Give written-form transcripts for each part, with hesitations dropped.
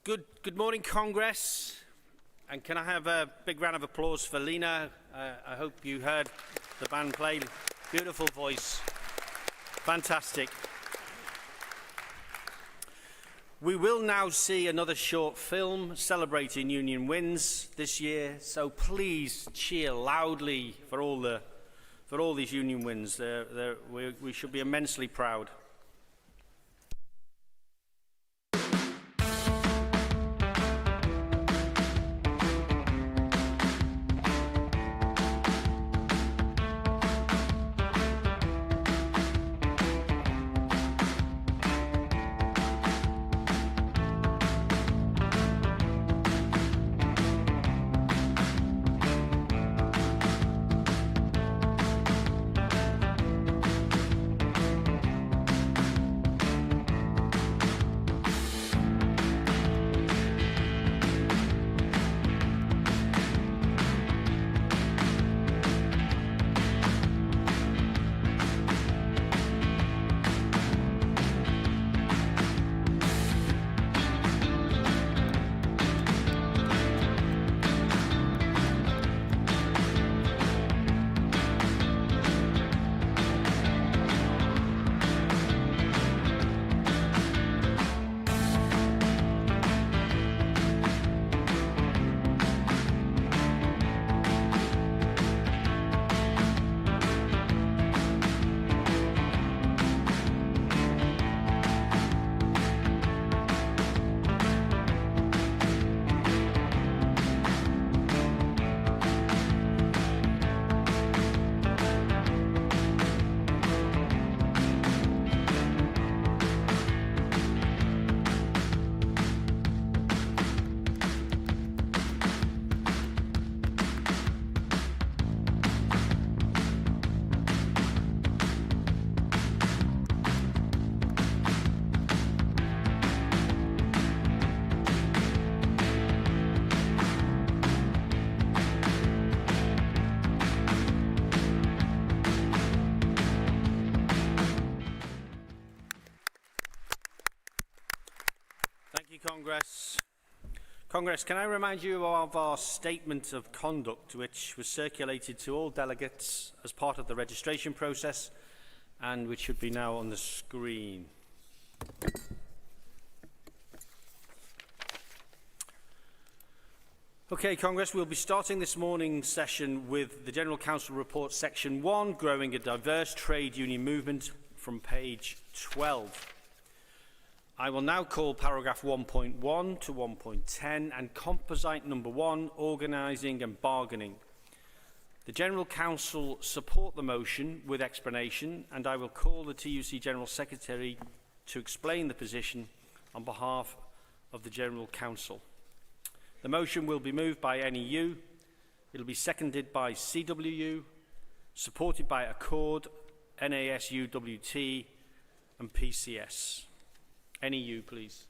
Good morning, Congress. And can I have a big round of applause for Lena? I hope you heard the band play. Beautiful voice. Fantastic. We will now see another short film celebrating union wins this year, so please cheer loudly for all these union wins. We should be immensely proud. Congress, can I remind you of our statement of conduct, which was circulated to all delegates as part of the registration process and which should be now on the screen. Okay, Congress, we'll be starting this morning's session with the General Council Report, Section 1, Growing a Diverse Trade Union Movement, from page 12. I will now call paragraph 1.1 to 1.10 and composite number 1, organising and bargaining. The General Council support the motion with explanation, and I will call the TUC General Secretary to explain the position on behalf of the General Council. The motion will be moved by NEU, it will be seconded by CWU, supported by Accord, NASUWT and PCS. NEU, please.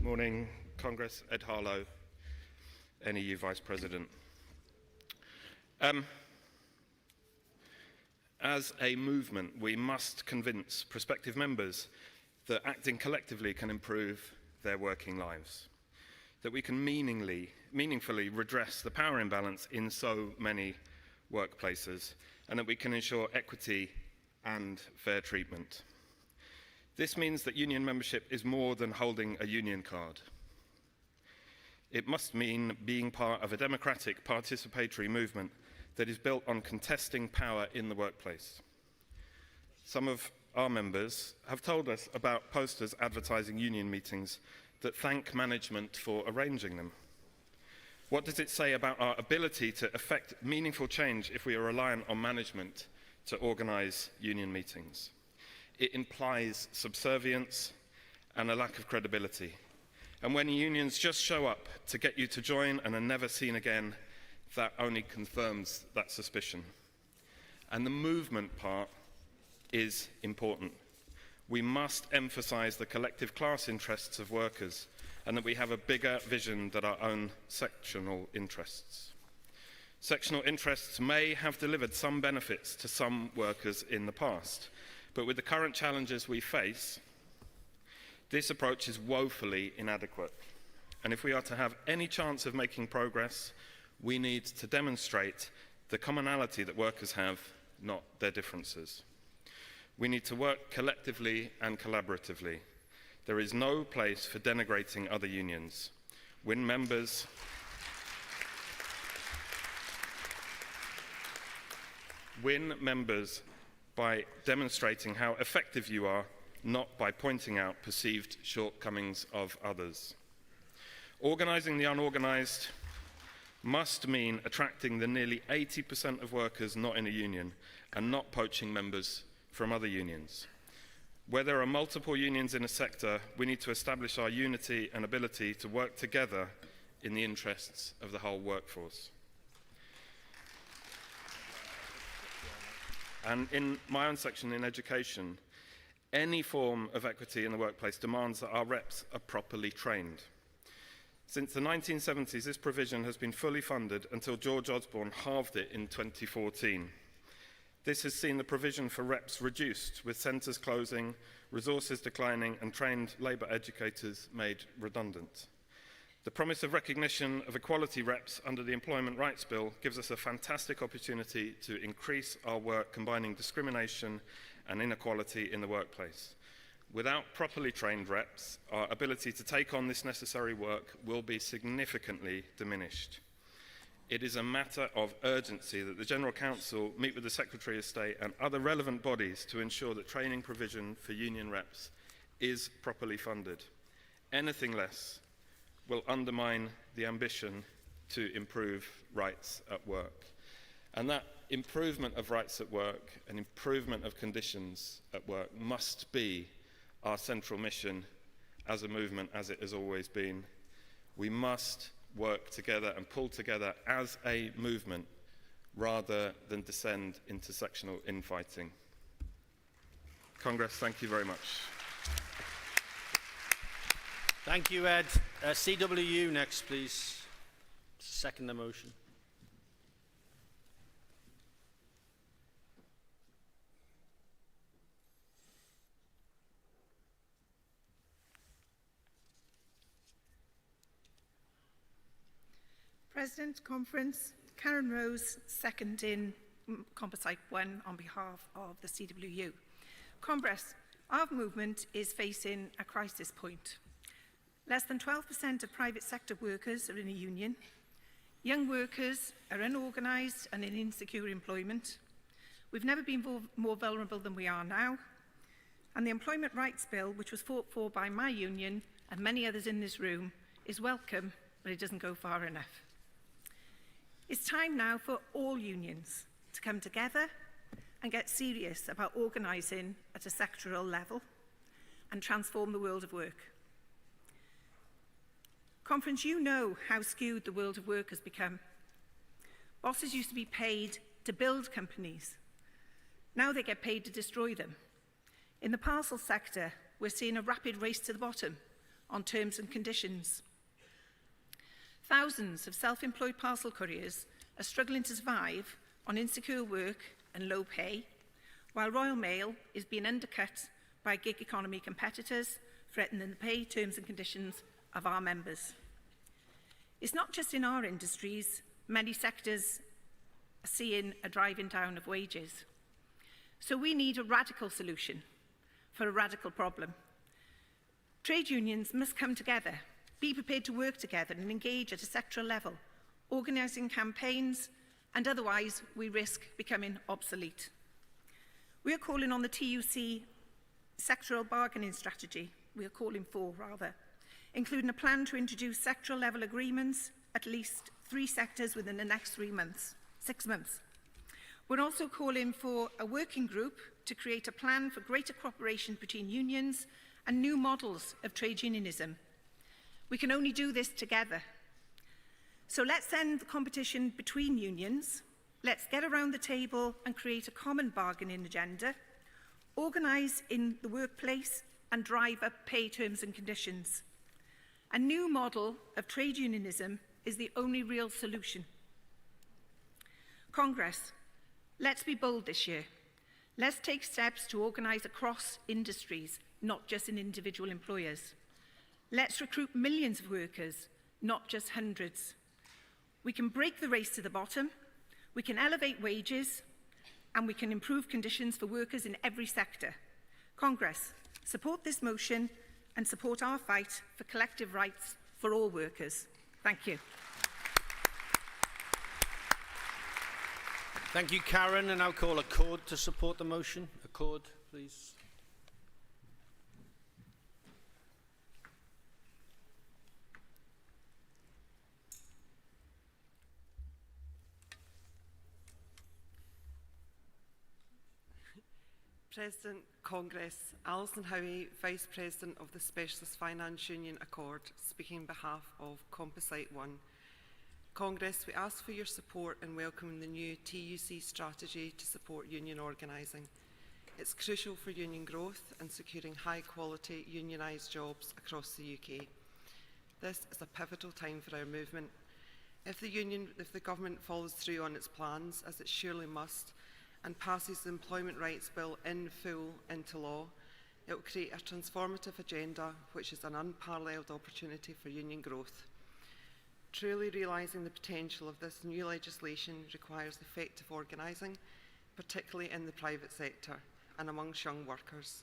Morning, Congress. Ed Harlow, NEU Vice President. As a movement, we must convince prospective members that acting collectively can improve their working lives, that we can meaningfully redress the power imbalance in so many workplaces, and that we can ensure equity and fair treatment. This means that union membership is more than holding a union card. It must mean being part of a democratic, participatory movement that is built on contesting power in the workplace. Some of our members have told us about posters advertising union meetings that thank management for arranging them. What does it say about our ability to effect meaningful change if we are reliant on management to organise union meetings? It implies subservience and a lack of credibility. And when unions just show up to get you to join and are never seen again, that only confirms that suspicion. And the movement part is important. We must emphasise the collective class interests of workers and that we have a bigger vision than our own sectional interests. Sectional interests may have delivered some benefits to some workers in the past, but with the current challenges we face, this approach is woefully inadequate. And if we are to have any chance of making progress, we need to demonstrate the commonality that workers have, not their differences. We need to work collectively and collaboratively. There is no place for denigrating other unions. Win members by demonstrating how effective you are, not by pointing out perceived shortcomings of others. Organising the unorganised must mean attracting the nearly 80% of workers not in a union and not poaching members from other unions. Where there are multiple unions in a sector, we need to establish our unity and ability to work together in the interests of the whole workforce. And in my own section in education, any form of equity in the workplace demands that our reps are properly trained. Since the 1970s, this provision has been fully funded until George Osborne halved it in 2014. This has seen the provision for reps reduced, with centres closing, resources declining, and trained labour educators made redundant. The promise of recognition of equality reps under the Employment Rights Bill gives us a fantastic opportunity to increase our work combining discrimination and inequality in the workplace. Without properly trained reps, our ability to take on this necessary work will be significantly diminished. It is a matter of urgency that the General Council meet with the Secretary of State and other relevant bodies to ensure that training provision for union reps is properly funded. Anything less will undermine the ambition to improve rights at work. And that improvement of rights at work and improvement of conditions at work must be our central mission as a movement, as it has always been. We must work together and pull together as a movement rather than descend into sectional infighting. Congress, thank you very much. Thank you, Ed. CWU next, please. Second the motion. President, Conference, Karen Rose, seconding Composite 1 on behalf of the CWU. Congress, our movement is facing a crisis point. Less than 12% of private sector workers are in a union. Young workers are unorganised and in insecure employment. We've never been more vulnerable than we are now. And the Employment Rights Bill, which was fought for by my union and many others in this room, is welcome, but it doesn't go far enough. It's time now for all unions to come together and get serious about organising at a sectoral level and transform the world of work. Conference, you know how skewed the world of work has become. Bosses used to be paid to build companies. Now they get paid to destroy them. In the parcel sector, we're seeing a rapid race to the bottom on terms and conditions. Thousands of self-employed parcel couriers are struggling to survive on insecure work and low pay, while Royal Mail is being undercut by gig economy competitors, threatening the pay terms and conditions of our members. It's not just in our industries, many sectors are seeing a driving down of wages. So we need a radical solution for a radical problem. Trade unions must come together, be prepared to work together and engage at a sectoral level, organising campaigns, and otherwise we risk becoming obsolete. We are calling on the TUC sectoral bargaining strategy, including a plan to introduce sectoral level agreements at least 3 sectors within the next 6 months. We're also calling for a working group to create a plan for greater cooperation between unions and new models of trade unionism. We can only do this together. So let's end the competition between unions. Let's get around the table and create a common bargaining agenda, organise in the workplace and drive up pay terms and conditions. A new model of trade unionism is the only real solution. Congress, let's be bold this year. Let's take steps to organise across industries, not just in individual employers. Let's recruit millions of workers, not just hundreds. We can break the race to the bottom, we can elevate wages, and we can improve conditions for workers in every sector. Congress, support this motion and support our fight for collective rights for all workers. Thank you. Thank you, Karen. And I'll call Accord to support the motion. Accord, please. President, Congress, Alison Howie, Vice President of the Specialist Finance Union Accord, speaking on behalf of Composite One. Congress, we ask for your support in welcoming the new TUC strategy to support union organising. It's crucial for union growth and securing high-quality unionised jobs across the UK. This is a pivotal time for our movement. If the government follows through on its plans, as it surely must, and passes the Employment Rights Bill in full into law, it will create a transformative agenda which is an unparalleled opportunity for union growth. Truly realising the potential of this new legislation requires effective organising, particularly in the private sector and amongst young workers.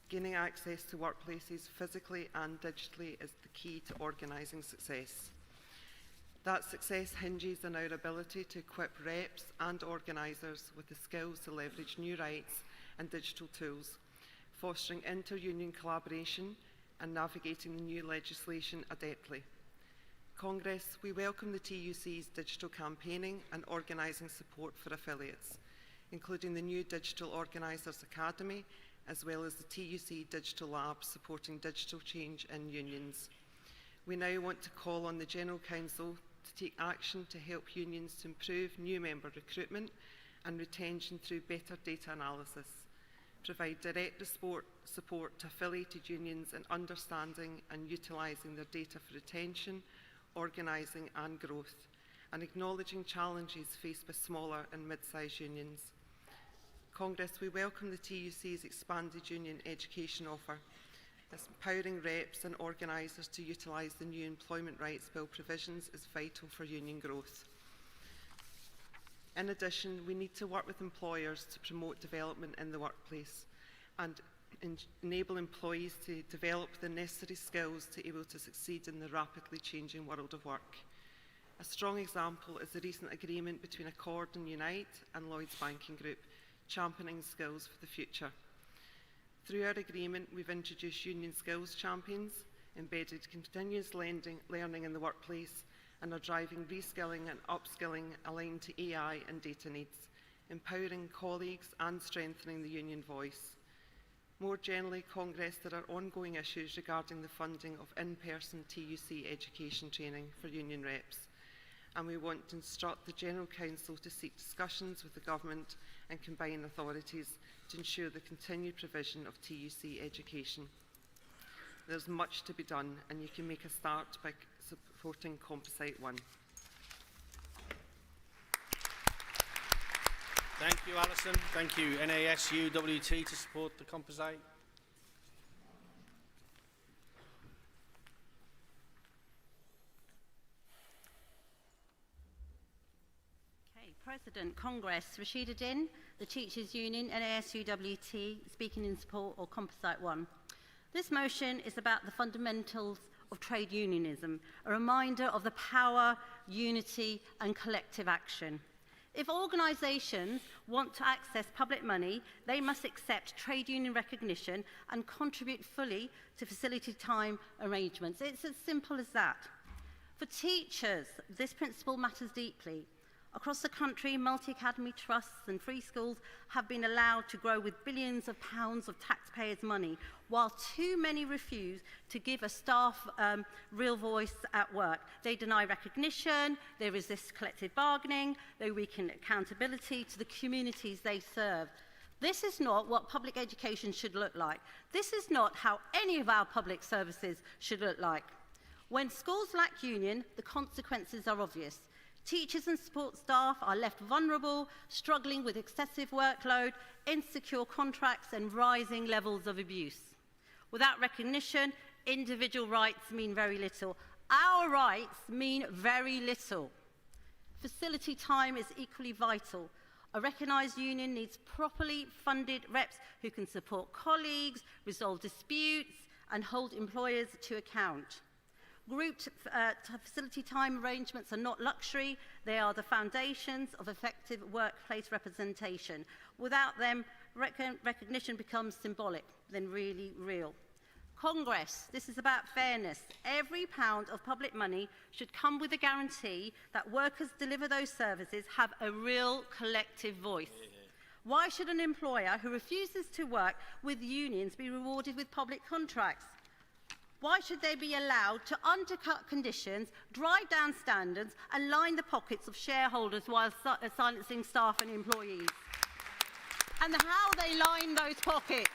Gaining access to workplaces physically and digitally is the key to organising success. That success hinges on our ability to equip reps and organisers with the skills to leverage new rights and digital tools, fostering inter-union collaboration and navigating the new legislation adeptly. Congress, we welcome the TUC's digital campaigning and organising support for affiliates, including the new Digital Organisers Academy, as well as the TUC Digital Lab supporting digital change in unions. We now want to call on the General Council to take action to help unions to improve new member recruitment and retention through better data analysis, provide direct support to affiliated unions in understanding and utilising their data for retention, organising and growth, and acknowledging challenges faced by smaller and mid-sized unions. Congress, we welcome the TUC's expanded union education offer. This empowering reps and organisers to utilise the new Employment Rights Bill provisions is vital for union growth. In addition, we need to work with employers to promote development in the workplace and enable employees to develop the necessary skills to be able to succeed in the rapidly changing world of work. A strong example is the recent agreement between Accord and Unite and Lloyds Banking Group, championing skills for the future. Through our agreement, we've introduced union skills champions, embedded continuous learning in the workplace, and are driving reskilling and upskilling aligned to AI and data needs, empowering colleagues and strengthening the union voice. More generally, Congress, there are ongoing issues regarding the funding of in-person TUC education training for union reps, and we want to instruct the General Council to seek discussions with the Government and combined authorities to ensure the continued provision of TUC education. There's much to be done, and you can make a start by supporting Composite One. Thank you, Alison. Thank you, NASUWT, to support the composite. President, Congress, Rashida Din, the Teachers Union, NASUWT, speaking in support of Composite One. This motion is about the fundamentals of trade unionism, a reminder of the power, unity and collective action. If organisations want to access public money, they must accept trade union recognition and contribute fully to facility time arrangements. It's as simple as that. For teachers, this principle matters deeply. Across the country, multi-academy trusts and free schools have been allowed to grow with billions of pounds of taxpayers' money, while too many refuse to give a staff real voice at work. They deny recognition, they resist collective bargaining, they weaken accountability to the communities they serve. This is not what public education should look like. This is not how any of our public services should look like. When schools lack union, the consequences are obvious. Teachers and support staff are left vulnerable, struggling with excessive workload, insecure contracts and rising levels of abuse. Without recognition, individual rights mean very little. Our rights mean very little. Facility time is equally vital. A recognised union needs properly funded reps who can support colleagues, resolve disputes and hold employers to account. Grouped facility time arrangements are not luxury, they are the foundations of effective workplace representation. Without them, recognition becomes symbolic than really real. Congress, this is about fairness. Every pound of public money should come with a guarantee that workers deliver those services have a real collective voice. Why should an employer who refuses to work with unions be rewarded with public contracts? Why should they be allowed to undercut conditions, drive down standards and line the pockets of shareholders while silencing staff and employees? And how they line those pockets?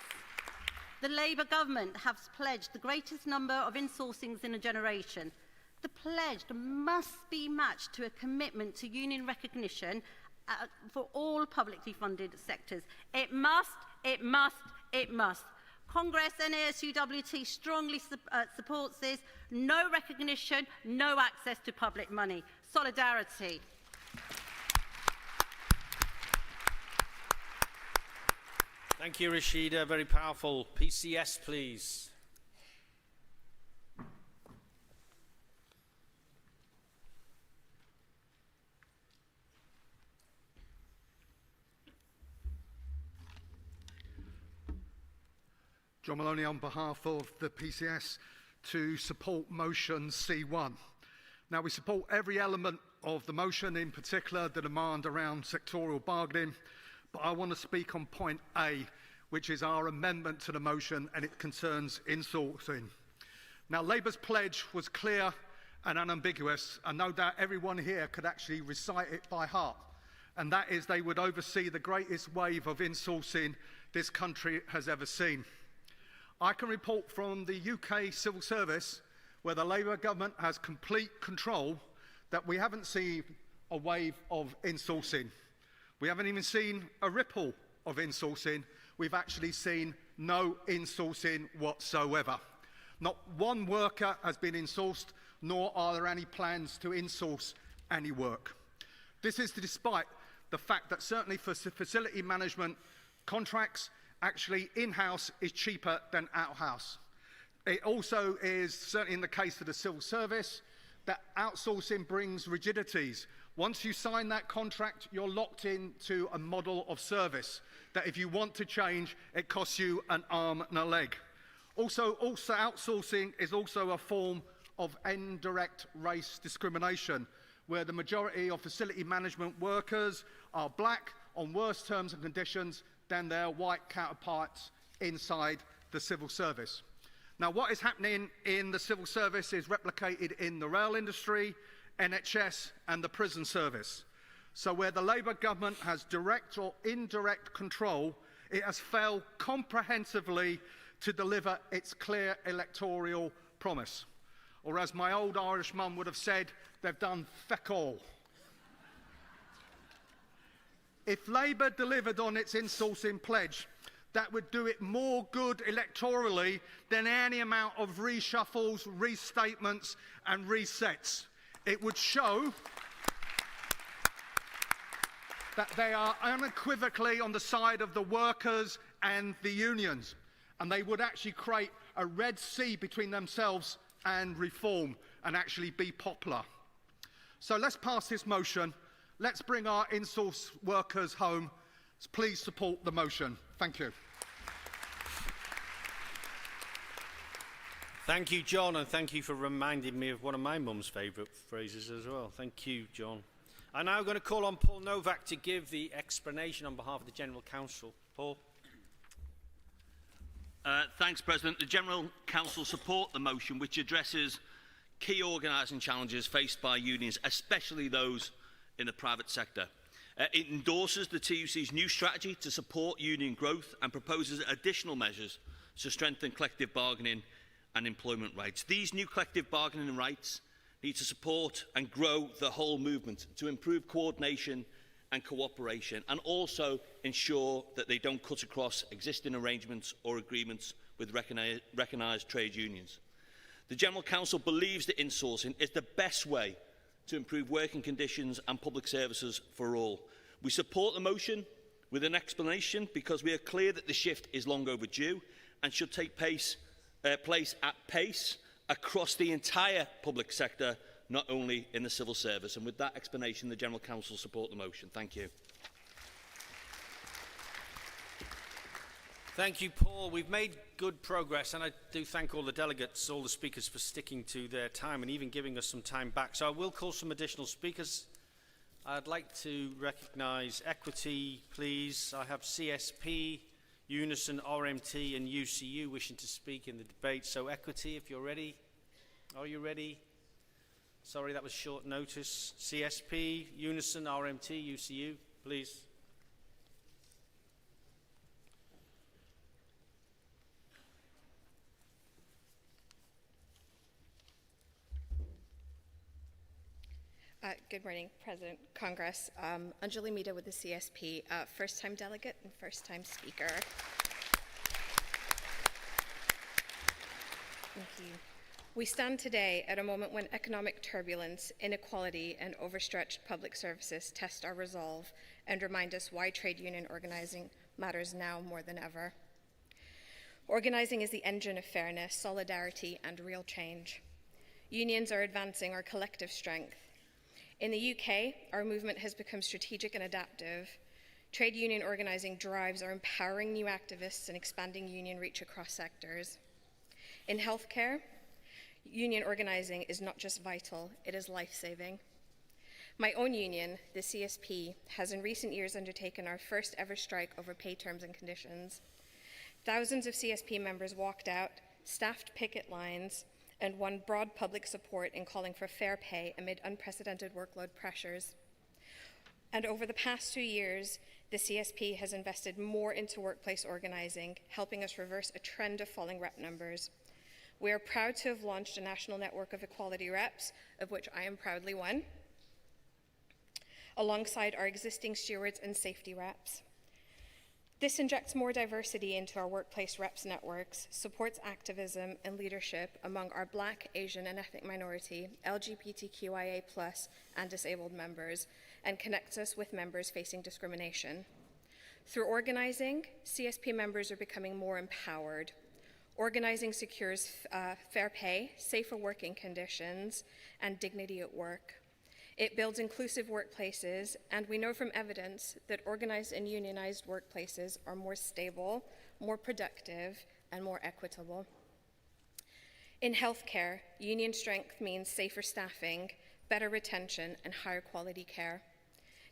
The Labour government has pledged the greatest number of insourcings in a generation. The pledge must be matched to a commitment to union recognition for all publicly funded sectors. It must, it must, it must. Congress and ASUWT strongly supports this. No recognition, no access to public money. Solidarity. Thank you, Rashida. Very powerful. PCS, please. John Maloney on behalf of the PCS to support motion C1. Now, we support every element of the motion, in particular the demand around sectorial bargaining, but I want to speak on point A, which is our amendment to the motion, and it concerns insourcing. Now, Labour's pledge was clear and unambiguous, and no doubt everyone here could actually recite it by heart, and that is they would oversee the greatest wave of insourcing this country has ever seen. I can report from the UK civil service, where the Labour government has complete control, that we haven't seen a wave of insourcing. We haven't even seen a ripple of insourcing. We've actually seen no insourcing whatsoever. Not one worker has been insourced, nor are there any plans to insource any work. This is despite the fact that certainly for facility management contracts, actually in-house is cheaper than out-house. It also is, certainly in the case of the civil service, that outsourcing brings rigidities. Once you sign that contract, you're locked into a model of service that if you want to change, it costs you an arm and a leg. Also outsourcing is also a form of indirect race discrimination, where the majority of facility management workers are black on worse terms and conditions than their white counterparts inside the civil service. Now, what is happening in the civil service is replicated in the rail industry, NHS and the prison service. So where the Labour government has direct or indirect control, it has failed comprehensively to deliver its clear electoral promise. Or as my old Irish mum would have said, they've done feck all. If Labour delivered on its insourcing pledge, that would do it more good electorally than any amount of reshuffles, restatements and resets. It would show that they are unequivocally on the side of the workers and the unions, and they would actually create a Red Sea between themselves and reform and actually be popular. So let's pass this motion. Let's bring our in-source workers home. Please support the motion. Thank you. Thank you, John, and thank you for reminding me of one of my mum's favourite phrases as well. Thank you, John. I'm now going to call on Paul Novak to give the explanation on behalf of the General Counsel. Paul. Thanks, President. The General Counsel support the motion, which addresses key organising challenges faced by unions, especially those in the private sector. It endorses the TUC's new strategy to support union growth and proposes additional measures to strengthen collective bargaining and employment rights. These new collective bargaining rights need to support and grow the whole movement to improve coordination and cooperation, and also ensure that they don't cut across existing arrangements or agreements with recognised trade unions. The General Council believes that insourcing is the best way to improve working conditions and public services for all. We support the motion with an explanation because we are clear that the shift is long overdue and should take place at pace across the entire public sector, not only in the civil service. And with that explanation, the General Council support the motion. Thank you. Thank you, Paul. We've made good progress, and I do thank all the delegates, all the speakers, for sticking to their time and even giving us some time back. So I will call some additional speakers. I'd like to recognise Equity, please. I have CSP, Unison, RMT and UCU wishing to speak in the debate. So Equity, if you're ready. Are you ready? Sorry, that was short notice. CSP, Unison, RMT, UCU, please. Good morning, President, Congress. Anjali Meeta with the CSP, first-time delegate and first-time speaker. Thank you. We stand today at a moment when economic turbulence, inequality, and overstretched public services test our resolve and remind us why trade union organizing matters now more than ever. Organizing is the engine of fairness, solidarity, and real change. Unions are advancing our collective strength. In the UK, our movement has become strategic and adaptive. Trade union organizing drives are empowering new activists and expanding union reach across sectors. In healthcare, union organizing is not just vital, it is life-saving. My own union, the CSP, has in recent years undertaken our first ever strike over pay terms and conditions. Thousands of CSP members walked out, staffed picket lines, and won broad public support in calling for fair pay amid unprecedented workload pressures. And over the past 2 years, the CSP has invested more into workplace organizing, helping us reverse a trend of falling rep numbers. We are proud to have launched a national network of equality reps, of which I am proudly one, alongside our existing stewards and safety reps. This injects more diversity into our workplace reps networks, supports activism and leadership among our Black, Asian, and ethnic minority, LGBTQIA+, and disabled members, and connects us with members facing discrimination. Through organizing, CSP members are becoming more empowered. Organizing secures fair pay, safer working conditions, and dignity at work. It builds inclusive workplaces, and we know from evidence that organized and unionized workplaces are more stable, more productive, and more equitable. In healthcare, union strength means safer staffing, better retention, and higher quality care.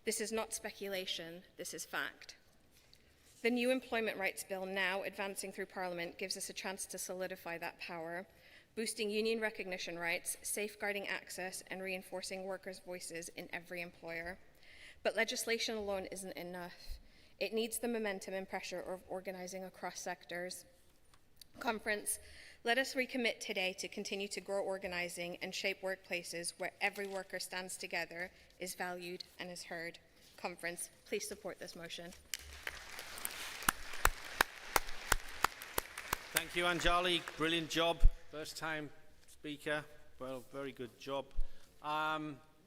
This is not speculation, this is fact. The new Employment Rights Bill, now advancing through Parliament, gives us a chance to solidify that power, boosting union recognition rights, safeguarding access, and reinforcing workers' voices in every employer. But legislation alone isn't enough. It needs the momentum and pressure of organizing across sectors. Conference, let us recommit today to continue to grow organizing and shape workplaces where every worker stands together, is valued, and is heard. Conference, please support this motion. Thank you, Anjali. Brilliant job. First time speaker. Well, very good job.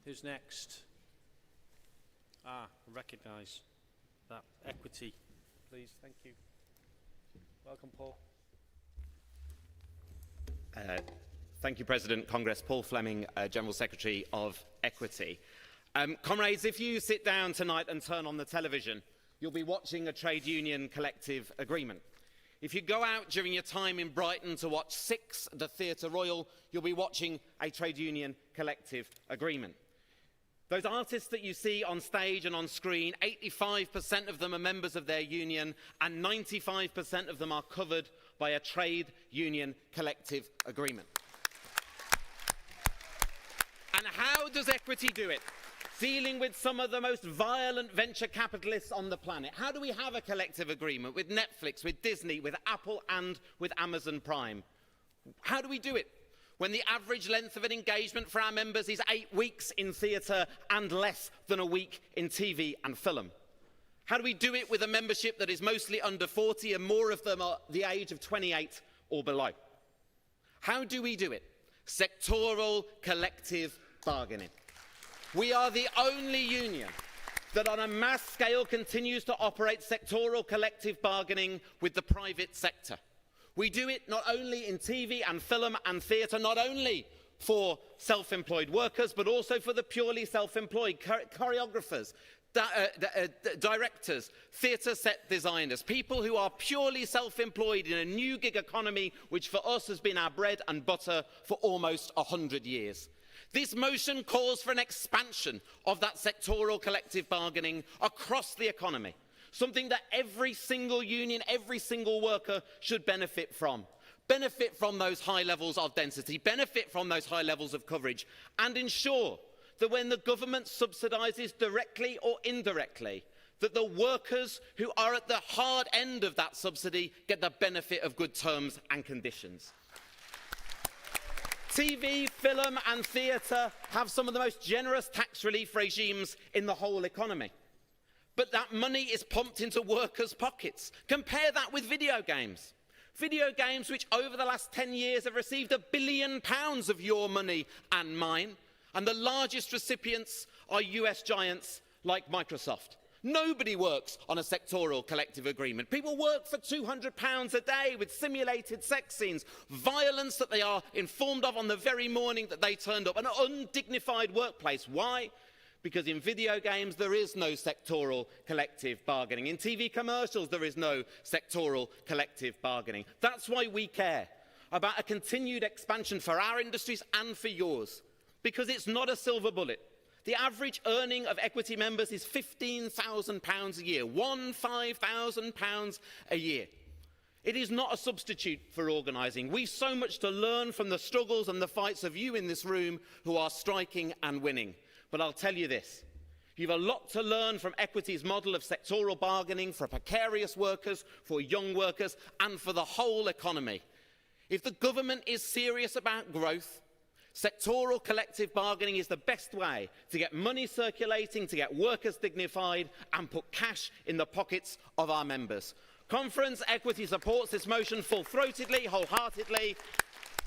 Who's next? Recognise that. Equity, please. Thank you. Welcome, Paul. Thank you, President. Congress. Paul Fleming, General Secretary of Equity. Comrades, if you sit down tonight and turn on the television, you'll be watching a trade union collective agreement. If you go out during your time in Brighton to watch Six, the Theatre Royal, you'll be watching a trade union collective agreement. Those artists that you see on stage and on screen, 85% of them are members of their union, and 95% of them are covered by a trade union collective agreement. And how does Equity do it? Dealing with some of the most violent venture capitalists on the planet. How do we have a collective agreement with Netflix, with Disney, with Apple, and with Amazon Prime? How do we do it? when the average length of an engagement for our members is 8 weeks in theatre and less than a week in TV and film? How do we do it with a membership that is mostly under 40 and more of them are the age of 28 or below? How do we do it? Sectoral collective bargaining. We are the only union that on a mass scale continues to operate sectoral collective bargaining with the private sector. We do it not only in TV and film and theatre, not only for self-employed workers, but also for the purely self-employed choreographers, directors, theatre set designers, people who are purely self-employed in a new gig economy, which for us has been our bread and butter for almost 100 years. This motion calls for an expansion of that sectoral collective bargaining across the economy, something that every single union, every single worker should benefit from. Benefit from those high levels of density, benefit from those high levels of coverage, and ensure that when the government subsidises directly or indirectly, that the workers who are at the hard end of that subsidy get the benefit of good terms and conditions. TV, film and theatre have some of the most generous tax relief regimes in the whole economy. But that money is pumped into workers' pockets. Compare that with video games. Video games which over the last 10 years have received £1 billion of your money and mine. And the largest recipients are US giants like Microsoft. Nobody works on a sectoral collective agreement. People work for £200 a day with simulated sex scenes, violence that they are informed of on the very morning that they turned up, an undignified workplace. Why? Because in video games there is no sectoral collective bargaining. In TV commercials there is no sectoral collective bargaining. That's why we care about a continued expansion for our industries and for yours. Because it's not a silver bullet. The average earning of equity members is £15,000 a year, £15,000 a year. It is not a substitute for organising. We've so much to learn from the struggles and the fights of you in this room who are striking and winning. But I'll tell you this, you've a lot to learn from Equity's model of sectoral bargaining for precarious workers, for young workers and for the whole economy. If the government is serious about growth, sectoral collective bargaining is the best way to get money circulating, to get workers dignified and put cash in the pockets of our members. Conference Equity supports this motion full-throatedly, wholeheartedly.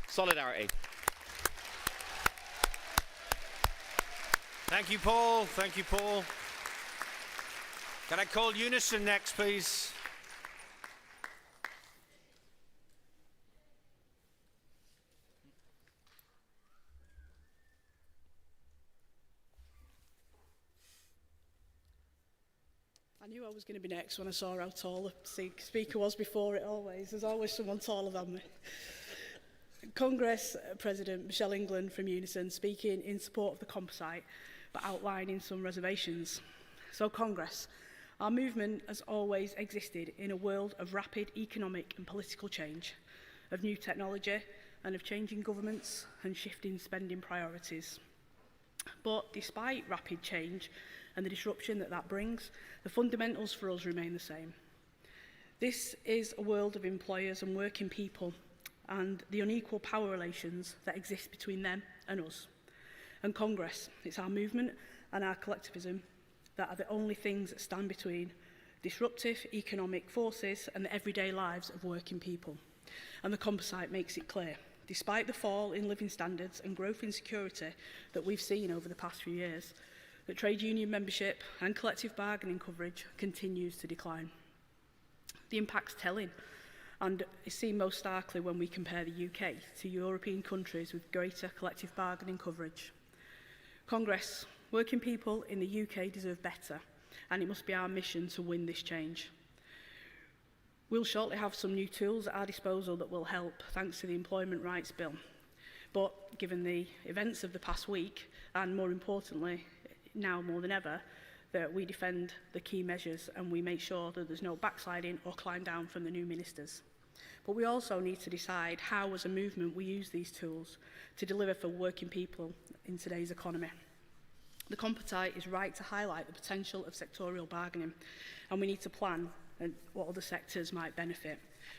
Solidarity. Thank you, Paul. Thank you, Paul. Can I call Unison next, please? I knew I was going to be next when I saw how tall the speaker was before it always. There's always someone taller than me. Congress President Michelle England from Unison speaking in support of the composite, but outlining some reservations. So Congress, our movement has always existed in a world of rapid economic and political change, of new technology and of changing governments and shifting spending priorities. But despite rapid change and the disruption that brings, the fundamentals for us remain the same. This is a world of employers and working people and the unequal power relations that exist between them and us. And Congress, it's our movement and our collectivism that are the only things that stand between disruptive economic forces and the everyday lives of working people. And the composite makes it clear, despite the fall in living standards and growth insecurity that we've seen over the past few years, that trade union membership and collective bargaining coverage continues to decline. The impact's telling, and is seen most starkly when we compare the UK to European countries with greater collective bargaining coverage. Congress, working people in the UK deserve better, and it must be our mission to win this change. We'll shortly have some new tools at our disposal that will help, thanks to the Employment Rights Bill. But given the events of the past week, and more importantly, now more than ever, that we defend the key measures and we make sure that there's no backsliding or climb down from the new ministers. But we also need to decide how, as a movement, we use these tools to deliver for working people in today's economy. The composite is right to highlight the potential of sectorial bargaining, and we need to plan what other sectors might benefit.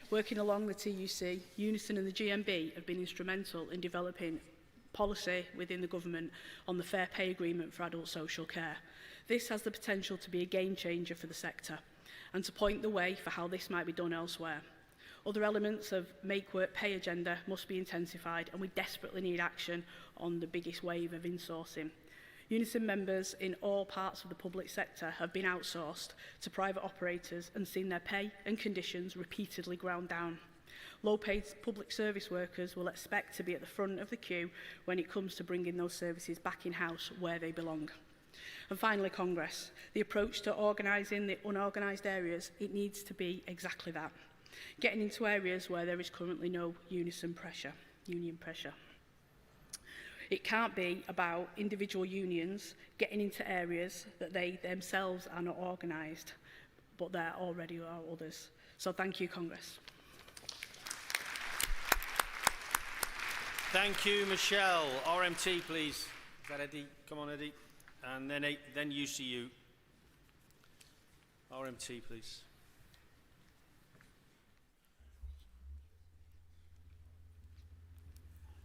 Working along the TUC, Unison and the GMB have been instrumental in developing policy within the government on the Fair Pay Agreement for adult social care. This has the potential to be a game changer for the sector and to point the way for how this might be done elsewhere. Other elements of Make Work Pay agenda must be intensified, and we desperately need action on the biggest wave of insourcing. Unison members in all parts of the public sector have been outsourced to private operators and seen their pay and conditions repeatedly ground down. Low-paid public service workers will expect to be at the front of the queue when it comes to bringing those services back in-house where they belong. And finally, Congress, the approach to organising the unorganised areas, it needs to be exactly that. Getting into areas where there is currently no union pressure. It can't be about individual unions getting into areas that they themselves are not organised, but there already are others. So thank you, Congress. Thank you, Michelle. RMT, please. Is that Eddie? Come on, Eddie. And then UCU. RMT, please.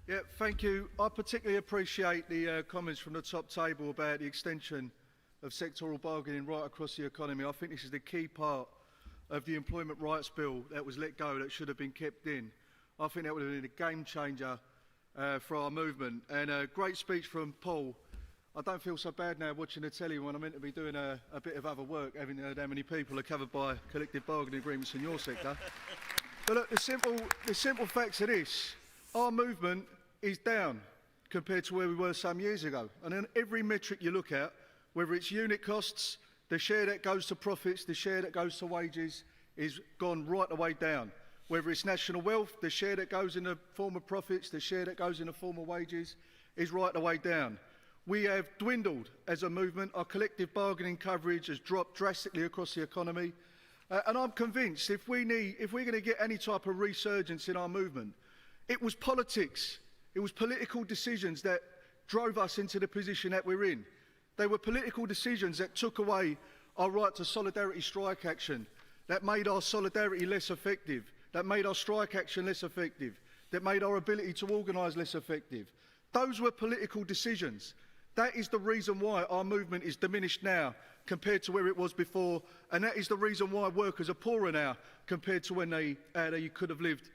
Yeah, thank you. I particularly appreciate the comments from the top table about the extension of sectoral bargaining right across the economy. I think this is the key part of the Employment Rights Bill that was let go that should have been kept in. I think that would have been a game changer for our movement. And a great speech from Paul. I don't feel so bad now watching the telly when I'm meant to be doing a bit of other work, having heard how many people are covered by collective bargaining agreements in your sector. But look, the simple facts are this. Our movement is down compared to where we were some years ago. And in every metric you look at, whether it's unit costs, the share that goes to profits, the share that goes to wages, is gone right the way down. Whether it's national wealth, the share that goes in the form of profits, the share that goes in the form of wages, is right the way down. We have dwindled as a movement. Our collective bargaining coverage has dropped drastically across the economy. And I'm convinced if we're going to get any type of resurgence in our movement, it was politics. It was political decisions that drove us into the position that we're in. They were political decisions that took away our right to solidarity strike action, that made our solidarity less effective, that made our strike action less effective, that made our ability to organise less effective. Those were political decisions. That is the reason why our movement is diminished now compared to where it was before, and that is the reason why workers are poorer now compared to when they could have lived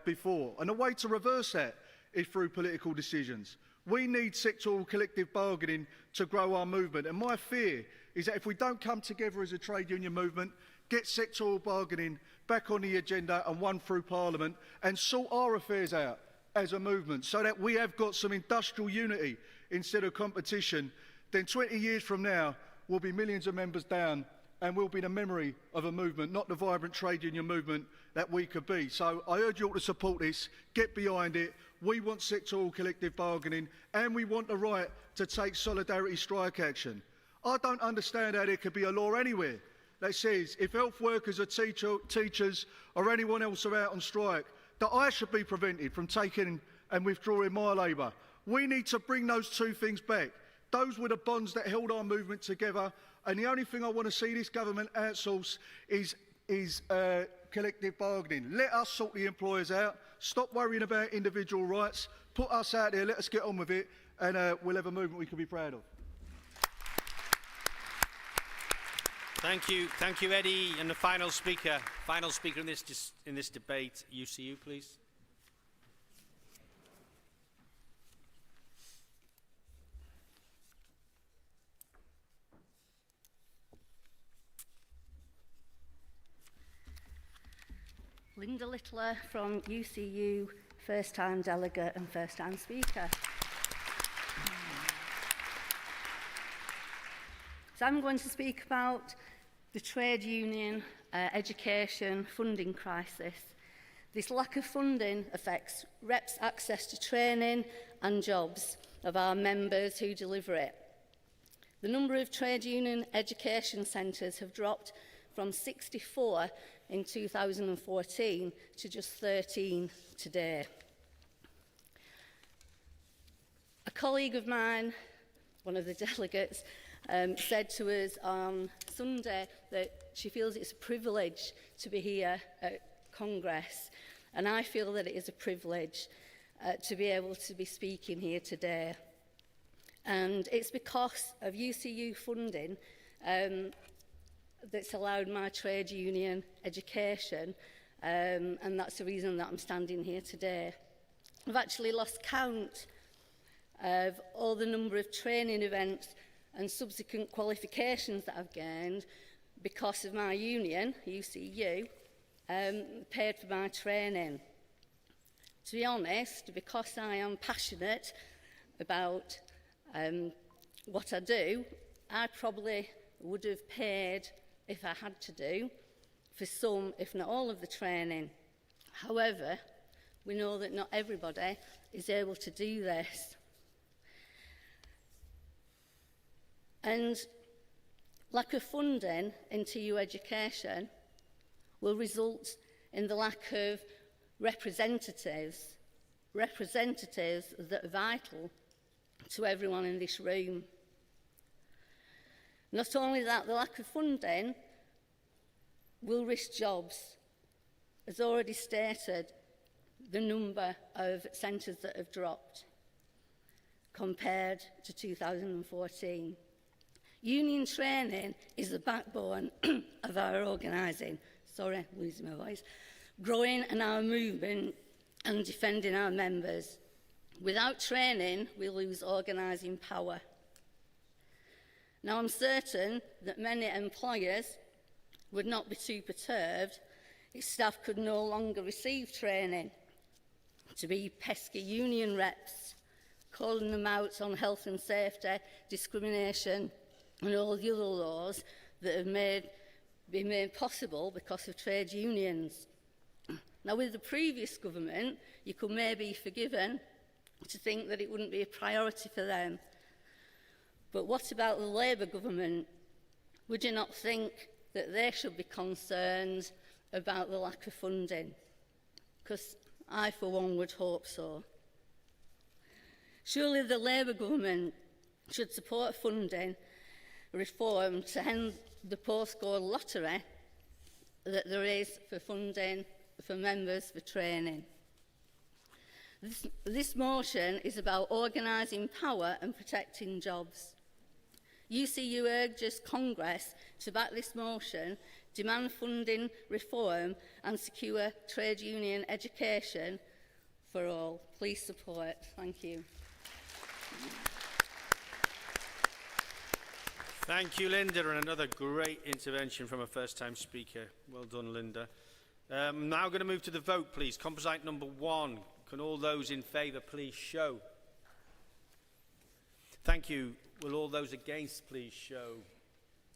before. And the way to reverse that is through political decisions. We need sectoral collective bargaining to grow our movement, and my fear is that if we don't come together as a trade union movement, get sectoral bargaining back on the agenda and won through Parliament, and sort our affairs out as a movement so that we have got some industrial unity instead of competition, then 20 years from now we'll be millions of members down and we'll be the memory of a movement, not the vibrant trade union movement that we could be. So I urge you all to support this, get behind it. We want sectoral collective bargaining and we want the right to take solidarity strike action. I don't understand how there could be a law anywhere that says if health workers or teachers or anyone else are out on strike, that I should be prevented from taking and withdrawing my labour. We need to bring those two things back. Those were the bonds that held our movement together, and the only thing I want to see this government outsource is collective bargaining. Let us sort the employers out, stop worrying about individual rights, put us out there, let us get on with it, and we'll have a movement we can be proud of. Thank you, Eddie. And the final speaker in this debate, UCU, please. Linda Littler from UCU, first-time delegate and first-time speaker. So I'm going to speak about the trade union education funding crisis. This lack of funding affects reps' access to training and jobs of our members who deliver it. The number of trade union education centres have dropped from 64 in 2014 to just 13 today. A colleague of mine, one of the delegates, said to us on Sunday that she feels it's a privilege to be here at Congress, and I feel that it is a privilege to be able to be speaking here today. And it's because of UCU funding that's allowed my trade union education, and that's the reason that I'm standing here today. I've actually lost count of all the number of training events and subsequent qualifications that I've gained because of my union, UCU, paid for my training. To be honest, because I am passionate about what I do, I probably would have paid, if I had to do, for some, if not all of the training. However, we know that not everybody is able to do this. And lack of funding in TU education will result in the lack of representatives that are vital to everyone in this room. Not only that, the lack of funding will risk jobs. As already stated, the number of centres that have dropped compared to 2014. Union training is the backbone of our organising. Sorry, I'm losing my voice. Growing in our movement and defending our members. Without training, we lose organising power. Now, I'm certain that many employers would not be too perturbed if staff could no longer receive training to be pesky union reps, calling them out on health and safety, discrimination, and all the other laws that have been made possible because of trade unions. Now, with the previous government, you could maybe be forgiven to think that it wouldn't be a priority for them. But what about the Labour government? Would you not think that they should be concerned about the lack of funding? Because I, for one, would hope so. Surely the Labour government should support funding reform to end the postcode lottery that there is for funding for members for training. This motion is about organising power and protecting jobs. UCU urges Congress to back this motion, demand funding reform and secure trade union education for all. Please support. Thank you. Thank you, Linda, and another great intervention from a first-time speaker. Well done, Linda. Now going to move to the vote, please. Composite number 1. Can all those in favour please show? Thank you. Will all those against please show?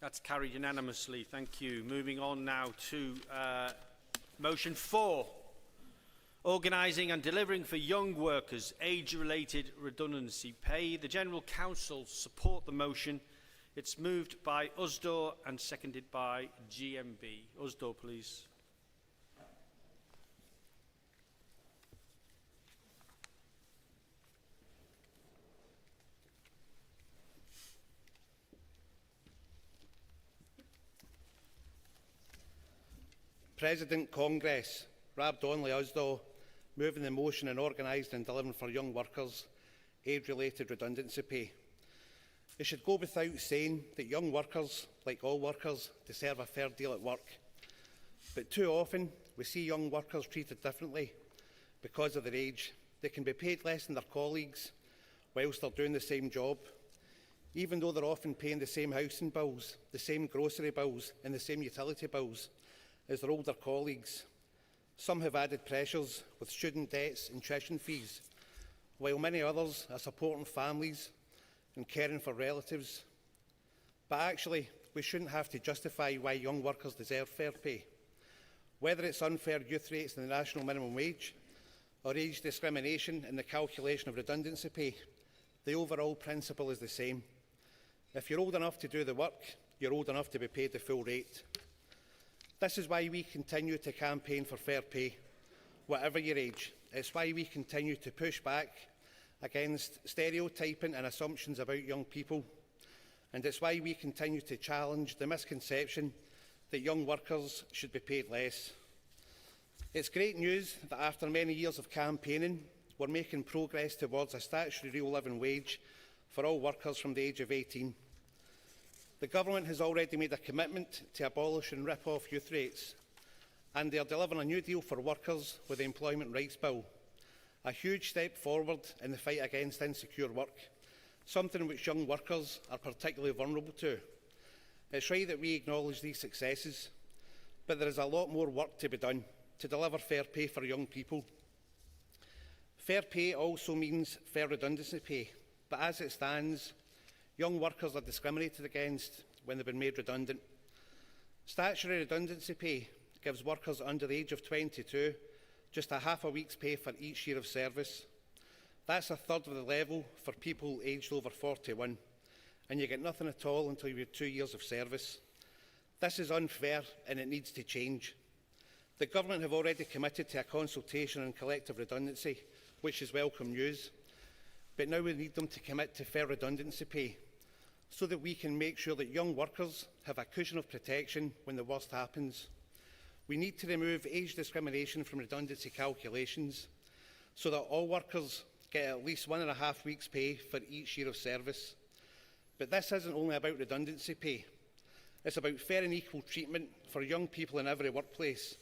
That's carried unanimously. Thank you. Moving on now to motion 4. Organising and delivering for young workers age-related redundancy pay. The General Council support the motion. It's moved by Usdaw and seconded by GMB. Usdaw, please. President, Congress, Rab Donnelly, Usdaw, moving the motion and organising and delivering for young workers age-related redundancy pay. It should go without saying that young workers, like all workers, deserve a fair deal at work. But too often, we see young workers treated differently because of their age. They can be paid less than their colleagues whilst they're doing the same job, even though they're often paying the same housing bills, the same grocery bills and the same utility bills as their older colleagues. Some have added pressures with student debts and tuition fees, while many others are supporting families and caring for relatives. But actually, we shouldn't have to justify why young workers deserve fair pay. Whether it's unfair youth rates in the national minimum wage or age discrimination in the calculation of redundancy pay, the overall principle is the same. If you're old enough to do the work, you're old enough to be paid the full rate. This is why we continue to campaign for fair pay, whatever your age. It's why we continue to push back against stereotyping and assumptions about young people. And it's why we continue to challenge the misconception that young workers should be paid less. It's great news that after many years of campaigning, we're making progress towards a statutory real living wage for all workers from the age of 18. The Government has already made a commitment to abolish and rip off youth rates, and they are delivering a new deal for workers with the Employment Rights Bill, a huge step forward in the fight against insecure work, something which young workers are particularly vulnerable to. It's right that we acknowledge these successes, but there is a lot more work to be done to deliver fair pay for young people. Fair pay also means fair redundancy pay, but as it stands, young workers are discriminated against when they've been made redundant. Statutory redundancy pay gives workers under the age of 22 just a half a week's pay for each year of service. That's a third of the level for people aged over 41, and you get nothing at all until you have 2 years of service. This is unfair and it needs to change. The Government have already committed to a consultation on collective redundancy, which is welcome news. But now we need them to commit to fair redundancy pay so that we can make sure that young workers have a cushion of protection when the worst happens. We need to remove age discrimination from redundancy calculations so that all workers get at least 1.5 weeks' pay for each year of service. But this isn't only about redundancy pay. It's about fair and equal treatment for young people in every workplace.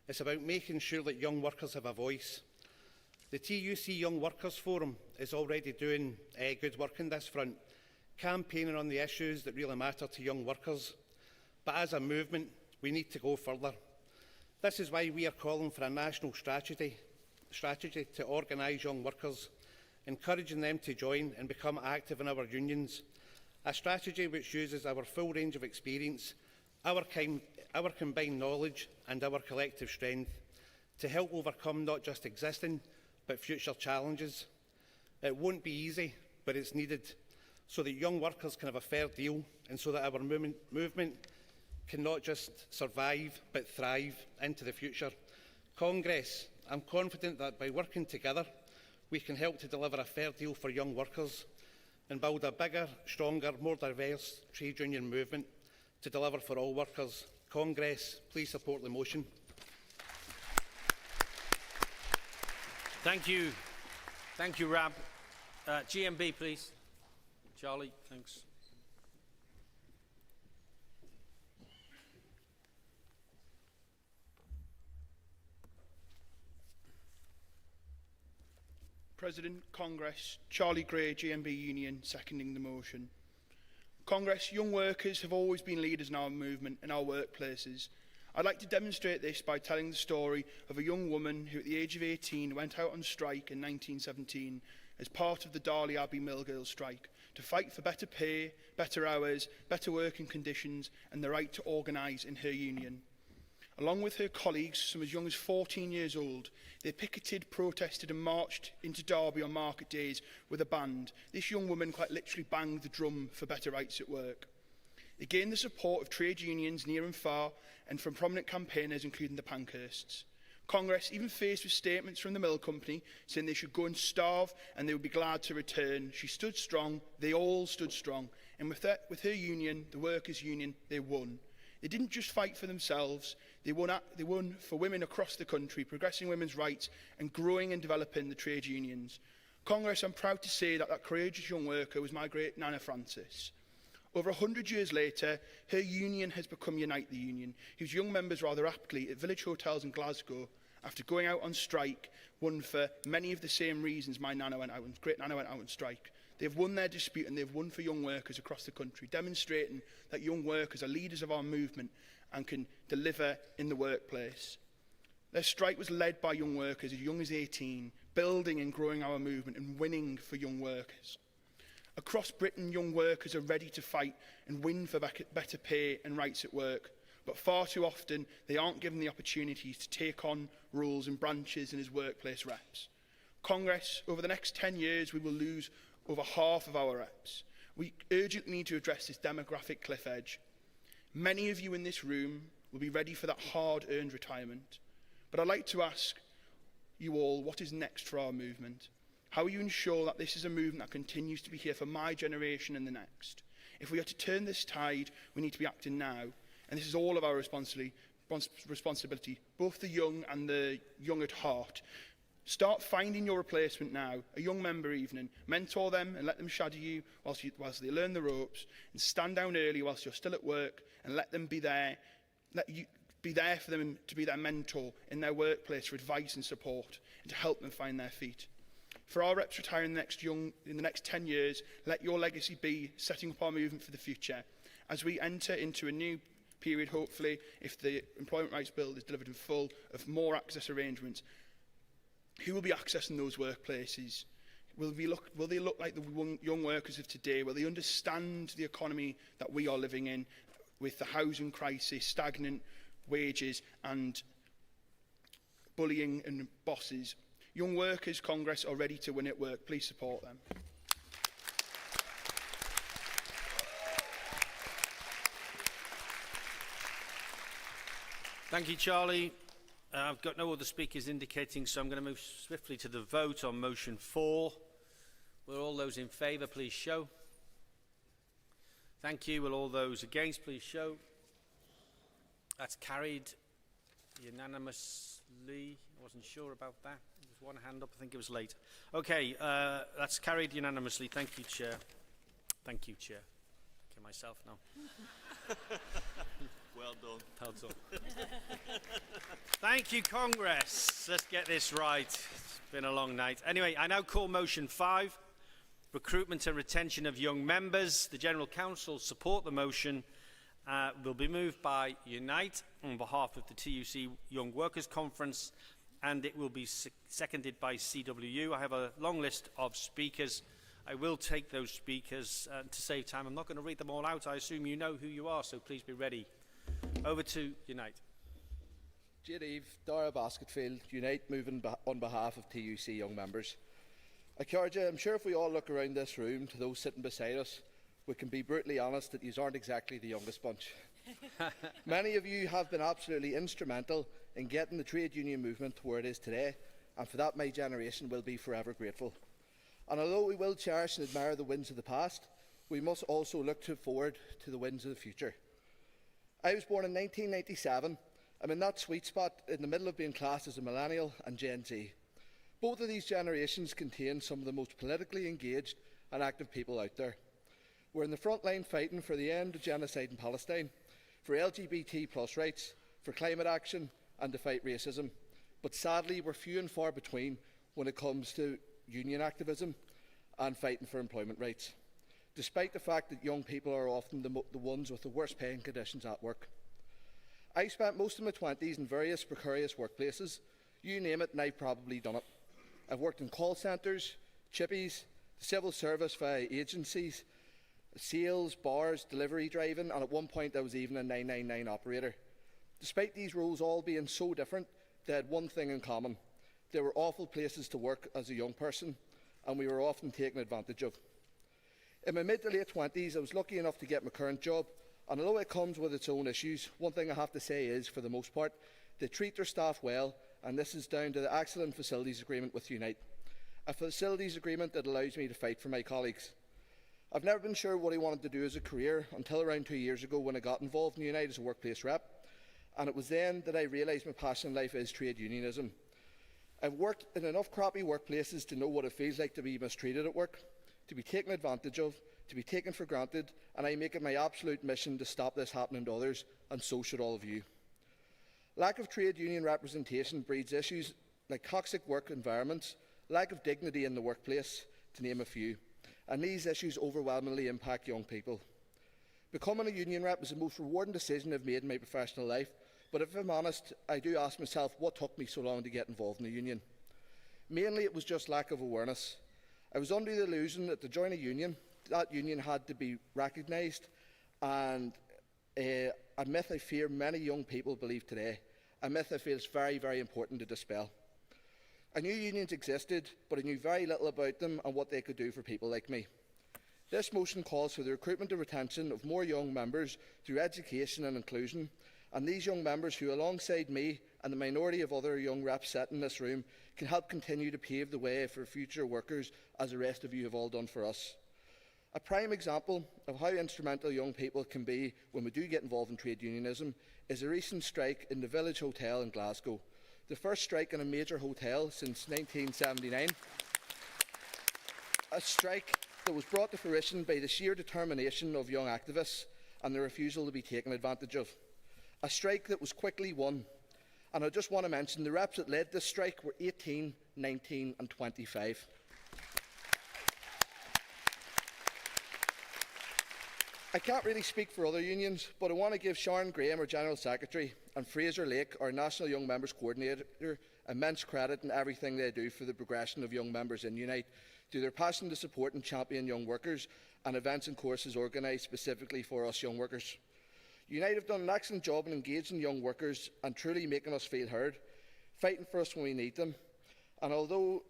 It's about making sure that young workers have a voice. The TUC Young Workers Forum is already doing good work on this front, campaigning on the issues that really matter to young workers. But as a movement, we need to go further. This is why we are calling for a national strategy to organise young workers, encouraging them to join and become active in our unions. A strategy which uses our full range of experience, our combined knowledge and our collective strength to help overcome not just existing but future challenges. It won't be easy, but it's needed so that young workers can have a fair deal and so that our movement can not just survive but thrive into the future. Congress, I'm confident that by working together we can help to deliver a fair deal for young workers and build a bigger, stronger, more diverse trade union movement to deliver for all workers. Congress, please support the motion. Thank you. Thank you, Rab. GMB, please. Charlie, thanks. President, Congress, Charlie Gray, GMB Union, seconding the motion. Congress, young workers have always been leaders in our movement and our workplaces. I'd like to demonstrate this by telling the story of a young woman who at the age of 18 went out on strike in 1917 as part of the Darley Abbey Mill Girls strike to fight for better pay, better hours, better working conditions and the right to organise in her union. Along with her colleagues, some as young as 14 years old, they picketed, protested and marched into Derby on market days with a band. This young woman quite literally banged the drum for better rights at work. They gained the support of trade unions near and far and from prominent campaigners including the Pankhursts. Congress, even faced with statements from the mill company saying they should go and starve and they would be glad to return, she stood strong, they all stood strong, and with her union, the workers' union, they won. They didn't just fight for themselves, they won for women across the country, progressing women's rights and growing and developing the trade unions. Congress, I'm proud to say that courageous young worker was my great Nana Francis. Over 100 years later, her union has become Unite the Union, whose young members rather aptly at village hotels in Glasgow, after going out on strike, won for many of the same reasons my great Nana went out on strike. They've won their dispute and they've won for young workers across the country, demonstrating that young workers are leaders of our movement and can deliver in the workplace. Their strike was led by young workers as young as 18, building and growing our movement and winning for young workers. Across Britain, young workers are ready to fight and win for better pay and rights at work, but far too often they aren't given the opportunities to take on roles in branches and as workplace reps. Congress, over the next 10 years, we will lose over half of our reps. We urgently need to address this demographic cliff edge. Many of you in this room will be ready for that hard-earned retirement, but I'd like to ask you all, what is next for our movement? How will you ensure that this is a movement that continues to be here for my generation and the next? If we are to turn this tide, we need to be acting now, and this is all of our responsibility. responsibility, both the young and the young at heart. Start finding your replacement now, a young member evening. Mentor them and let them shadow you whilst they learn the ropes, and stand down early whilst you're still at work and let them be there. Let you be there for them to be their mentor in their workplace for advice and support and to help them find their feet. For our reps retiring in the next 10 years, let your legacy be setting up our movement for the future. As we enter into a new period, hopefully, if the Employment Rights Bill is delivered in full, of more access arrangements, who will be accessing those workplaces? Will they look like the young workers of today? Will they understand the economy that we are living in with the housing crisis, stagnant wages and bullying and bosses? Young Workers Congress are ready to win at work. Please support them. Thank you, Charlie. I've got no other speakers indicating, so I'm going to move swiftly to the vote on motion 4. Will all those in favour please show? Thank you. Will all those against please show? That's carried unanimously. I wasn't sure about that. There was one hand up. I think it was late. Okay, that's carried unanimously. Thank you, Chair. Thank you, Chair. Okay, myself now. Well done. Well done. Thank you, Congress. Let's get this right. It's been a long night. Anyway, I now call motion 5, recruitment and retention of young members. The General Council support the motion. Will be moved by Unite on behalf of the TUC Young Workers Conference, and it will be seconded by CWU. I have a long list of speakers. I will take those speakers to save time. I'm not going to read them all out. I assume you know who you are, so please be ready. Over to Unite. J. Dara Basketfield, Unite moving on behalf of TUC young members. I'm sure if we all look around this room to those sitting beside us, we can be brutally honest that you aren't exactly the youngest bunch. Many of you have been absolutely instrumental in getting the trade union movement to where it is today, and for that my generation will be forever grateful. And although we will cherish and admire the wins of the past, we must also look forward to the wins of the future. I was born in 1997. I'm in that sweet spot in the middle of being classed as a millennial and Gen Z. Both of these generations contain some of the most politically engaged and active people out there. We're in the front line fighting for the end of genocide in Palestine, for LGBT plus rights, for climate action and to fight racism. But sadly, we're few and far between when it comes to union activism and fighting for employment rights, despite the fact that young people are often the ones with the worst paying conditions at work. I spent most of my 20s in various precarious workplaces. You name it and I've probably done it. I've worked in call centres, chippies, the civil service via agencies, sales, bars, delivery driving, and at one point I was even a 999 operator. Despite these roles all being so different, they had one thing in common. They were awful places to work as a young person, and we were often taken advantage of. In my mid to late 20s, I was lucky enough to get my current job, and although it comes with its own issues, one thing I have to say is, for the most part, they treat their staff well, and this is down to the excellent facilities agreement with Unite. A facilities agreement that allows me to fight for my colleagues. I've never been sure what I wanted to do as a career until around 2 years ago when I got involved in Unite as a workplace rep, and it was then that I realised my passion in life is trade unionism. I've worked in enough crappy workplaces to know what it feels like to be mistreated at work, to be taken advantage of, to be taken for granted, and I make it my absolute mission to stop this happening to others, and so should all of you. Lack of trade union representation breeds issues like toxic work environments, lack of dignity in the workplace, to name a few, and these issues overwhelmingly impact young people. Becoming a union rep is the most rewarding decision I've made in my professional life, but if I'm honest, I do ask myself what took me so long to get involved in a union. Mainly it was just lack of awareness. I was under the illusion that to join a union, that union had to be recognised, and a myth I fear many young people believe today, a myth I feel is very, very important to dispel. I knew unions existed, but I knew very little about them and what they could do for people like me. This motion calls for the recruitment and retention of more young members through education and inclusion, and these young members who, alongside me and the minority of other young reps sat in this room, can help continue to pave the way for future workers as the rest of you have all done for us. A prime example of how instrumental young people can be when we do get involved in trade unionism is a recent strike in the Village Hotel in Glasgow, the first strike in a major hotel since 1979. A strike that was brought to fruition by the sheer determination of young activists and the refusal to be taken advantage of. A strike that was quickly won. And I just want to mention the reps that led this strike were 18, 19 and 25. I can't really speak for other unions, but I want to give Sharon Graham, our General Secretary, and Fraser Lake, our National Young Members Coordinator, immense credit in everything they do for the progression of young members in Unite, through their passion to support and champion young workers and events and courses organised specifically for us young workers. Unite have done an excellent job in engaging young workers and truly making us feel heard, fighting for us when we need them. And although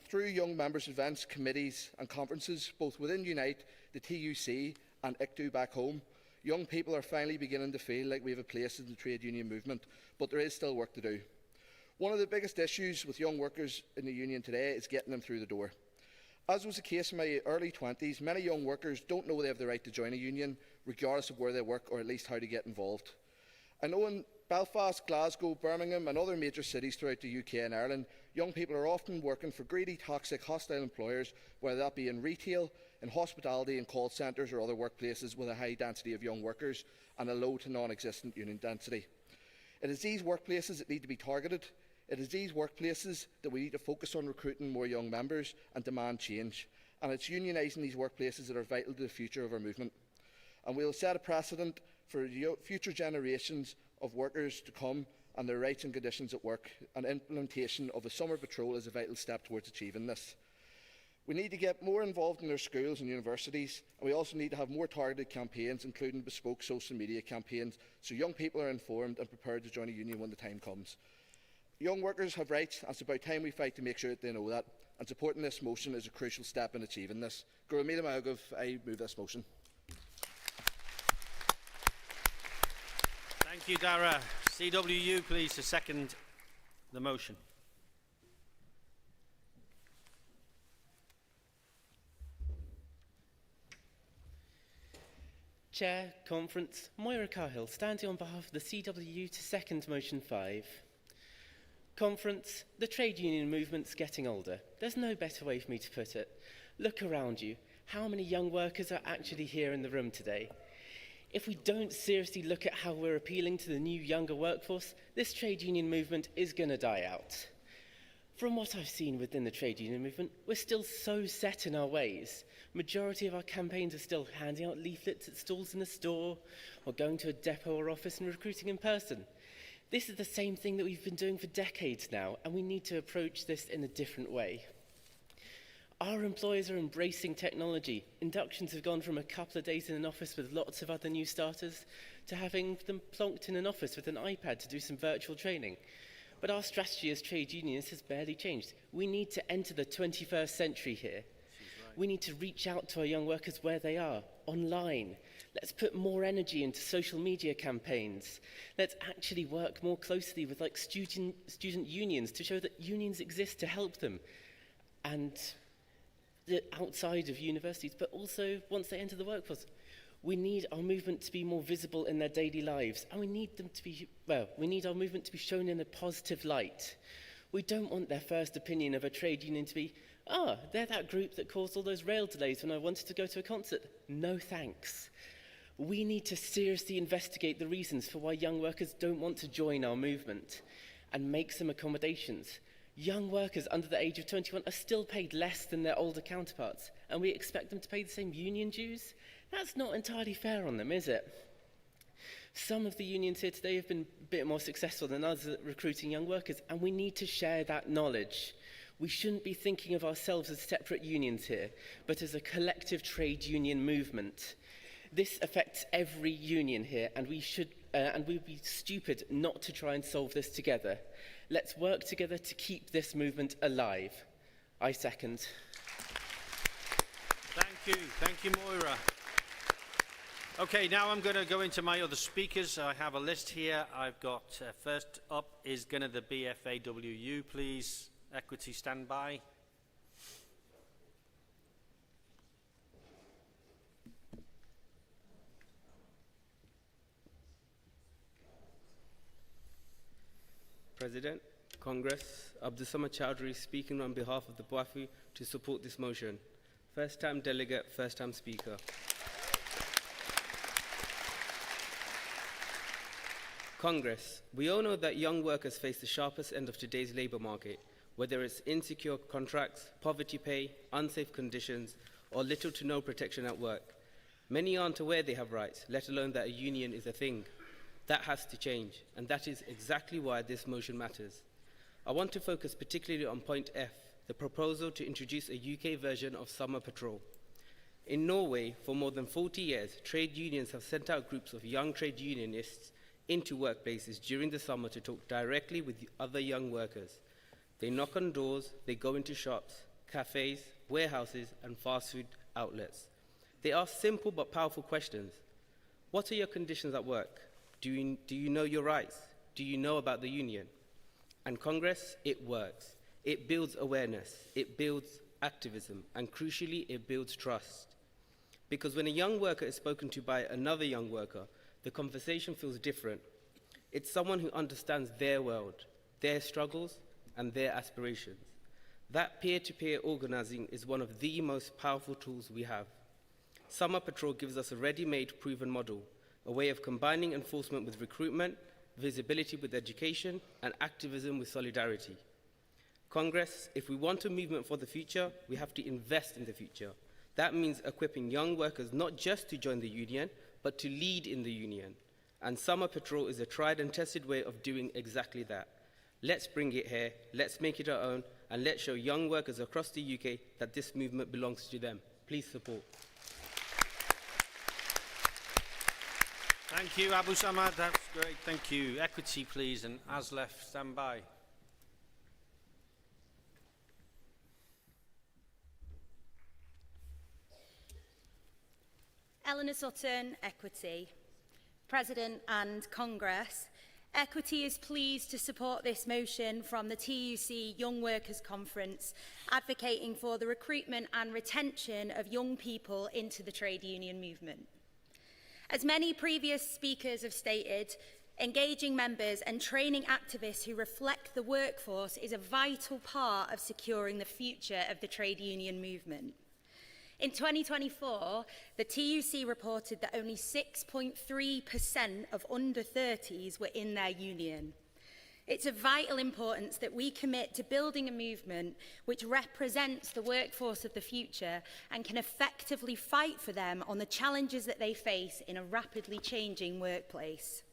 through young members' events, committees and conferences, both within Unite, the TUC and ICTU back home, young people are finally beginning to feel like we have a place in the trade union movement, but there is still work to do. One of the biggest issues with young workers in the union today is getting them through the door. As was the case in my early 20s, many young workers don't know they have the right to join a union, regardless of where they work or at least how to get involved. I know in Belfast, Glasgow, Birmingham and other major cities throughout the UK and Ireland, young people are often working for greedy, toxic, hostile employers, whether that be in retail, in hospitality, in call centres or other workplaces with a high density of young workers and a low to non-existent union density. It is these workplaces that need to be targeted. It is these workplaces that we need to focus on recruiting more young members and demand change. And it's unionising these workplaces that are vital to the future of our movement. And we will set a precedent for future generations of workers to come and their rights and conditions at work, and implementation of a summer patrol is a vital step towards achieving this. We need to get more involved in our schools and universities, and we also need to have more targeted campaigns, including bespoke social media campaigns, so young people are informed and prepared to join a union when the time comes. Young workers have rights, and it's about time we fight to make sure that they know that, and supporting this motion is a crucial step in achieving this. I move this motion. Thank you, Dara. CWU, please, to second the motion. Chair, Conference, Moira Cahill, standing on behalf of the CWU to second motion 5. Conference, the trade union movement's getting older. There's no better way for me to put it. Look around you. How many young workers are actually here in the room today? If we don't seriously look at how we're appealing to the new younger workforce, this trade union movement is going to die out. From what I've seen within the trade union movement, we're still so set in our ways. Majority of our campaigns are still handing out leaflets at stalls in the store, or going to a depot or office and recruiting in person. This is the same thing that we've been doing for decades now, and we need to approach this in a different way. Our employers are embracing technology. Inductions have gone from a couple of days in an office with lots of other new starters to having them plonked in an office with an iPad to do some virtual training. But our strategy as trade unions has barely changed. We need to enter the 21st century here. We need to reach out to our young workers where they are, online. Let's put more energy into social media campaigns. Let's actually work more closely with student unions to show that unions exist to help them. And outside of universities, but also once they enter the workforce. We need our movement to be more visible in their daily lives, and we need our movement to be shown in a positive light. We don't want their first opinion of a trade union to be, they're that group that caused all those rail delays when I wanted to go to a concert. No thanks. We need to seriously investigate the reasons for why young workers don't want to join our movement and make some accommodations. Young workers under the age of 21 are still paid less than their older counterparts, and we expect them to pay the same union dues? That's not entirely fair on them, is it? Some of the unions here today have been a bit more successful than others at recruiting young workers, and we need to share that knowledge. We shouldn't be thinking of ourselves as separate unions here, but as a collective trade union movement. This affects every union here, and we'd be stupid not to try and solve this together. Let's work together to keep this movement alive. I second. Thank you, Moira. Okay, now I'm going to go into my other speakers. I have a list here. I've got, first up is going to the BFAWU, please. Equity, stand by. President, Congress. Abdussamad Chowdhury speaking on behalf of the BWAFU to support this motion. First time delegate, first time speaker. Congress, we all know that young workers face the sharpest end of today's labour market, whether it's insecure contracts, poverty pay, unsafe conditions, or little to no protection at work. Many aren't aware they have rights, let alone that a union is a thing. That has to change, and that is exactly why this motion matters. I want to focus particularly on point F, the proposal to introduce a UK version of summer patrol. In Norway, for more than 40 years, trade unions have sent out groups of young trade unionists into workplaces during the summer to talk directly with other young workers. They knock on doors, they go into shops, cafes, warehouses, and fast food outlets. They ask simple but powerful questions. What are your conditions at work? Do you know your rights? Do you know about the union? And Congress, it works. It builds awareness, it builds activism, and crucially, it builds trust. Because when a young worker is spoken to by another young worker, the conversation feels different. It's someone who understands their world, their struggles, and their aspirations. That peer-to-peer organizing is one of the most powerful tools we have. Summer Patrol gives us a ready-made, proven model, a way of combining enforcement with recruitment, visibility with education, and activism with solidarity. Congress, if we want a movement for the future, we have to invest in the future. That means equipping young workers not just to join the union, but to lead in the union. And Summer Patrol is a tried and tested way of doing exactly that. Let's bring it here, let's make it our own, and let's show young workers across the UK that this movement belongs to them. Please support. Thank you, Abu Samad. That's great. Thank you. Equity, please, and Aslef, stand by. Eleanor Sutton, Equity. President and Congress, Equity is pleased to support this motion from the TUC Young Workers Conference, advocating for the recruitment and retention of young people into the trade union movement. As many previous speakers have stated, engaging members and training activists who reflect the workforce is a vital part of securing the future of the trade union movement. In 2024, the TUC reported that only 6.3% of under 30s were in their union. It's of vital importance that we commit to building a movement which represents the workforce of the future and can effectively fight for them on the challenges that they face in a rapidly changing workplace.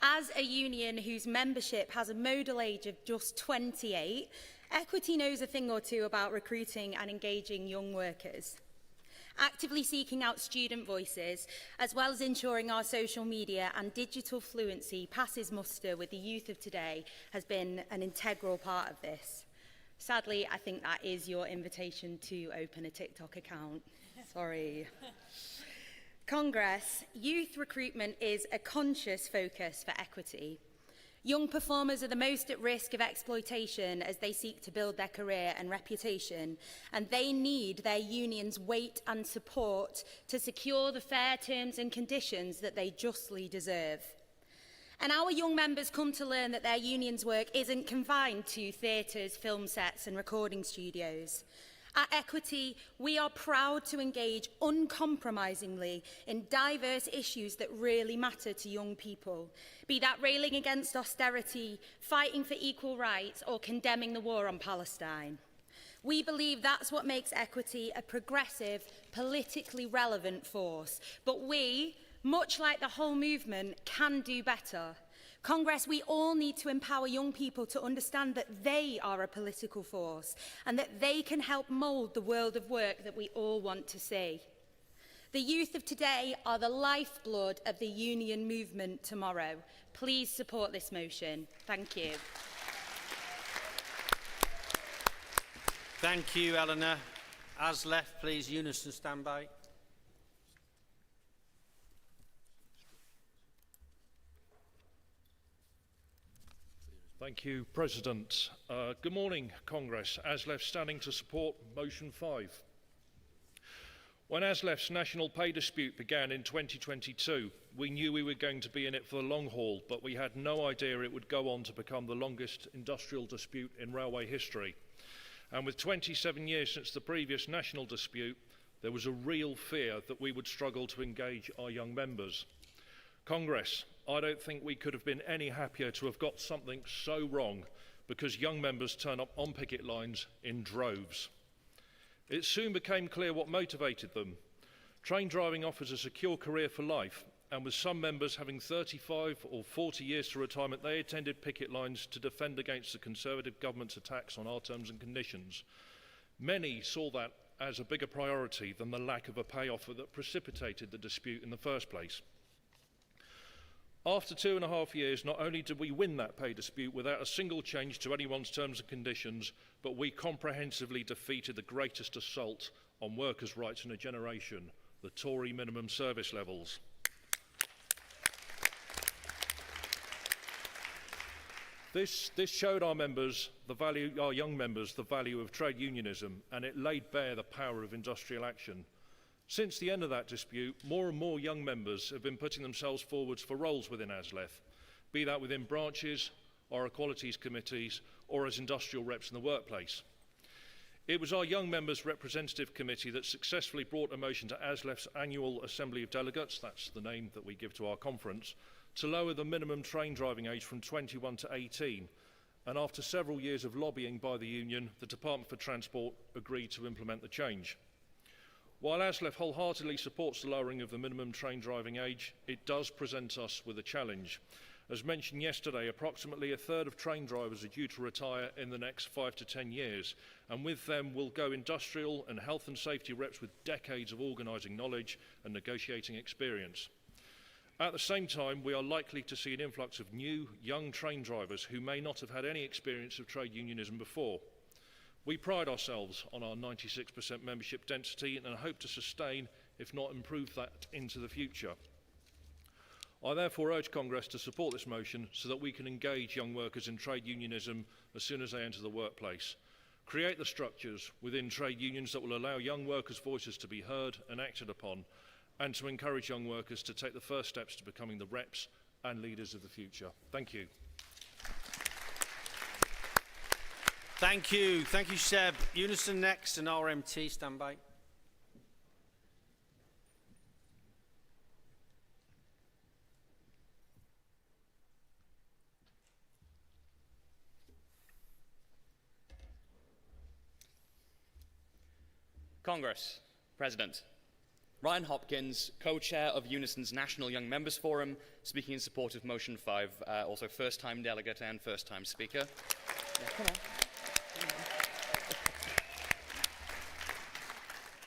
As a union whose membership has a modal age of just 28, Equity knows a thing or two about recruiting and engaging young workers. Actively seeking out student voices, as well as ensuring our social media and digital fluency passes muster with the youth of today, has been an integral part of this. Sadly, I think that is your invitation to open a TikTok account. Sorry. Congress, youth recruitment is a conscious focus for Equity. Young performers are the most at risk of exploitation as they seek to build their career and reputation, and they need their union's weight and support to secure the fair terms and conditions that they justly deserve. And our young members come to learn that their union's work isn't confined to theatres, film sets and recording studios. At Equity, we are proud to engage uncompromisingly in diverse issues that really matter to young people, be that railing against austerity, fighting for equal rights, or condemning the war on Palestine. We believe that's what makes Equity a progressive, politically relevant force. But we, much like the whole movement, can do better. Congress, we all need to empower young people to understand that they are a political force and that they can help mould the world of work that we all want to see. The youth of today are the lifeblood of the union movement tomorrow. Please support this motion. Thank you. Thank you, Eleanor. Aslef, please, unison stand by. Thank you, President. Good morning, Congress. Aslef standing to support Motion 5. When ASLEF's national pay dispute began in 2022, we knew we were going to be in it for the long haul, but we had no idea it would go on to become the longest industrial dispute in railway history. And with 27 years since the previous national dispute, there was a real fear that we would struggle to engage our young members. Congress, I don't think we could have been any happier to have got something so wrong, because young members turn up on picket lines in droves. It soon became clear what motivated them. Train driving offers a secure career for life, and with some members having 35 or 40 years to retirement, they attended picket lines to defend against the Conservative government's attacks on our terms and conditions. Many saw that as a bigger priority than the lack of a pay offer that precipitated the dispute in the first place. After 2.5 years, not only did we win that pay dispute without a single change to anyone's terms and conditions, but we comprehensively defeated the greatest assault on workers' rights in a generation, the Tory minimum service levels. This showed our members, our young members, the value of trade unionism, and it laid bare the power of industrial action. Since the end of that dispute, more and more young members have been putting themselves forwards for roles within ASLEF, be that within branches, or equalities committees, or as industrial reps in the workplace. It was our Young Members Representative Committee that successfully brought a motion to ASLEF's annual Assembly of Delegates, that's the name that we give to our conference, to lower the minimum train driving age from 21 to 18. And after several years of lobbying by the union, the Department for Transport agreed to implement the change. While ASLEF wholeheartedly supports the lowering of the minimum train driving age, it does present us with a challenge. As mentioned yesterday, approximately a third of train drivers are due to retire in the next 5 to 10 years, and with them will go industrial and health and safety reps with decades of organising knowledge and negotiating experience. At the same time, we are likely to see an influx of new, young train drivers who may not have had any experience of trade unionism before. We pride ourselves on our 96% membership density and hope to sustain, if not improve that into the future. I therefore urge Congress to support this motion so that we can engage young workers in trade unionism as soon as they enter the workplace. Create the structures within trade unions that will allow young workers' voices to be heard and acted upon, and to encourage young workers to take the first steps to becoming the reps and leaders of the future. Thank you. Thank you. Thank you, Seb. Unison next and RMT, stand by. Congress, President. Ryan Hopkins, co-chair of Unison's National Young Members Forum, speaking in support of Motion 5, also first-time delegate and first-time speaker. Yeah, come on.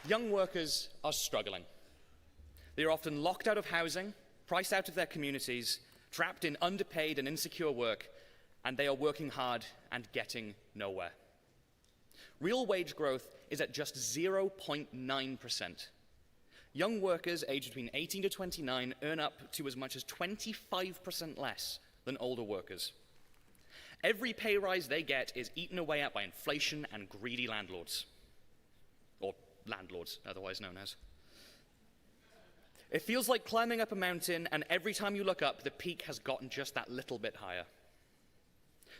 Young workers are struggling. They are often locked out of housing, priced out of their communities, trapped in underpaid and insecure work, and they are working hard and getting nowhere. Real wage growth is at just 0.9%. Young workers aged between 18 to 29 earn up to as much as 25% less than older workers. Every pay rise they get is eaten away at by inflation and greedy landlords. Or landlords, otherwise known as. It feels like climbing up a mountain, and every time you look up, the peak has gotten just that little bit higher.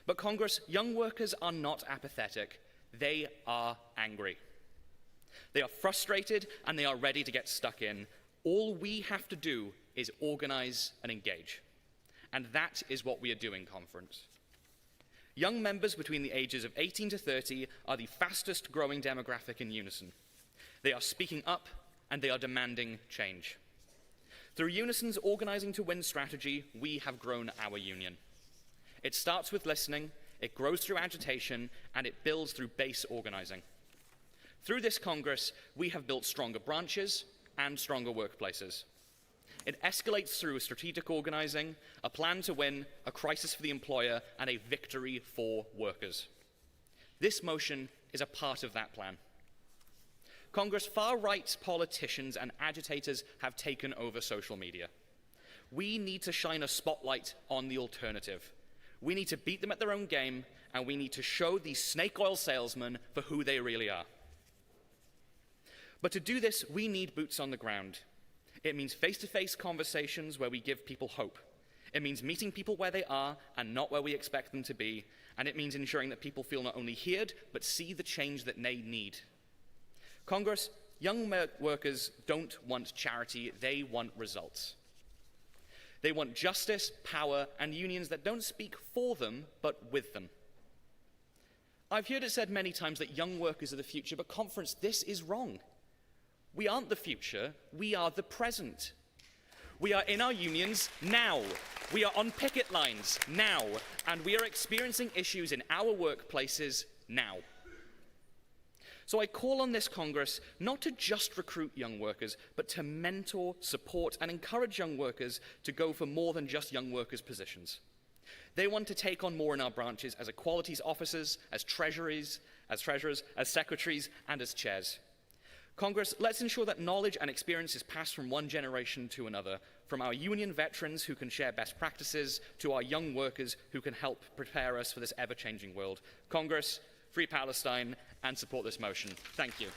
But Congress, young workers are not apathetic. They are angry. They are frustrated, and they are ready to get stuck in. All we have to do is organize and engage. And that is what we are doing, Conference. Young members between the ages of 18 to 30 are the fastest growing demographic in Unison. They are speaking up, and they are demanding change. Through Unison's Organizing to Win strategy, we have grown our union. It starts with listening, it grows through agitation, and it builds through base organizing. Through this Congress, we have built stronger branches and stronger workplaces. It escalates through strategic organizing, a plan to win, a crisis for the employer, and a victory for workers. This motion is a part of that plan. Congress, far-right politicians and agitators have taken over social media. We need to shine a spotlight on the alternative. We need to beat them at their own game, and we need to show these snake oil salesmen for who they really are. But to do this, we need boots on the ground. It means face-to-face conversations where we give people hope. It means meeting people where they are and not where we expect them to be. And it means ensuring that people feel not only heard, but see the change that they need. Congress, young workers don't want charity, they want results. They want justice, power, and unions that don't speak for them, but with them. I've heard it said many times that young workers are the future, but conference, this is wrong. We aren't the future, we are the present. We are in our unions now. We are on picket lines now. And we are experiencing issues in our workplaces now. So I call on this Congress not to just recruit young workers, but to mentor, support, and encourage young workers to go for more than just young workers' positions. They want to take on more in our branches as equalities officers, as treasurers, as secretaries, and as chairs. Congress, let's ensure that knowledge and experience is passed from one generation to another, from our union veterans who can share best practices to our young workers who can help prepare us for this ever-changing world. Congress, free Palestine, and support this motion. Thank you.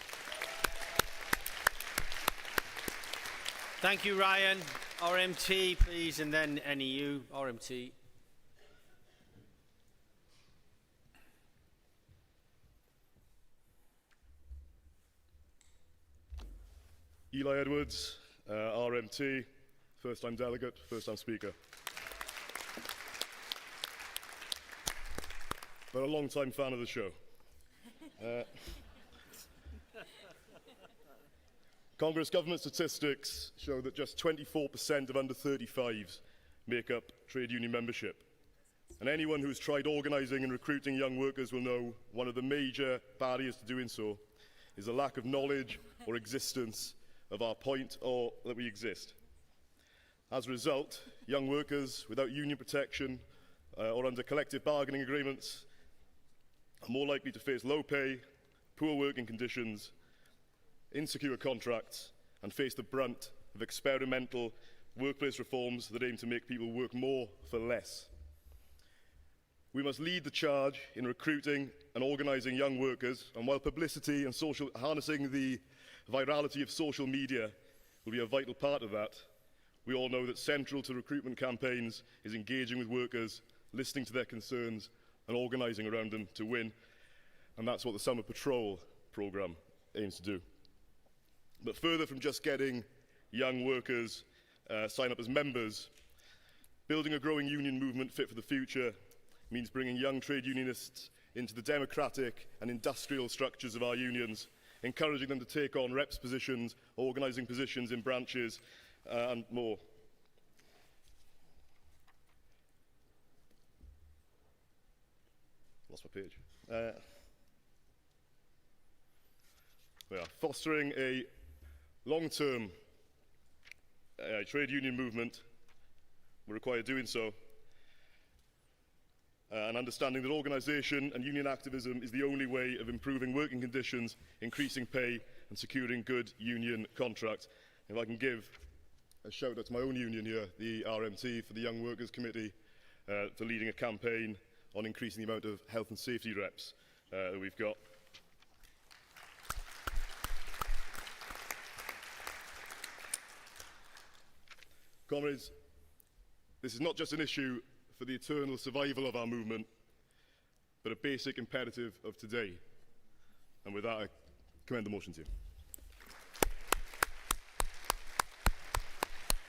Thank you, Ryan. RMT, please, and then NEU. RMT. Eli Edwards, RMT, first-time delegate, first-time speaker. But a long-time fan of the show. Congress government statistics show that just 24% of under 35s make up trade union membership. And anyone who's tried organising and recruiting young workers will know one of the major barriers to doing so is a lack of knowledge or existence of our point or that we exist. As a result, young workers without union protection or under collective bargaining agreements are more likely to face low pay, poor working conditions, insecure contracts, and face the brunt of experimental workplace reforms that aim to make people work more for less. We must lead the charge in recruiting and organising young workers, and while publicity and harnessing the virality of social media will be a vital part of that, we all know that central to recruitment campaigns is engaging with workers, listening to their concerns and organising around them to win. And that's what the Summer Patrol programme aims to do. But further from just getting young workers sign up as members, building a growing union movement fit for the future means bringing young trade unionists into the democratic and industrial structures of our unions, encouraging them to take on reps positions, organising positions in branches, and more. Lost my page. Fostering a long-term trade union movement will require doing so, and understanding that organisation and union activism is the only way of improving working conditions, increasing pay and securing good union contracts. If I can give a shout out to my own union here, the RMT, for the Young Workers Committee, for leading a campaign on increasing the amount of health and safety reps that we've got. Comrades, this is not just an issue for the eternal survival of our movement, but a basic imperative of today. And with that, I commend the motion to you.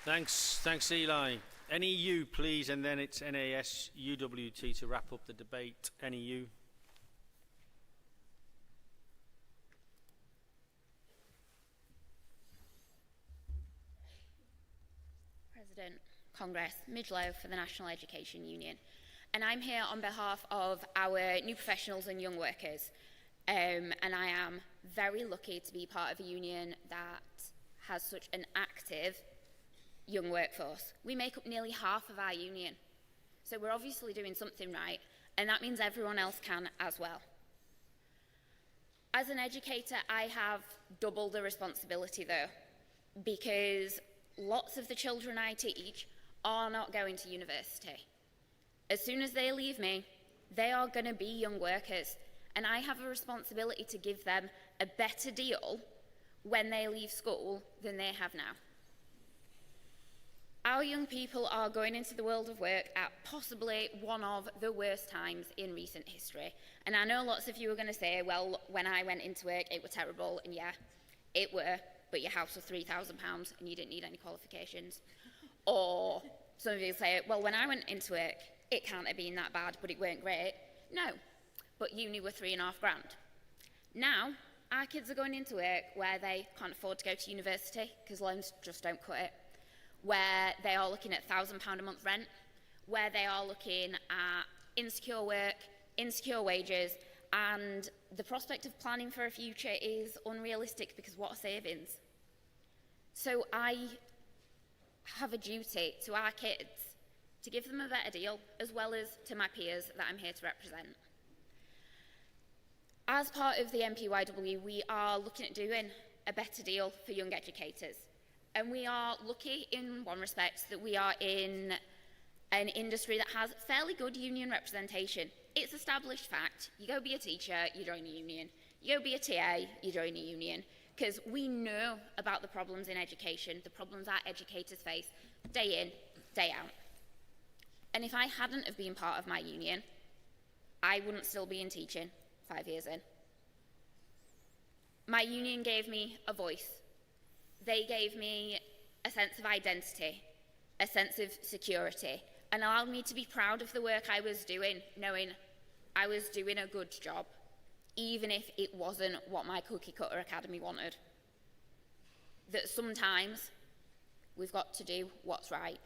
Thanks, Eli. NEU, please, and then it's NAS-UWT to wrap up the debate. NEU. President, Congress, Midge Lowe for the National Education Union. And I'm here on behalf of our new professionals and young workers. And I am very lucky to be part of a union that has such an active young workforce. We make up nearly half of our union. So we're obviously doing something right, and that means everyone else can as well. As an educator, I have double the responsibility though, because lots of the children I teach are not going to university. As soon as they leave me, they are going to be young workers, and I have a responsibility to give them a better deal when they leave school than they have now. Our young people are going into the world of work at possibly one of the worst times in recent history. And I know lots of you are going to say, well, when I went into work, it was terrible. And yeah, it were, but your house was £3,000 and you didn't need any qualifications. Or some of you say, well, when I went into work, it can't have been that bad, but it weren't great. No, but uni were £3,500. Now, our kids are going into work where they can't afford to go to university because loans just don't cut it, where they are looking at £1,000 a month rent, where they are looking at insecure work, insecure wages, and the prospect of planning for a future is unrealistic because what are savings? So I have a duty to our kids to give them a better deal, as well as to my peers that I'm here to represent. As part of the MPYW, we are looking at doing a better deal for young educators. And we are lucky in one respect that we are in an industry that has fairly good union representation. It's established fact. You go be a teacher, you join a union. You go be a TA, you join a union. Because we know about the problems in education, the problems our educators face day in, day out. And if I hadn't have been part of my union, I wouldn't still be in teaching 5 years in. My union gave me a voice. They gave me a sense of identity, a sense of security, and allowed me to be proud of the work I was doing, knowing I was doing a good job, even if it wasn't what my cookie-cutter academy wanted. That sometimes we've got to do what's right.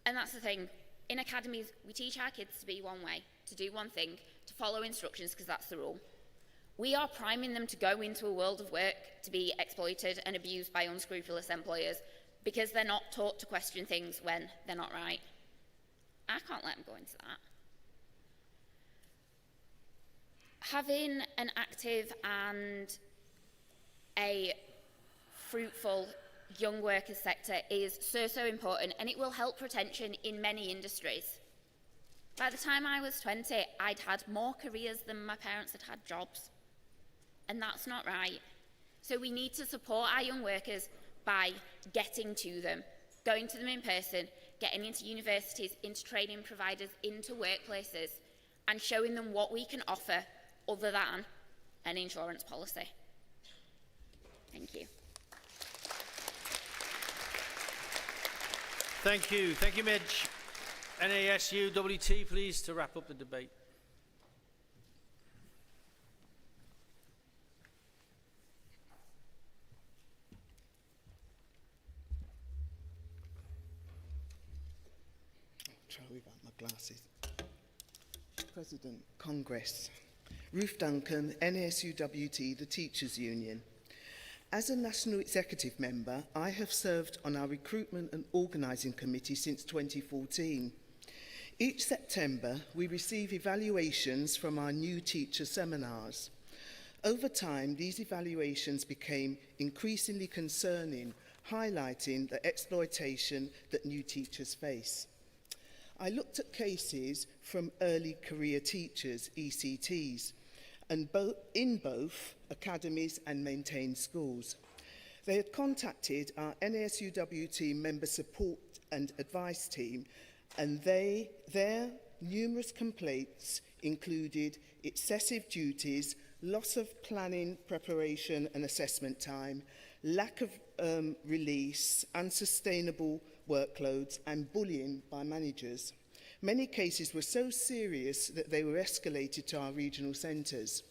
And that's the thing. In academies, we teach our kids to be one way, to do one thing, to follow instructions because that's the rule. We are priming them to go into a world of work to be exploited and abused by unscrupulous employers because they're not taught to question things when they're not right. I can't let them go into that. Having an active and a fruitful young workers sector is so important, and it will help retention in many industries. By the time I was 20, I'd had more careers than my parents had had jobs. And that's not right. So we need to support our young workers by getting to them, going to them in person, getting into universities, into training providers, into workplaces, and showing them what we can offer other than an insurance policy. Thank you. Thank you. Thank you, Midge. NASU WT, please, to wrap up the debate. Glasses. President, Congress. Ruth Duncan, NASUWT, the Teachers Union. As a National Executive Member, I have served on our Recruitment and Organising Committee since 2014. Each September, we receive evaluations from our new teacher seminars. Over time, these evaluations became increasingly concerning, highlighting the exploitation that new teachers face. I looked at cases from early career teachers, ECTs, and in both academies and maintained schools. They had contacted our NASUWT member support and advice team, and their numerous complaints included excessive duties, loss of planning, preparation and assessment time, lack of release, unsustainable workloads and bullying by managers. Many cases were so serious that they were escalated to our regional centres.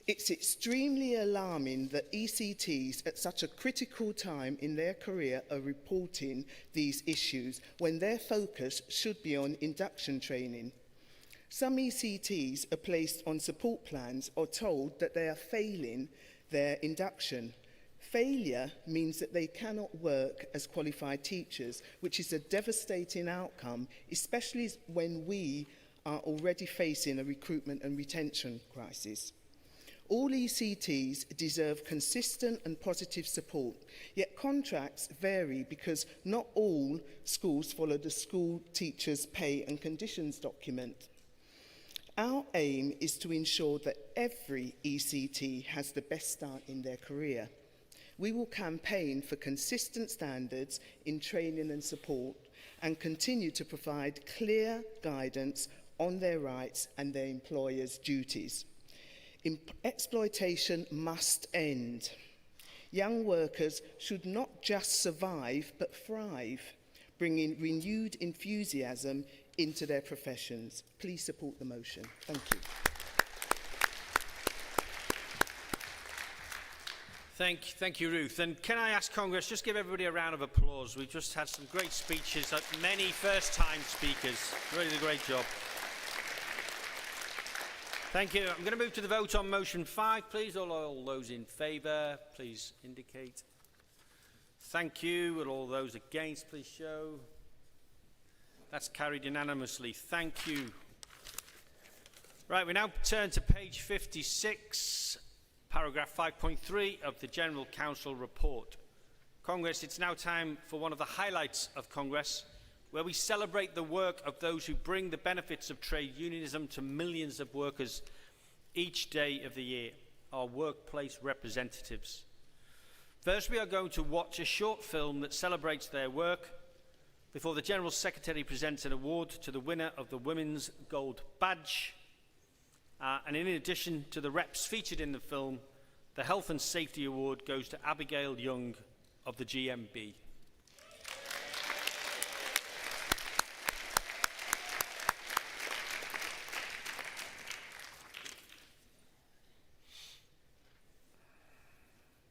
It's extremely alarming that ECTs at such a critical time in their career are reporting these issues when their focus should be on induction training. Some ECTs are placed on support plans or told that they are failing their induction. Failure means that they cannot work as qualified teachers, which is a devastating outcome, especially when we are already facing a recruitment and retention crisis. All ECTs deserve consistent and positive support, yet contracts vary because not all schools follow the school teachers' pay and conditions document. Our aim is to ensure that every ECT has the best start in their career. We will campaign for consistent standards in training and support and continue to provide clear guidance on their rights and their employers' duties. Exploitation must end. Young workers should not just survive but thrive, bringing renewed enthusiasm into their professions. Please support the motion. Thank you. Thank you, Ruth. And can I ask Congress, just give everybody a round of applause. We've just had some great speeches, many first-time speakers. Really did a great job. Thank you. I'm going to move to the vote on motion 5, please. All those in favour, please indicate. Thank you. And all those against, please show. That's carried unanimously. Thank you. Right, we now turn to page 56, paragraph 5.3 of the General Council report. Congress, it's now time for one of the highlights of Congress, where we celebrate the work of those who bring the benefits of trade unionism to millions of workers each day of the year, our workplace representatives. First, we are going to watch a short film that celebrates their work before the General Secretary presents an award to the winner of the Women's Gold Badge. And in addition to the reps featured in the film, the Health and Safety Award goes to Abigail Young of the GMB.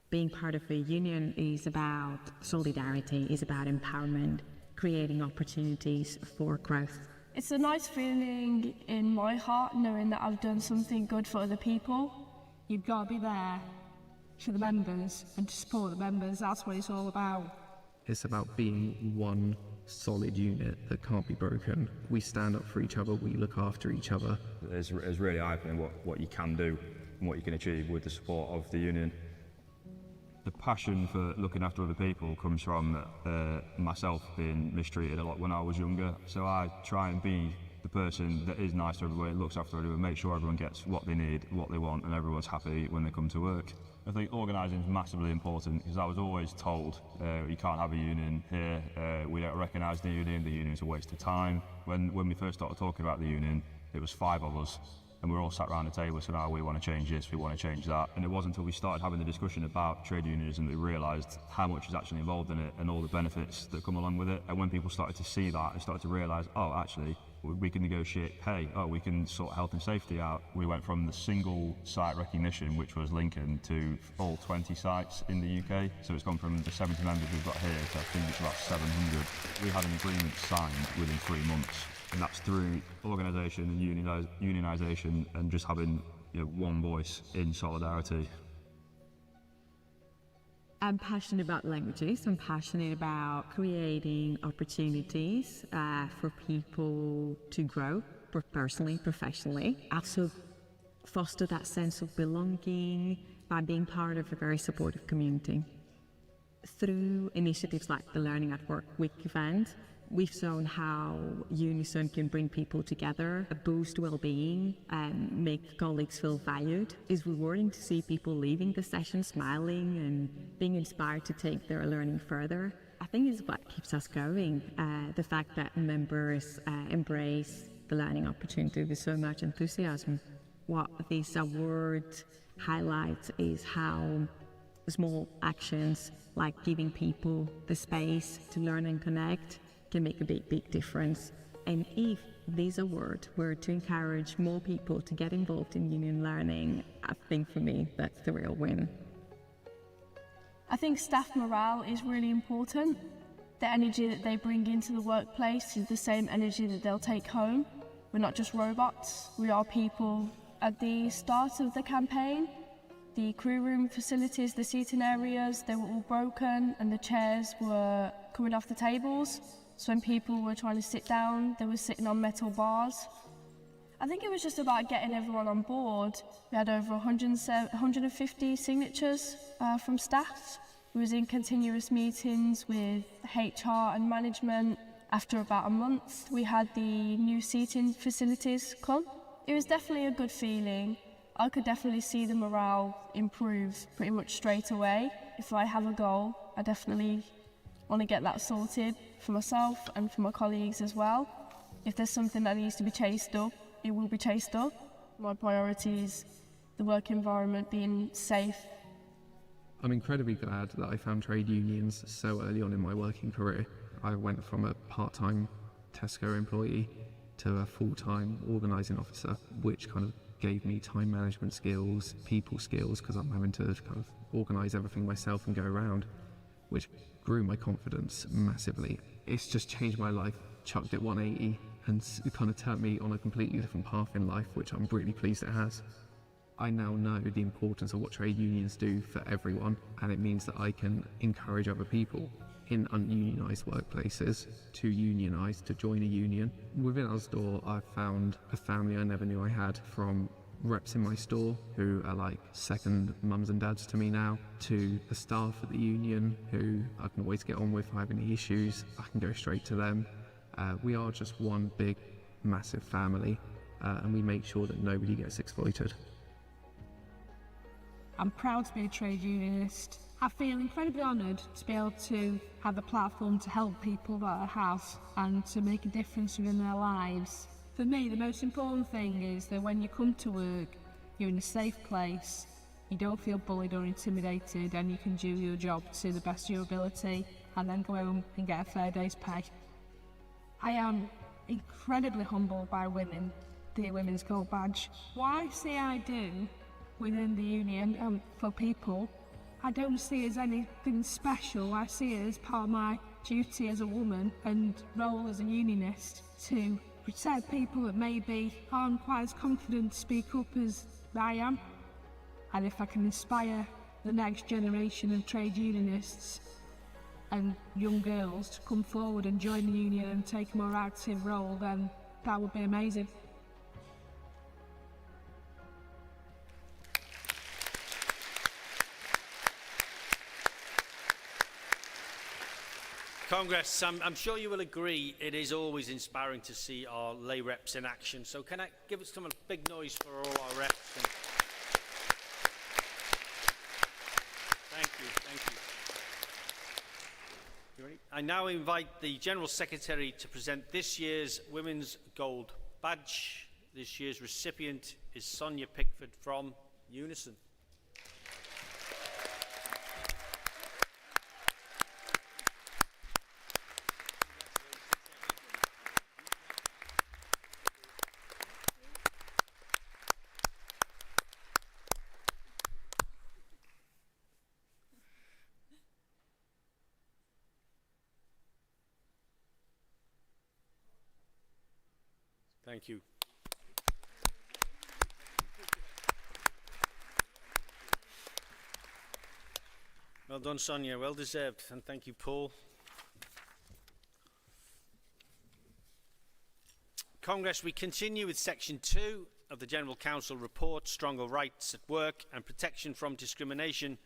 Being part of a union is about solidarity, is about empowerment, creating opportunities for growth. It's a nice feeling in my heart knowing that I've done something good for other people. You've got to be there for the members and to support the members. That's what it's all about. It's about being one solid unit that can't be broken. We stand up for each other, we look after each other. It's really eye-opening what you can do and what you can achieve with the support of the union. The passion for looking after other people comes from myself being mistreated a lot when I was younger. So I try and be the person that is nice to everybody, looks after everyone, make sure everyone gets what they need, what they want, and everyone's happy when they come to work. I think organising is massively important because I was always told you can't have a union here, we don't recognise the union's a waste of time. When we first started talking about the union, it was 5 of us. And we were all sat around the table and said, oh, we want to change this, we want to change that. And it wasn't until we started having the discussion about trade unionism that we realised how much is actually involved in it and all the benefits that come along with it. And when people started to see that, they started to realise, oh, actually, we can negotiate pay, oh, we can sort health and safety out. We went from the single site recognition, which was Lincoln, to all 20 sites in the UK. So it's gone from the 70 members we've got here to I think it's about 700. We had an agreement signed within 3 months. And that's through organisation and unionisation and just having one voice in solidarity. I'm passionate about languages. I'm passionate about creating opportunities for people to grow personally, professionally. Also foster that sense of belonging by being part of a very supportive community. Through initiatives like the Learning at Work Week event, we've shown how Unison can bring people together, boost well-being, and make colleagues feel valued. It's rewarding to see people leaving the session smiling and being inspired to take their learning further. I think it's what keeps us going. The fact that members embrace the learning opportunity with so much enthusiasm. What this award highlights is how small actions like giving people the space to learn and connect can make a big difference. And if this award were to encourage more people to get involved in union learning, I think for me that's the real win. I think staff morale is really important. The energy that they bring into the workplace is the same energy that they'll take home. We're not just robots, we are people. At the start of the campaign, the crew room facilities, the seating areas, they were all broken and the chairs were coming off the tables. So when people were trying to sit down, they were sitting on metal bars. I think it was just about getting everyone on board. We had over 150 signatures from staff. We was in continuous meetings with HR and management. After about a month, we had the new seating facilities come. It was definitely a good feeling. I could definitely see the morale improve pretty much straight away. If I have a goal, I definitely want to get that sorted for myself and for my colleagues as well. If there's something that needs to be chased up, it will be chased up. My priority is the work environment being safe. I'm incredibly glad that I found trade unions so early on in my working career. I went from a part-time Tesco employee to a full-time organising officer, which kind of gave me time management skills, people skills, because I'm having to kind of organise everything myself and go around, which grew my confidence massively. It's just changed my life, chucked it 180, and it kind of turned me on a completely different path in life, which I'm really pleased it has. I now know the importance of what trade unions do for everyone, and it means that I can encourage other people in ununionised workplaces to unionise, to join a union. Within our store, I've found a family I never knew I had, from reps in my store who are like second mums and dads to me now, to the staff at the union who I can always get on with if I have any issues. I can go straight to them. We are just one big, massive family, and we make sure that nobody gets exploited. I'm proud to be a trade unionist. I feel incredibly honoured to be able to have a platform to help people that I have and to make a difference within their lives. For me, the most important thing is that when you come to work, you're in a safe place, you don't feel bullied or intimidated, and you can do your job to the best of your ability and then go home and get a fair day's pay. I am incredibly humbled by winning the Women's Gold Badge. What I say I do within the union for people, I don't see it as anything special. I see it as part of my duty as a woman and role as a unionist to protect people that maybe aren't quite as confident to speak up as I am. And if I can inspire the next generation of trade unionists and young girls to come forward and join the union and take a more active role, then that would be amazing. Congress, I'm sure you will agree it is always inspiring to see our lay reps in action. So can I give us some big noise for all our reps? Thank you, thank you. You ready? I now invite the General Secretary to present this year's Women's Gold Badge. This year's recipient is Sonia Pickford from Unison. Thank you. Well done, Sonia. Well deserved. And thank you, Paul. Congress, we continue with Section 2 of the General Council report, Stronger Rights at Work and Protection from Discrimination,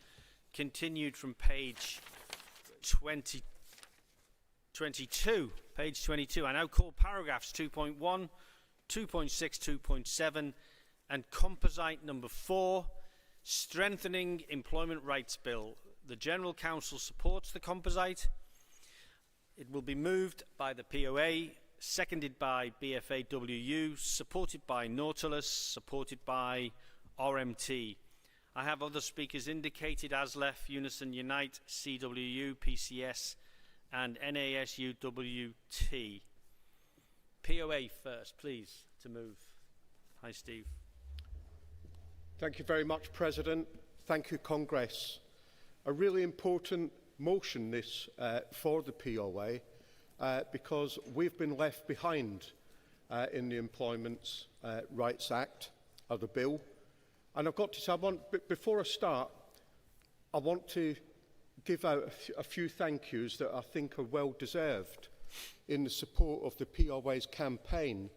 continued from page 22. Page 22. I now call paragraphs 2.1, 2.6, 2.7 and composite number 4, Strengthening Employment Rights Bill. The General Council supports the composite. It will be moved by the POA, seconded by BFAWU, supported by Nautilus, supported by RMT. I have other speakers indicated: ASLEF, Unison Unite, CWU, PCS and NASUWT. POA first, please, to move. Hi, Steve. Thank you very much, President. Thank you, Congress. A really important motion this for the POA because we've been left behind in the Employment Rights Act, of the bill. And I've got to say, before I start, I want to give out a few thank yous that I think are well deserved in the support of the POA's campaign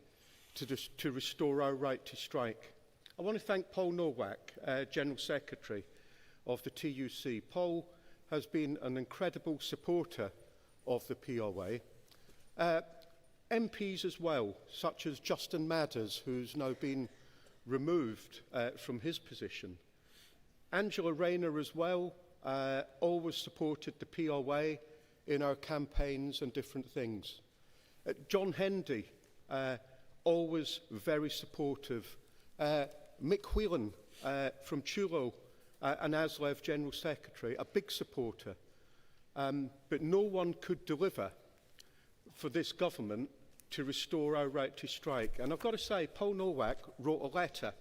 to restore our right to strike. I want to thank Paul Nowak, General Secretary of the TUC. Paul has been an incredible supporter of the POA. MPs as well, such as Justin Madders, who's now been removed from his position. Angela Rayner as well, always supported the POA in our campaigns and different things. John Hendy, always very supportive. Mick Whelan from Chulo and ASLEF General Secretary, a big supporter. But no one could deliver for this government to restore our right to strike. And I've got to say, Paul Nowak wrote a letter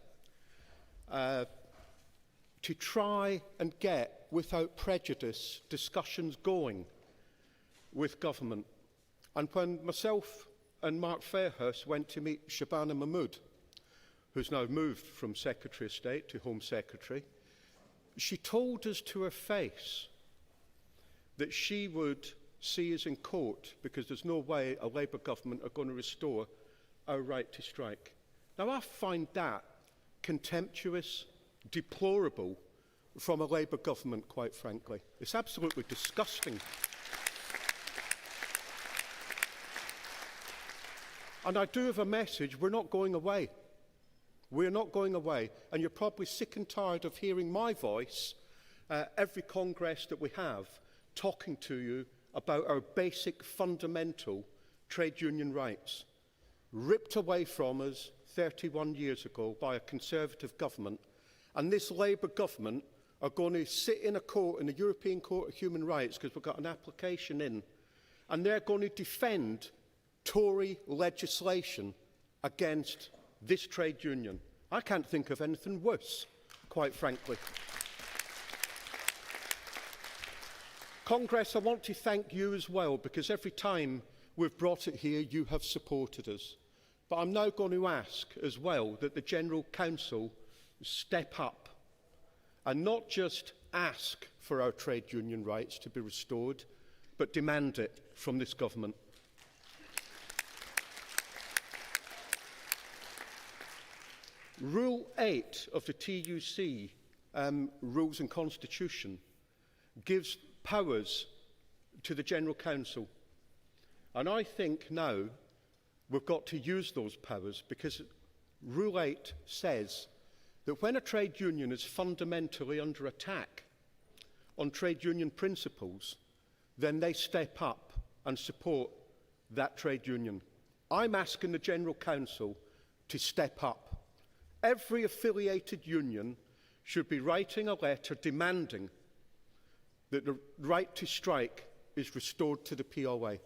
to try and get, without prejudice, discussions going with government. And when myself and Mark Fairhurst went to meet Shabana Mahmood, who's now moved from Secretary of State to Home Secretary, she told us to her face that she would see us in court because there's no way a Labour government are going to restore our right to strike. Now, I find that contemptuous, deplorable from a Labour government, quite frankly. It's absolutely disgusting. And I do have a message: we're not going away. We're not going away. And you're probably sick and tired of hearing my voice every Congress that we have talking to you about our basic, fundamental trade union rights, ripped away from us 31 years ago by a Conservative government. And this Labour government are going to sit in a court, in the European Court of Human Rights, because we've got an application in, and they're going to defend Tory legislation against this trade union. I can't think of anything worse, quite frankly. Congress, I want to thank you as well, because every time we've brought it here, you have supported us. But I'm now going to ask as well that the General Council step up and not just ask for our trade union rights to be restored, but demand it from this government. Rule 8 of the TUC Rules and Constitution gives powers to the General Council. And I think now we've got to use those powers, because Rule 8 says that when a trade union is fundamentally under attack on trade union principles, then they step up and support that trade union. I'm asking the General Council to step up. Every affiliated union should be writing a letter demanding that the right to strike is restored to the POA.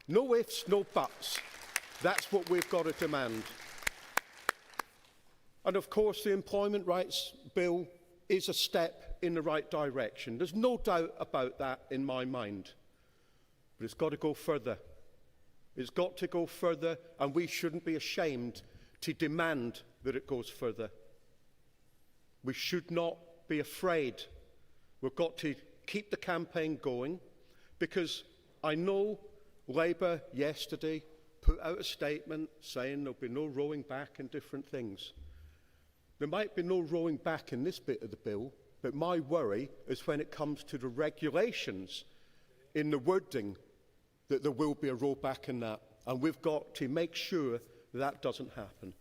No ifs, no buts. That's what we've got to demand. And of course, the Employment Rights Bill is a step in the right direction. There's no doubt about that in my mind. But it's got to go further. It's got to go further, and we shouldn't be ashamed to demand that it goes further. We should not be afraid. We've got to keep the campaign going, because I know Labour yesterday put out a statement saying there'll be no rowing back and different things. There might be no rowing back in this bit of the bill, but my worry is when it comes to the regulations in the wording that there will be a rollback in that, and we've got to make sure that doesn't happen.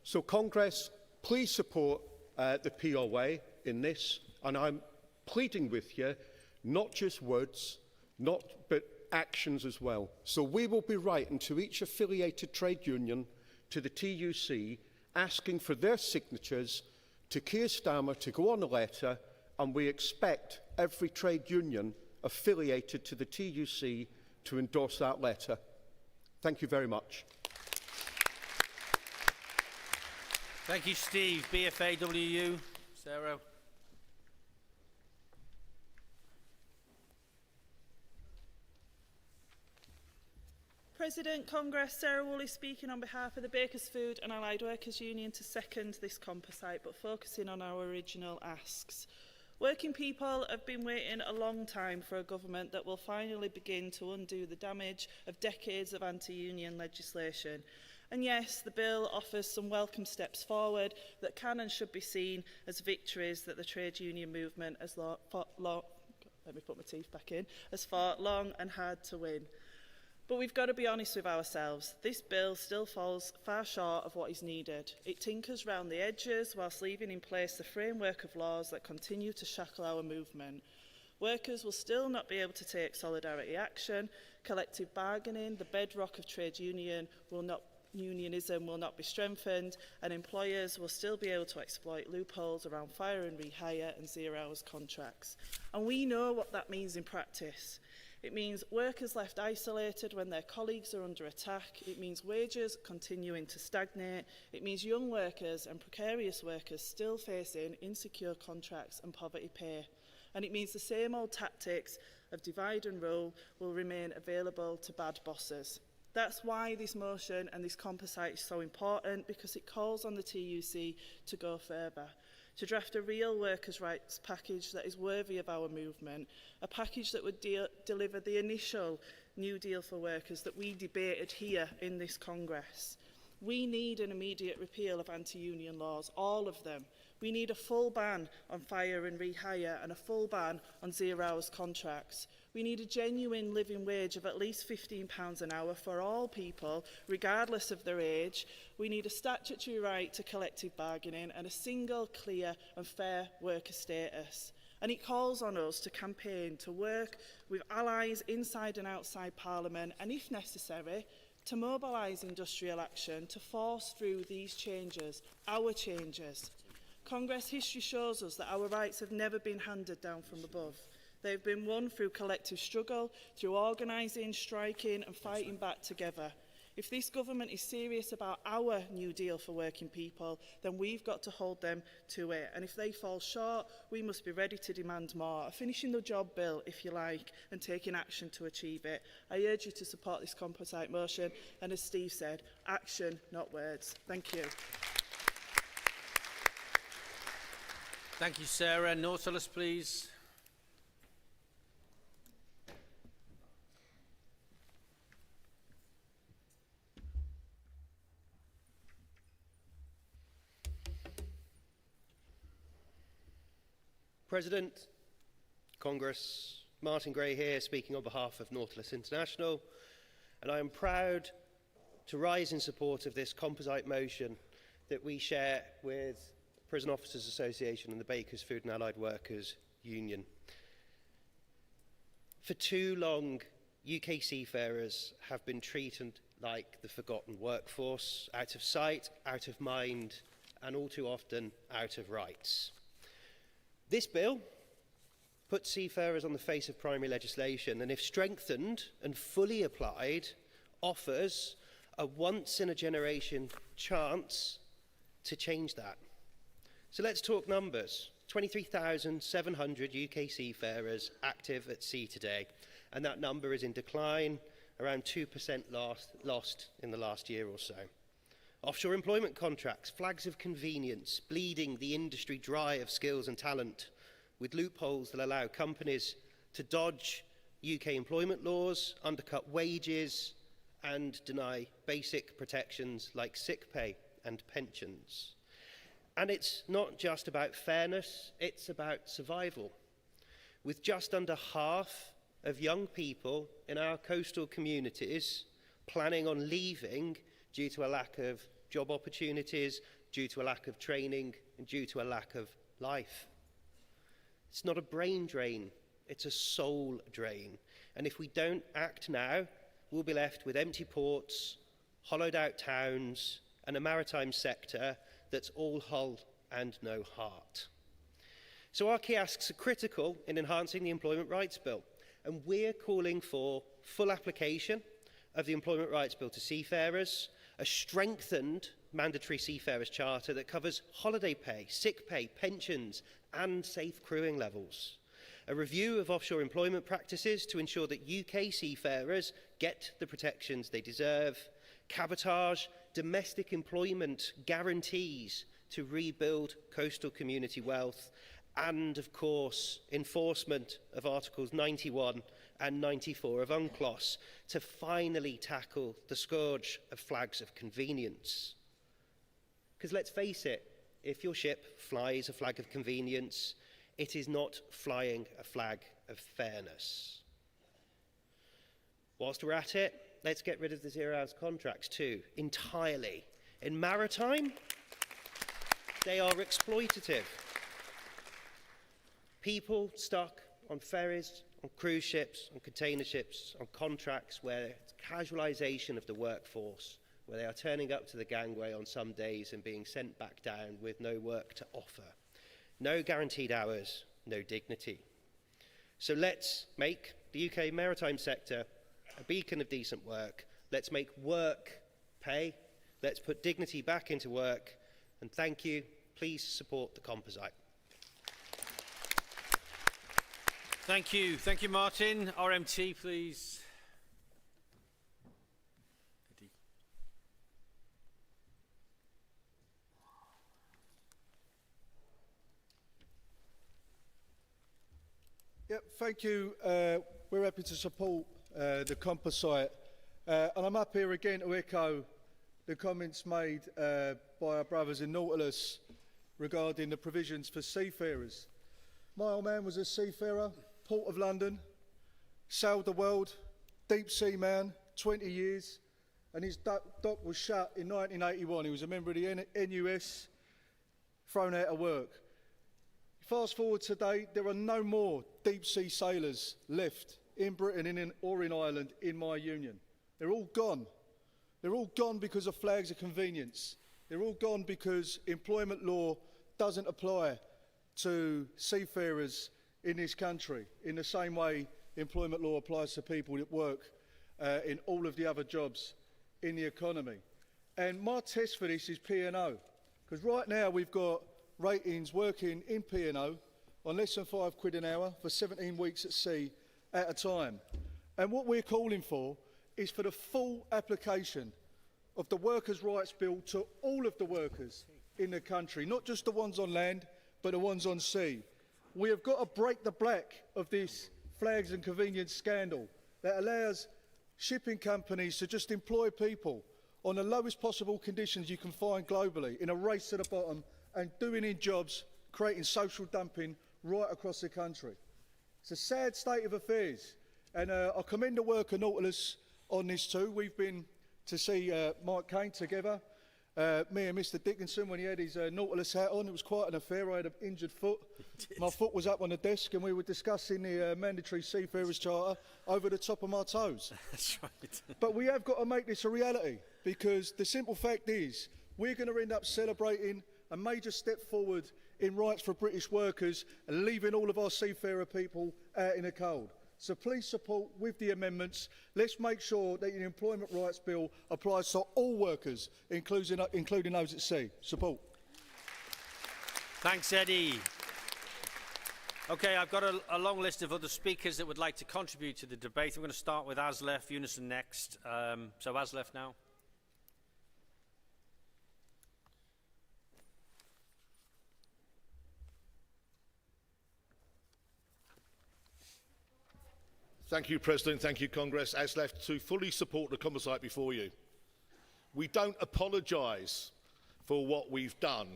So Congress, please support the POA in this, and I'm pleading with you, not just words, but actions as well. So we will be writing to each affiliated trade union, to the TUC, asking for their signatures to Keir Starmer to go on a letter, and we expect every trade union affiliated to the TUC to endorse that letter. Thank you very much. Thank you, Steve. BFAWU, Sarah. President, Congress, Sarah Woolley speaking on behalf of the Bakers Food and Allied Workers Union to second this composite, but focusing on our original asks. Working people have been waiting a long time for a government that will finally begin to undo the damage of decades of anti-union legislation. And yes, the bill offers some welcome steps forward that can and should be seen as victories that the trade union movement has fought long and hard to win. But we've got to be honest with ourselves. This bill still falls far short of what is needed. It tinkers round the edges whilst leaving in place the framework of laws that continue to shackle our movement. Workers will still not be able to take solidarity action. Collective bargaining, the bedrock of trade unionism, will not be strengthened, and employers will still be able to exploit loopholes around fire and rehire and 0 hours contracts. And we know what that means in practice. It means workers left isolated when their colleagues are under attack. It means wages continuing to stagnate. It means young workers and precarious workers still facing insecure contracts and poverty pay. And it means the same old tactics of divide and rule will remain available to bad bosses. That's why this motion and this composite is so important, because it calls on the TUC to go further, to draft a real workers' rights package that is worthy of our movement, a package that would deliver the initial New Deal for workers that we debated here in this Congress. We need an immediate repeal of anti-union laws, all of them. We need a full ban on fire and rehire and a full ban on 0 hours contracts. We need a genuine living wage of at least £15 an hour for all people, regardless of their age. We need a statutory right to collective bargaining and a single, clear and fair worker status. And it calls on us to campaign, to work with allies inside and outside Parliament, and if necessary, to mobilise industrial action to force through these changes, our changes. Congress history shows us that our rights have never been handed down from above. They've been won through collective struggle, through organising, striking and fighting back together. If this government is serious about our New Deal for working people, then we've got to hold them to it. And if they fall short, we must be ready to demand more. Finishing the job bill, if you like, and taking action to achieve it. I urge you to support this composite motion. And as Steve said, action, not words. Thank you. Thank you, Sarah. Nautilus, please. President, Congress, Martin Gray here, speaking on behalf of Nautilus International, and I am proud to rise in support of this composite motion that we share with Prison Officers Association and the Bakers Food and Allied Workers Union. For too long, UK seafarers have been treated like the forgotten workforce, out of sight, out of mind, and all too often out of rights. This bill puts seafarers on the face of primary legislation, and if strengthened and fully applied, offers a once-in-a-generation chance to change that. So let's talk numbers. 23,700 UK seafarers active at sea today, and that number is in decline, around 2% lost in the last year or so. Offshore employment contracts, flags of convenience, bleeding the industry dry of skills and talent, with loopholes that allow companies to dodge UK employment laws, undercut wages, and deny basic protections like sick pay and pensions. And it's not just about fairness, it's about survival. With just under half of young people in our coastal communities planning on leaving due to a lack of job opportunities, due to a lack of training, and due to a lack of life. It's not a brain drain, it's a soul drain. And if we don't act now, we'll be left with empty ports, hollowed out towns, and a maritime sector that's all hull and no heart. So our key asks are critical in enhancing the Employment Rights Bill, and we're calling for full application of the Employment Rights Bill to seafarers, a strengthened mandatory seafarers charter that covers holiday pay, sick pay, pensions, and safe crewing levels, a review of offshore employment practices to ensure that UK seafarers get the protections they deserve, cabotage, domestic employment guarantees to rebuild coastal community wealth, and, of course, enforcement of Articles 91 and 94 of UNCLOS to finally tackle the scourge of flags of convenience. Because let's face it, if your ship flies a flag of convenience, it is not flying a flag of fairness. Whilst we're at it, let's get rid of the 0 hours contracts too, entirely. In Maritime, they are exploitative. People stuck on ferries, on cruise ships, on container ships, on contracts where it's casualisation of the workforce, where they are turning up to the gangway on some days and being sent back down with no work to offer. No guaranteed hours, no dignity. So let's make the UK maritime sector a beacon of decent work. Let's make work pay. Let's put dignity back into work. And thank you. Please support the composite. Thank you. Thank you, Martin. RMT, please. Yep, thank you. We're happy to support the composite. And I'm up here again to echo the comments made by our brothers in Nautilus regarding the provisions for seafarers. My old man was a seafarer, Port of London, sailed the world, deep sea man, 20 years, and his dock was shut in 1981. He was a member of the NUS, thrown out of work. Fast forward today, there are no more deep sea sailors left in Britain or in Ireland in my union. They're all gone. They're all gone because of flags of convenience. They're all gone because employment law doesn't apply to seafarers in this country in the same way employment law applies to people that work in all of the other jobs in the economy. And my test for this is P&O, because right now we've got ratings working in P&O on less than £5 an hour for 17 weeks at sea at a time. And what we're calling for is for the full application of the Workers' Rights Bill to all of the workers in the country, not just the ones on land, but the ones on sea. We have got to break the back of this flags and convenience scandal that allows shipping companies to just employ people on the lowest possible conditions you can find globally in a race to the bottom and doing in jobs, creating social dumping right across the country. It's a sad state of affairs, and I commend the work of Nautilus on this too. We've been to see Mike Cain together, me and Mr Dickinson, when he had his Nautilus hat on. It was quite an affair. I had an injured foot. My foot was up on the desk and we were discussing the mandatory seafarers charter over the top of my toes. That's right. But we have got to make this a reality, because the simple fact is we're going to end up celebrating a major step forward in rights for British workers and leaving all of our seafarer people out in the cold. So please support with the amendments. Let's make sure that the Employment Rights Bill applies to all workers, including those at sea. Support. Thanks, Eddie. OK, I've got a long list of other speakers that would like to contribute to the debate. I'm going to start with Aslef Unison next. So Aslef now. Thank you, President. Thank you, Congress. As left to fully support the composite before you. We don't apologise for what we've done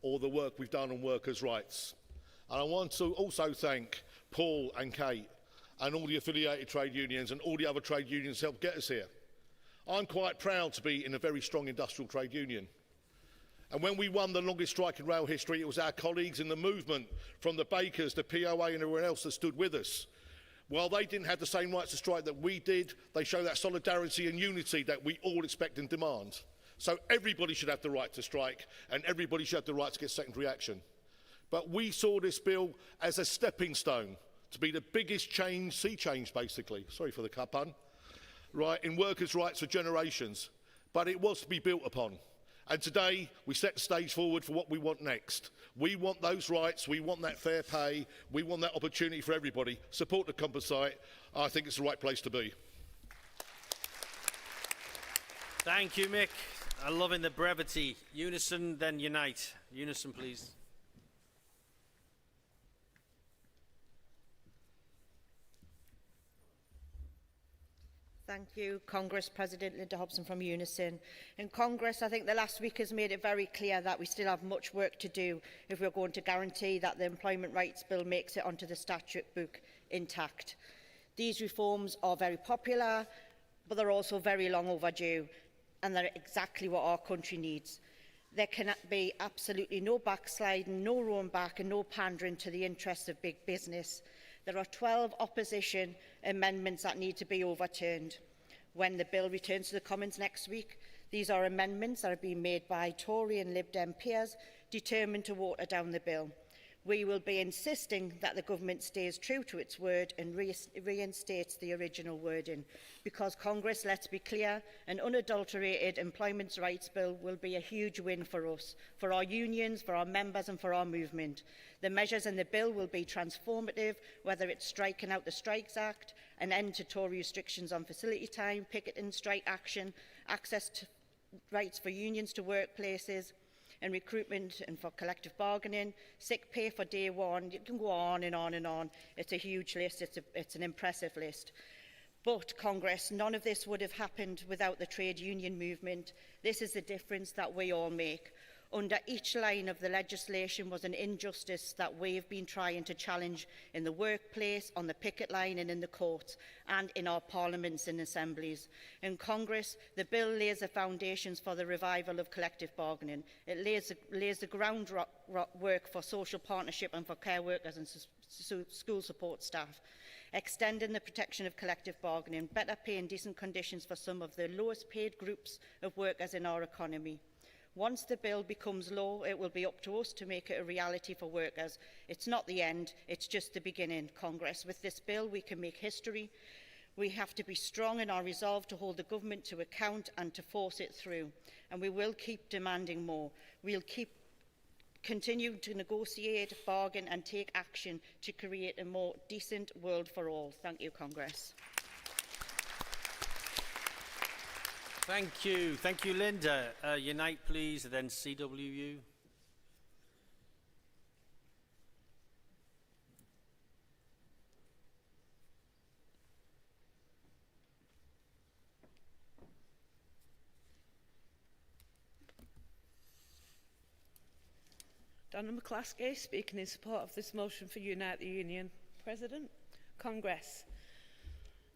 or the work we've done on workers' rights. And I want to also thank Paul and Kate and all the affiliated trade unions and all the other trade unions helped get us here. I'm quite proud to be in a very strong industrial trade union. And when we won the longest strike in rail history, it was our colleagues in the movement, from the bakers, the POA and everyone else, that stood with us. While they didn't have the same rights to strike that we did, they show that solidarity and unity that we all expect and demand. So everybody should have the right to strike, and everybody should have the right to get secondary action. But we saw this bill as a stepping stone to be the biggest change, sea change basically, sorry for the pun, right, in workers' rights for generations. But it was to be built upon. And today, we set the stage forward for what we want next. We want those rights, we want that fair pay, we want that opportunity for everybody. Support the composite. I think it's the right place to be. Thank you, Mick. I'm loving the brevity. Unison, then unite. Unison, please. Thank you, Congress President Linda Hobson from Unison. In Congress, I think the last week has made it very clear that we still have much work to do if we're going to guarantee that the Employment Rights Bill makes it onto the statute book intact. These reforms are very popular, but they're also very long overdue, and they're exactly what our country needs. There can be absolutely no backsliding, no rowing back and no pandering to the interests of big business. There are 12 opposition amendments that need to be overturned when the bill returns to the Commons next week. These are amendments that are being made by Tory and Lib Dem peers determined to water down the bill. We will be insisting that the government stays true to its word and reinstates the original wording. Because Congress, let's be clear, an unadulterated employment rights bill will be a huge win for us, for our unions, for our members and for our movement. The measures in the bill will be transformative, whether it's striking out the Strikes Act, an end to Tory restrictions on facility time, picketing, strike action, access to rights for unions to workplaces, and recruitment and for collective bargaining, sick pay for day one. You can go on and on and on. It's a huge list. It's an impressive list. But, Congress, none of this would have happened without the trade union movement. This is the difference that we all make. Under each line of the legislation was an injustice that we've been trying to challenge in the workplace, on the picket line and in the courts, and in our parliaments and assemblies. In Congress, the bill lays the foundations for the revival of collective bargaining. It lays the groundwork for social partnership and for care workers and school support staff, extending the protection of collective bargaining, better pay and decent conditions for some of the lowest paid groups of workers in our economy. Once the bill becomes law, it will be up to us to make it a reality for workers. It's not the end, it's just the beginning, Congress. With this bill, we can make history. We have to be strong in our resolve to hold the government to account and to force it through. And we will keep demanding more. We'll continue to negotiate, bargain and take action to create a more decent world for all. Thank you, Congress. Thank you. Thank you, Linda. Unite, please, and then CWU. Donna McClaskey, speaking in support of this motion for Unite the Union. President, Congress.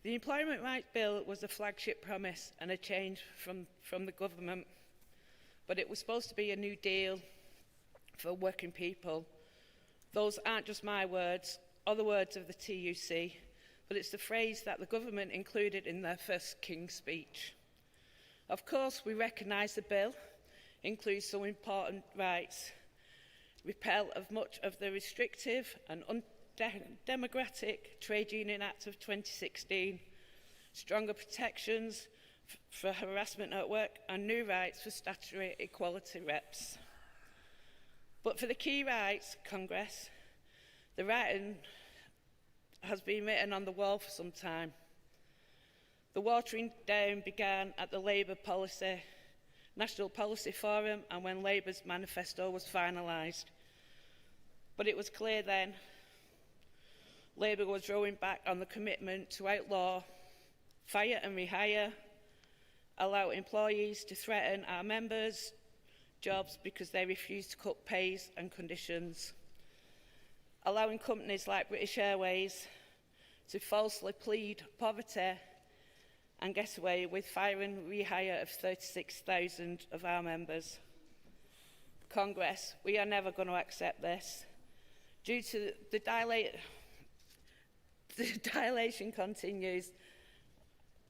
The Employment Rights Bill was a flagship promise and a change from the government, but it was supposed to be a new deal for working people. Those aren't just my words or the words of the TUC, but it's the phrase that the government included in their first King's speech. Of course, we recognise the bill includes some important rights, repeal of much of the restrictive and undemocratic Trade Union Act of 2016, stronger protections for harassment at work, and new rights for statutory equality reps. But for the key rights, Congress, the writing has been written on the wall for some time. The watering down began at the Labour National Policy Forum and when Labour's manifesto was finalised. But it was clear then Labour was rowing back on the commitment to outlaw, fire and rehire, allow employees to threaten our members' jobs because they refuse to cut pays and conditions, allowing companies like British Airways to falsely plead poverty and get away with firing rehire of 36,000 of our members. Congress, we are never going to accept this. Due to the dilation continues,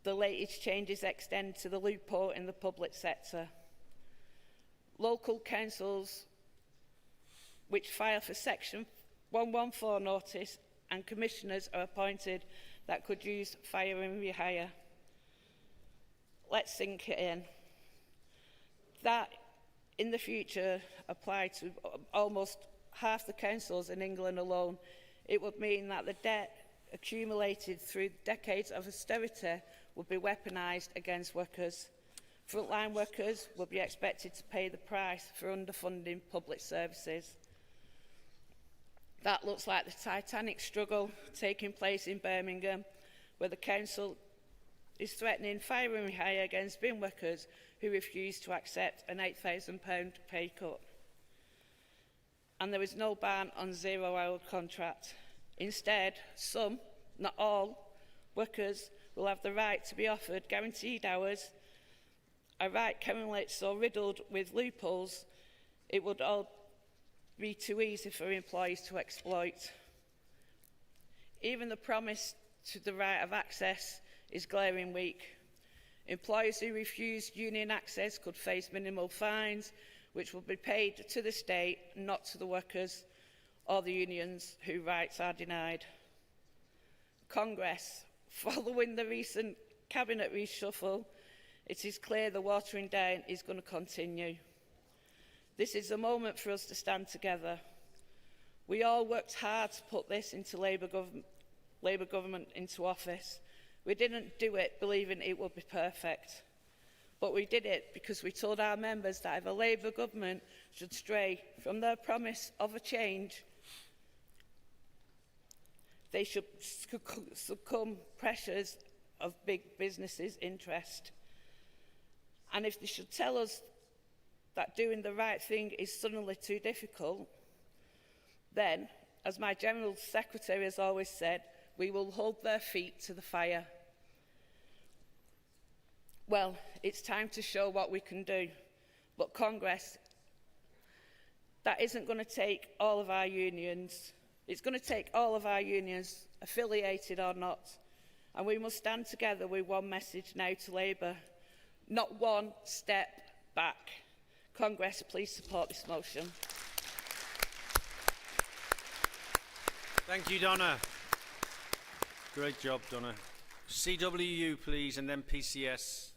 the latest changes extend to the loophole in the public sector. Local councils which file for Section 114 notice and commissioners are appointed that could use fire and rehire. Let's sink it in. That, in the future, apply to almost half the councils in England alone. It would mean that the debt accumulated through decades of austerity would be weaponised against workers. Frontline workers will be expected to pay the price for underfunding public services. That looks like the Titanic struggle taking place in Birmingham, where the council is threatening fire and rehire against bin workers who refuse to accept an £8,000 pay cut. And there is no ban on zero-hour contract. Instead, some, not all, workers will have the right to be offered guaranteed hours, a right currently so riddled with loopholes, it would all be too easy for employees to exploit. Even the promise to the right of access is glaring weak. Employers who refuse union access could face minimal fines, which will be paid to the state, not to the workers or the unions whose rights are denied. Congress, following the recent cabinet reshuffle, it is clear the watering down is going to continue. This is a moment for us to stand together. We all worked hard to put this into Labour government into office. We didn't do it believing it would be perfect, but we did it because we told our members that if a Labour government should stray from their promise of a change, they should succumb pressures of big businesses' interest. And if they should tell us that doing the right thing is suddenly too difficult, then, as my General Secretary has always said, we will hold their feet to the fire. Well, it's time to show what we can do. But Congress, that isn't going to take all of our unions. It's going to take all of our unions, affiliated or not. And we must stand together with one message now to Labour. Not one step back. Congress, please support this motion. Thank you, Donna. Great job, Donna. CWU, please, and then PCS.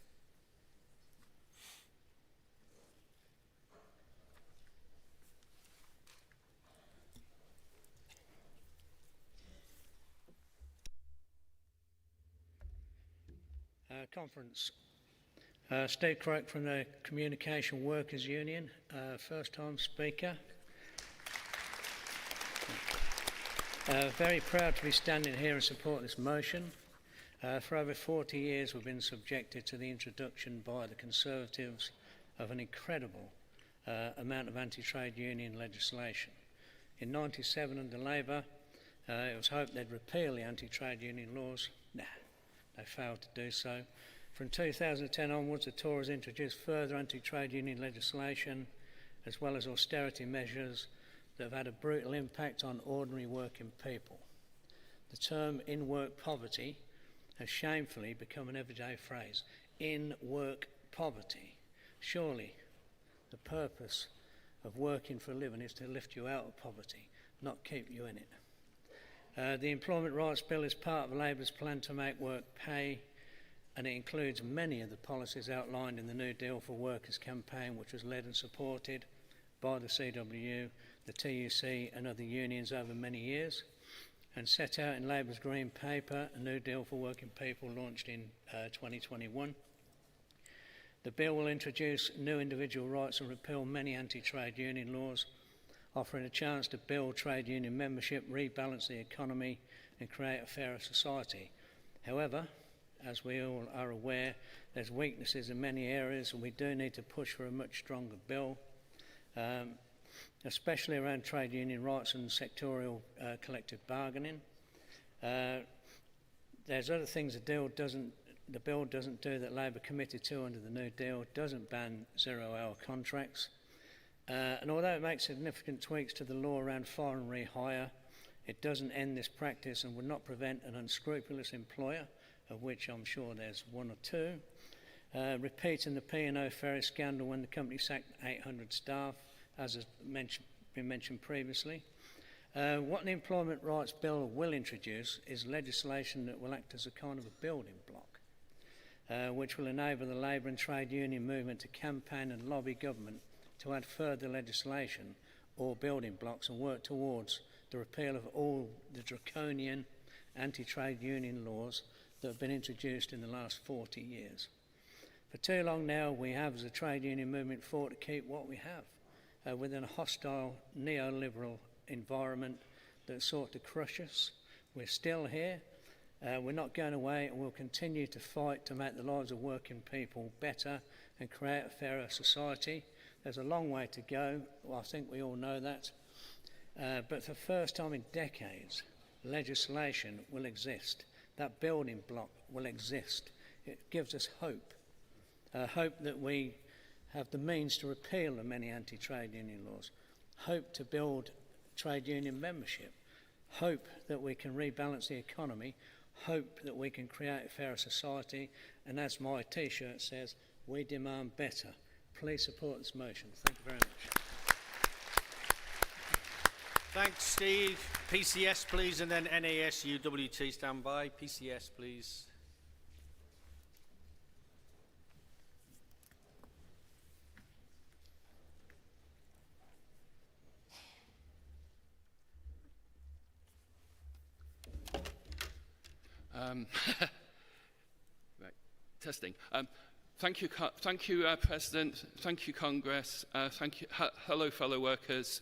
Conference. Steve Croak from the Communication Workers Union, first-time speaker. Very proud to be standing here and support this motion. For over 40 years we've been subjected to the introduction by the Conservatives of an incredible amount of anti-trade union legislation. In '97 under Labour, it was hoped they'd repeal the anti-trade union laws. Nah, they failed to do so. From 2010 onwards, the Tories introduced further anti-trade union legislation, as well as austerity measures that have had a brutal impact on ordinary working people. The term in-work poverty has shamefully become an everyday phrase. In-work poverty. Surely the purpose of working for a living is to lift you out of poverty, not keep you in it. The Employment Rights Bill is part of Labour's plan to make work pay, and it includes many of the policies outlined in the New Deal for Workers campaign, which was led and supported by the CWU, the TUC and other unions over many years, and set out in Labour's Green Paper, a New Deal for Working People, launched in 2021. The bill will introduce new individual rights and repeal many anti-trade union laws, offering a chance to build trade union membership, rebalance the economy and create a fairer society. However, as we all are aware, there's weaknesses in many areas, and we do need to push for a much stronger bill, especially around trade union rights and sectorial collective bargaining. There's other things the bill doesn't do that Labour committed to under the New Deal. It doesn't ban zero-hour contracts. And although it makes significant tweaks to the law around fire and rehire, it doesn't end this practice and would not prevent an unscrupulous employer, of which I'm sure there's one or two, repeating the P&O ferry scandal when the company sacked 800 staff, as has been mentioned previously. What the Employment Rights Bill will introduce is legislation that will act as a kind of a building block, which will enable the labour and trade union movement to campaign and lobby government to add further legislation or building blocks and work towards the repeal of all the draconian anti-trade union laws that have been introduced in the last 40 years. For too long now, we have, as a trade union movement, fought to keep what we have within a hostile neoliberal environment that sought to crush us. We're still here. We're not going away, and we'll continue to fight to make the lives of working people better and create a fairer society. There's a long way to go. Well, I think we all know that. But for the first time in decades, legislation will exist that building block will exist. It gives us hope. Hope that we have the means to repeal the many anti-trade union laws. Hope to build trade union membership. Hope that we can rebalance the economy. Hope that we can create a fairer society. And as my T-shirt says, we demand better. Please support this motion. Thank you very much. Thanks, Steve. PCS, please, and then NASUWT, stand by. PCS, please. Right, testing. Thank you, President. Thank you, Congress. Thank you. Hello, fellow workers.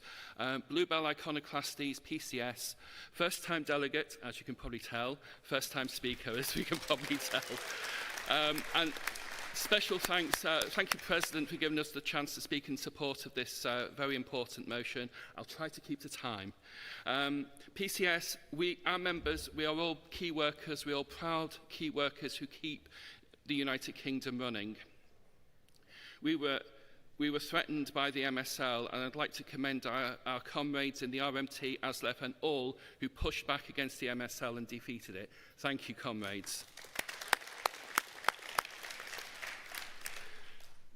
Bluebell Iconoclastes, PCS. First-time delegate, as you can probably tell. First-time speaker, as we can probably tell. And special thanks. Thank you, President, for giving us the chance to speak in support of this very important motion. I'll try to keep to time. PCS, our members, we are all key workers. We are all proud key workers who keep the United Kingdom running. We were threatened by the MSL, and I'd like to commend our comrades in the RMT, ASLEF, and all who pushed back against the MSL and defeated it. Thank you, comrades.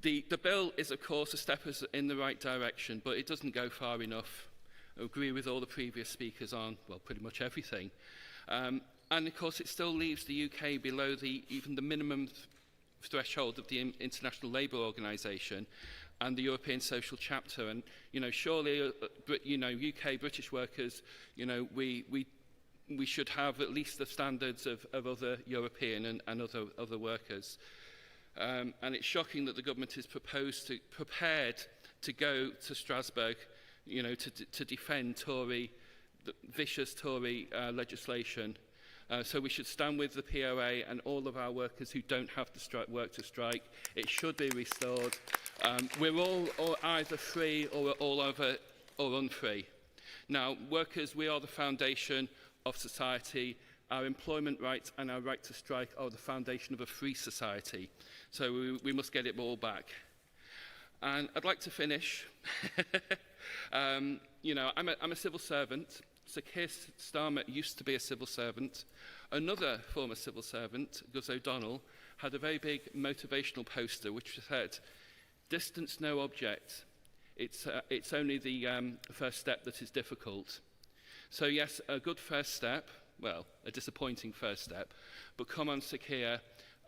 The bill is, of course, a step in the right direction, but it doesn't go far enough. I agree with all the previous speakers on, well, pretty much everything. And, of course, it still leaves the UK below even the minimum threshold of the International Labour Organisation and the European Social Chapter. And, surely, UK, British workers, we should have at least the standards of other European and other workers. And it's shocking that the government is prepared to go to Strasbourg, to defend vicious Tory legislation. So we should stand with the POA and all of our workers who don't have to work to strike. It should be restored. We're all either free or we're all over or unfree. Now, workers, we are the foundation of society. Our employment rights and our right to strike are the foundation of a free society. So we must get it all back. And I'd like to finish. I'm a civil servant. Sir Keir Starmer used to be a civil servant. Another former civil servant, Gus O'Donnell, had a very big motivational poster which said, "Distance no object. It's only the first step that is difficult." So yes, a good first step, well, a disappointing first step, but come on, Sir Keir,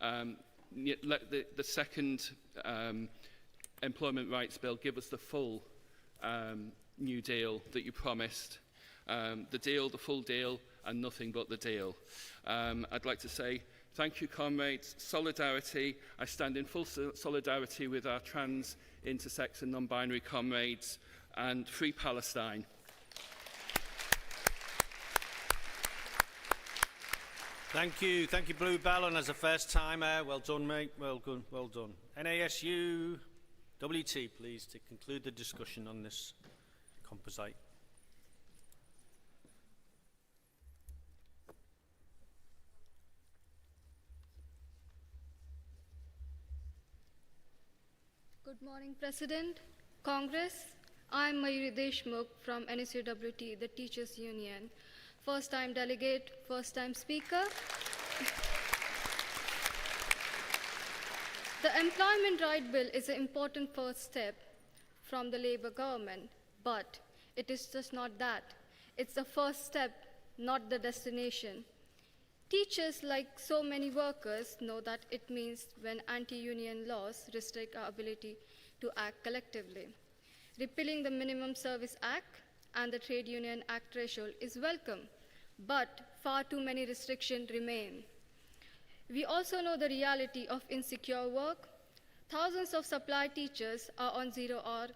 let the second employment rights bill give us the full New Deal that you promised. The deal, the full deal, and nothing but the deal. I'd like to say thank you, comrades. Solidarity. I stand in full solidarity with our trans, intersex and non-binary comrades, and free Palestine. Thank you, Bluebell, and as a first-timer, well done, mate, well done. NASU, WT, please, to conclude the discussion on this composite. Good morning, President, Congress. I'm Mayuri Deshmukh from NSUWT, the Teachers Union. First-time delegate, first-time speaker. The Employment Right Bill is an important first step from the Labour government, but it is just not that. It's the first step, not the destination. Teachers, like so many workers, know that it means when anti-union laws restrict our ability to act collectively. Repealing the Minimum Service Act and the Trade Union Act threshold is welcome, but far too many restrictions remain. We also know the reality of insecure work. Thousands of supply teachers are on zero-hour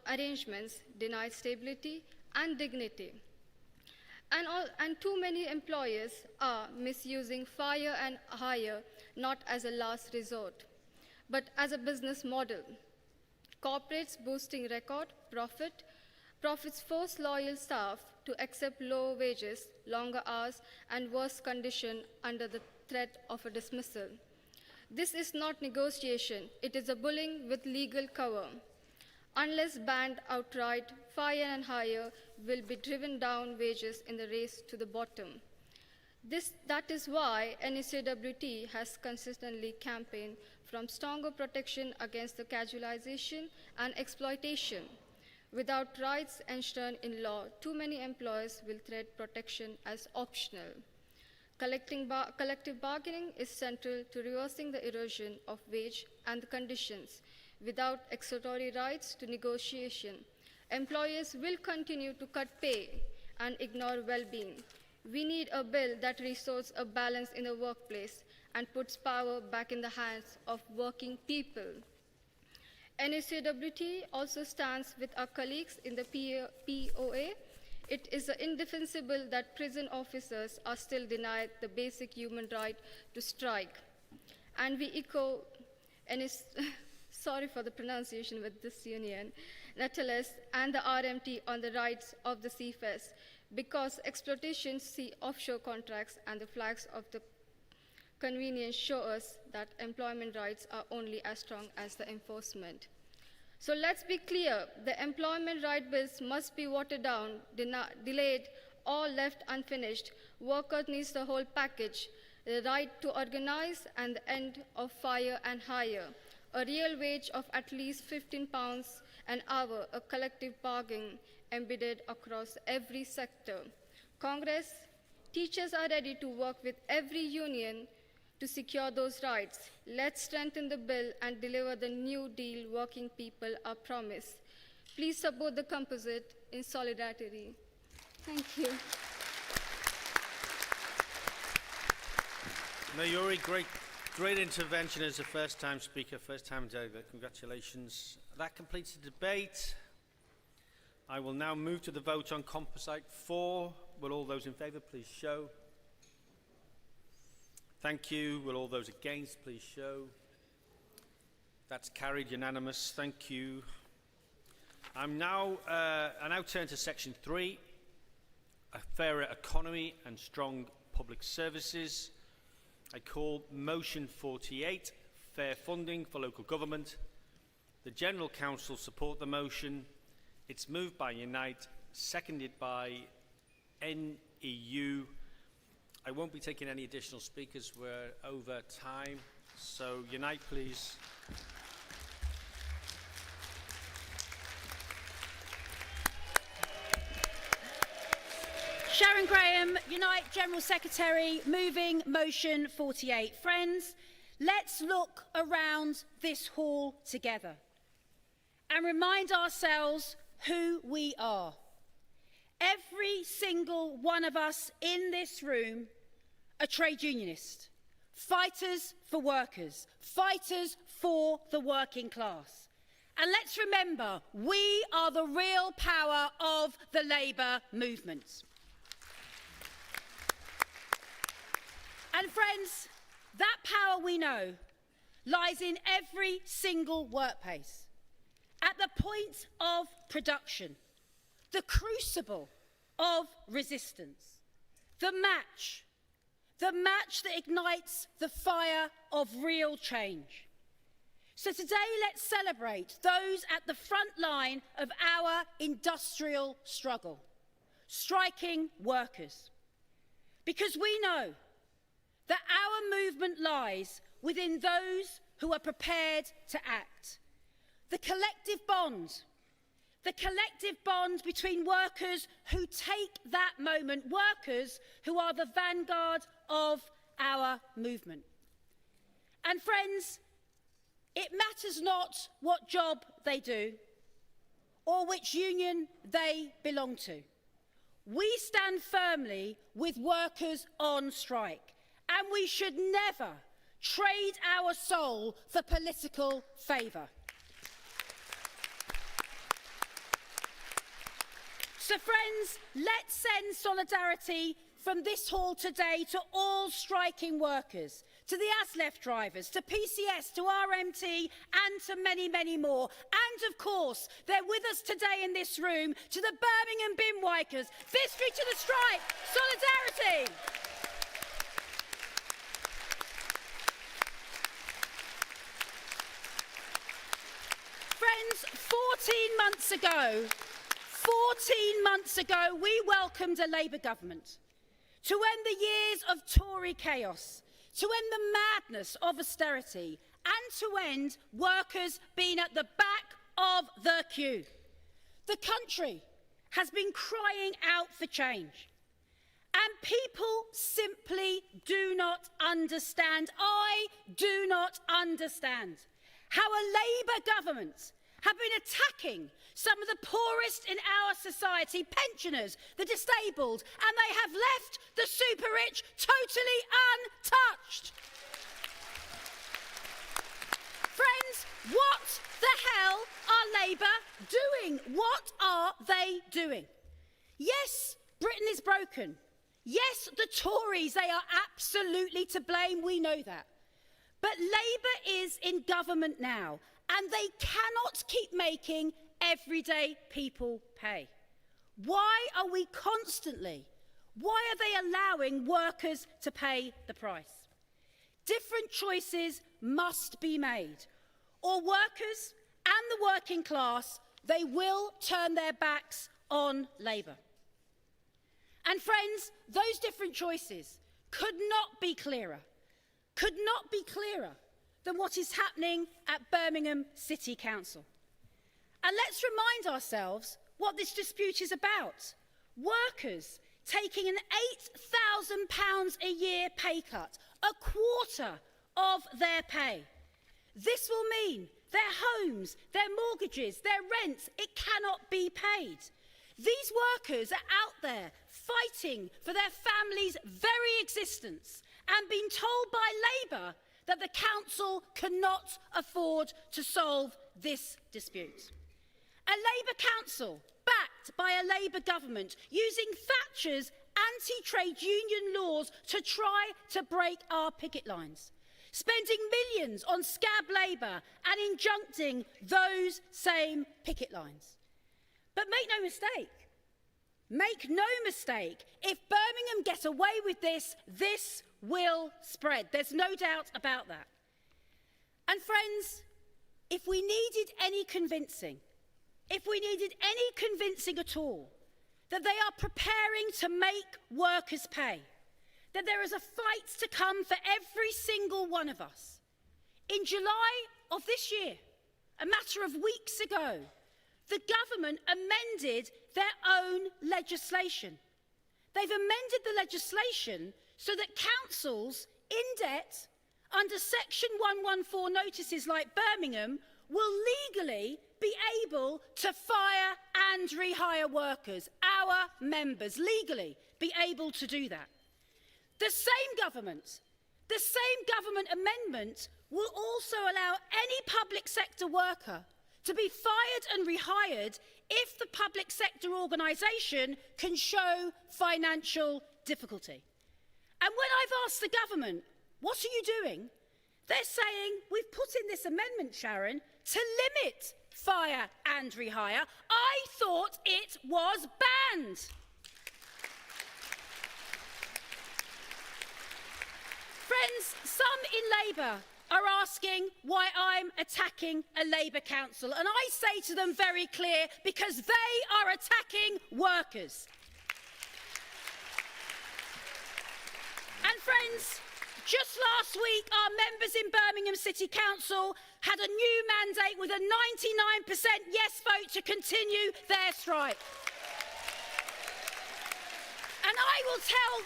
arrangements, denied stability and dignity. And too many employers are misusing fire and hire not as a last resort, but as a business model. Corporates boosting record profits force loyal staff to accept lower wages, longer hours, and worse conditions under the threat of a dismissal. This is not negotiation, it is a bullying with legal cover. Unless banned outright, fire and hire will be driven down wages in the race to the bottom. That is why NECWT has consistently campaigned from stronger protection against the casualization and exploitation. Without rights enshrined in law, too many employers will treat protection as optional. Collective bargaining is central to reversing the erosion of wage and the conditions. Without accessory rights to negotiation, employers will continue to cut pay and ignore well-being. We need a bill that restores a balance in the workplace and puts power back in the hands of working people. NECWT also stands with our colleagues in the POA. It is indefensible that prison officers are still denied the basic human right to strike. And we echo, sorry for the pronunciation with this union, Natalis and the RMT on the rights of the CFS, because exploitation see offshore contracts and the flags of the convenience show us that employment rights are only as strong as the enforcement. So let's be clear, the employment right bills must be watered down, delayed, or left unfinished. Workers need the whole package, the right to organize and the end of fire and hire, a real wage of at least £15 an hour, a collective bargain embedded across every sector. Congress, teachers are ready to work with every union to secure those rights. Let's strengthen the bill and deliver the New Deal working people are promised. Please support the composite in solidarity. Thank you. Mayuri, great intervention as a first-time speaker, first-time delegate. Congratulations. That completes the debate. I will now move to the vote on Composite 4. Will all those in favour please show? Thank you. Will all those against please show? That's carried unanimous. Thank you. I now turn to section 3, a fairer economy and strong public services. I call motion 48, fair funding for local government. The General Council support the motion. It's moved by Unite, seconded by NEU. I won't be taking any additional speakers. We're over time. So, Unite, please. Sharon Graham, Unite General Secretary, moving motion 48. Friends, let's look around this hall together and remind ourselves who we are. Every single one of us in this room are trade unionists, fighters for workers, fighters for the working class. And let's remember, we are the real power of the labour movement. And friends, that power we know lies in every single workplace, at the point of production, the crucible of resistance, the match that ignites the fire of real change. So today, let's celebrate those at the front line of our industrial struggle, striking workers. Because we know that our movement lies within those who are prepared to act. The collective bond between workers who take that moment, workers who are the vanguard of our movement. And friends, it matters not what job they do or which union they belong to. We stand firmly with workers on strike, and we should never trade our soul for political favour. So friends, let's send solidarity from this hall today to all striking workers, to the ASLEF drivers, to PCS, to RMT, and to many, many more. And of course, they're with us today in this room, to the Birmingham bin wipers, Victory to the Strike, solidarity. Friends, 14 months ago, we welcomed a Labour government to end the years of Tory chaos, to end the madness of austerity, and to end workers being at the back of the queue. The country has been crying out for change, and people simply do not understand. I do not understand how a Labour government have been attacking some of the poorest in our society, pensioners, the disabled, and they have left the super rich totally untouched. Friends, what the hell are Labour doing? What are they doing? Yes, Britain is broken. Yes, the Tories, they are absolutely to blame, we know that. But Labour is in government now, and they cannot keep making everyday people pay. Why are we constantly, why are they allowing workers to pay the price? Different choices must be made, or workers and the working class, they will turn their backs on Labour. And friends, those different choices could not be clearer than what is happening at Birmingham City Council. And let's remind ourselves what this dispute is about. Workers taking an £8,000 a year pay cut, a quarter of their pay. This will mean their homes, their mortgages, their rents, it cannot be paid. These workers are out there fighting for their families' very existence and being told by Labour that the council cannot afford to solve this dispute. A Labour council, backed by a Labour government, using Thatcher's anti-trade union laws to try to break our picket lines, spending millions on scab Labour and injuncting those same picket lines. But make no mistake, if Birmingham get away with this, this will spread. There's no doubt about that. And friends, if we needed any convincing at all, that they are preparing to make workers pay, that there is a fight to come for every single one of us. In July of this year, a matter of weeks ago, the government amended their own legislation. They've amended the legislation so that councils in debt under Section 114 notices like Birmingham will legally be able to fire and rehire workers, our members, legally be able to do that. The same government amendment will also allow any public sector worker to be fired and rehired if the public sector organisation can show financial difficulty. And when I've asked the government, what are you doing? They're saying, we've put in this amendment, Sharon, to limit fire and rehire. I thought it was banned. Friends, some in Labour are asking why I'm attacking a Labour council, and I say to them very clear, because they are attacking workers. And friends, just last week, our members in Birmingham City Council had a new mandate with a 99% yes vote to continue their strike. And I will tell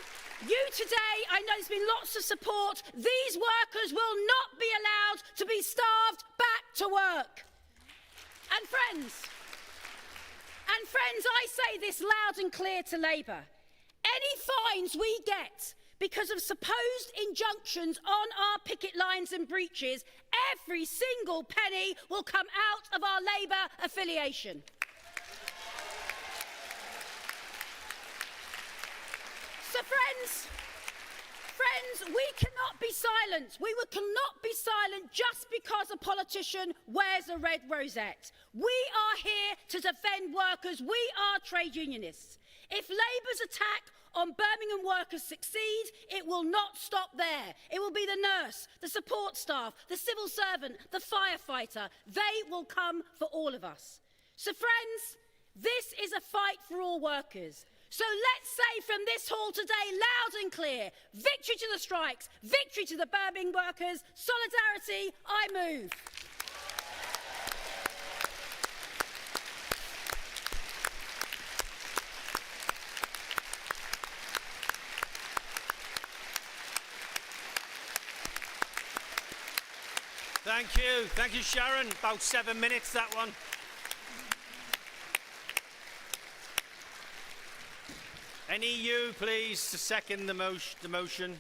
you today, I know there's been lots of support, these workers will not be allowed to be starved back to work. And friends, I say this loud and clear to Labour. Any fines we get because of supposed injunctions on our picket lines and breaches, every single penny will come out of our Labour affiliation. So Friends, we cannot be silent. We cannot be silent just because a politician wears a red rosette. We are here to defend workers. We are trade unionists. If Labour's attack on Birmingham workers succeeds, it will not stop there. It will be the nurse, the support staff, the civil servant, the firefighter. They will come for all of us. So friends, this is a fight for all workers. So let's say from this hall today, loud and clear, victory to the strikes, victory to the Birmingham workers, solidarity, I move. Thank you. Thank you, Sharon. About 7 minutes, that one. Any you, please, to second the motion?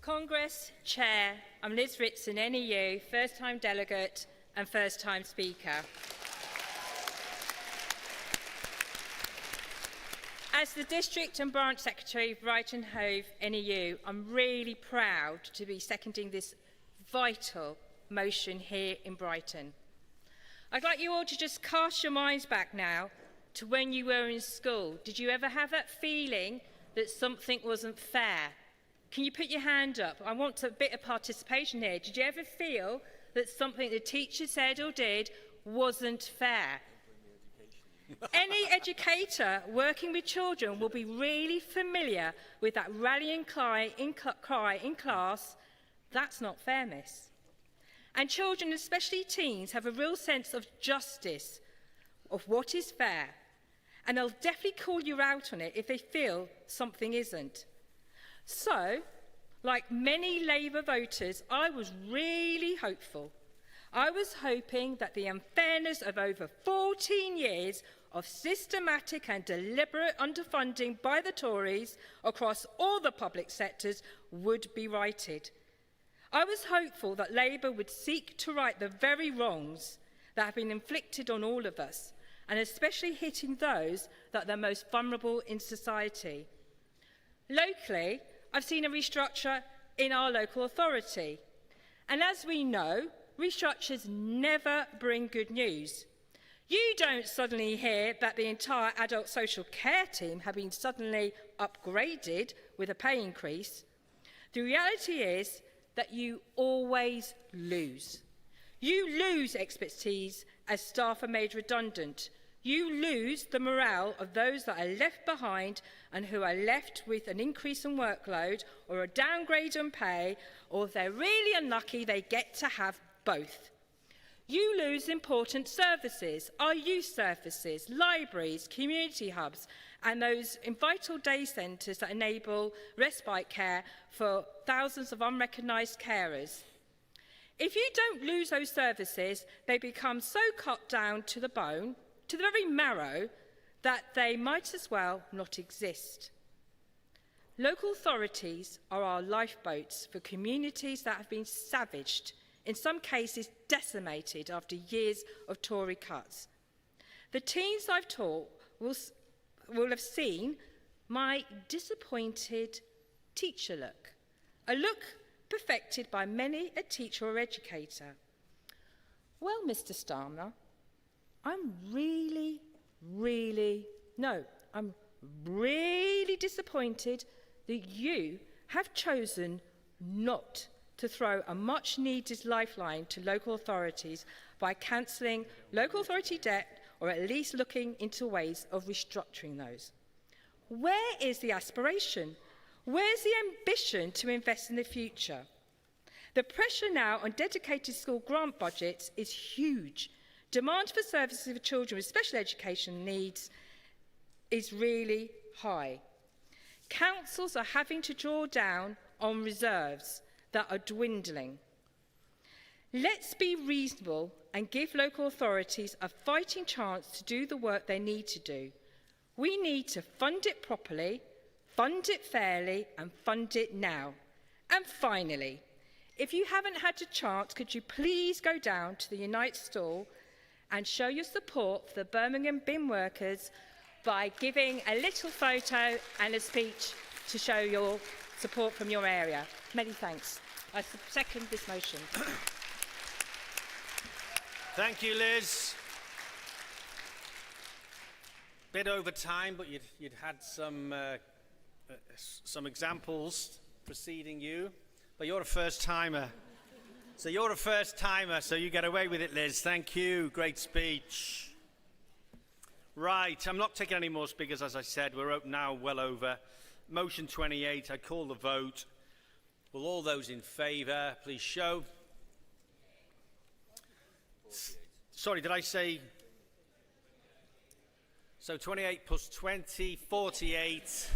Congress Chair, I'm Liz Ritson, NEU, first-time delegate and first-time speaker. As the District and Branch Secretary of Brighton Hove NEU, I'm really proud to be seconding this vital motion here in Brighton. I'd like you all to just cast your minds back now to when you were in school. Did you ever have that feeling that something wasn't fair? Can you put your hand up? I want a bit of participation here. Did you ever feel that something the teacher said or did wasn't fair? Any educator working with children will be really familiar with that rallying cry in class, "That's not fair, miss." And children, especially teens, have a real sense of justice, of what is fair. And they'll definitely call you out on it if they feel something isn't. So, like many Labour voters, I was really hopeful. I was hoping that the unfairness of over 14 years of systematic and deliberate underfunding by the Tories across all the public sectors would be righted. I was hopeful that Labour would seek to right the very wrongs that have been inflicted on all of us, and especially hitting those that are most vulnerable in society. Locally, I've seen a restructure in our local authority. And as we know, restructures never bring good news. You don't suddenly hear that the entire adult social care team have been suddenly upgraded with a pay increase. The reality is that you always lose. You lose expertise as staff are made redundant. You lose the morale of those that are left behind and who are left with an increase in workload or a downgrade in pay, or if they're really unlucky, they get to have both. You lose important services, our youth services, libraries, community hubs, and those vital day centres that enable respite care for thousands of unrecognised carers. If you don't lose those services, they become so cut down to the bone, to the very marrow, that they might as well not exist. Local authorities are our lifeboats for communities that have been savaged, in some cases decimated after years of Tory cuts. The teens I've taught will have seen my disappointed teacher look, a look perfected by many a teacher or educator. Well, Mr. Starmer, I'm really disappointed that you have chosen not to throw a much-needed lifeline to local authorities by cancelling local authority debt, or at least looking into ways of restructuring those. Where is the aspiration? Where's the ambition to invest in the future? The pressure now on dedicated school grant budgets is huge. Demand for services for children with special education needs is really high. Councils are having to draw down on reserves that are dwindling. Let's be reasonable and give local authorities a fighting chance to do the work they need to do. We need to fund it properly, fund it fairly, and fund it now. And finally, if you haven't had a chance, could you please go down to the Unite stall and show your support for the Birmingham bin workers by giving a little photo and a speech to show your support from your area. Many thanks. I second this motion. Thank you, Liz. Bit over time, but you'd had some examples preceding you. But you're a first-timer. So you're a first-timer, so you get away with it, Liz. Thank you. Great speech. Right, I'm not taking any more speakers, as I said. We're up now well over. Motion 28, I call the vote. Will all those in favour please show? Sorry, did I say? So 28 plus 20, 48.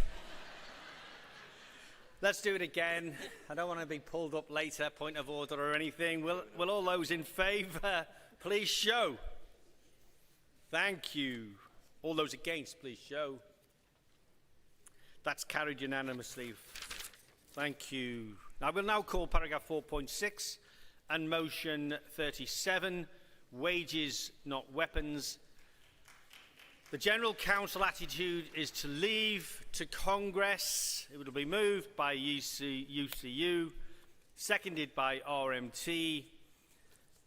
Let's do it again. I don't want to be pulled up later, point of order or anything. Will all those in favour please show? Thank you. All those against, please show. That's carried unanimously. Thank you. I will now call paragraph 4.6 and motion 37, wages, not weapons. The General Council attitude is to leave to Congress. It will be moved by UCU, seconded by RMT.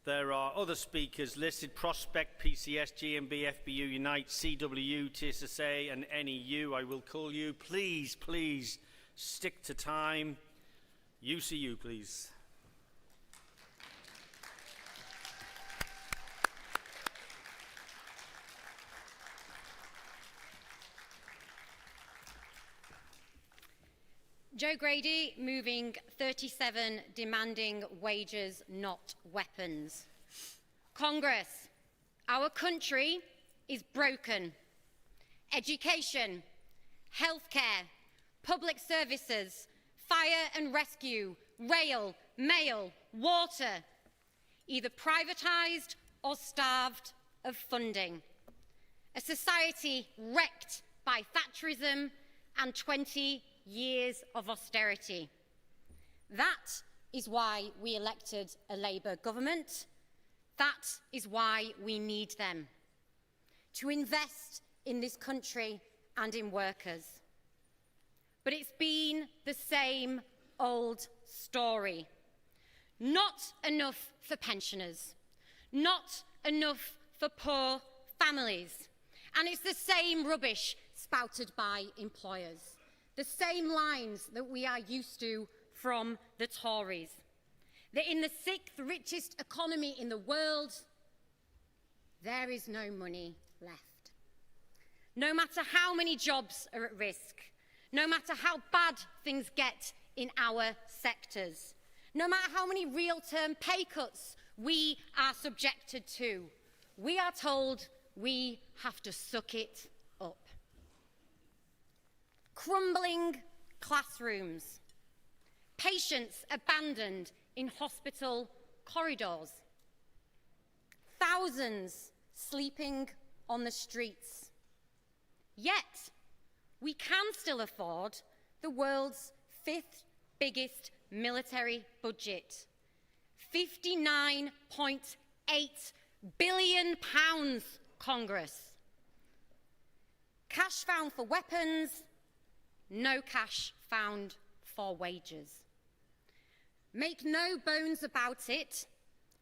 There are other speakers listed: Prospect, PCS, GMB, FBU, Unite, CWU, TSSA and NEU. I will call you. Please stick to time. UCU, please. Joe Grady, moving 37, demanding wages, not weapons. Congress, our country is broken. Education, healthcare, public services, fire and rescue, rail, mail, water, either privatised or starved of funding. A society wrecked by Thatcherism and 20 years of austerity. That is why we elected a Labour government. That is why we need them, to invest in this country and in workers. But it's been the same old story. Not enough for pensioners, not enough for poor families. And it's the same rubbish spouted by employers. The same lines that we are used to from the Tories. That in the sixth richest economy in the world, there is no money left. No matter how many jobs are at risk, no matter how bad things get in our sectors, no matter how many real-term pay cuts we are subjected to, we are told we have to suck it up. Crumbling classrooms, patients abandoned in hospital corridors, thousands sleeping on the streets. Yet, we can still afford the world's fifth biggest military budget, £59.8 billion, Congress. Cash found for weapons, no cash found for wages. Make no bones about it,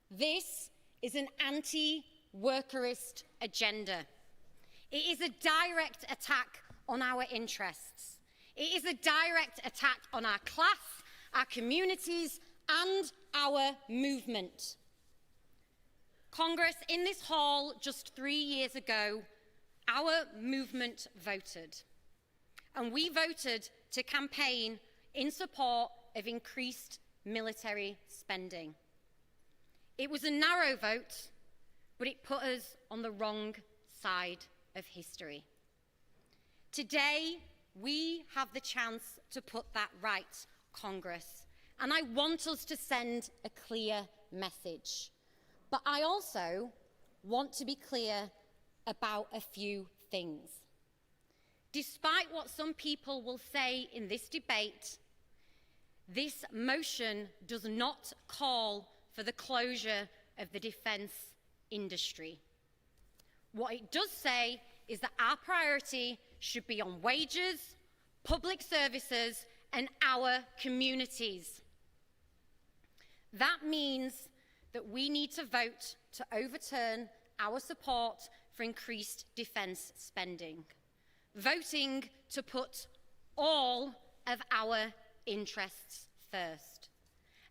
this is an anti-workerist agenda. It is a direct attack on our interests. It is a direct attack on our class, our communities, and our movement. Congress, in this hall just 3 years ago, our movement voted. And we voted to campaign in support of increased military spending. It was a narrow vote, but it put us on the wrong side of history. Today, we have the chance to put that right, Congress, and I want us to send a clear message. But I also want to be clear about a few things. Despite what some people will say in this debate, this motion does not call for the closure of the defence industry. What it does say is that our priority should be on wages, public services, and our communities. That means that we need to vote to overturn our support for increased defence spending, voting to put all of our interests first.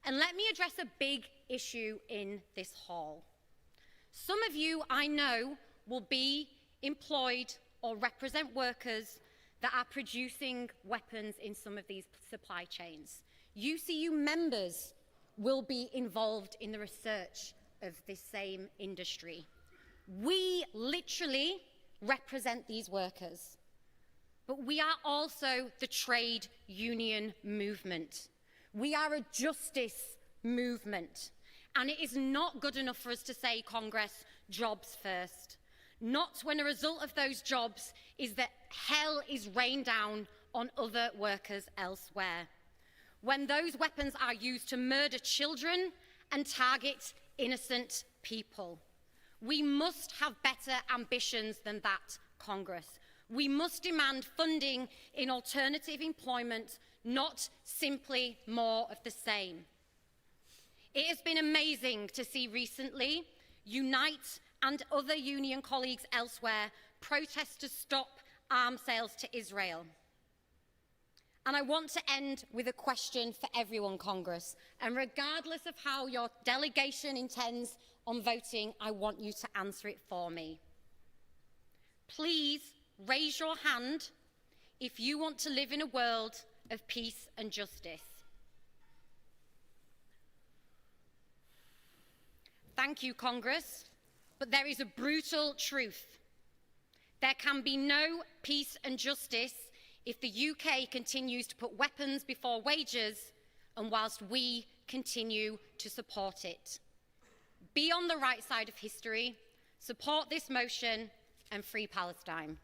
And let me address a big issue in this hall. Some of you, I know, will be employed or represent workers that are producing weapons in some of these supply chains. UCU members will be involved in the research of this same industry. We literally represent these workers, but we are also the trade union movement. We are a justice movement, and it is not good enough for us to say, Congress, jobs first. Not when a result of those jobs is that hell is rained down on other workers elsewhere. When those weapons are used to murder children and target innocent people. We must have better ambitions than that, Congress. We must demand funding in alternative employment, not simply more of the same. It has been amazing to see recently Unite and other union colleagues elsewhere protest to stop arms sales to Israel. And I want to end with a question for everyone, Congress. And regardless of how your delegation intends on voting, I want you to answer it for me. Please raise your hand if you want to live in a world of peace and justice. Thank you, Congress. But there is a brutal truth. There can be no peace and justice if the UK continues to put weapons before wages and whilst we continue to support it. Be on the right side of history, support this motion, and free Palestine.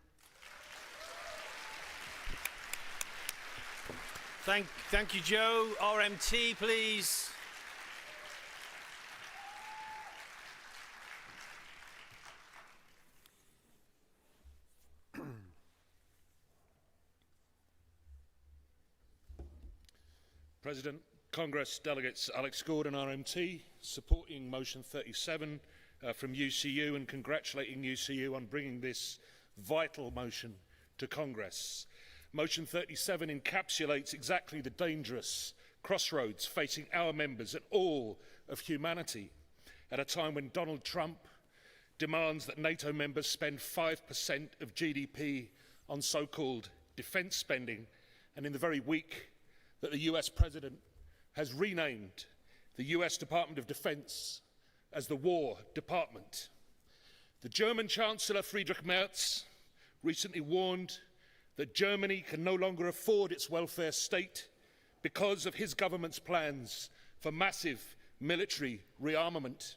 Thank you, Joe. RMT, please. President, Congress delegates Alex Gordon, RMT, supporting motion 37 from UCU and congratulating UCU on bringing this vital motion to Congress. Motion 37 encapsulates exactly the dangerous crossroads facing our members and all of humanity at a time when Donald Trump demands that NATO members spend 5% of GDP on so-called defence spending, and in the very week that the US President has renamed the US Department of Defense as the War Department. The German Chancellor Friedrich Merz recently warned that Germany can no longer afford its welfare state because of his government's plans for massive military rearmament.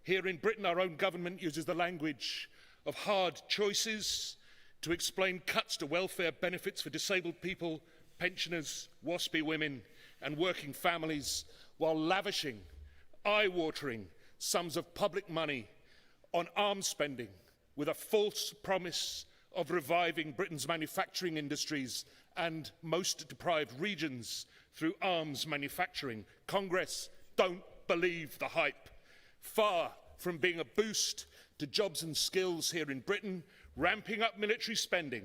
Here in Britain, our own government uses the language of hard choices to explain cuts to welfare benefits for disabled people, pensioners, waspy women and working families, while lavishing eye-watering sums of public money on arms spending with a false promise of reviving Britain's manufacturing industries and most deprived regions through arms manufacturing. Congress, don't believe the hype. Far from being a boost to jobs and skills here in Britain, ramping up military spending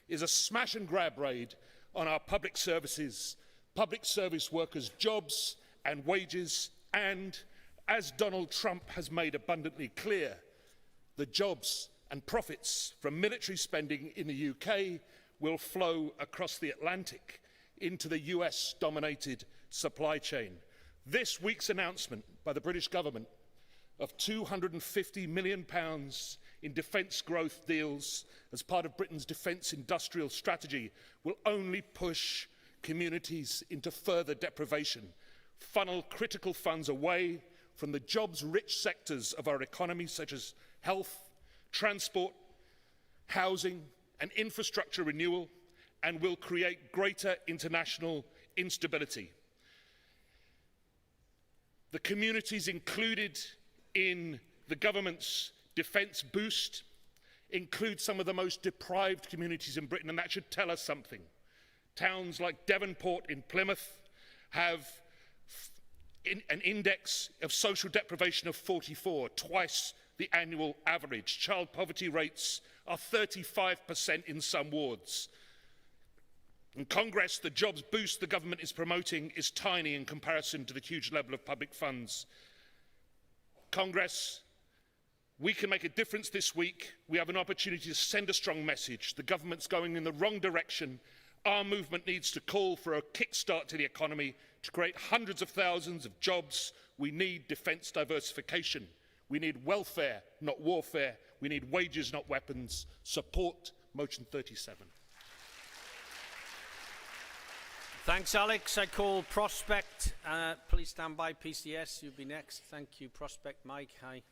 is a smash and grab raid on our public services, public service workers' jobs and wages, and, as Donald Trump has made abundantly clear, the jobs and profits from military spending in the UK will flow across the Atlantic into the US-dominated supply chain. This week's announcement by the British government of £250 million in defence growth deals as part of Britain's defence industrial strategy will only push communities into further deprivation, funnel critical funds away from the jobs-rich sectors of our economy such as health, transport, housing and infrastructure renewal, and will create greater international instability. The communities included in the government's defence boost include some of the most deprived communities in Britain, and that should tell us something. Towns like Devonport in Plymouth have an index of social deprivation of 44, twice the annual average. Child poverty rates are 35% in some wards. In Congress, the jobs boost the government is promoting is tiny in comparison to the huge level of public funds. Congress, we can make a difference this week. We have an opportunity to send a strong message. The government's going in the wrong direction. Our movement needs to call for a kickstart to the economy to create hundreds of thousands of jobs. We need defence diversification. We need welfare, not warfare. We need wages, not weapons. Support motion 37. Thanks, Alex. I call Prospect. Please stand by. PCS, you'll be next. Thank you. Prospect, Mike. Hi.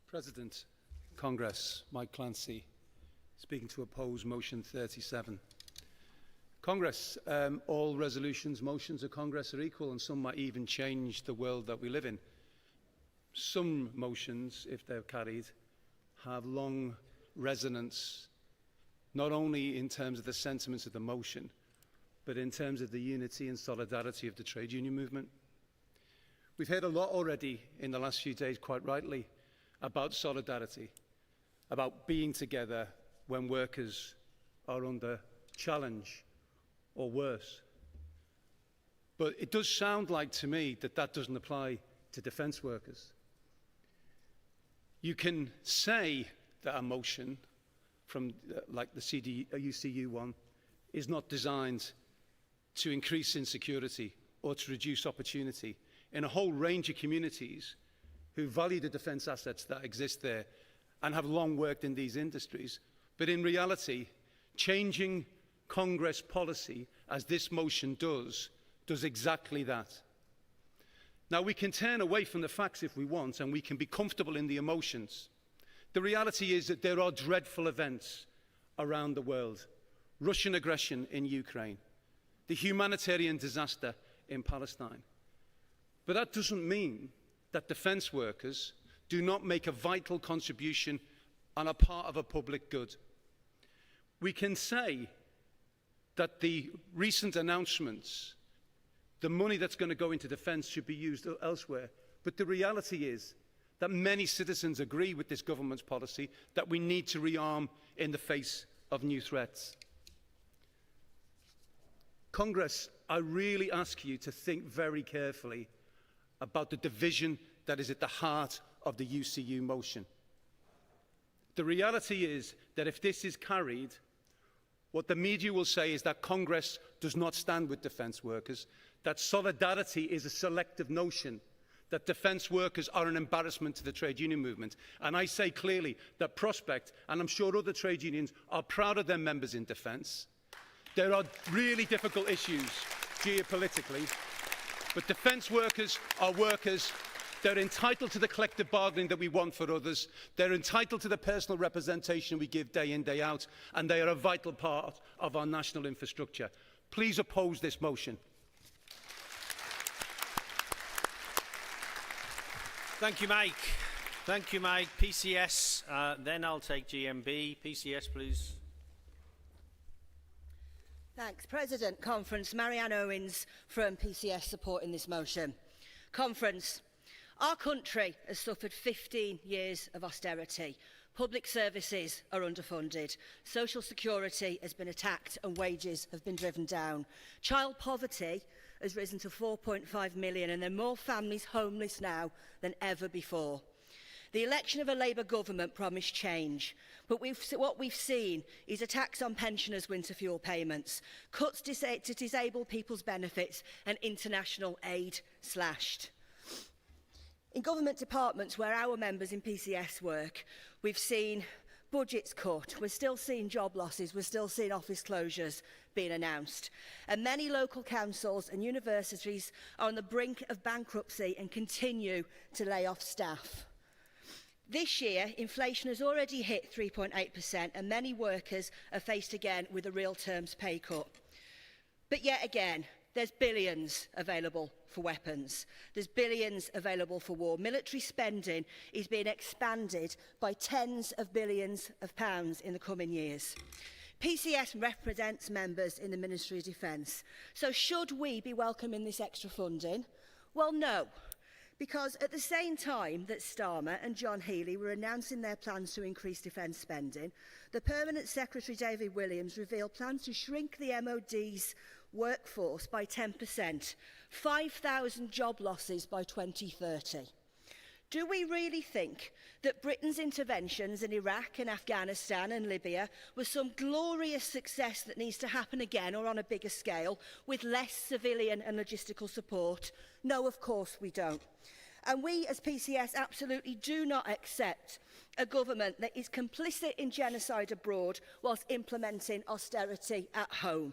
President, Congress, Mike Clancy, speaking to oppose motion 37. Congress, all resolutions, motions of Congress are equal, and some might even change the world that we live in. Some motions, if they're carried, have long resonance, not only in terms of the sentiments of the motion, but in terms of the unity and solidarity of the trade union movement. We've heard a lot already in the last few days, quite rightly, about solidarity, about being together when workers are under challenge or worse. But it does sound like to me that that doesn't apply to defence workers. You can say that a motion from like the UCU one is not designed to increase insecurity or to reduce opportunity in a whole range of communities who value the defence assets that exist there and have long worked in these industries. But in reality, changing Congress policy, as this motion does exactly that. Now, we can turn away from the facts if we want, and we can be comfortable in the emotions. The reality is that there are dreadful events around the world. Russian aggression in Ukraine, the humanitarian disaster in Palestine. But that doesn't mean that defence workers do not make a vital contribution and are part of a public good. We can say that the recent announcements, the money that's going to go into defence should be used elsewhere. But the reality is that many citizens agree with this government's policy that we need to rearm in the face of new threats. Congress, I really ask you to think very carefully about the division that is at the heart of the UCU motion. The reality is that if this is carried, what the media will say is that Congress does not stand with defence workers, that solidarity is a selective notion, that defence workers are an embarrassment to the trade union movement. And I say clearly that Prospect, and I'm sure other trade unions, are proud of their members in defence. There are really difficult issues geopolitically, but defence workers are workers. They're entitled to the collective bargaining that we want for others. They're entitled to the personal representation we give day in, day out, and they are a vital part of our national infrastructure. Please oppose this motion. Thank you, Mike. Thank you, Mike. PCS, then I'll take GMB. PCS, please. Thanks. President, Conference, Marianne Owens from PCS supporting this motion. Conference. Our country has suffered 15 years of austerity. Public services are underfunded. Social security has been attacked and wages have been driven down. Child poverty has risen to 4.5 million and there are more families homeless now than ever before. The election of a Labour government promised change, but what we've seen is attacks on pensioners' winter fuel payments, cuts to disabled people's benefits and international aid slashed. In government departments where our members in PCS work, we've seen budgets cut, we're still seeing job losses, we're still seeing office closures being announced. And many local councils and universities are on the brink of bankruptcy and continue to lay off staff. This year, inflation has already hit 3.8% and many workers are faced again with a real terms pay cut. But yet again, there's billions available for weapons. There's billions available for war. Military spending is being expanded by tens of billions of pounds in the coming years. PCS represents members in the Ministry of Defence. So should we be welcoming this extra funding? Well, no. Because at the same time that Starmer and John Healey were announcing their plans to increase defence spending, the Permanent Secretary David Williams revealed plans to shrink the MOD's workforce by 10%, 5,000 job losses by 2030. Do we really think that Britain's interventions in Iraq and Afghanistan and Libya was some glorious success that needs to happen again or on a bigger scale with less civilian and logistical support? No, of course we don't. And we as PCS absolutely do not accept a government that is complicit in genocide abroad whilst implementing austerity at home.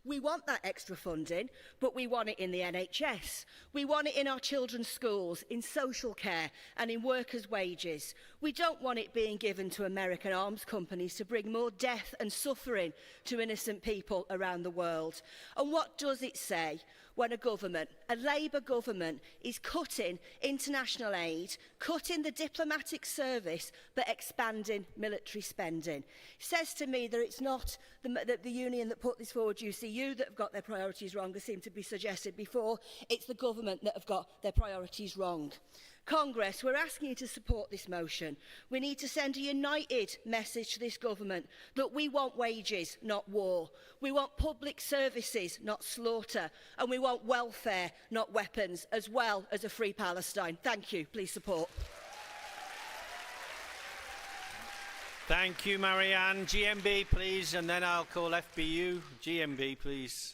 We want that extra funding, but we want it in the NHS. We want it in our children's schools, in social care and in workers' wages. We don't want it being given to American arms companies to bring more death and suffering to innocent people around the world. And what does it say when a government, a Labour government, is cutting international aid, cutting the diplomatic service, but expanding military spending? It says to me that it's not the union that put this forward, UCU, that have got their priorities wrong, as seemed to be suggested before. It's the government that have got their priorities wrong. Congress, we're asking you to support this motion. We need to send a united message to this government that we want wages, not war. We want public services, not slaughter. And we want welfare, not weapons, as well as a free Palestine. Thank you. Please support. Thank you, Marianne. GMB, please, and then I'll call FBU. GMB, please.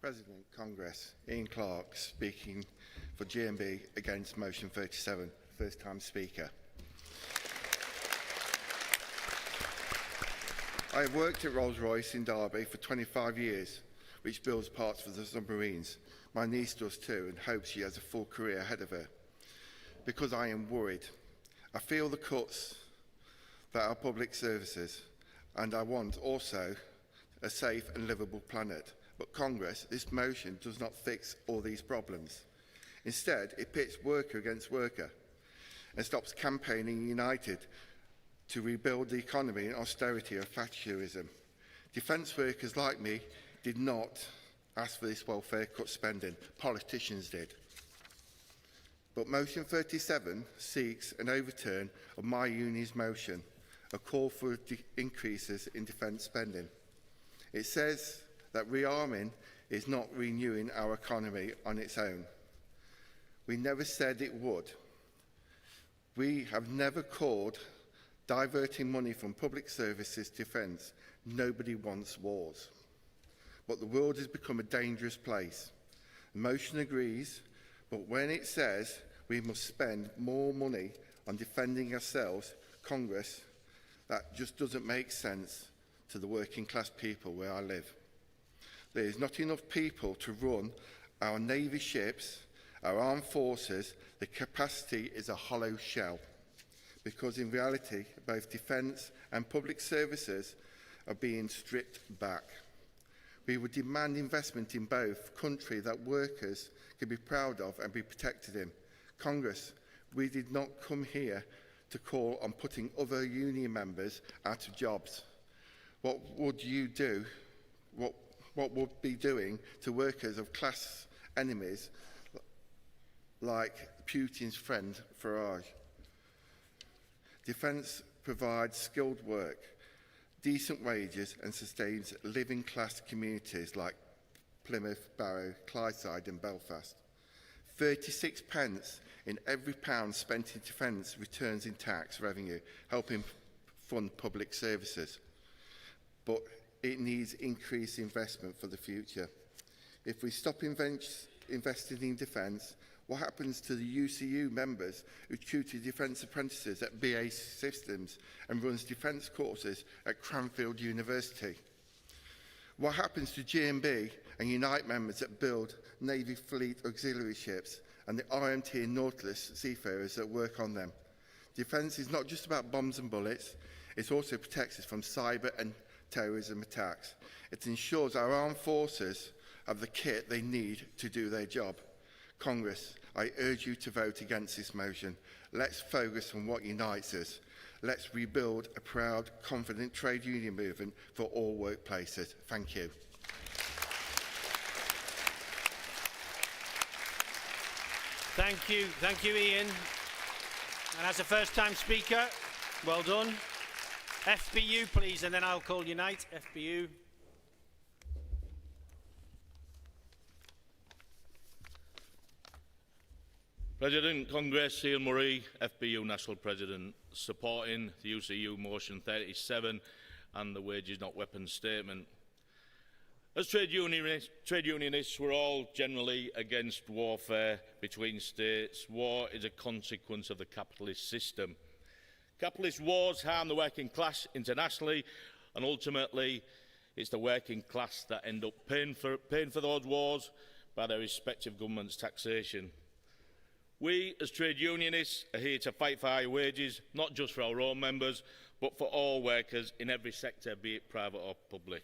President, Congress, Ian Clark speaking for GMB against motion 37, first time speaker. I have worked at Rolls-Royce in Derby for 25 years, which builds parts for the submarines. My niece does too and hopes she has a full career ahead of her. Because I am worried. I feel the cuts that are public services, and I want also a safe and livable planet. But Congress, this motion does not fix all these problems. Instead, it pits worker against worker and stops campaigning united to rebuild the economy in austerity and Thatcherism. Defence workers like me did not ask for this welfare cut spending. Politicians did. But motion 37 seeks an overturn of my union's motion, a call for increases in defence spending. It says that rearming is not renewing our economy on its own. We never said it would. We have never called diverting money from public services to defence. Nobody wants wars. But the world has become a dangerous place. The motion agrees, but when it says we must spend more money on defending ourselves, Congress, that just doesn't make sense to the working class people where I live. There is not enough people to run our Navy ships, our armed forces. The capacity is a hollow shell. Because in reality, both defence and public services are being stripped back. We would demand investment in both, country that workers can be proud of and be protected in. Congress, we did not come here to call on putting other union members out of jobs. What would you do? What would be doing to workers of class enemies like Putin's friend Farage? Defence provides skilled work, decent wages and sustains living class communities like Plymouth, Barrow, Clydeside and Belfast. 36 pence in every pound spent in defence returns in tax revenue, helping fund public services. But it needs increased investment for the future. If we stop investing in defence, what happens to the UCU members who tutor defence apprentices at BA Systems and runs defence courses at Cranfield University? What happens to G&B and Unite members that build Navy Fleet auxiliary ships and the RMT and Nautilus seafarers that work on them? Defence is not just about bombs and bullets, it also protects us from cyber and terrorism attacks. It ensures our armed forces have the kit they need to do their job. Congress, I urge you to vote against this motion. Let's focus on what unites us. Let's rebuild a proud, confident trade union movement for all workplaces. Thank you. Thank you, Ian. And as a first-time speaker, well done. FBU, please, and then I'll call Unite. FBU. President, Congress, Ian Murray, FBU National President, supporting the UCU Motion 37 and the Wages Not Weapons statement. As trade unionists, we're all generally against warfare between states. War is a consequence of the capitalist system. Capitalist wars harm the working class internationally, and ultimately it's the working class that end up paying for those wars by their respective governments' taxation. We, as trade unionists, are here to fight for higher wages, not just for our own members, but for all workers in every sector, be it private or public.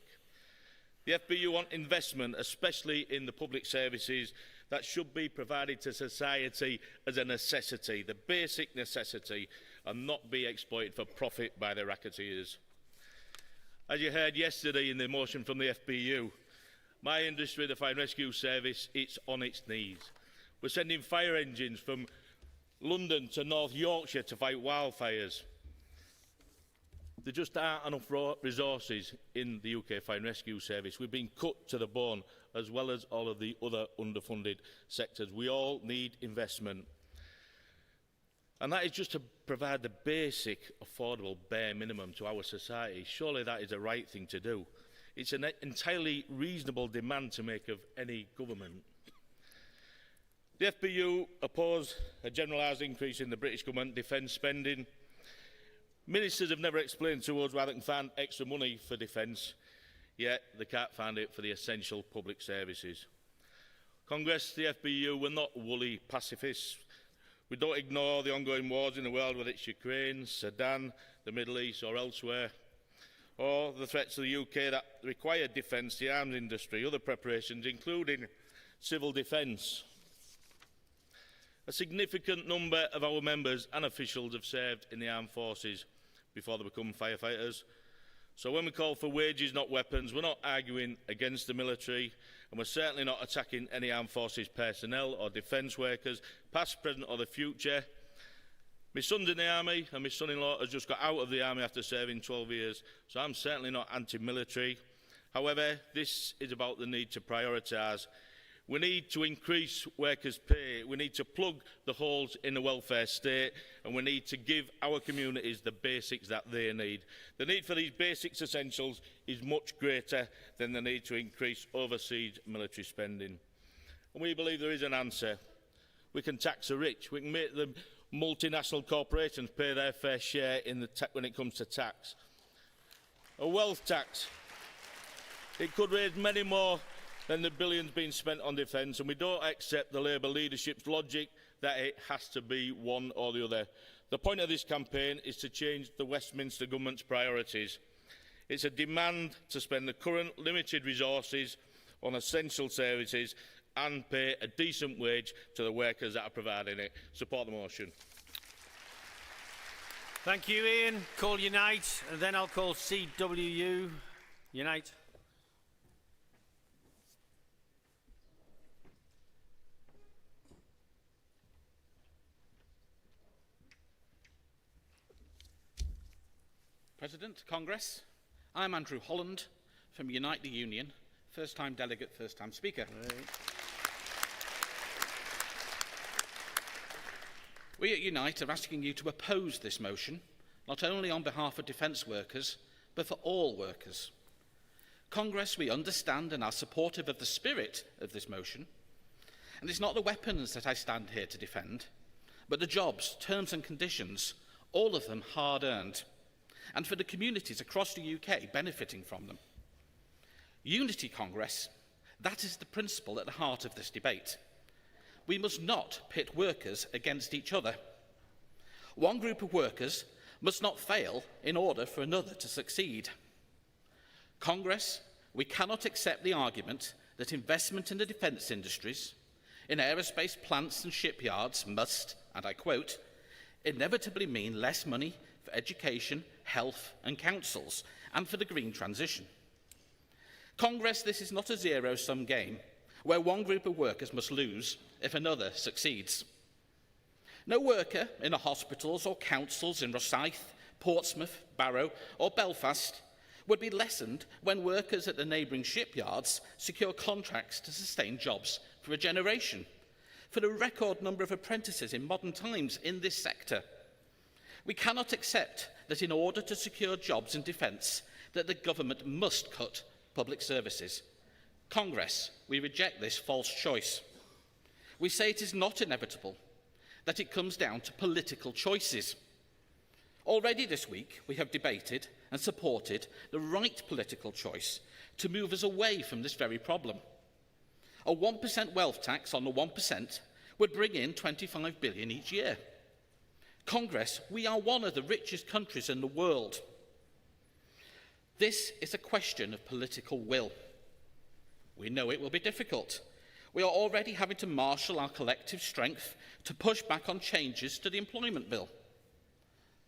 The FBU want investment, especially in the public services that should be provided to society as a necessity, the basic necessity, and not be exploited for profit by the racketeers. As you heard yesterday in the motion from the FBU, my industry, the Fire and Rescue Service, it's on its knees. We're sending fire engines from London to North Yorkshire to fight wildfires. There just aren't enough resources in the UK Fire and Rescue Service. We've been cut to the bone, as well as all of the other underfunded sectors. We all need investment. And that is just to provide the basic, affordable, bare minimum to our society. Surely that is the right thing to do. It's an entirely reasonable demand to make of any government. The FBU oppose a generalised increase in the British government defence spending. Ministers have never explained to us why they can find extra money for defence, yet they can't find it for the essential public services. Congress, the FBU, we're not woolly pacifists. We don't ignore the ongoing wars in the world, whether it's Ukraine, Sudan, the Middle East or elsewhere, or the threats to the UK that require defence, the arms industry, other preparations, including civil defence. A significant number of our members and officials have served in the armed forces before they become firefighters. So when we call for wages, not weapons, we're not arguing against the military, and we're certainly not attacking any armed forces personnel or defence workers, past, present or the future. My son's in the army, and my son-in-law has just got out of the army after serving 12 years, so I'm certainly not anti-military. However, this is about the need to prioritise. We need to increase workers' pay, we need to plug the holes in the welfare state, and we need to give our communities the basics that they need. The need for these basics essentials is much greater than the need to increase overseas military spending. And we believe there is an answer. We can tax the rich, we can make the multinational corporations pay their fair share in when it comes to tax. A wealth tax, it could raise many more than the billions being spent on defence, and we don't accept the Labour leadership's logic that it has to be one or the other. The point of this campaign is to change the Westminster government's priorities. It's a demand to spend the current limited resources on essential services and pay a decent wage to the workers that are providing it. Support the motion. Thank you, Ian. Call Unite, and then I'll call CWU. Unite. President, Congress, I'm Andrew Holland from Unite the Union, first-time delegate, first-time speaker. We at Unite are asking you to oppose this motion, not only on behalf of defence workers, but for all workers. Congress, we understand and are supportive of the spirit of this motion, and it's not the weapons that I stand here to defend, but the jobs, terms and conditions, all of them hard-earned, and for the communities across the UK benefiting from them. Unity, Congress, that is the principle at the heart of this debate. We must not pit workers against each other. One group of workers must not fail in order for another to succeed. Congress, we cannot accept the argument that investment in the defence industries, in aerospace plants and shipyards must, and I quote, inevitably mean less money for education, health and councils, and for the green transition. Congress, this is not a zero-sum game where one group of workers must lose if another succeeds. No worker in a hospitals or councils in Rosyth, Portsmouth, Barrow or Belfast would be lessened when workers at the neighbouring shipyards secure contracts to sustain jobs for a generation, for the record number of apprentices in modern times in this sector. We cannot accept that in order to secure jobs in defence, that the government must cut public services. Congress, we reject this false choice. We say it is not inevitable, that it comes down to political choices. Already this week, we have debated and supported the right political choice to move us away from this very problem. A 1% wealth tax on the 1% would bring in $25 billion each year. Congress, we are one of the richest countries in the world. This is a question of political will. We know it will be difficult. We are already having to marshal our collective strength to push back on changes to the employment bill.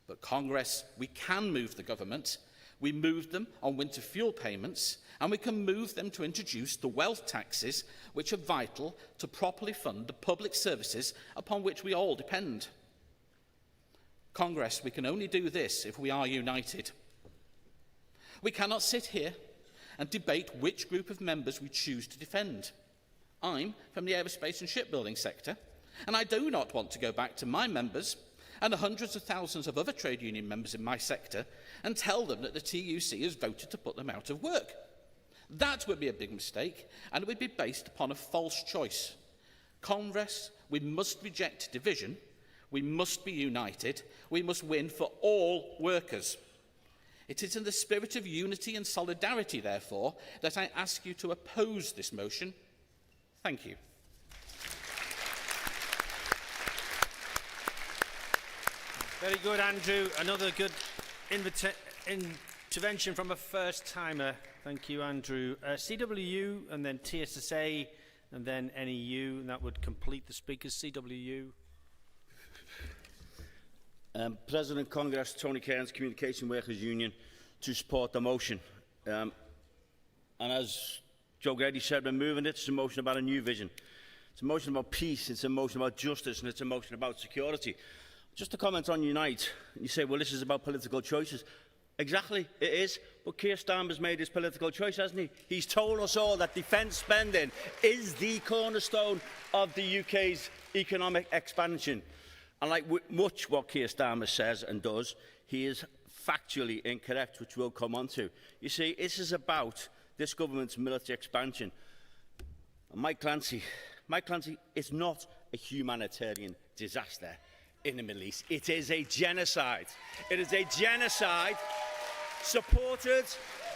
But Congress, we can move the government. We moved them on winter fuel payments, and we can move them to introduce the wealth taxes, which are vital to properly fund the public services upon which we all depend. Congress, we can only do this if we are united. We cannot sit here and debate which group of members we choose to defend. I'm from the aerospace and shipbuilding sector, and I do not want to go back to my members and the hundreds of thousands of other trade union members in my sector and tell them that the TUC has voted to put them out of work. That would be a big mistake, and it would be based upon a false choice. Congress, we must reject division, we must be united, we must win for all workers. It is in the spirit of unity and solidarity, therefore, that I ask you to oppose this motion. Thank you. Very good, Andrew. Another good intervention from a first-timer. Thank you, Andrew. CWU, and then TSSA, and then NEU, and that would complete the speakers. CWU. President, Congress, Tony Cairns, Communication Workers Union, to support the motion. And as Joe Grady said, we're moving it. It's a motion about a new vision. It's a motion about peace, it's a motion about justice, and it's a motion about security. Just to comment on Unite, you say, well, this is about political choices. Exactly, it is. But Keir Starmer's made his political choice, hasn't he? He's told us all that defence spending is the cornerstone of the UK's economic expansion. And like much what Keir Starmer says and does, he is factually incorrect, which we'll come on to. You see, this is about this government's military expansion. And Mike Clancy, it's not a humanitarian disaster in the Middle East. It is a genocide. It is a genocide supported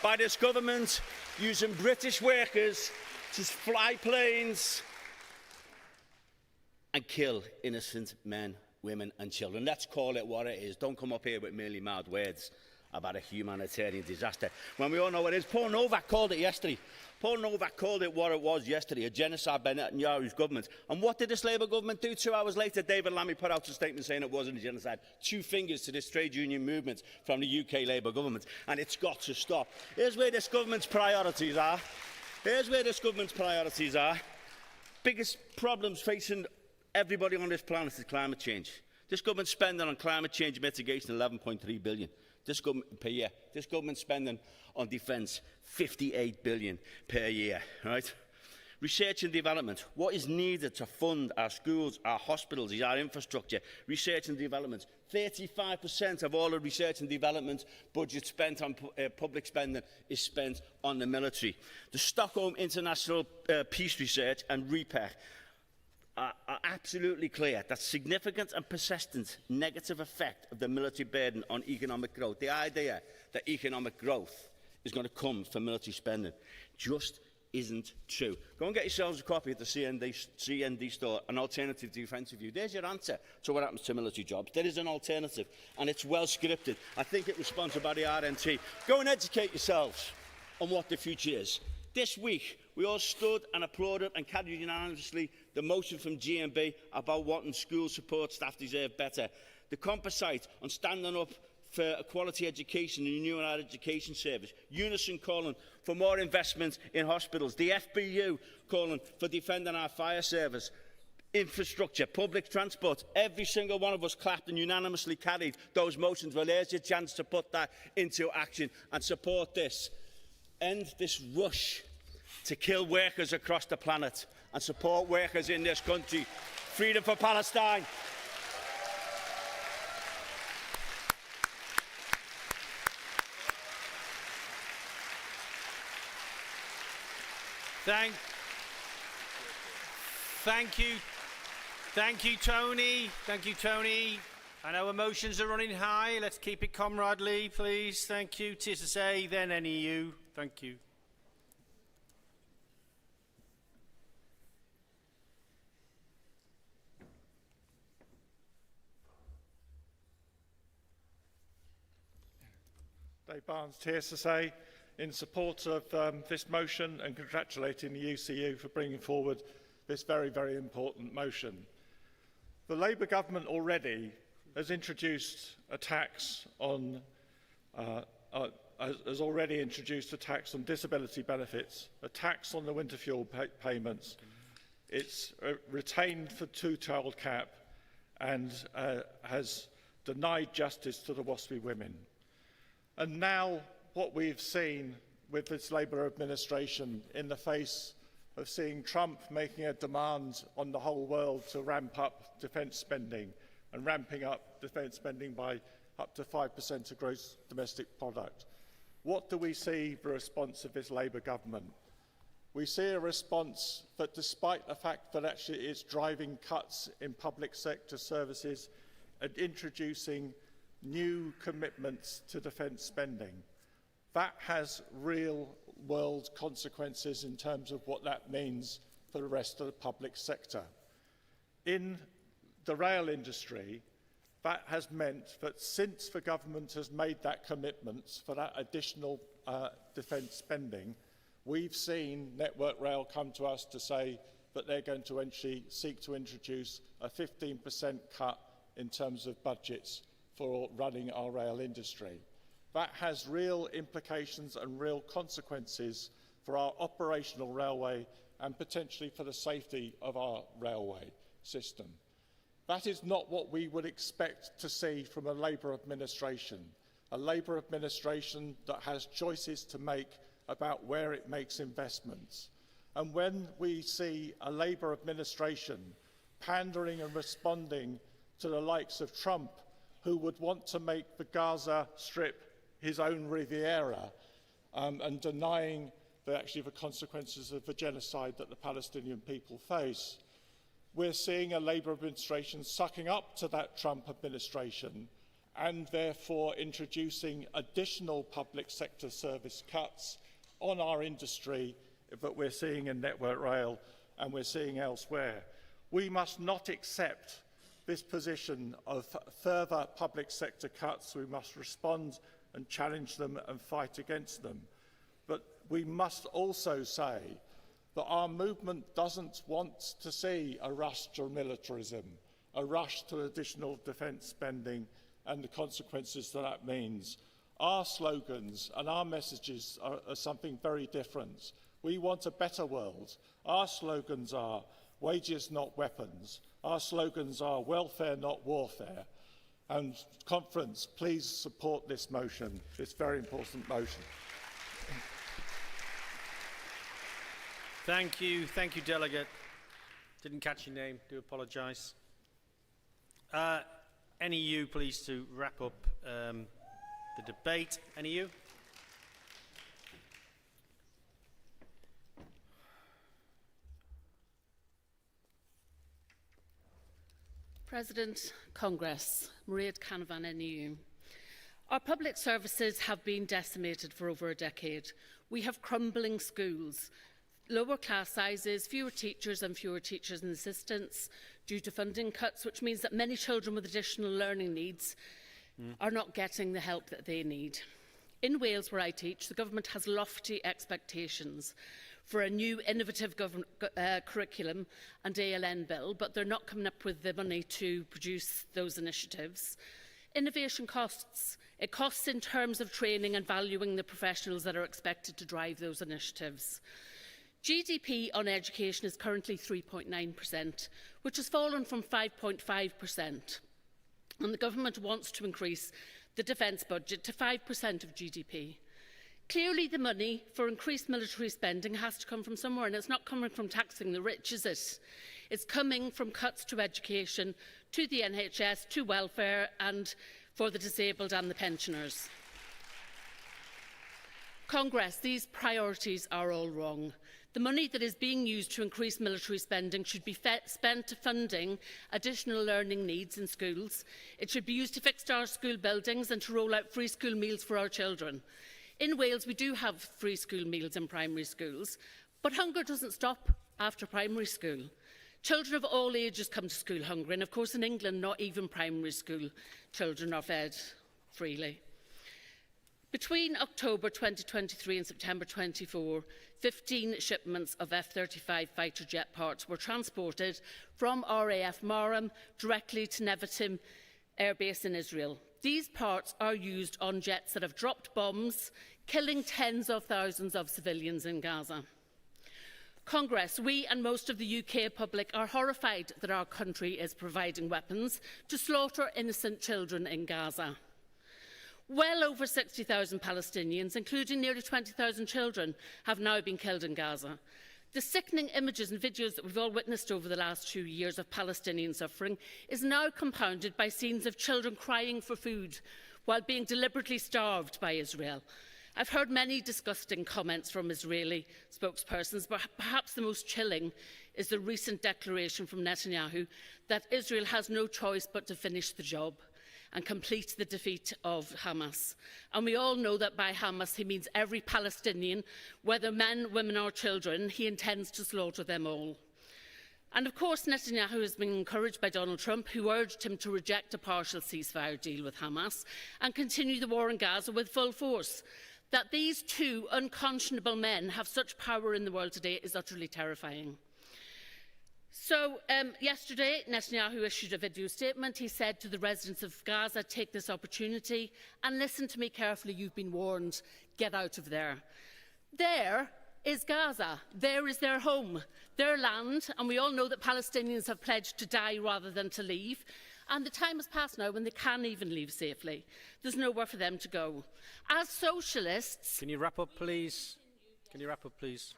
by this government using British workers to fly planes and kill innocent men, women and children. Let's call it what it is. Don't come up here with merely mad words about a humanitarian disaster, when we all know what it is. Paul Novak called it yesterday. Paul Novak called it what it was yesterday, a genocide by Netanyahu's government. And what did this Labour government do? 2 hours later, David Lammy put out a statement saying it wasn't a genocide. 2 fingers to this trade union movement from the UK Labour government. And it's got to stop. Here's where this government's priorities are. Biggest problems facing everybody on this planet is climate change. This government's spending on climate change mitigation $11.3 billion per year. This government's spending on defence $58 billion per year. Right? Research and development. What is needed to fund our schools, our hospitals, our infrastructure? Research and development. 35% of all the research and development budget spent on public spending is spent on the military. The Stockholm International Peace Research and REPER are absolutely clear that significant and persistent negative effect of the military burden on economic growth, the idea that economic growth is going to come from military spending. Just isn't true. Go and get yourselves a copy at the CND store, an alternative defence review. There's your answer to what happens to military jobs. There is an alternative, and it's well scripted. I think it was sponsored by the RNT. Go and educate yourselves on what the future is. This week, we all stood and applauded and carried unanimously the motion from GMB about wanting school support staff deserve better. The composite on standing up for a quality education in the new higher education service. Unison calling for more investment in hospitals. The FBU calling for defending our fire service. Infrastructure, public transport. Every single one of us clapped and unanimously carried those motions. Well, there's your chance to put that into action and support this. End this rush to kill workers across the planet and support workers in this country. Freedom for Palestine. Thank you, Tony. Thank you, Tony. I know emotions are running high. Let's keep it comradely, please. Thank you. TSSA, then NEU. Thank you. Dave Barnes, TSSA, in support of this motion and congratulating the UCU for bringing forward this very, very important motion. The Labour government already has introduced a tax on disability benefits, a tax on the winter fuel payments. It's retained the two-child cap and has denied justice to the WASPI women. And now what we've seen with this Labour administration in the face of seeing Trump making a demand on the whole world to ramp up defence spending and ramping up defence spending by up to 5% of gross domestic product. What do we see the response of this Labour government? We see a response that, despite the fact that actually it's driving cuts in public sector services and introducing new commitments to defence spending, that has real-world consequences in terms of what that means for the rest of the public sector. In the rail industry, that has meant that since the government has made that commitment for that additional defence spending, we've seen Network Rail come to us to say that they're going to seek to introduce a 15% cut in terms of budgets for running our rail industry. That has real implications and real consequences for our operational railway and potentially for the safety of our railway system. That is not what we would expect to see from a Labour administration that has choices to make about where it makes investments. And when we see a Labour administration pandering and responding to the likes of Trump, who would want to make the Gaza Strip his own Riviera, and denying the consequences of the genocide that the Palestinian people face, we're seeing a Labour administration sucking up to that Trump administration and therefore introducing additional public sector service cuts on our industry that we're seeing in Network Rail and we're seeing elsewhere. We must not accept this position of further public sector cuts. We must respond and challenge them and fight against them. But we must also say that our movement doesn't want to see a rush to militarism, a rush to additional defence spending and the consequences that means. Our slogans and our messages are something very different. We want a better world. Our slogans are wages, not weapons. Our slogans are welfare, not warfare. And conference, please support this motion, this very important motion. Thank you, Delegate. Didn't catch your name, do apologise. NEU, please, to wrap up the debate. NEU? President, Congress, Maria Canavan, NEU. Our public services have been decimated for over a decade. We have crumbling schools, lower class sizes, fewer teachers and assistants due to funding cuts, which means that many children with additional learning needs are not getting the help that they need. In Wales, where I teach, the government has lofty expectations for a new innovative curriculum and ALN bill, but they're not coming up with the money to produce those initiatives. Innovation costs. It costs in terms of training and valuing the professionals that are expected to drive those initiatives. GDP on education is currently 3.9%, which has fallen from 5.5%. And the government wants to increase the defence budget to 5% of GDP. Clearly, the money for increased military spending has to come from somewhere, and it's not coming from taxing the rich, is it? It's coming from cuts to education, to the NHS, to welfare, and for the disabled and the pensioners. Congress, these priorities are all wrong. The money that is being used to increase military spending should be spent to funding additional learning needs in schools. It should be used to fix our school buildings and to roll out free school meals for our children. In Wales, we do have free school meals in primary schools, but hunger doesn't stop after primary school. Children of all ages come to school hungry, and of course in England, not even primary school children are fed freely. Between October 2023 and September 24, 15 shipments of F-35 fighter jet parts were transported from RAF Maritime directly to Nevatim Air Base in Israel. These parts are used on jets that have dropped bombs, killing tens of thousands of civilians in Gaza. Congress, we and most of the UK public are horrified that our country is providing weapons to slaughter innocent children in Gaza. Well over 60,000 Palestinians, including nearly 20,000 children, have now been killed in Gaza. The sickening images and videos that we've all witnessed over the last 2 years of Palestinian suffering is now compounded by scenes of children crying for food while being deliberately starved by Israel. I've heard many disgusting comments from Israeli spokespersons, but perhaps the most chilling is the recent declaration from Netanyahu that Israel has no choice but to finish the job and complete the defeat of Hamas. And we all know that by Hamas he means every Palestinian, whether men, women or children. He intends to slaughter them all. And of course Netanyahu has been encouraged by Donald Trump, who urged him to reject a partial ceasefire deal with Hamas and continue the war in Gaza with full force. That these two unconscionable men have such power in the world today is utterly terrifying. So yesterday, Netanyahu issued a video statement. He said to the residents of Gaza, take this opportunity and listen to me carefully. You've been warned. Get out of there. There is Gaza. There is their home, their land. And we all know that Palestinians have pledged to die rather than to leave. And the time has passed now when they can even leave safely. There's nowhere for them to go. As socialists... Can you wrap up, please? Can you wrap up, please?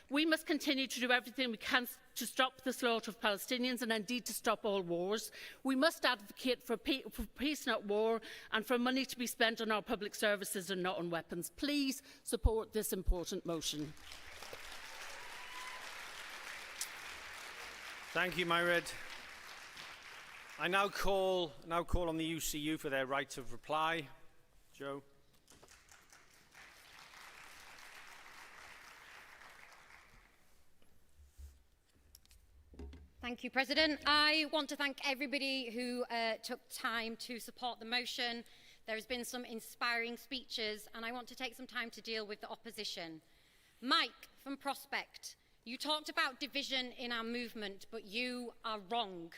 We must continue to do everything we can to stop the slaughter of Palestinians and indeed to stop all wars. We must advocate for peace, not war, and for money to be spent on our public services and not on weapons. Please support this important motion. Thank you, Myred. I now call on the UCU for their right of reply. Joe. Thank you, President. I want to thank everybody who took time to support the motion. There has been some inspiring speeches, and I want to take some time to deal with the opposition. Mike from Prospect, you talked about division in our movement, but you are wrong.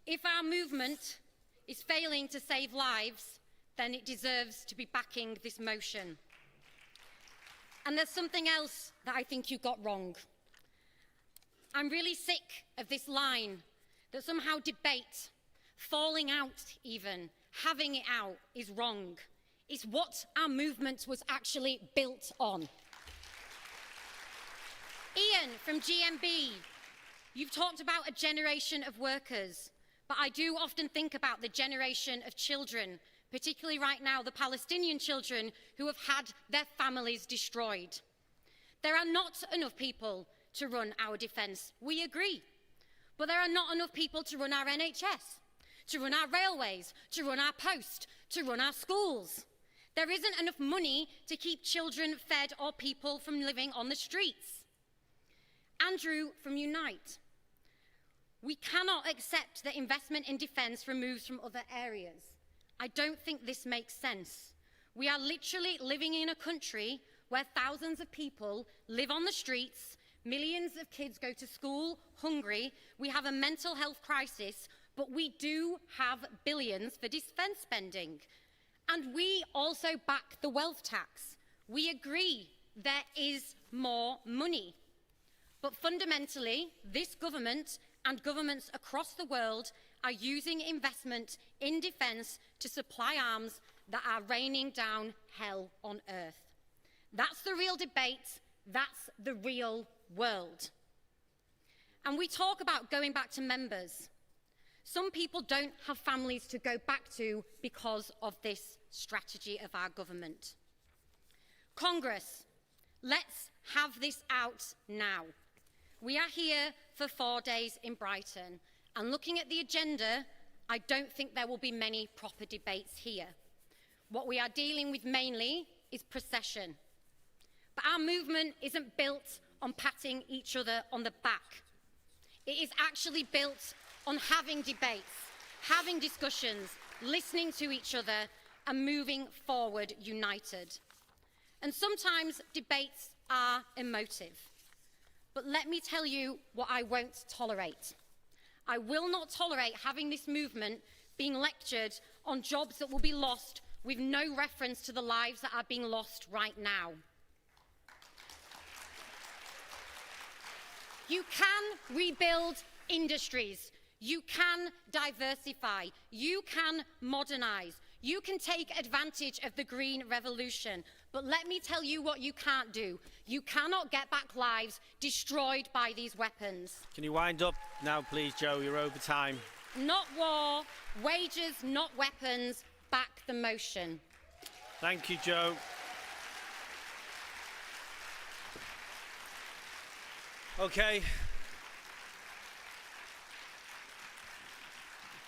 If our movement is failing to save lives, then it deserves to be backing this motion. And there's something else that I think you got wrong. I'm really sick of this line that somehow debate, falling out even, having it out is wrong. It's what our movement was actually built on. Ian from GMB, you've talked about a generation of workers, but I do often think about the generation of children, particularly right now, the Palestinian children who have had their families destroyed. There are not enough people to run our defence. We agree. But there are not enough people to run our NHS, to run our railways, to run our post, to run our schools. There isn't enough money to keep children fed or people from living on the streets. Andrew from Unite. We cannot accept that investment in defence removes from other areas. I don't think this makes sense. We are literally living in a country where thousands of people live on the streets, millions of kids go to school hungry, we have a mental health crisis, but we do have billions for defence spending. And we also back the wealth tax. We agree there is more money. But fundamentally, this government and governments across the world are using investment in defence to supply arms that are raining down hell on earth. That's the real debate. That's the real world. And we talk about going back to members. Some people don't have families to go back to because of this strategy of our government. Congress, let's have this out now. We are here for 4 days in Brighton, and looking at the agenda, I don't think there will be many proper debates here. What we are dealing with mainly is procession. But our movement isn't built on patting each other on the back. It is actually built on having debates, having discussions, listening to each other, and moving forward united. And sometimes debates are emotive. But let me tell you what I won't tolerate. I will not tolerate having this movement being lectured on jobs that will be lost with no reference to the lives that are being lost right now. You can rebuild industries. You can diversify. You can modernise. You can take advantage of the green revolution. But let me tell you what you can't do. You cannot get back lives destroyed by these weapons. Can you wind up now, please, Joe? You're over time. Not war, wages, not weapons. Back the motion. Thank you, Joe. Okay.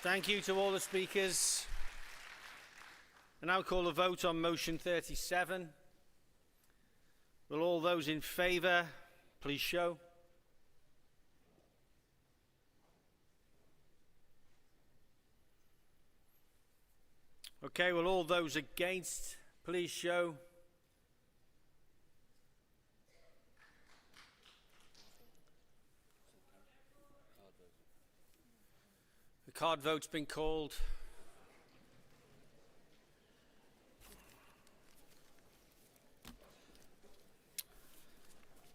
Thank you to all the speakers. I now call a vote on motion 37. Will all those in favour please show? Okay, will all those against please show? The card vote's been called.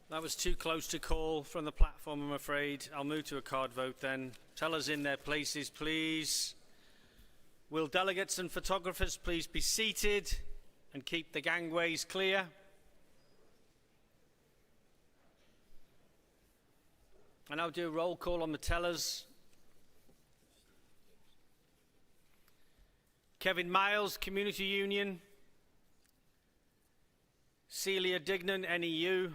That was too close to call from the platform, I'm afraid. I'll move to a card vote then. Tell us in their places, please. Will delegates and photographers please be seated and keep the gangways clear? And I'll do a roll call on the tellers. Kevin Miles, Community Union. Celia Dignan, NEU.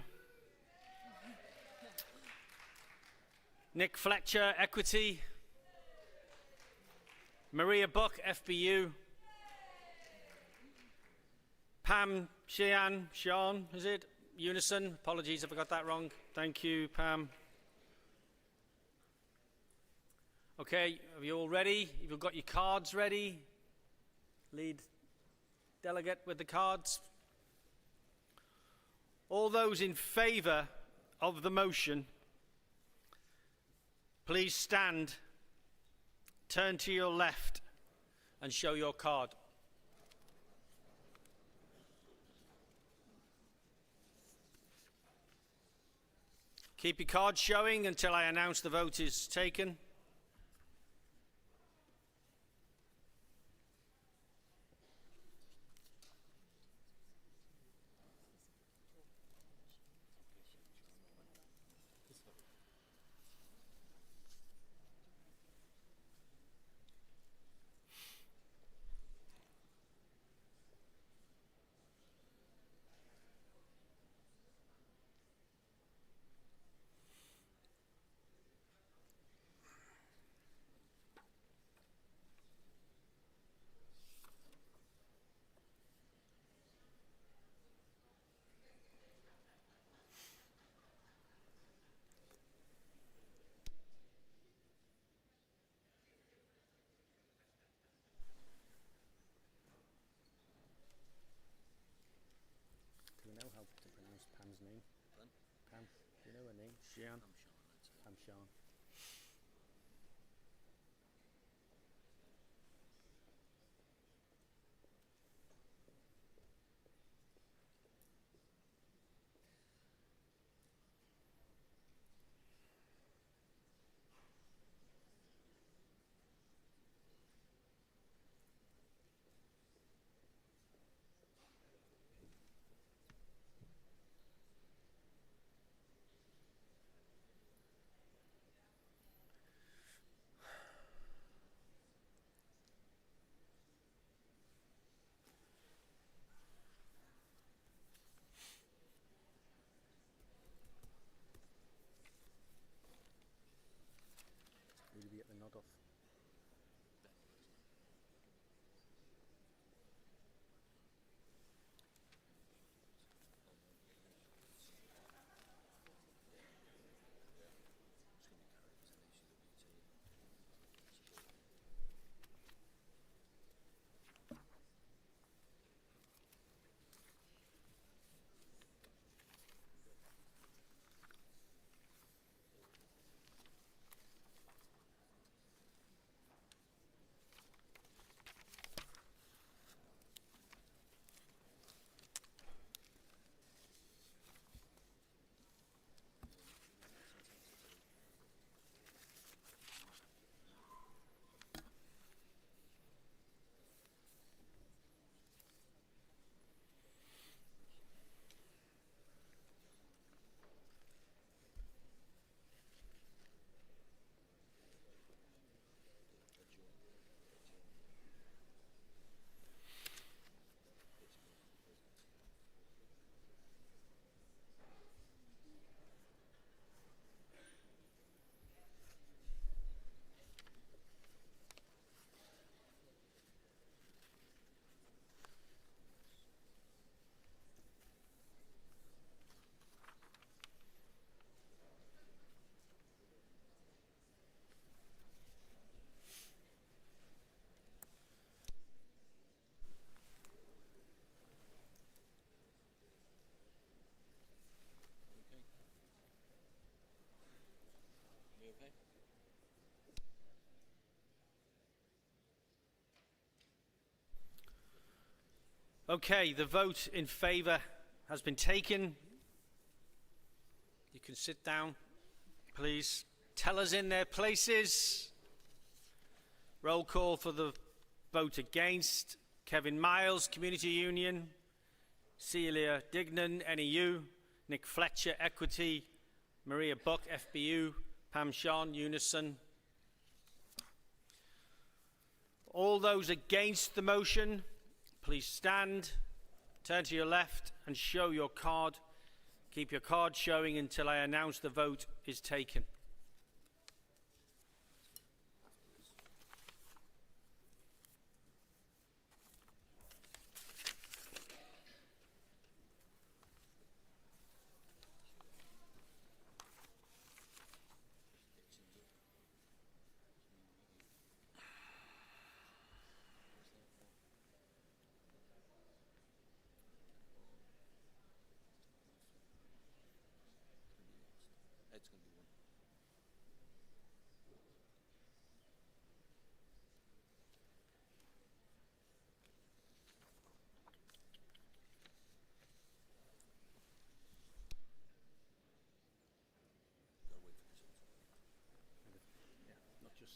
Nick Fletcher, Equity. Maria Buck, FBU. Pam Sean, is it? Unison. Apologies if I got that wrong. Thank you, Pam. Okay, are you all ready? You've got your cards ready? Lead delegate with the cards. All those in favour of the motion, please stand, turn to your left and show your card. Keep your card showing until I announce the vote is taken. Gian. I'm Sean. Will you get the nod off? Okay, the vote in favour has been taken. You can sit down, please. Tellers in their places. Roll call for the vote against. Kevin Miles, Community Union. Celia Dignan, NEU. Nick Fletcher, Equity. Maria Buck, FBU. Pam Sean, Unison. All those against the motion, please stand, turn to your left and show your card. Keep your card showing until I announce the vote is taken.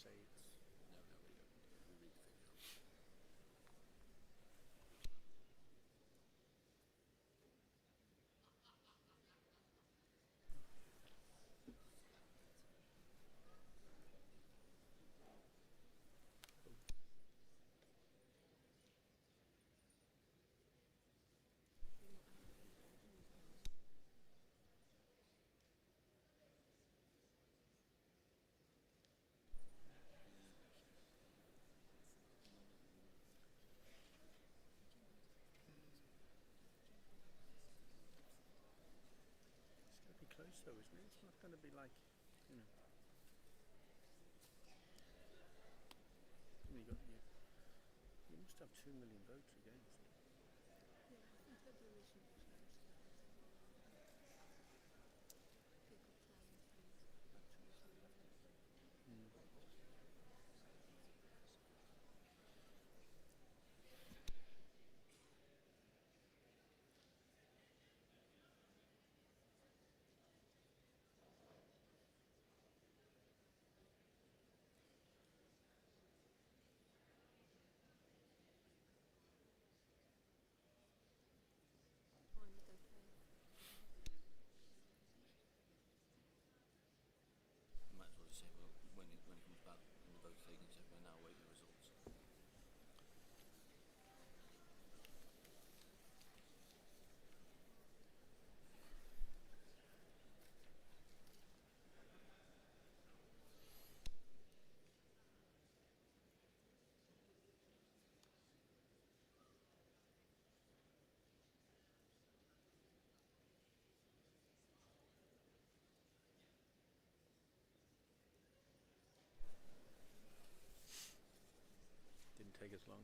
Say it's close though, isn't it? It's not going to be like, you know. You must have 2 million votes against. Yeah, I think the duration was take as long.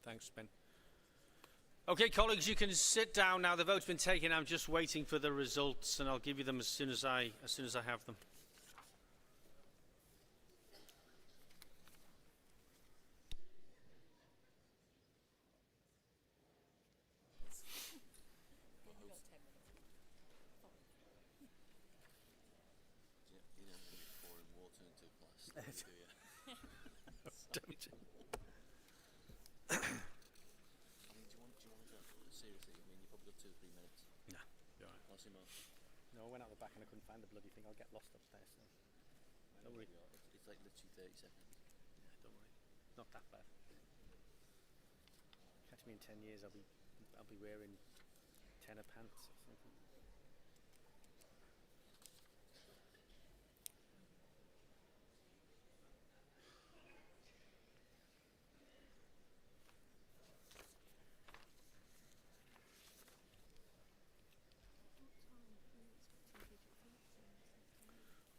Thanks, Ben. Okay, colleagues, you can sit down now. The vote's been taken. I'm just waiting for the results, and I'll give you them as soon as I have them. No, I went out the back and I couldn't find the bloody thing. I'll get lost upstairs. So. Don't worry. It's like literally 30 seconds. Yeah, don't worry. Not that bad. Catch me in 10 years, I'll be wearing tenor pants or something.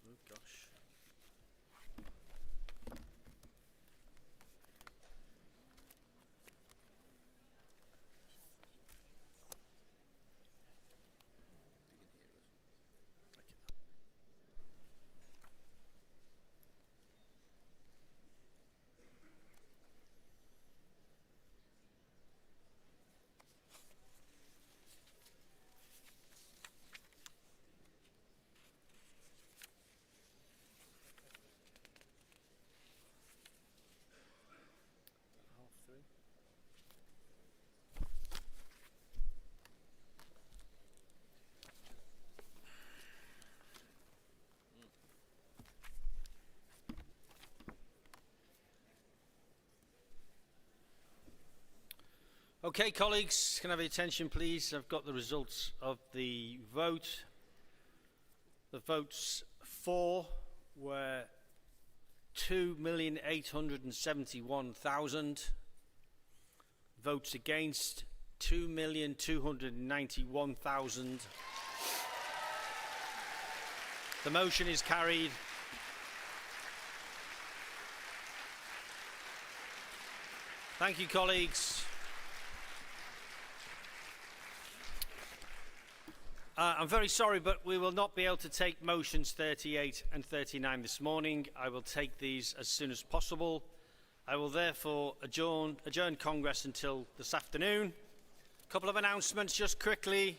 Oh gosh. Okay, colleagues, can I have your attention, please? I've got the results of the vote. The votes for were 2,871,000. Votes against, 2,291,000. The motion is carried. Thank you, colleagues. I'm very sorry, but we will not be able to take motions 38 and 39 this morning. I will take these as soon as possible. I will therefore adjourn Congress until this afternoon. A couple of announcements just quickly.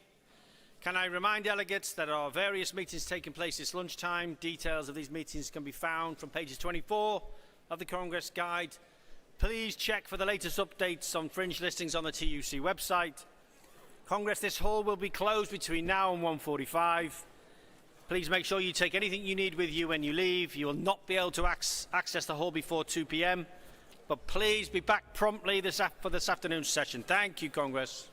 Can I remind delegates that there are various meetings taking place this lunchtime. Details of these meetings can be found from pages 24 of the Congress Guide. Please check for the latest updates on fringe listings on the TUC website. Congress, this hall will be closed between now and 1:45. Please make sure you take anything you need with you when you leave. You will not be able to access the hall before 2 p.m. But please be back promptly for this afternoon's session. Thank you, Congress.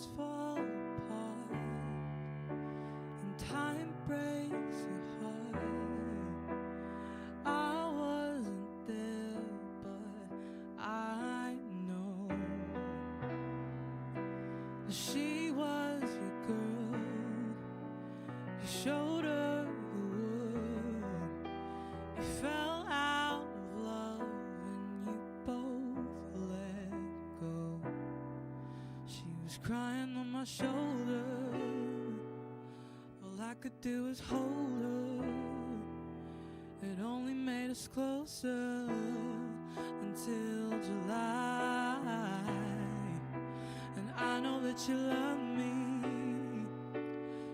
things fall apart and time breaks your heart. I wasn't there, but I know that she was your girl. You showed her the wood. You fell out of love and you both let go. She was crying on my shoulder. All I could do was hold her. It only made us closer until July. And I know that you love me.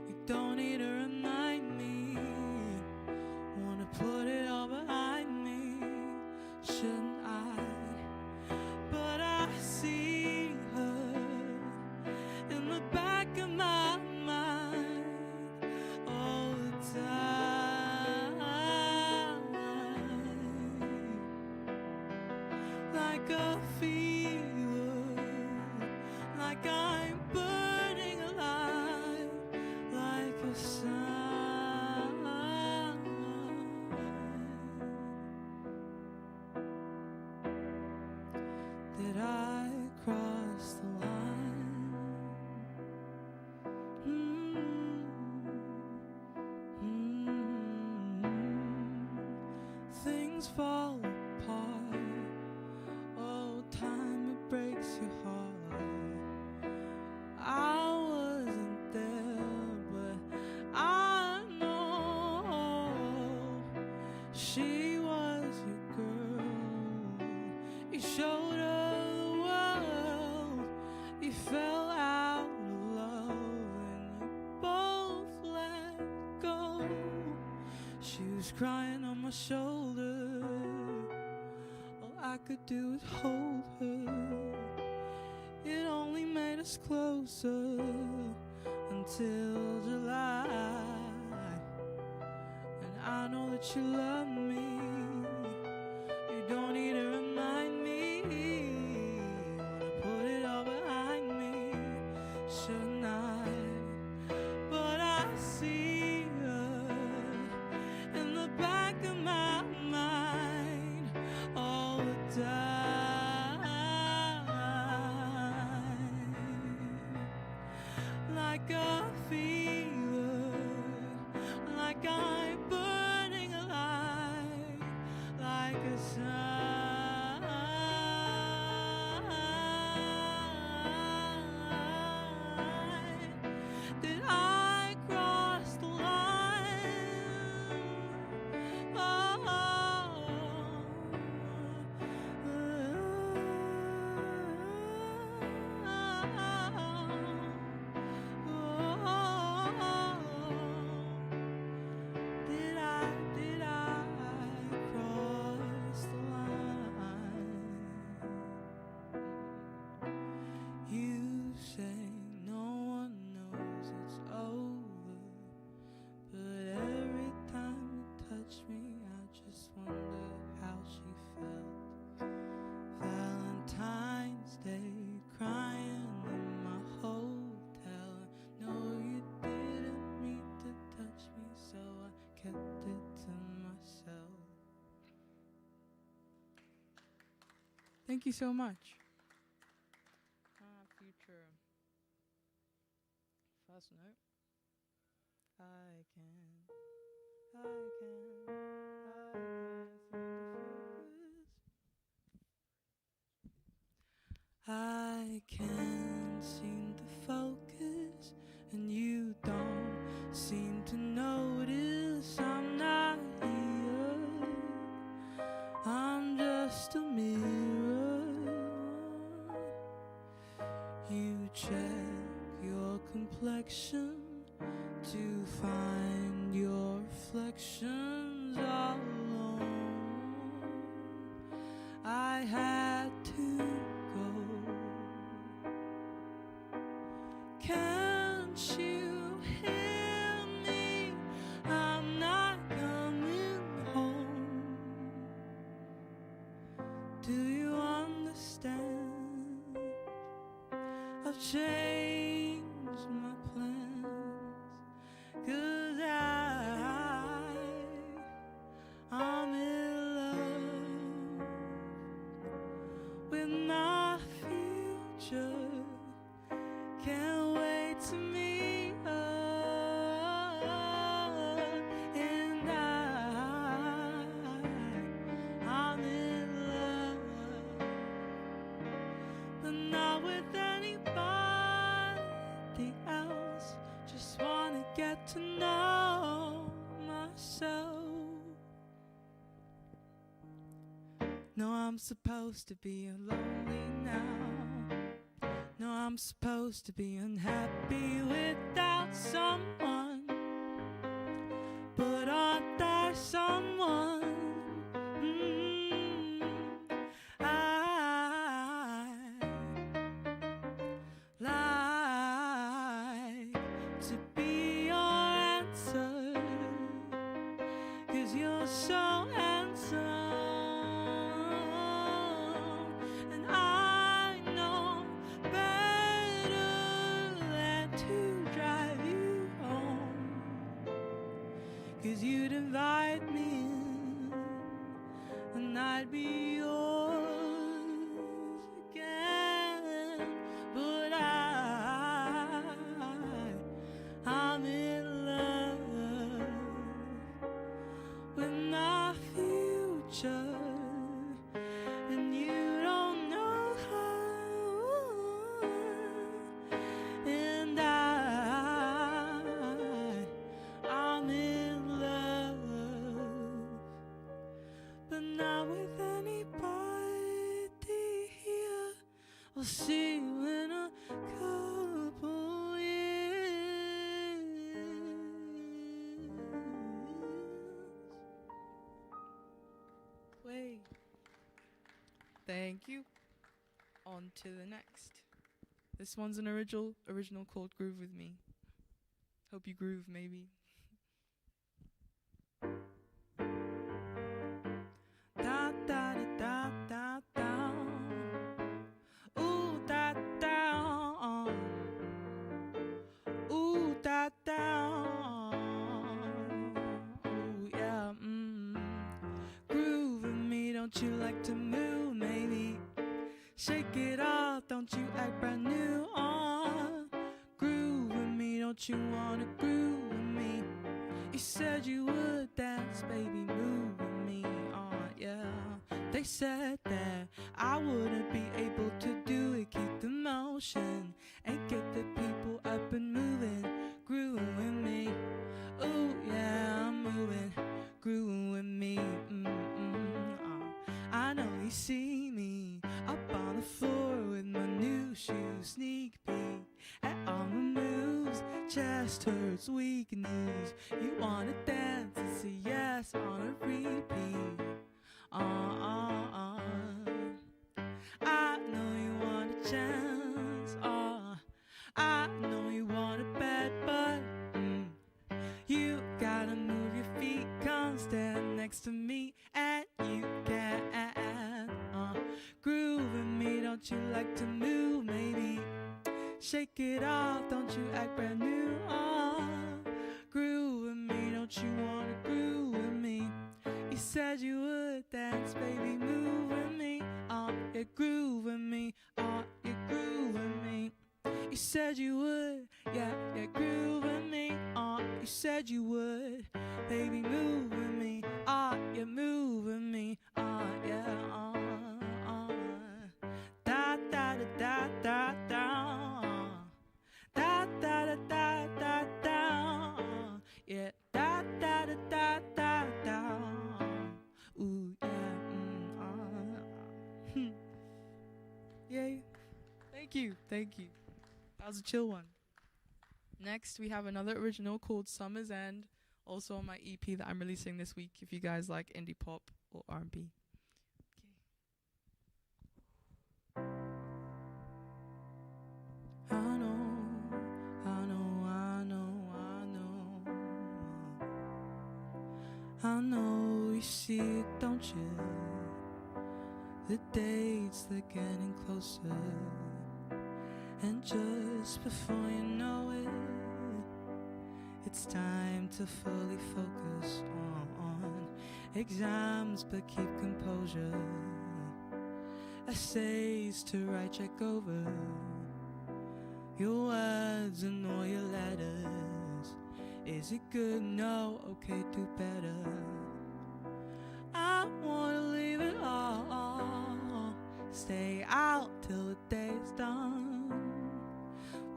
You don't need to remind me. Wanna put it all behind me, shouldn't I? But I see her in the back of my mind all the time, like a fever, like I'm burning alive, like a sun. Did I cross the line? Things fall apart. Oh, time, it breaks your heart. I wasn't there, but I know she was your girl. You showed her the world. You fell out of love and you both let go. She was crying on my shoulder. All I could do was hold her. It only made us closer until July. And I know that you love me. You don't need to remind me. Wanna put it all behind me, shouldn't I? But I see her in the back of my mind all the time, like a fever, like I'm burning alive, like a sun. Did I cross the line? Did I cross the line? You say no one knows it's over, but every time you touch me, I just wonder how she felt. Valentine's Day, crying in my hotel. No, you didn't mean to touch me, so I kept it to myself. Thank you so much. Future. First note. I can I can't seem to focus, and you don't seem to notice I'm not here. I'm just a mirror. You check your complexion to find your reflections all alone. I had to go. Can't you hear me? I'm not coming home. Do you understand? I've changed. No, I'm supposed to be lonely now. No, I'm supposed to be unhappy without someone. But aren't there someone? I like to be your answer, 'cause you're so handsome, and I know better than to drive you home, 'cause you'd invite me in, and I'd be yours again. But I'm in love with my future, and you don't know how. And I'm in love, but not with anybody here. I'll see you in a couple years. Wait. Thank you. On to the next. This one's an original called Groove With Me. Hope you groove, maybe. Da da da da da. Ooh da da. Ooh da da. Ooh yeah. Groove with me, don't you like to move? Maybe shake it off, don't you act brand new? Groove with me, don't you wanna groove with me? You said you would dance, baby, move with me, yeah. They said that I wouldn't be able to do it, keep the motion and get the people up and moving, grooving with me. Ooh, yeah, I'm moving, grooving with me. I know you see me up on the floor with my new shoes, sneak peek at all my moves, chest hurts, weak knees. You wanna dance and say yes on a repeat. I know you want a chance. I know you want a bad, but you gotta move your feet. Come stand next to me and you can. Groove with me, don't you like to move? Maybe shake it off, don't you act brand new? Groove with me, don't you wanna groove with me? You said you would dance, baby, move with me. You groove with me, you groove with me. You said you would, yeah, groove with me. You said you would, baby, move with me. You move with me, yeah, da da da da da da, da da da da da da, yeah, da da da da da da. Ooh yeah, yay! Thank you. That was a chill one. Next, we have another original called Summer's End, also on my EP that I'm releasing this week. If you guys like indie pop or R&B. I know you see it, don't you? The dates, they're getting closer, and just before you know it, it's time to fully focus on exams, but keep composure. Essays to write, check over your words and all your letters. Is it good? No. Okay, do better. I wanna leave it all, stay out till the day's done.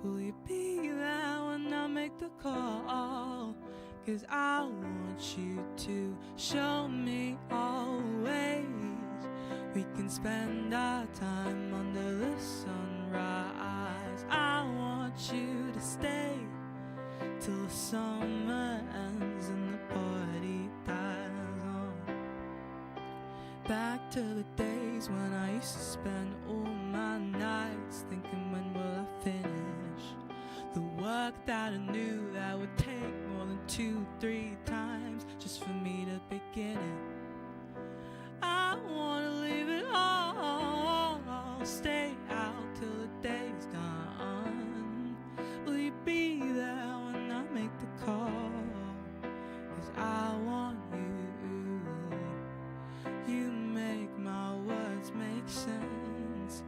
Will you be there when I make the call? 'Cause I want you to show me always. spend our time under the sunrise. I want you to stay till the summer ends and the party dies on. Back to the days when I used to spend all my nights thinking, when will I finish the work that I knew that would take more than 2-3 times just for me to begin it. I wanna leave it all, stay out till the day's done. Will you be there when I make the call? 'Cause I want you. You make my words make sense,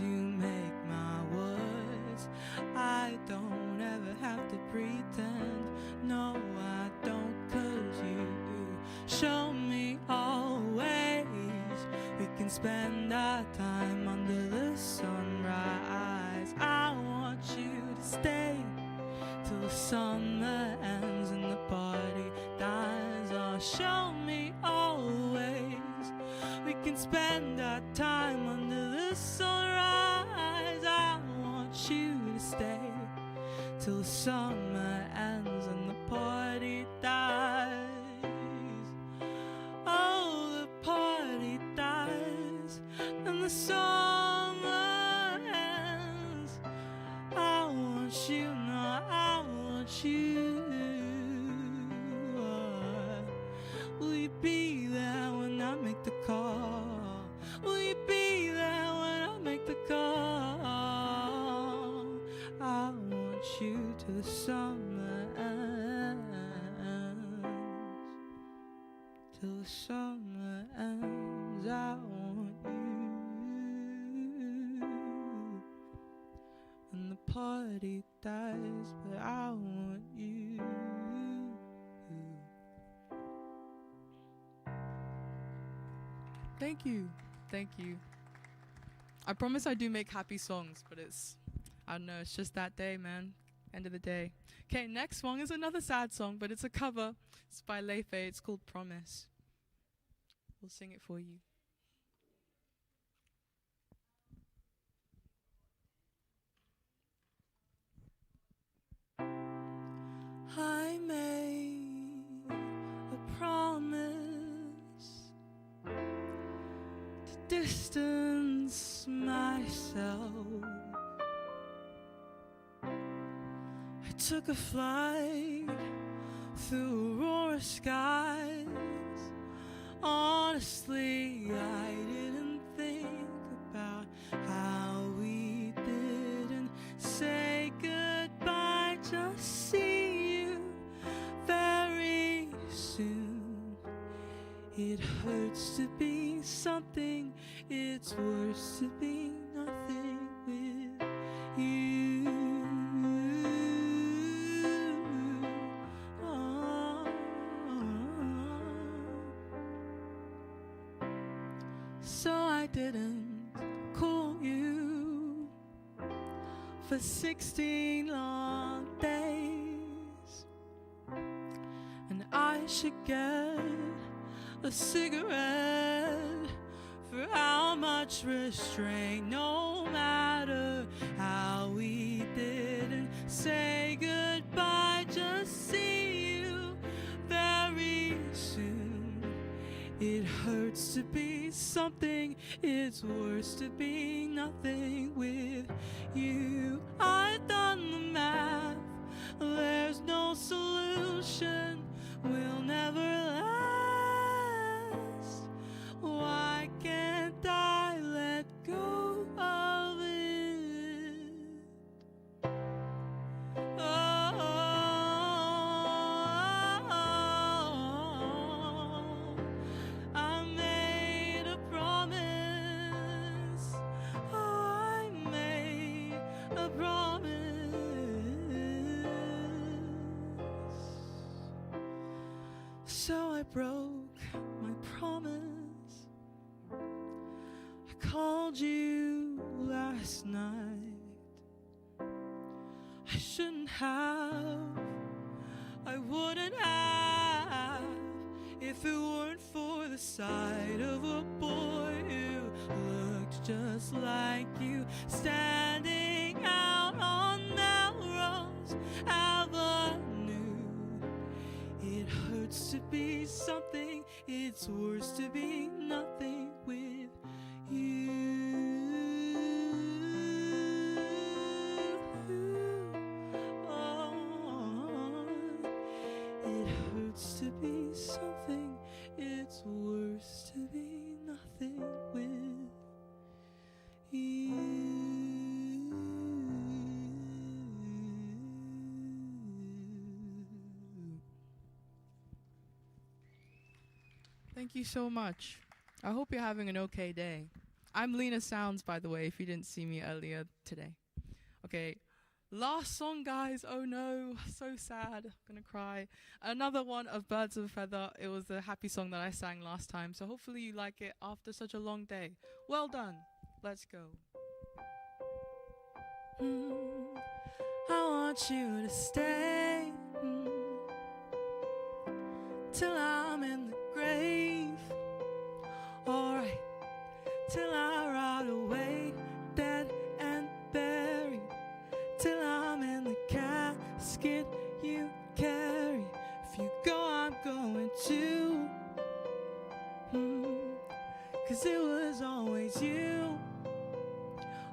you make my words. I don't ever have to pretend, no I don't, 'cause you show me always. We can spend our time under the sunrise. I want you to stay till the summer ends and the party dies. Oh, show me always. We can spend our time under the sunrise. I want you to stay till the summer ends and the party dies. Oh, the party dies and the summer ends. I want you, no, I want you. Will you be there when I make the call? Will you be there when I make the call? I want you to the summer ends. Till the summer ends, I want you. And the party dies, but I want you. Thank you. Thank you. I promise I do make happy songs, but I don't know, it's just that day, man. End of the day. Okay, next song is another sad song, but it's a cover. It's by Leife. It's called Promise. We'll sing it for you. I made a promise to distance myself. I took a flight through aurora skies. Honestly, I didn't think about how we didn't say goodbye. Just see you very soon. It hurts to be something, it's worse to be nothing with you. So I didn't call you for 16 long days, and I should get a cigarette for how much restraint. No matter how we didn't say goodbye, just see you very soon. It hurts to be something, it's worse to be nothing with you. I've done the math, there's no solution, we'll never last. Why can't I let go of it? I made a promise. I made a promise. So I broke my promise. I called you last night. I shouldn't have. I wouldn't have if it weren't for the sight of a boy just like you, standing out on Melrose Avenue. It hurts to be something, it's worse to be nothing with you. Oh, it hurts to be something, it's worse to be nothing with you. Thank you so much. I hope you're having an okay day. I'm Lena Sounds, by the way, if you didn't see me earlier today. Okay, last song, guys. Oh no, so sad. I'm gonna cry. Another one of Birds of a Feather. It was the happy song that I sang last time, so hopefully you like it after such a long day. Well done. Let's go. I want you to stay till I'm in the grave. Alright, till I rot away, dead and buried. Till I'm in the casket you carry. If you go, I'm going too. 'Cause it was always you.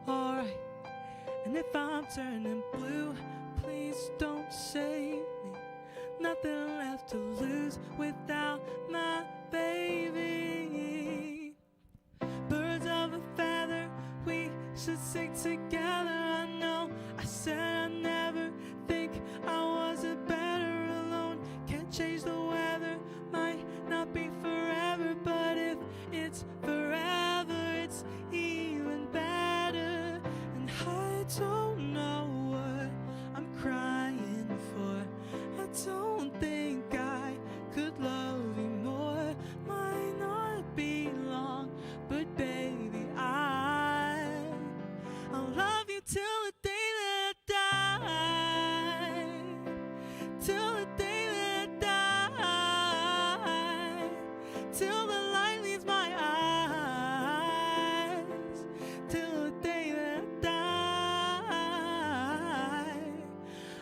Alright, and if I'm turning blue, please don't save me. Nothing left to lose without my baby. Birds of a feather, we should sing together. I know I said I never think I was a better alone. Can't change the weather, might not be forever, but if it's forever, it's even better. And I don't know what I'm crying for. I don't think I could love you more. Might not be long, but baby, I'll love you till the day that I die. Till the day that I die. Till the light leaves my eyes. Till the day that I die.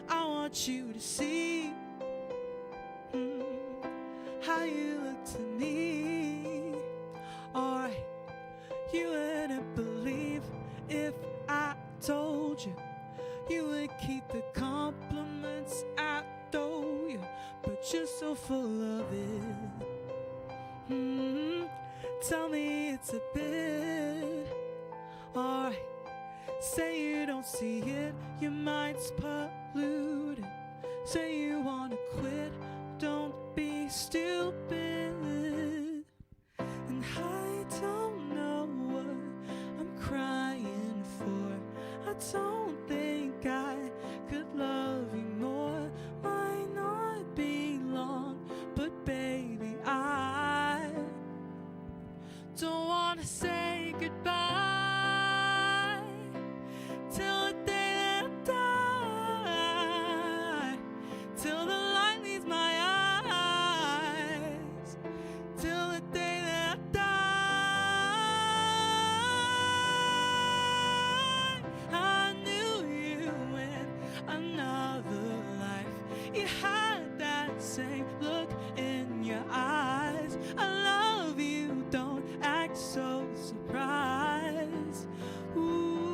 I want you to see how you look to me. Alright, you wouldn't believe if I told you. You would keep the compliments I owe you, but you're so full of it. Tell me it's a bit. Alright, say you don't see it, your mind's polluted. Say you wanna quit, don't be stupid. And I don't know what I'm crying for. I don't think I could love you more. Might not be long, but baby, I don't wanna say goodbye till the day that I die. Till the light leaves my eyes. Till the day that I die. I knew you in another life. You had that same look in your eyes. I love you, don't act so surprised. Ooh.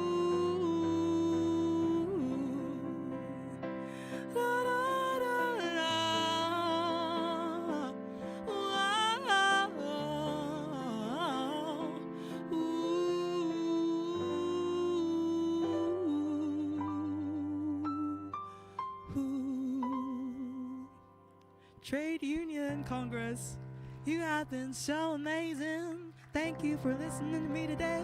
La, da, da, da. Ooh. Ooh. Trade Union Congress, you have been so amazing. Thank you for listening to me today.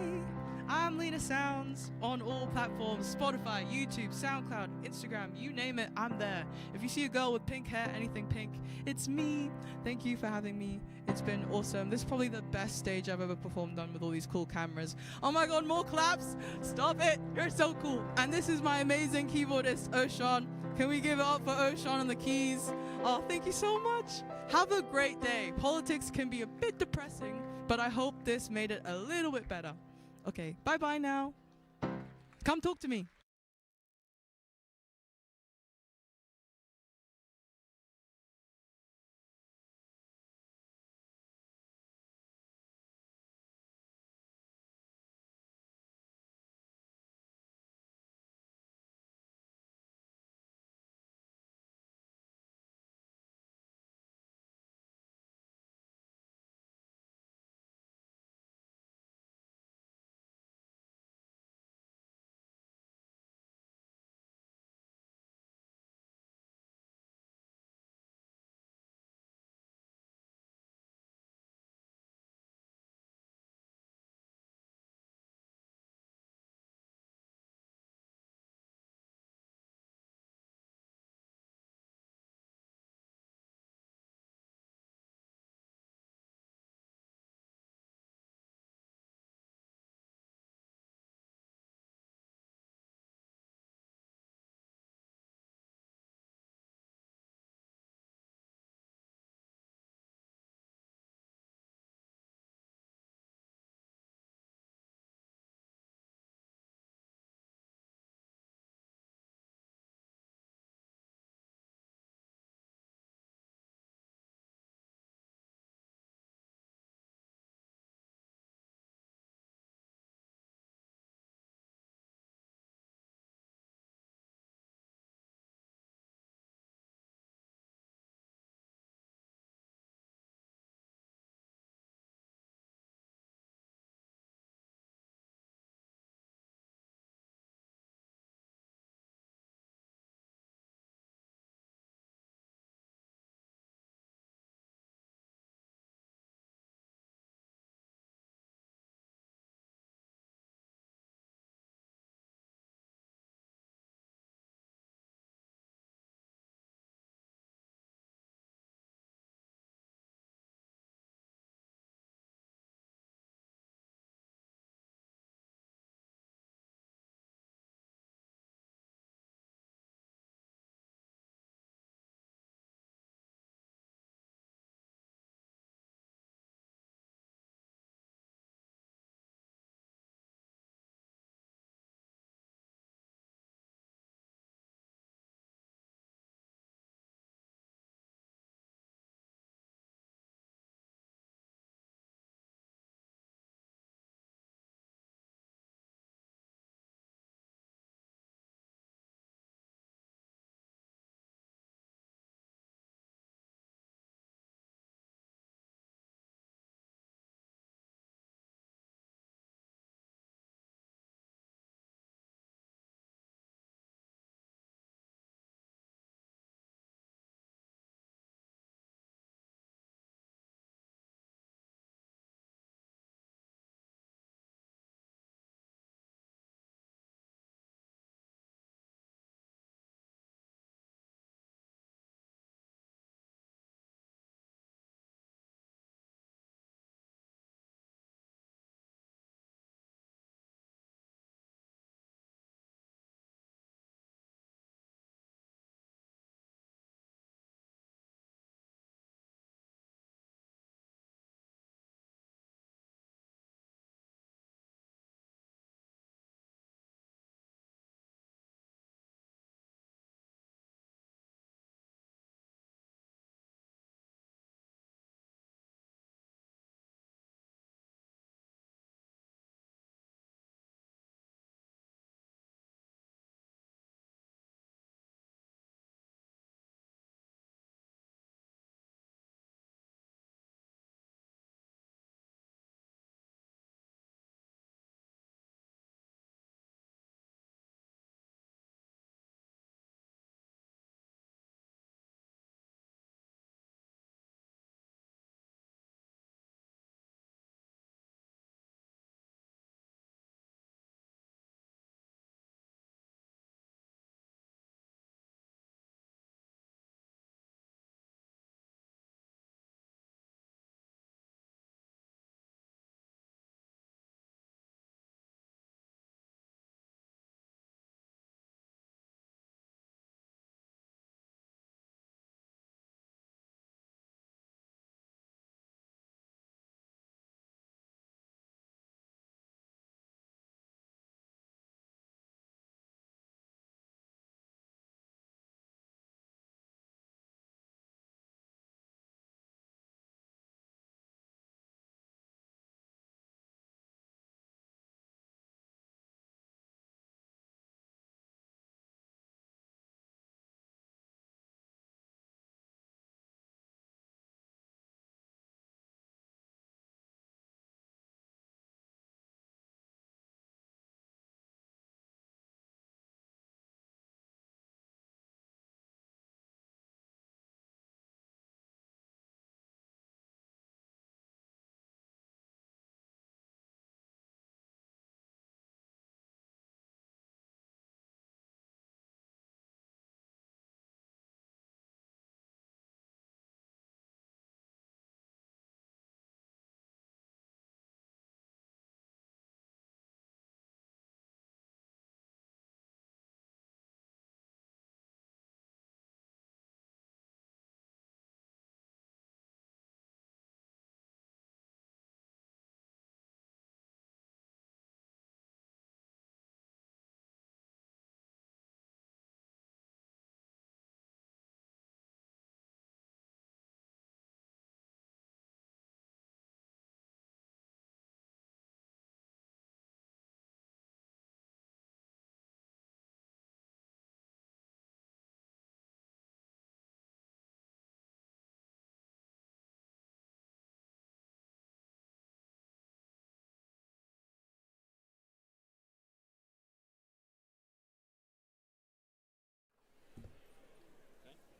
I'm Lena Sounds on all platforms, Spotify, YouTube, SoundCloud, Instagram, you name it, I'm there. If you see a girl with pink hair, anything pink, it's me. Thank you for having me. It's been awesome. This is probably the best stage I've ever performed on with all these cool cameras. Oh my God, more claps. Stop it. You're so cool. And this is my amazing keyboardist, Oshan. Can we give it up for Oshan on the keys? Oh, thank you so much. Have a great day. Politics can be a bit depressing, but I hope this made it a little bit better. Okay, bye-bye now. Come talk to me.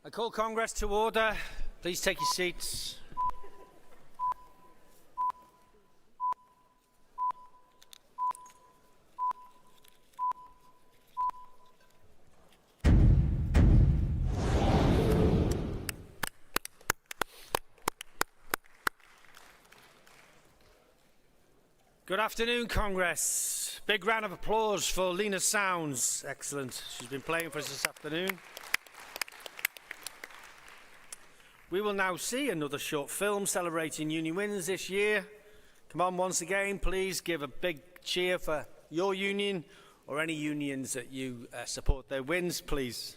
I call Congress to order. Please take your seats. Good afternoon, Congress. Big round of applause for Lena Sounds. Excellent. She's been playing for us this afternoon. We will now see another short film celebrating union wins this year. Come on, once again, please give a big cheer for your union or any unions that you support their wins, please.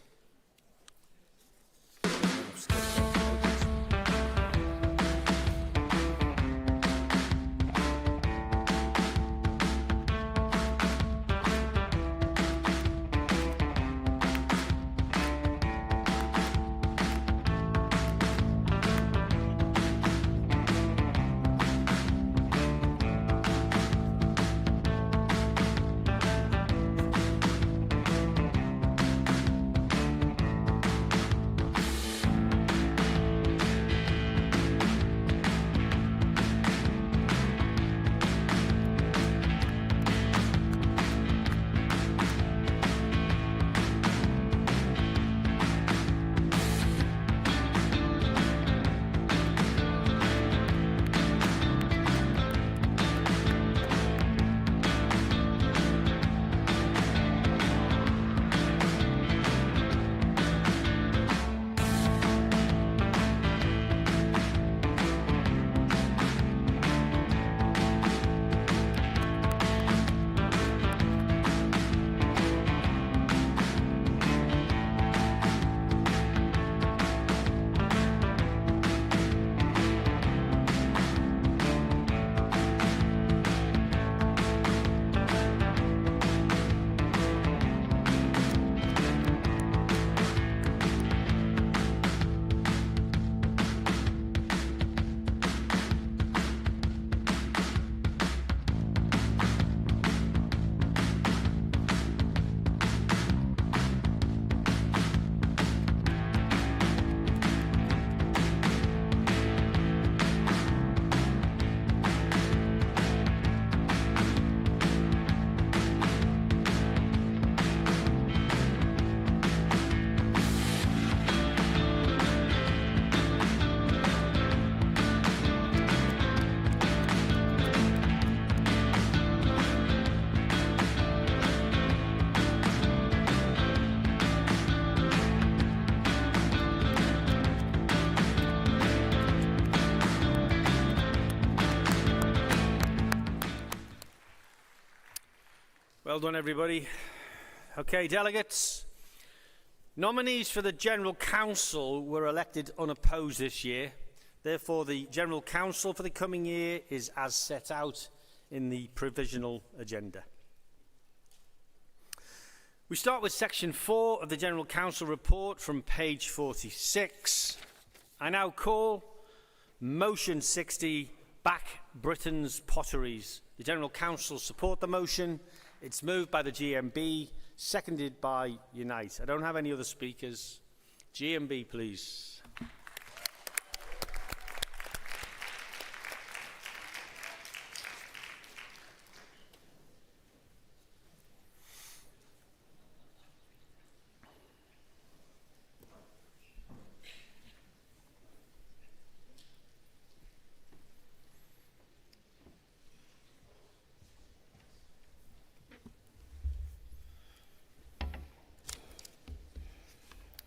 Well done, everybody. Okay, delegates. Nominees for the General Council were elected unopposed this year. Therefore, the General Council for the coming year is as set out in the provisional agenda. We start with section 4 of the General Council report from page 46. I now call motion 60, Back Britain's Potteries. The General Council support the motion. It's moved by the GMB, seconded by Unite. I don't have any other speakers. GMB, please.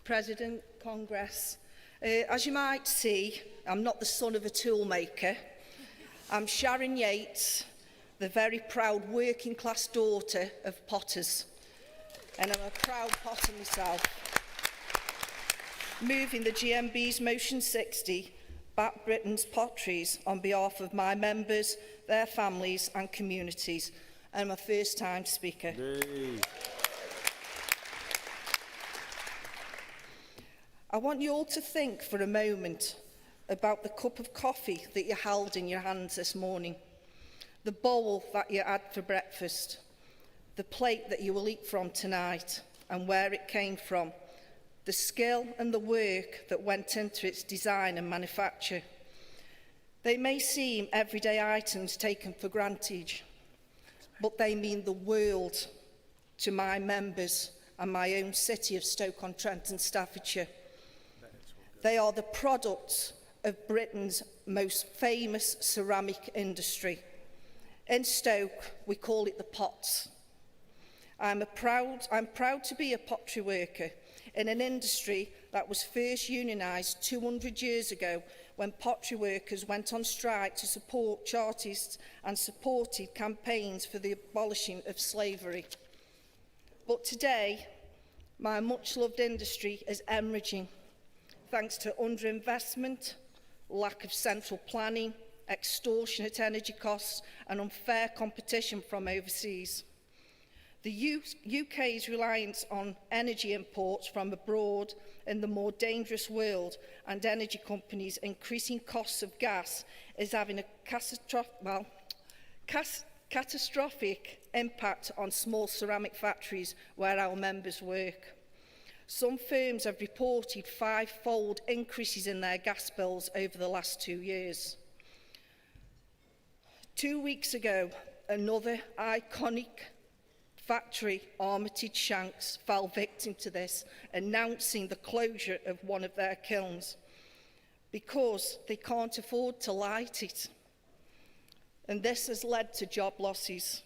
President, Congress. As you might see, I'm not the son of a toolmaker. I'm Sharon Yates, the very proud working class daughter of potters. And I'm a proud potter myself. Moving the GMB's motion 60, Back Britain's Potteries, on behalf of my members, their families and communities. And I'm a first time speaker. Yay. I want you all to think for a moment about the cup of coffee that you held in your hands this morning, the bowl that you had for breakfast, the plate that you will eat from tonight, and where it came from, the skill and the work that went into its design and manufacture. They may seem everyday items taken for granted, but they mean the world to my members and my own city of Stoke-on-Trent and Staffordshire. They are the products of Britain's most famous ceramic industry. In Stoke, we call it the pots. I'm proud to be a pottery worker in an industry that was first unionised 200 years ago when pottery workers went on strike to support Chartists and supported campaigns for the abolishing of slavery. But today, my much-loved industry is hemorrhaging thanks to underinvestment, lack of central planning, extortionate energy costs and unfair competition from overseas. The UK's reliance on energy imports from abroad in the more dangerous world and energy companies' increasing costs of gas is having a catastrophic impact on small ceramic factories where our members work. Some firms have reported 5-fold increases in their gas bills over the last 2 years. 2 weeks ago, another iconic factory, Armitage Shanks, fell victim to this, announcing the closure of one of their kilns because they can't afford to light it. And this has led to job losses.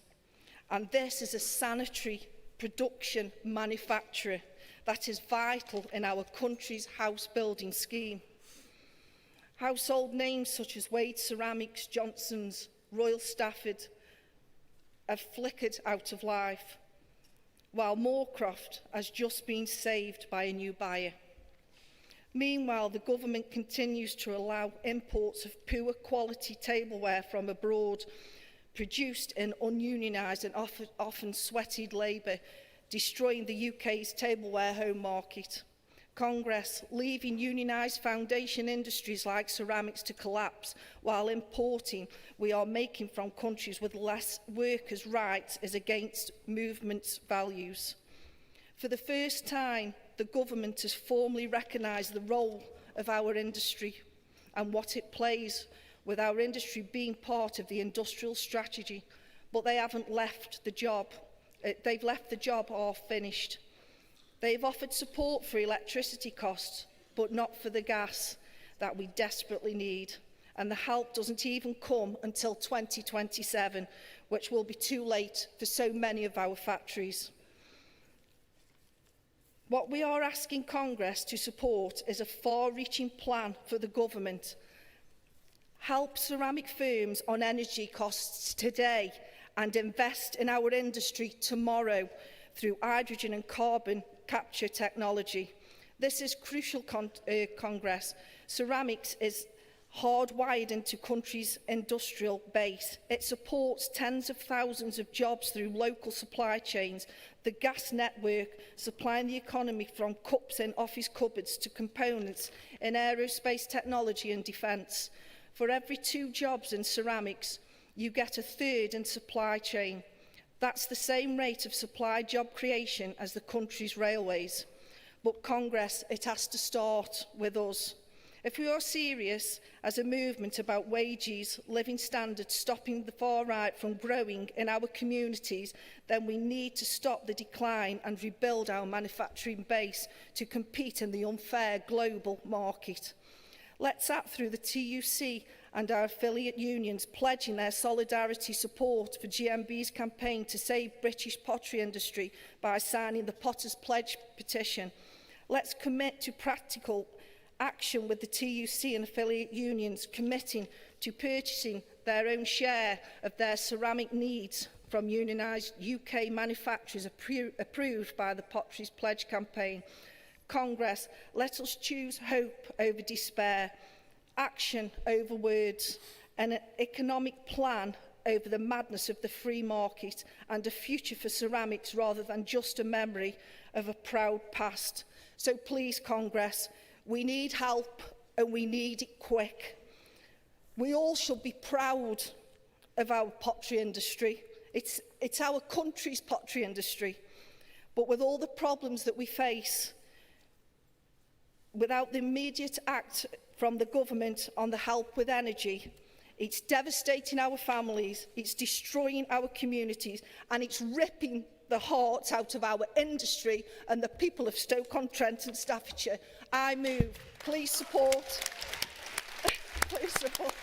And this is a sanitary production manufacturer that is vital in our country's house building scheme. Household names such as Wade Ceramics, Johnson's, Royal Stafford have flickered out of life, while Moorcroft has just been saved by a new buyer. Meanwhile, the government continues to allow imports of poor quality tableware from abroad, produced in ununionised and often sweated labour, destroying the UK's tableware home market. Congress leaving unionised foundation industries like ceramics to collapse, while importing we are making from countries with less workers' rights is against movement's values. For the first time, the government has formally recognised the role of our industry and what it plays, with our industry being part of the industrial strategy, but they haven't left the job. They've left the job half finished. They've offered support for electricity costs, but not for the gas that we desperately need. And the help doesn't even come until 2027, which will be too late for so many of our factories. What we are asking Congress to support is a far-reaching plan for the government. Help ceramic firms on energy costs today and invest in our industry tomorrow through hydrogen and carbon capture technology. This is crucial, Congress. Ceramics is hardwired into country's industrial base. It supports tens of thousands of jobs through local supply chains, the gas network supplying the economy from cups in office cupboards to components in aerospace technology and defence. For every 2 jobs in ceramics, you get a third in supply chain. That's the same rate of supply job creation as the country's railways. But Congress, it has to start with us. If we are serious as a movement about wages, living standards, stopping the far right from growing in our communities, then we need to stop the decline and rebuild our manufacturing base to compete in the unfair global market. Let's act through the TUC and our affiliate unions pledging their solidarity support for GMB's campaign to save British pottery industry by signing the Potters Pledge petition. Let's commit to practical action with the TUC and affiliate unions committing to purchasing their own share of their ceramic needs from unionised UK manufacturers approved by the Potteries Pledge campaign. Congress, let us choose hope over despair, action over words, and an economic plan over the madness of the free market and a future for ceramics rather than just a memory of a proud past. So please, Congress, we need help and we need it quick. We all should be proud of our pottery industry. It's our country's pottery industry. But with all the problems that we face, without the immediate act from the government on the help with energy, it's devastating our families, it's destroying our communities, and it's ripping the hearts out of our industry and the people of Stoke-on-Trent and Staffordshire. I move. Please support. Please support.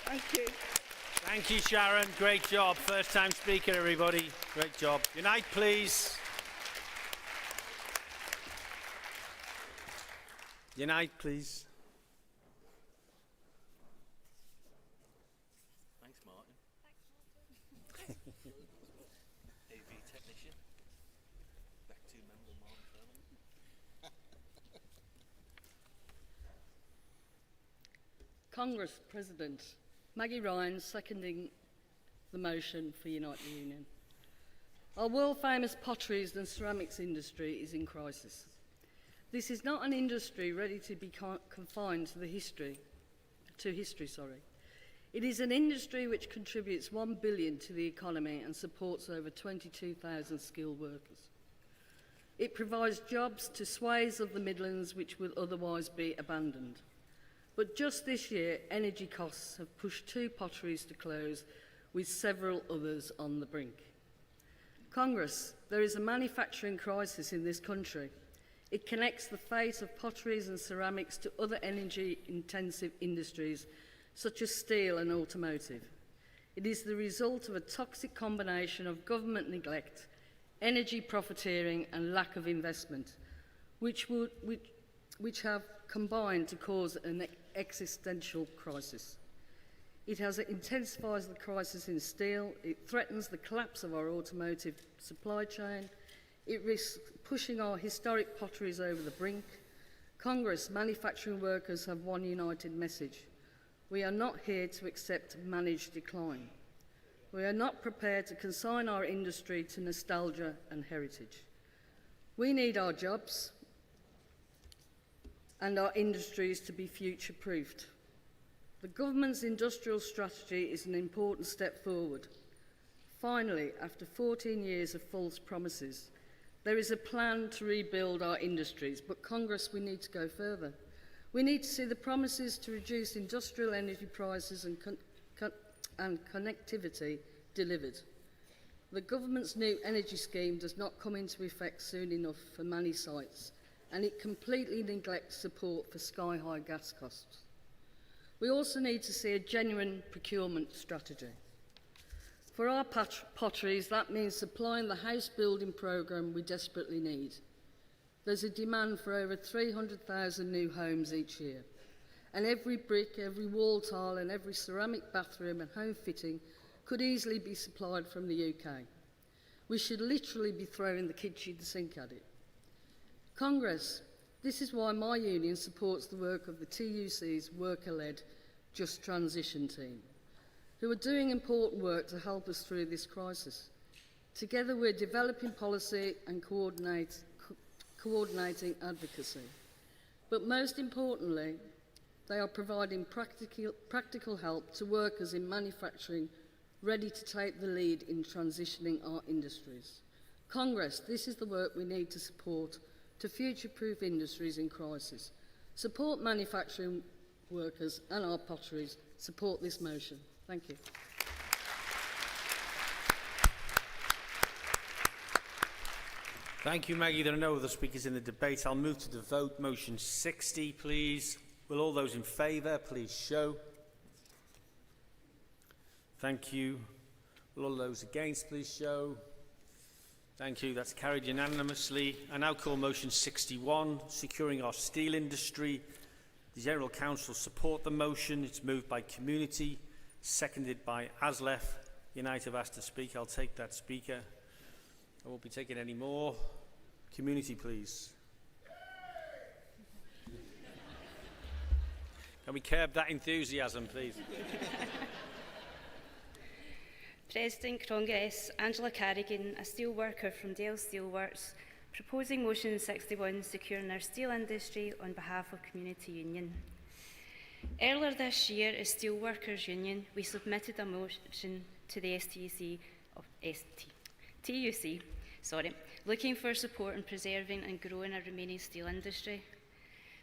Thank you. Thank you, Sharon. Great job. First time speaker, everybody. Great job. Unite, please. Unite, please. Thanks, Martin. AV technician. Back to member Martin. Congress President Maggie Ryan seconding the motion for Unite the Union. Our world-famous potteries and ceramics industry is in crisis. This is not an industry ready to be confined to history. It is an industry which contributes $1 billion to the economy and supports over 22,000 skilled workers. It provides jobs to swathes of the Midlands which will otherwise be abandoned. But just this year, energy costs have pushed 2 potteries to close, with several others on the brink. Congress, there is a manufacturing crisis in this country. It connects the fate of potteries and ceramics to other energy-intensive industries, such as steel and automotive. It is the result of a toxic combination of government neglect, energy profiteering and lack of investment, which have combined to cause an existential crisis. It has intensified the crisis in steel, it threatens the collapse of our automotive supply chain, it risks pushing our historic potteries over the brink. Congress, manufacturing workers have one united message. We are not here to accept managed decline. We are not prepared to consign our industry to nostalgia and heritage. We need our jobs and our industries to be future-proofed. The government's industrial strategy is an important step forward. Finally, after 14 years of false promises, there is a plan to rebuild our industries, but Congress, we need to go further. We need to see the promises to reduce industrial energy prices and connectivity delivered. The government's new energy scheme does not come into effect soon enough for many sites, and it completely neglects support for sky-high gas costs. We also need to see a genuine procurement strategy. For our potteries, that means supplying the house building programme we desperately need. There's a demand for over 300,000 new homes each year, and every brick, every wall tile and every ceramic bathroom and home fitting could easily be supplied from the UK. We should literally be throwing the kitchen sink at it. Congress, this is why my union supports the work of the TUC's worker-led Just Transition team, who are doing important work to help us through this crisis. Together we're developing policy and coordinating advocacy. But most importantly, they are providing practical help to workers in manufacturing ready to take the lead in transitioning our industries. Congress, this is the work we need to support to future-proof industries in crisis. Support manufacturing workers and our potteries. Support this motion. Thank you. Thank you, Maggie. There are no other speakers in the debate. I'll move to the vote. Motion 60, please. Will all those in favour please show? Thank you. Will all those against please show? Thank you. That's carried unanimously. I now call motion 61, securing our steel industry. The General Council support the motion. It's moved by Community, seconded by ASLEF. Unite have asked to speak. I'll take that speaker. I won't be taking any more. Community, please. Can we curb that enthusiasm, please? President Congress, Angela Carrigan, a steel worker from Dale Steelworks, proposing motion 61, securing our steel industry on behalf of Community Union. Earlier this year, as Steelworkers Union, we submitted a motion to the TUC looking for support in preserving and growing our remaining steel industry.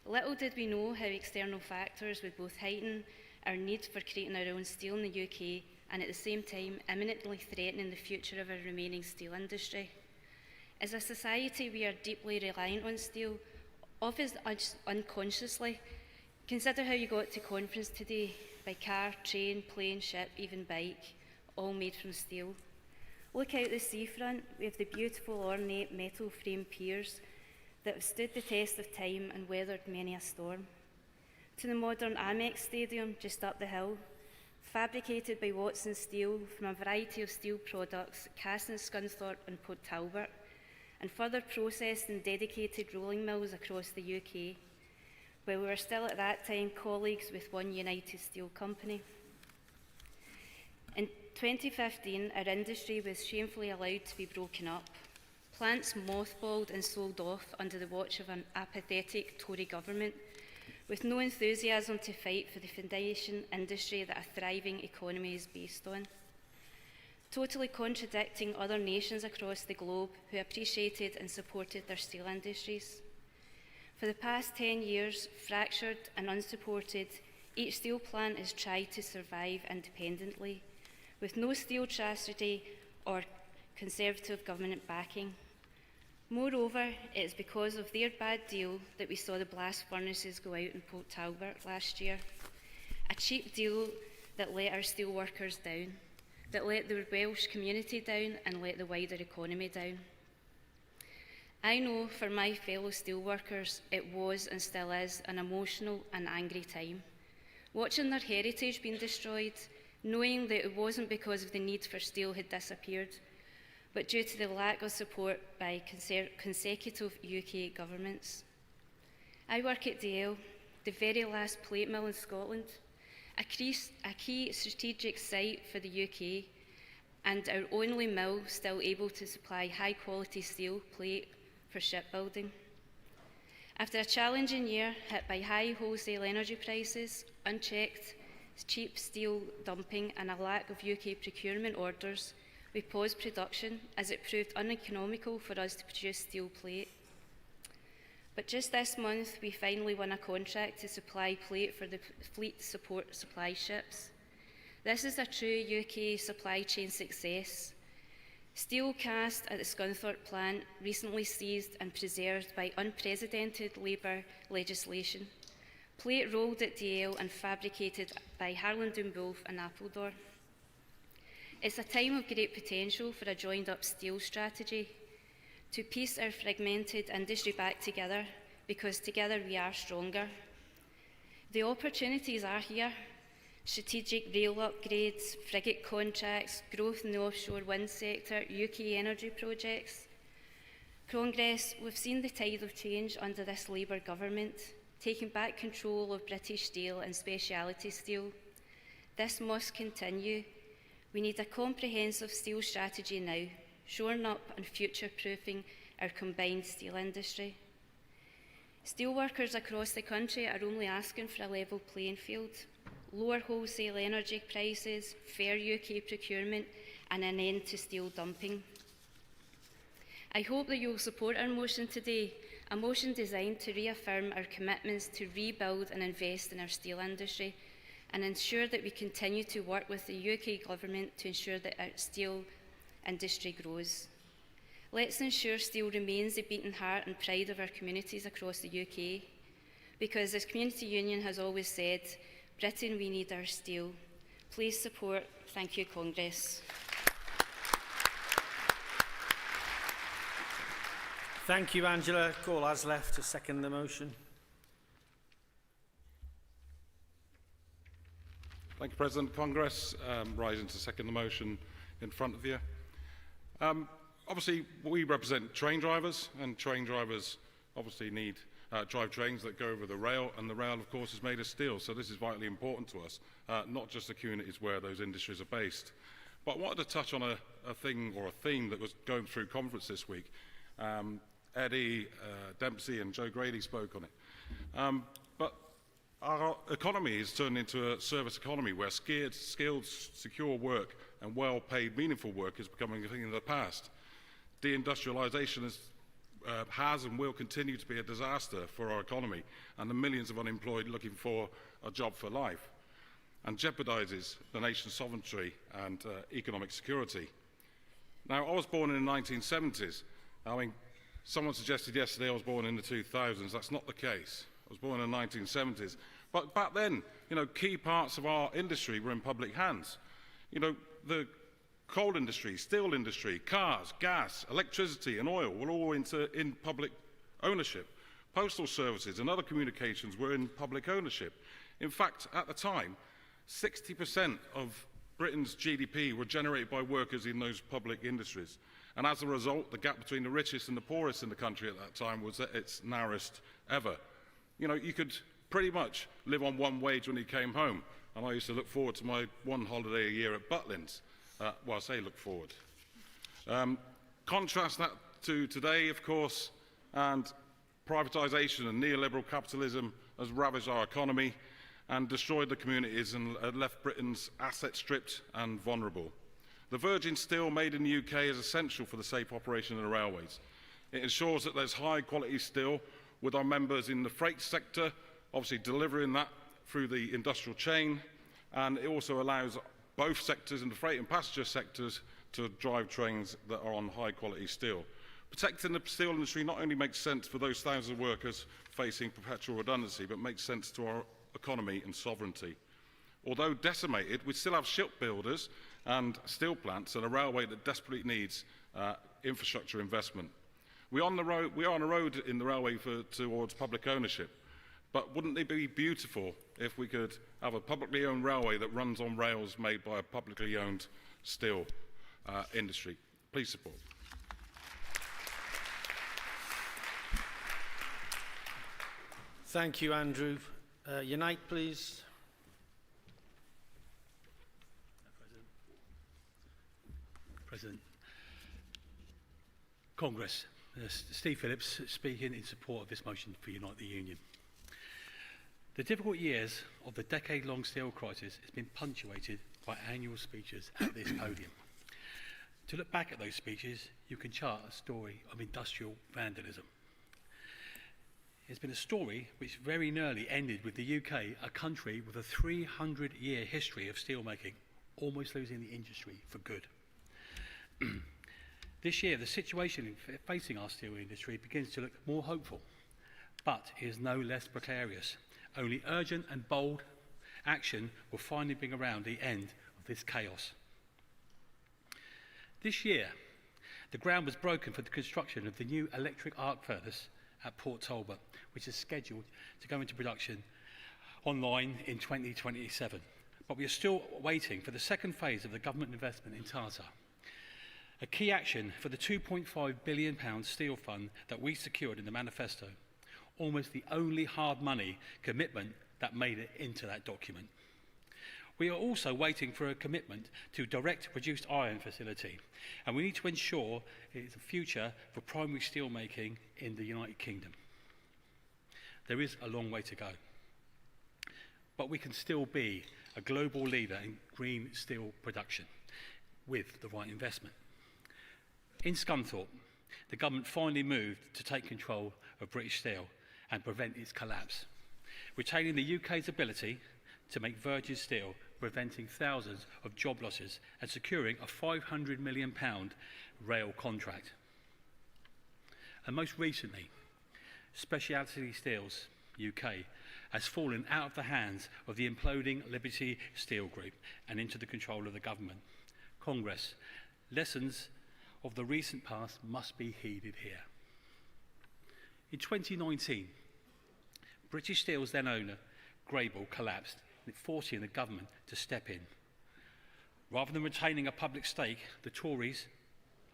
Little did we know how external factors would both heighten our need for creating our own steel in the UK and at the same time imminently threatening the future of our remaining steel industry. As a society, we are deeply reliant on steel, often unconsciously. Consider how you got to conference today by car, train, plane, ship, even bike, all made from steel. Look out the seafront. We have the beautiful ornate metal frame piers that have stood the test of time and weathered many a storm. To the modern Amex Stadium just up the hill, fabricated by Watson Steel from a variety of steel products cast in Scunthorpe and Port Talbot, and further processed in dedicated rolling mills across the UK, where we were still at that time colleagues with one United Steel company. In 2015, our industry was shamefully allowed to be broken up. Plants mothballed and sold off under the watch of an apathetic Tory government, with no enthusiasm to fight for the foundation industry that a thriving economy is based on. Totally contradicting other nations across the globe who appreciated and supported their steel industries. For the past 10 years, fractured and unsupported, each steel plant has tried to survive independently, with no steel strategy or Conservative government backing. Moreover, it is because of their bad deal that we saw the blast furnaces go out in Port Talbot last year. A cheap deal that let our steel workers down, that let the Welsh community down and let the wider economy down. I know for my fellow steelworkers it was and still is an emotional and angry time. Watching their heritage being destroyed, knowing that it wasn't because of the need for steel had disappeared, but due to the lack of support by consecutive UK governments. I work at DL, the very last plate mill in Scotland, a key strategic site for the UK, and our only mill still able to supply high-quality steel plate for shipbuilding. After a challenging year hit by high wholesale energy prices, unchecked cheap steel dumping and a lack of UK procurement orders, we paused production as it proved uneconomical for us to produce steel plate. But just this month, we finally won a contract to supply plate for the fleet support supply ships. This is a true UK supply chain success. Steel cast at the Scunthorpe plant recently seized and preserved by unprecedented Labour legislation. Plate rolled at DL and fabricated by Harland & Wolff and Appledore. It's a time of great potential for a joined-up steel strategy to piece our fragmented industry back together, because together we are stronger. The opportunities are here. Strategic rail upgrades, frigate contracts, growth in the offshore wind sector, UK energy projects. Congress, we've seen the tide of change under this Labour government, taking back control of British steel and speciality steel. This must continue. We need a comprehensive steel strategy now, shoring up and future-proofing our combined steel industry. Steelworkers across the country are only asking for a level playing field, lower wholesale energy prices, fair UK procurement, and an end to steel dumping. I hope that you will support our motion today, a motion designed to reaffirm our commitments to rebuild and invest in our steel industry, and ensure that we continue to work with the UK government to ensure that our steel industry grows. Let's ensure steel remains the beating heart and pride of our communities across the UK, because as Community Union has always said, Britain, we need our steel. Please support. Thank you, Congress. Thank you, Angela. Call Aslef to second the motion. Thank you, President. Congress, rising to second the motion in front of you. Obviously, we represent train drivers, and train drivers obviously need drive trains that go over the rail, and the rail, of course, is made of steel, so this is vitally important to us, not just the communities where those industries are based. But I wanted to touch on a thing or a theme that was going through conference this week. Eddie Dempsey and Joe Grady spoke on it. But our economy is turned into a service economy where skilled, secure work and well-paid, meaningful work is becoming a thing of the past. Deindustrialisation has and will continue to be a disaster for our economy and the millions of unemployed looking for a job for life, and jeopardises the nation's sovereignty and economic security. Now, I was born in the 1970s. I mean, someone suggested yesterday I was born in the 2000s. That's not the case. I was born in the 1970s. But back then, you know, key parts of our industry were in public hands. You know, the coal industry, steel industry, cars, gas, electricity and oil were all in public ownership. Postal services and other communications were in public ownership. In fact, at the time, 60% of Britain's GDP were generated by workers in those public industries. And as a result, the gap between the richest and the poorest in the country at that time was at its narrowest ever. You know, you could pretty much live on one wage when you came home. And I used to look forward to my one holiday a year at Butlins. Well, I say look forward. Contrast that to today, of course, and privatisation and neoliberal capitalism has ravaged our economy and destroyed the communities and left Britain's assets stripped and vulnerable. The virgin steel made in the UK is essential for the safe operation of the railways. It ensures that there's high quality steel with our members in the freight sector, obviously delivering that through the industrial chain, and it also allows both sectors, in the freight and passenger sectors, to drive trains that are on high quality steel. Protecting the steel industry not only makes sense for those thousands of workers facing perpetual redundancy, but makes sense to our economy and sovereignty. Although decimated, we still have shipbuilders and steel plants and a railway that desperately needs infrastructure investment. We are on a road in the railway towards public ownership, but wouldn't it be beautiful if we could have a publicly owned railway that runs on rails made by a publicly owned steel industry? Please support. Thank you, Andrew. Unite, please. President. Congress. Steve Phillips speaking in support of this motion for Unite the Union. The difficult years of the decade-long steel crisis has been punctuated by annual speeches at this podium. To look back at those speeches, you can chart a story of industrial vandalism. It's been a story which very nearly ended with the UK, a country with a 300-year history of steelmaking, almost losing the industry for good. This year, the situation facing our steel industry begins to look more hopeful, but is no less precarious. Only urgent and bold action will finally bring around the end of this chaos. This year, the ground was broken for the construction of the new electric arc furnace at Port Talbot, which is scheduled to go into production online in 2027. But we are still waiting for the second phase of the government investment in Tata. A key action for the £2.5 billion steel fund that we secured in the manifesto, almost the only hard money commitment that made it into that document. We are also waiting for a commitment to direct produced iron facility, and we need to ensure it is a future for primary steel making in the United Kingdom. There is a long way to go, but we can still be a global leader in green steel production with the right investment. In Scunthorpe, the government finally moved to take control of British Steel and prevent its collapse, retaining the UK's ability to make virgin steel, preventing thousands of job losses and securing a £500 million rail contract. And most recently, Speciality Steels UK has fallen out of the hands of the imploding Liberty Steel Group and into the control of the government. Congress, lessons of the recent past must be heeded here. In 2019, British Steel's then owner, Grable, collapsed, forcing the government to step in. Rather than retaining a public stake, the Tories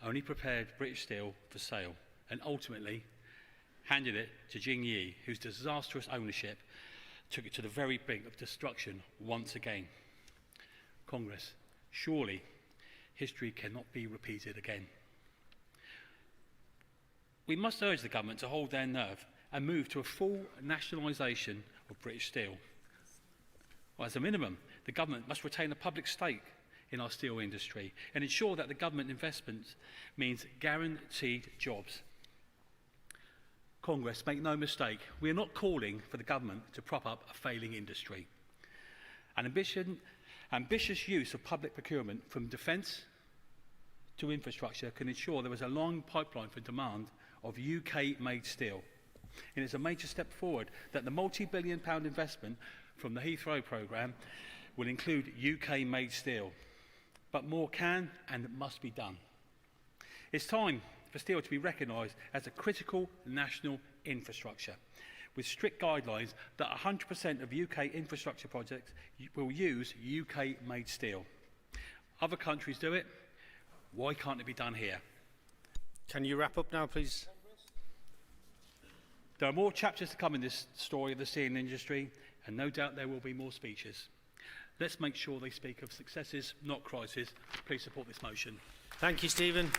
only prepared British Steel for sale and ultimately handed it to Jingyi, whose disastrous ownership took it to the very brink of destruction once again. Congress, surely history cannot be repeated again. We must urge the government to hold their nerve and move to a full nationalisation of British Steel. Well, as a minimum, the government must retain a public stake in our steel industry and ensure that the government investment means guaranteed jobs. Congress, make no mistake, we are not calling for the government to prop up a failing industry. An ambitious use of public procurement from defence to infrastructure can ensure there is a long pipeline for demand of UK-made steel. And it's a major step forward that the multi-billion-pound investment from the Heathrow programme will include UK-made steel. But more can and must be done. It's time for steel to be recognised as a critical national infrastructure, with strict guidelines that 100% of UK infrastructure projects will use UK-made steel. Other countries do it. Why can't it be done here? Can you wrap up now, please? There are more chapters to come in this story of the steel industry, and no doubt there will be more speeches. Let's make sure they speak of successes, not crises. Please support this motion. Thank you, Stephen.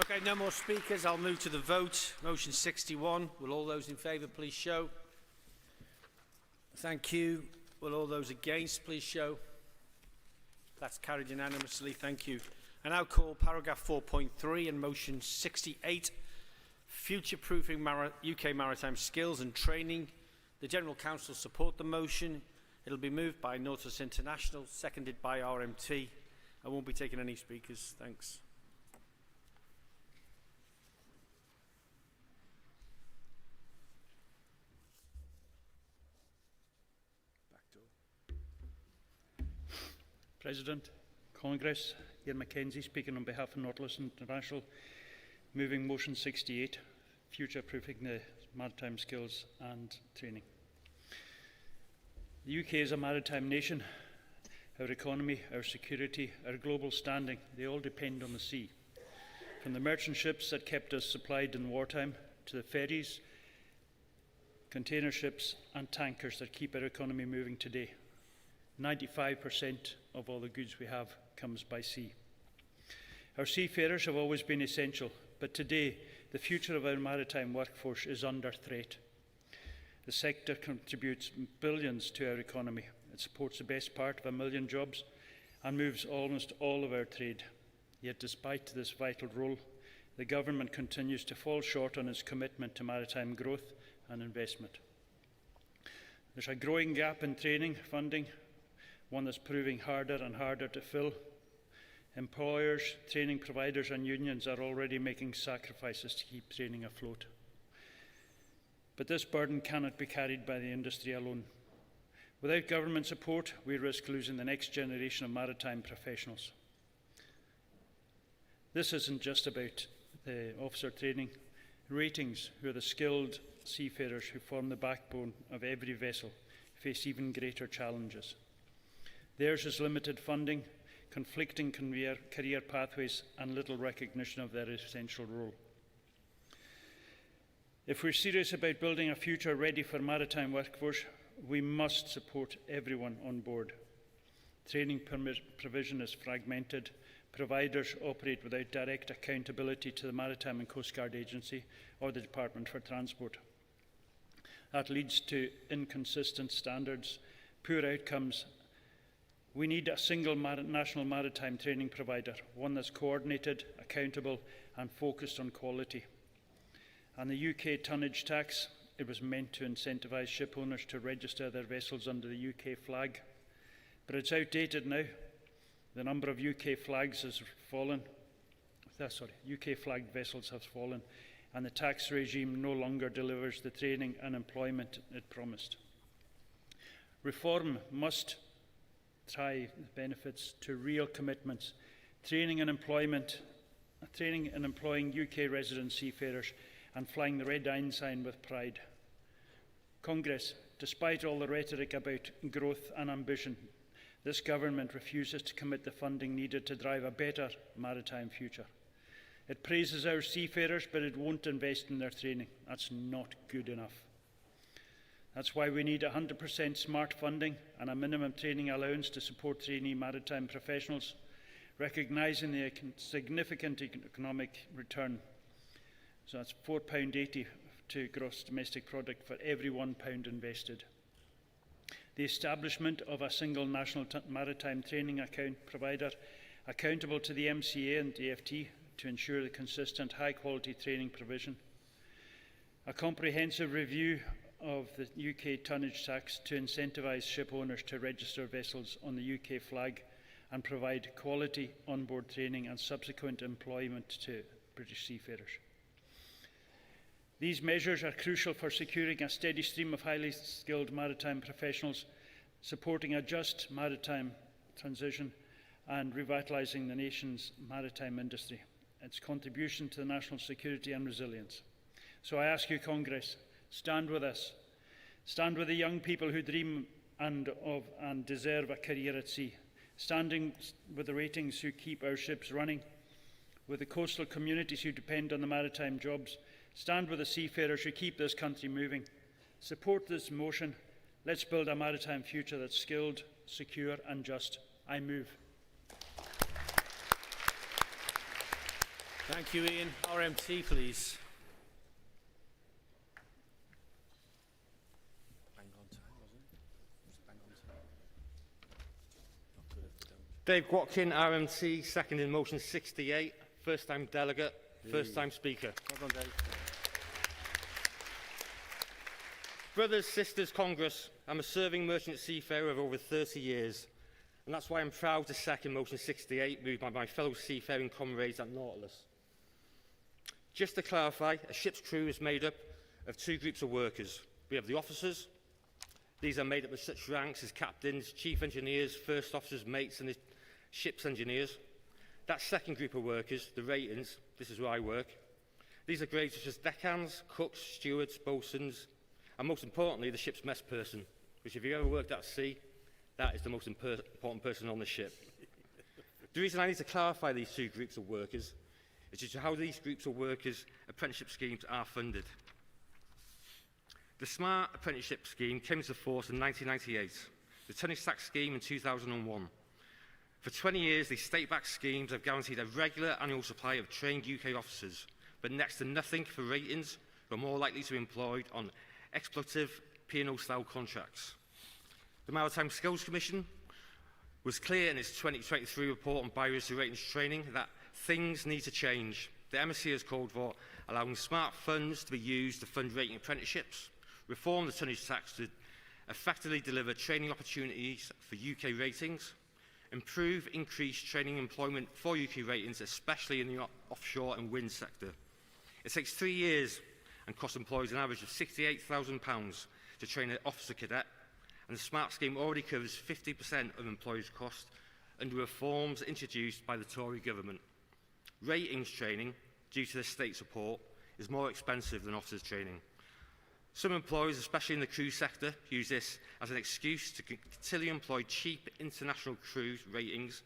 Okay, no more speakers. I'll move to the vote. Motion 61. Will all those in favour please show? Thank you. Will all those against please show? That's carried unanimously. Thank you. I now call paragraph 4.3 and motion 68, future-proofing UK maritime skills and training. The General Council support the motion. It'll be moved by Nautilus International, seconded by RMT. I won't be taking any speakers. Thanks. President, Congress, Ian Mackenzie speaking on behalf of Nautilus International, moving motion 68, future-proofing the maritime skills and training. The UK is a maritime nation. Our economy, our security, our global standing, they all depend on the sea. From the merchant ships that kept us supplied in wartime, to the ferries, container ships and tankers that keep our economy moving today. 95% of all the goods we have comes by sea. Our seafarers have always been essential, but today the future of our maritime workforce is under threat. The sector contributes billions to our economy. It supports the best part of 1 million jobs and moves almost all of our trade. Yet despite this vital role, the government continues to fall short on its commitment to maritime growth and investment. There's a growing gap in training funding, one that's proving harder and harder to fill. Employers, training providers and unions are already making sacrifices to keep training afloat. But this burden cannot be carried by the industry alone. Without government support, we risk losing the next generation of maritime professionals. This isn't just about the officer training. Ratings, who are the skilled seafarers who form the backbone of every vessel, face even greater challenges. Theirs is limited funding, conflicting career pathways and little recognition of their essential role. If we're serious about building a future ready for maritime workforce, we must support everyone on board. Training provision is fragmented. Providers operate without direct accountability to the Maritime and Coast Guard Agency or the Department for Transport. That leads to inconsistent standards, poor outcomes. We need a single national maritime training provider, one that's coordinated, accountable and focused on quality. And the UK tonnage tax, it was meant to incentivise ship owners to register their vessels under the UK flag. But it's outdated now. The number of UK flags has fallen. UK flagged vessels has fallen, and the tax regime no longer delivers the training and employment it promised. Reform must tie benefits to real commitments, training and employing UK resident seafarers and flying the red ensign with pride. Congress, despite all the rhetoric about growth and ambition, this government refuses to commit the funding needed to drive a better maritime future. It praises our seafarers, but it won't invest in their training. That's not good enough. That's why we need 100% smart funding and a minimum training allowance to support trainee maritime professionals, recognising the significant economic return. So that's £4.80 to gross domestic product for every £1 invested. the establishment of a single national maritime training provider accountable to the MCA and DFT to ensure the consistent high-quality training provision, a comprehensive review of the UK tonnage tax to incentivise ship owners to register vessels on the UK flag and provide quality onboard training and subsequent employment to British seafarers. These measures are crucial for securing a steady stream of highly skilled maritime professionals, supporting a just maritime transition and revitalising the nation's maritime industry, its contribution to the national security and resilience. So I ask you, Congress, stand with us. Stand with the young people who dream and deserve a career at sea. Standing with the ratings who keep our ships running, with the coastal communities who depend on the maritime jobs. Stand with the seafarers who keep this country moving. Support this motion. Let's build a maritime future that's skilled, secure and just. I move. Thank you, Ian. RMT, please. Bang on time, wasn't it? Just bang on time. Not good if we don't. Dave Watkin, RMT, second in motion 68, first time delegate, first time speaker. Well done, Dave. Brothers, sisters, Congress, I'm a serving merchant seafarer of over 30 years, and that's why I'm proud to second motion 68, moved by my fellow seafaring comrades at Nautilus. Just to clarify, a ship's crew is made up of two groups of workers. We have the officers. These are made up of such ranks as captains, chief engineers, first officers, mates, and the ship's engineers. That second group of workers, the ratings, this is where I work. These are grades such as deckhands, cooks, stewards, boatswains, and most importantly, the ship's mess person, which if you've ever worked at sea, that is the most important person on the ship. The reason I need to clarify these two groups of workers is due to how these groups of workers' apprenticeship schemes are funded. The Smart Apprenticeship Scheme came into force in 1998, the tonnage tax scheme in 2001. For 20 years, these state-backed schemes have guaranteed a regular annual supply of trained UK officers, but next to nothing for ratings who are more likely to be employed on exploitative P&O-style contracts. The Maritime Skills Commission was clear in its 2023 report on barriers to ratings training that things need to change. The MSC has called for allowing smart funds to be used to fund rating apprenticeships, reform the tonnage tax to effectively deliver training opportunities for UK ratings, improve increased training employment for UK ratings, especially in the offshore and wind sector. It takes 3 years and costs employers an average of £68,000 to train an officer cadet, and the SMART scheme already covers 50% of employers' costs under reforms introduced by the Tory government. Ratings training, due to the state support, is more expensive than officers training. Some employers, especially in the crew sector, use this as an excuse to continually employ cheap international crew ratings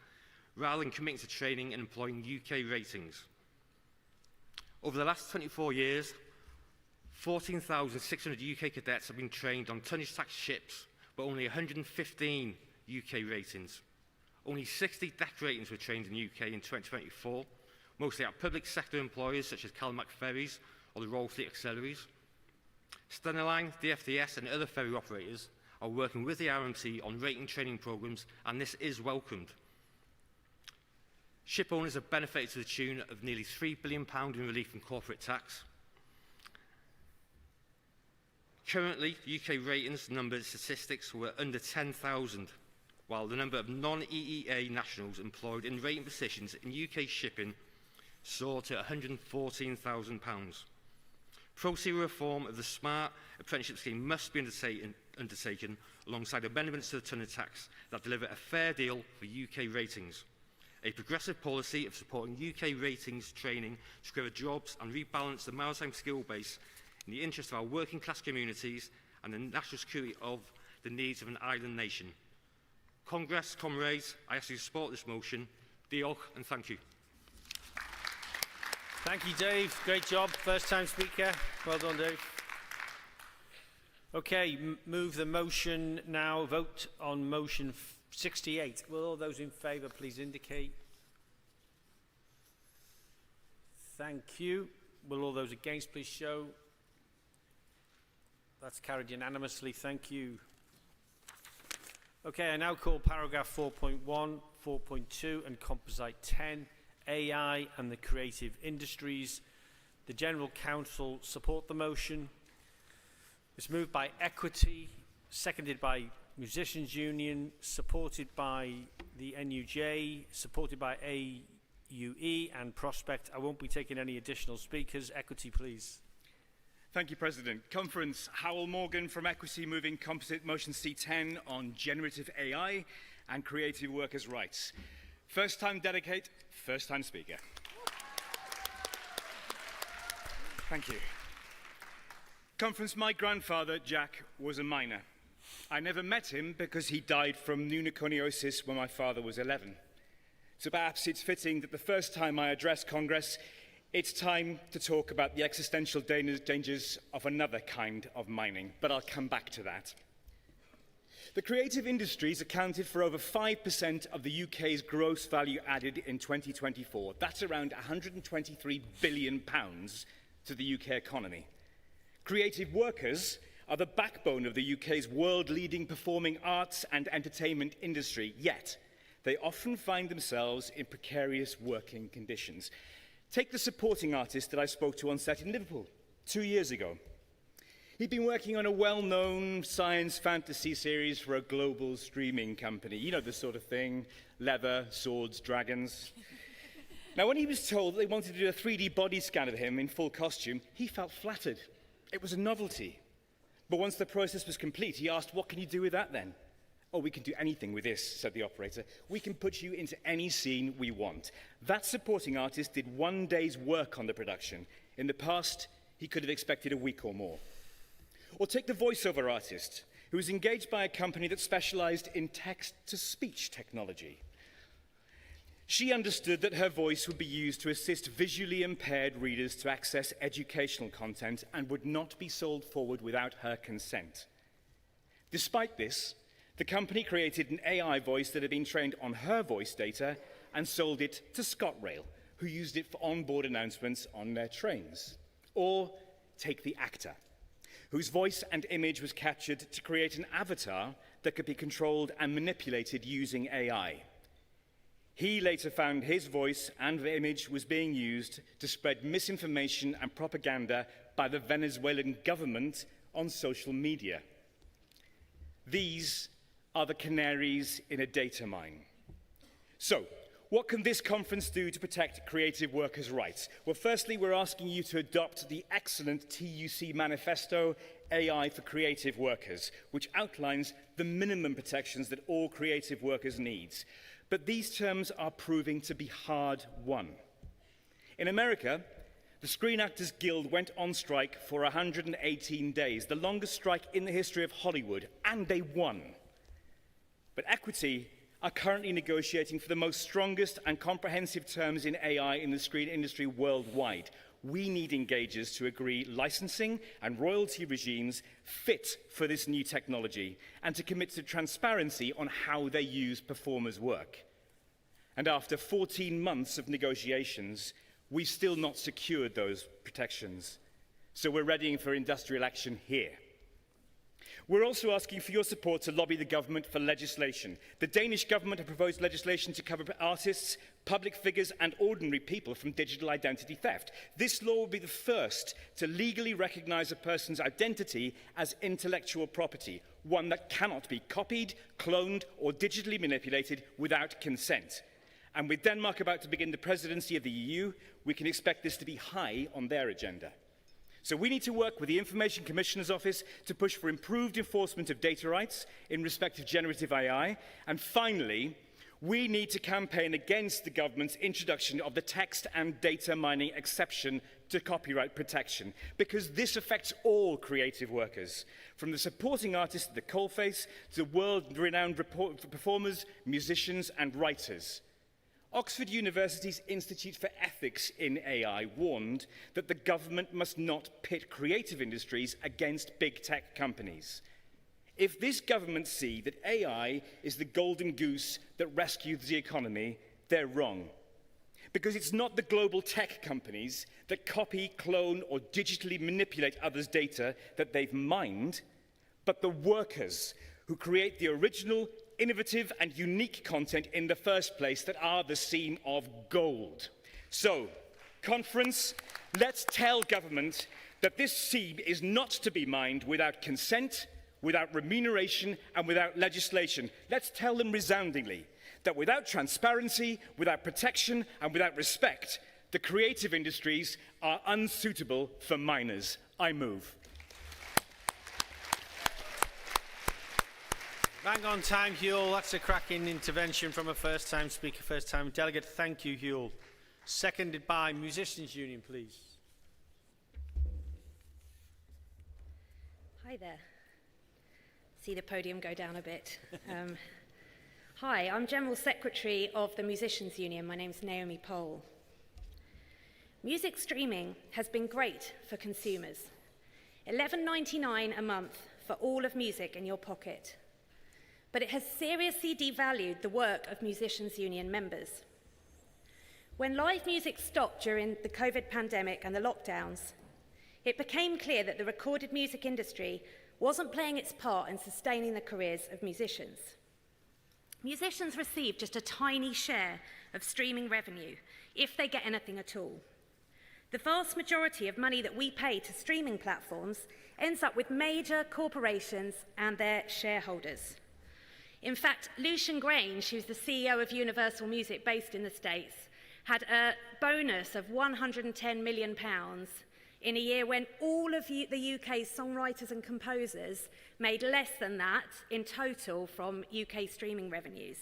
rather than committing to training and employing UK ratings. Over the last 24 years, 14,600 UK cadets have been trained on tonnage tax ships, but only 115 UK ratings. Only 60 deck ratings were trained in the UK in 2024, mostly at public sector employers such as Calmac Ferries or the Royal Fleet Auxiliaries. Stena the FDS and other ferry operators are working with the RMT on rating training programmes, and this is welcomed. Ship owners have benefited to the tune of nearly £3 billion in relief from corporate tax. Currently, UK ratings number statistics were under 10,000, while the number of non-EEA nationals employed in rating positions in UK shipping soared to £114,000. Pro-sea reform of the Smart Apprenticeship Scheme must be undertaken alongside amendments to the tonnage tax that deliver a fair deal for UK ratings. A progressive policy of supporting UK ratings training to create jobs and rebalance the maritime skill base in the interest of our working class communities and the national security of the needs of an island nation. Congress, comrades, I ask you to support this motion. Diolch and thank you. Thank you, Dave. Great job. First time speaker. Well done, Dave. Okay, move the motion now. Vote on motion 68. Will all those in favour please indicate? Thank you. Will all those against please show? That's carried unanimously. Thank you. Okay, I now call paragraph 4.1, 4.2 and composite 10, AI and the creative industries. The General Council support the motion. It's moved by Equity, seconded by Musicians Union, supported by the NUJ, supported by AUE and Prospect. I won't be taking any additional speakers. Equity, please. Thank you, President. Conference, Howell Morgan from Equity moving composite motion C10 on generative AI and creative workers' rights. First time dedicate, first time speaker. Thank you. Conference, my grandfather, Jack, was a miner. I never met him because he died from pneumoconiosis when my father was 11. So perhaps it's fitting that the first time I address Congress, it's time to talk about the existential dangers of another kind of mining, but I'll come back to that. The creative industries accounted for over 5% of the UK's gross value added in 2024. That's around £123 billion to the UK economy. Creative workers are the backbone of the UK's world-leading performing arts and entertainment industry, yet they often find themselves in precarious working conditions. Take the supporting artist that I spoke to on set in Liverpool 2 years ago. He'd been working on a well-known science fantasy series for a global streaming company. You know the sort of thing, leather, swords, dragons. Now, when he was told that they wanted to do a 3D body scan of him in full costume, he felt flattered. It was a novelty. But once the process was complete, he asked, "What can you do with that then?" "Oh, we can do anything with this," said the operator. "We can put you into any scene we want." That supporting artist did 1 day's work on the production. In the past, he could have expected a week or more. Or take the voiceover artist, who was engaged by a company that specialized in text-to-speech technology. She understood that her voice would be used to assist visually impaired readers to access educational content and would not be sold forward without her consent. Despite this, the company created an AI voice that had been trained on her voice data and sold it to ScotRail, who used it for onboard announcements on their trains. Or take the actor, whose voice and image was captured to create an avatar that could be controlled and manipulated using AI. He later found his voice and image was being used to spread misinformation and propaganda by the Venezuelan government on social media. These are the canaries in a data mine. So, what can this conference do to protect creative workers' rights? Well, firstly, we're asking you to adopt the excellent TUC manifesto, AI for Creative Workers, which outlines the minimum protections that all creative workers need. But these terms are proving to be hard-won. In America, the Screen Actors Guild went on strike for 118 days, the longest strike in the history of Hollywood, and they won. But Equity are currently negotiating for the most strongest and comprehensive terms in AI in the screen industry worldwide. We need engagers to agree licensing and royalty regimes fit for this new technology and to commit to transparency on how they use performers' work. And after 14 months of negotiations, we've still not secured those protections. So we're readying for industrial action here. We're also asking for your support to lobby the government for legislation. The Danish government have proposed legislation to cover artists, public figures and ordinary people from digital identity theft. This law will be the first to legally recognise a person's identity as intellectual property, one that cannot be copied, cloned or digitally manipulated without consent. And with Denmark about to begin the presidency of the EU, we can expect this to be high on their agenda. So we need to work with the Information Commissioner's Office to push for improved enforcement of data rights in respect of generative AI. And finally, we need to campaign against the government's introduction of the text and data mining exception to copyright protection, because this affects all creative workers, from the supporting artists at the coalface to world-renowned performers, musicians and writers. Oxford University's Institute for Ethics in AI warned that the government must not pit creative industries against big tech companies. If this government see that AI is the golden goose that rescues the economy, they're wrong. Because it's not the global tech companies that copy, clone, or digitally manipulate others' data that they've mined, but the workers who create the original innovative and unique content in the first place that are the seam of gold. So, conference, let's tell government that this seam is not to be mined without consent, without remuneration and without legislation. Let's tell them resoundingly that without transparency, without protection and without respect, the creative industries are unsuitable for miners. I move. Bang on time, Huel. That's a cracking intervention from a first-time speaker, first-time delegate. Thank you, Huel. Seconded by Musicians Union, please. Hi there. See the podium go down a bit. Hi, I'm General Secretary of the Musicians Union. My name's Naomi Pole. Music streaming has been great for consumers. $11.99 a month for all of music in your pocket. But it has seriously devalued the work of Musicians Union members. When live music stopped during the COVID pandemic and the lockdowns, it became clear that the recorded music industry wasn't playing its part in sustaining the careers of musicians. Musicians receive just a tiny share of streaming revenue, if they get anything at all. The vast majority of money that we pay to streaming platforms ends up with major corporations and their shareholders. In fact, Lucian Grange, who's the CEO of Universal Music based in the States, had a bonus of £110 million in a year when all of the UK's songwriters and composers made less than that in total from UK streaming revenues.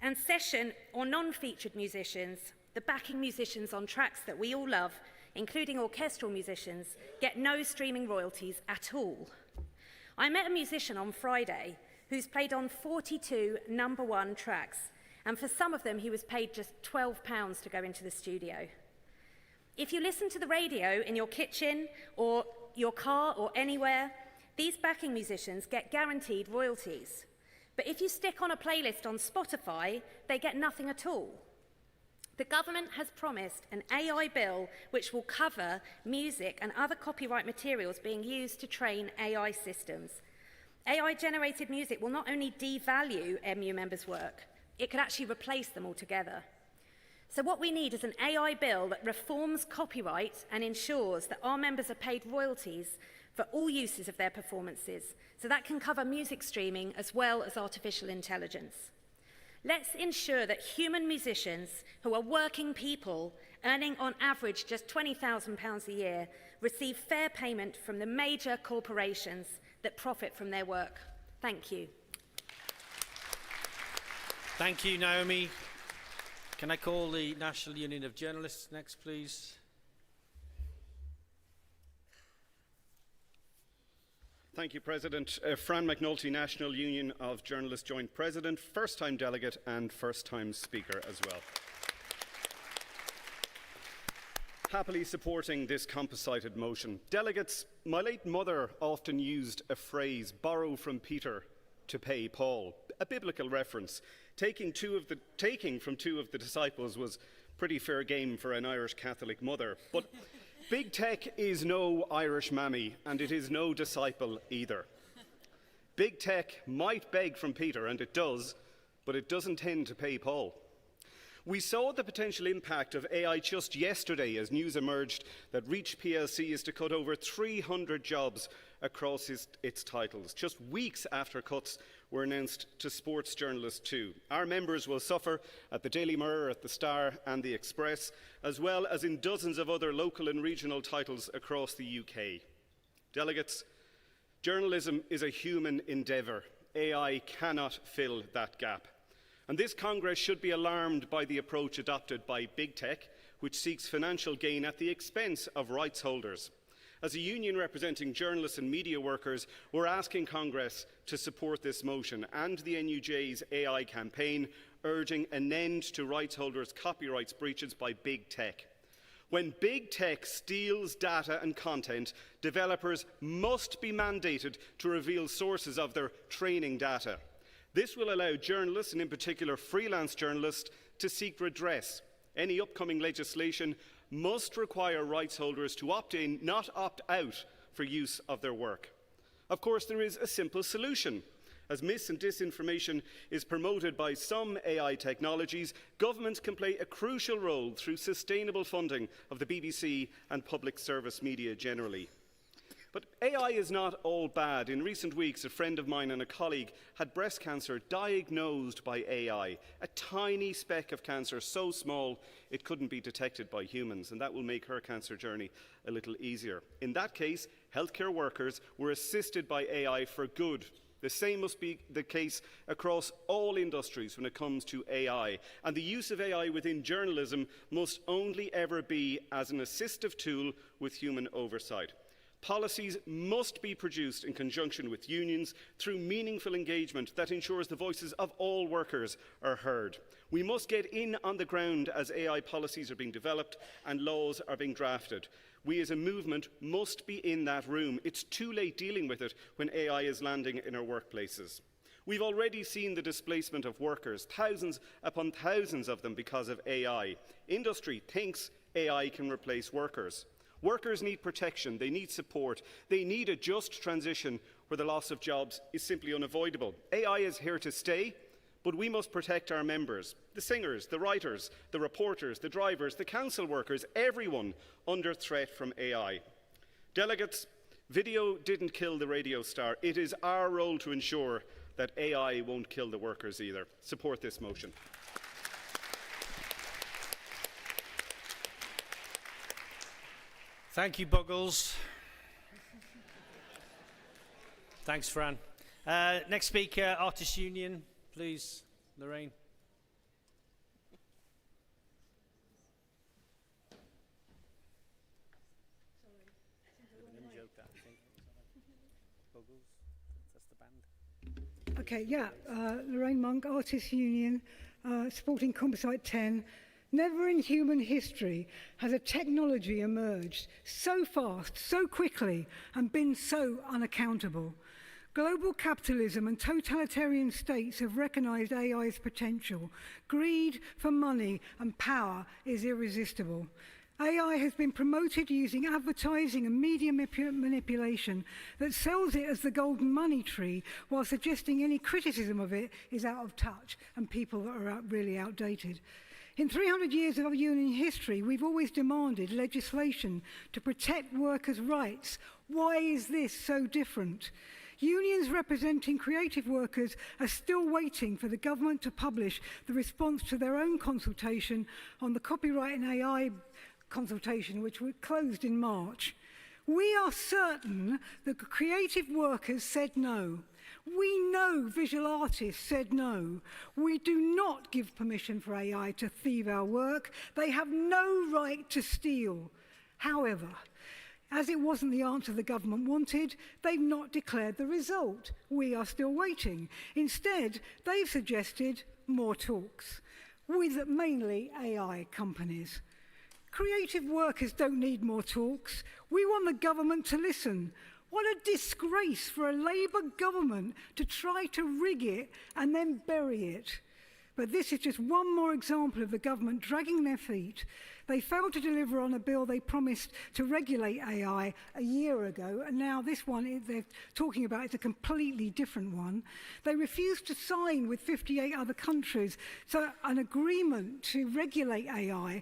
And session or non-featured musicians, the backing musicians on tracks that we all love, including orchestral musicians, get no streaming royalties at all. I met a musician on Friday who's played on 42 #1 tracks, and for some of them he was paid just £12 to go into the studio. If you listen to the radio in your kitchen or your car or anywhere, these backing musicians get guaranteed royalties. But if you stick on a playlist on Spotify, they get nothing at all. The government has promised an AI bill which will cover music and other copyright materials being used to train AI systems. AI-generated music will not only devalue MU members' work, it could actually replace them altogether. So what we need is an AI bill that reforms copyright and ensures that our members are paid royalties for all uses of their performances, so that can cover music streaming as well as artificial intelligence. Let's ensure that human musicians, who are working people earning on average just £20,000 a year, receive fair payment from the major corporations that profit from their work. Thank you. Thank you, Naomi. Can I call the National Union of Journalists next, please? Thank you, President. Fran McNulty, National Union of Journalists Joint President, first-time delegate and first-time speaker as well. Happily supporting this composited motion. Delegates, my late mother often used a phrase, borrow from Peter to pay Paul, a biblical reference. Taking from two of the disciples was pretty fair game for an Irish Catholic mother. But big tech is no Irish mammy, and it is no disciple either. Big tech might beg from Peter, and it does, but it doesn't tend to pay Paul. We saw the potential impact of AI just yesterday as news emerged that Reach plc is to cut over 300 jobs across its titles, just weeks after cuts were announced to sports journalists too. Our members will suffer at the Daily Mirror, at the Star and the Express, as well as in dozens of other local and regional titles across the UK. Delegates, journalism is a human endeavour. AI cannot fill that gap. And this Congress should be alarmed by the approach adopted by big tech, which seeks financial gain at the expense of rights holders. As a union representing journalists and media workers, we're asking Congress to support this motion and the NUJ's AI campaign, urging an end to rights holders' copyright breaches by big tech. When big tech steals data and content, developers must be mandated to reveal sources of their training data. This will allow journalists, and in particular freelance journalists, to seek redress. Any upcoming legislation must require rights holders to opt in, not opt out, for use of their work. Of course, there is a simple solution. As mis and disinformation is promoted by some AI technologies, government can play a crucial role through sustainable funding of the BBC and public service media generally. But AI is not all bad. In recent weeks, a friend of mine and a colleague had breast cancer diagnosed by AI, a tiny speck of cancer so small it couldn't be detected by humans, and that will make her cancer journey a little easier. In that case, healthcare workers were assisted by AI for good. The same must be the case across all industries when it comes to AI, and the use of AI within journalism must only ever be as an assistive tool with human oversight. Policies must be produced in conjunction with unions through meaningful engagement that ensures the voices of all workers are heard. We must get in on the ground as AI policies are being developed and laws are being drafted. We as a movement must be in that room. It's too late dealing with it when AI is landing in our workplaces. We've already seen the displacement of workers, thousands upon thousands of them because of AI. Industry thinks AI can replace workers. Workers need protection, they need support, they need a just transition where the loss of jobs is simply unavoidable. AI is here to stay, but we must protect our members, the singers, the writers, the reporters, the drivers, the council workers, everyone under threat from AI. Delegates, video didn't kill the radio star. It is our role to ensure that AI won't kill the workers either. Support this motion. Thank you, Buggles. Thanks, Fran. Next speaker, Artists Union, please, Lorraine. Okay, yeah, Lorraine Monk, Artists Union, supporting Composite 10. Never in human history has a technology emerged so fast, so quickly, and been so unaccountable. Global capitalism and totalitarian states have recognized AI's potential. Greed for money and power is irresistible. AI has been promoted using advertising and media manipulation that sells it as the golden money tree, while suggesting any criticism of it is out of touch and people that are really outdated. In 300 years of union history, we've always demanded legislation to protect workers' rights. Why is this so different? Unions representing creative workers are still waiting for the government to publish the response to their own consultation on the copyright and AI consultation, which was closed in March. We are certain that creative workers said no. We know visual artists said no. We do not give permission for AI to thieve our work. They have no right to steal. However, as it wasn't the answer the government wanted, they've not declared the result. We are still waiting. Instead, they've suggested more talks with mainly AI companies. Creative workers don't need more talks. We want the government to listen. What a disgrace for a Labour government to try to rig it and then bury it. But this is just one more example of the government dragging their feet. They failed to deliver on a bill they promised to regulate AI a year ago, and now this one they're talking about is a completely different one. They refused to sign with 58 other countries an agreement to regulate AI.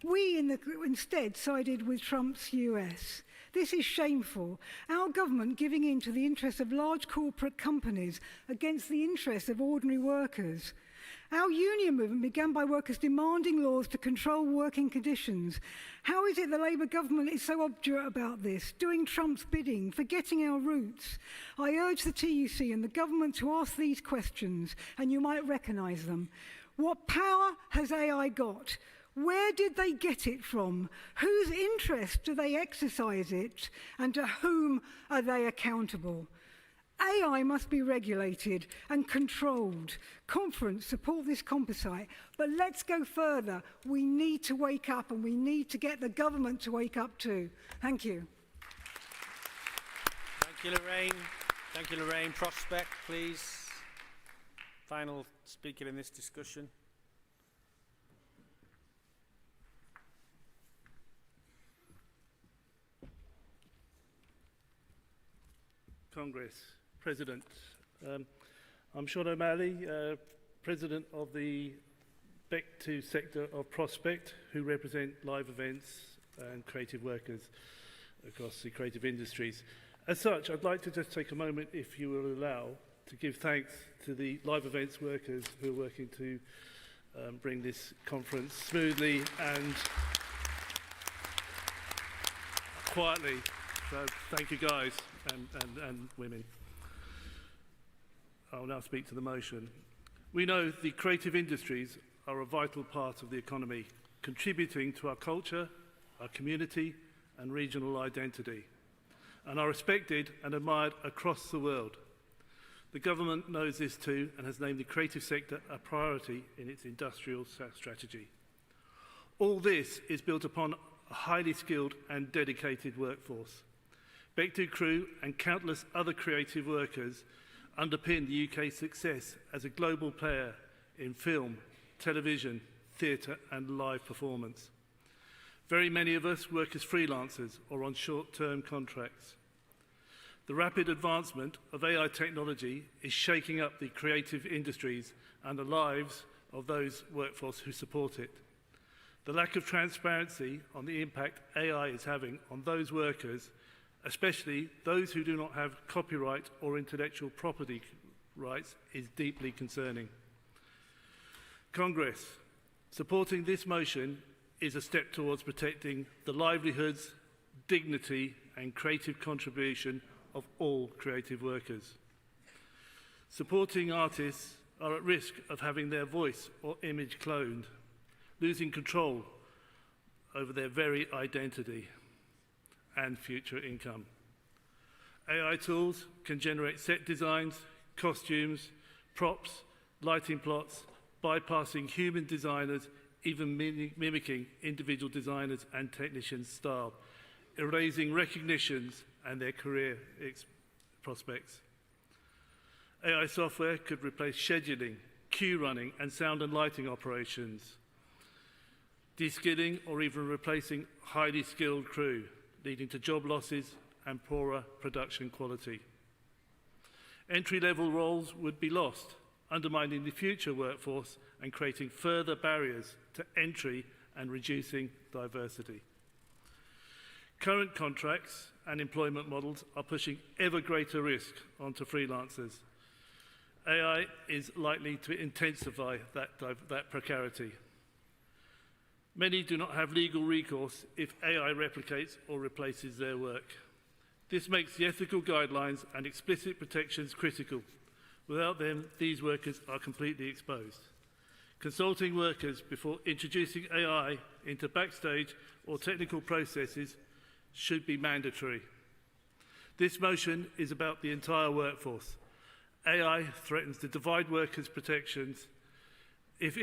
We instead sided with Trump's US. This is shameful. Our government giving in to the interests of large corporate companies against the interests of ordinary workers. Our union movement began by workers demanding laws to control working conditions. How is it the Labour government is so obdurate about this, doing Trump's bidding, forgetting our roots? I urge the TUC and the government to ask these questions, and you might recognise them. What power has AI got? Where did they get it from? Whose interest do they exercise it? And to whom are they accountable? AI must be regulated and controlled. Conference, support this composite. But let's go further. We need to wake up, and we need to get the government to wake up too. Thank you. Thank you, Lorraine. Thank you, Lorraine. Prospect, please. Final speaker in this discussion. Congress, President. I'm Sean O'Malley, President of the TUC sector of Prospect, who represent live events and creative workers across the creative industries. As such, I'd like to just take a moment, if you will allow, to give thanks to the live events workers who are working to bring this conference smoothly and quietly. So thank you guys and women. I'll now speak to the motion. We know the creative industries are a vital part of the economy, contributing to our culture, our community and regional identity, and are respected and admired across the world. The government knows this too and has named the creative sector a priority in its industrial strategy. All this is built upon a highly skilled and dedicated workforce. Bectu Crew and countless other creative workers underpin the UK's success as a global player in film, television, theatre and live performance. Very many of us work as freelancers or on short-term contracts. The rapid advancement of AI technology is shaking up the creative industries and the lives of those workforce who support it. The lack of transparency on the impact AI is having on those workers, especially those who do not have copyright or intellectual property rights, is deeply concerning. Congress, supporting this motion is a step towards protecting the livelihoods, dignity and creative contribution of all creative workers. Supporting artists are at risk of having their voice or image cloned, losing control over their very identity and future income. AI tools can generate set designs, costumes, props, lighting plots, bypassing human designers, even mimicking individual designers and technicians' style, erasing recognitions and their career prospects. AI software could replace scheduling, queue running and sound and lighting operations, de-skilling or even replacing highly skilled crew, leading to job losses and poorer production quality. Entry-level roles would be lost, undermining the future workforce and creating further barriers to entry and reducing diversity. Current contracts and employment models are pushing ever greater risk onto freelancers. AI is likely to intensify that precarity. Many do not have legal recourse if AI replicates or replaces their work. This makes the ethical guidelines and explicit protections critical. Without them, these workers are completely exposed. Consulting workers before introducing AI into backstage or technical processes should be mandatory. This motion is about the entire workforce. AI threatens to divide workers' protections if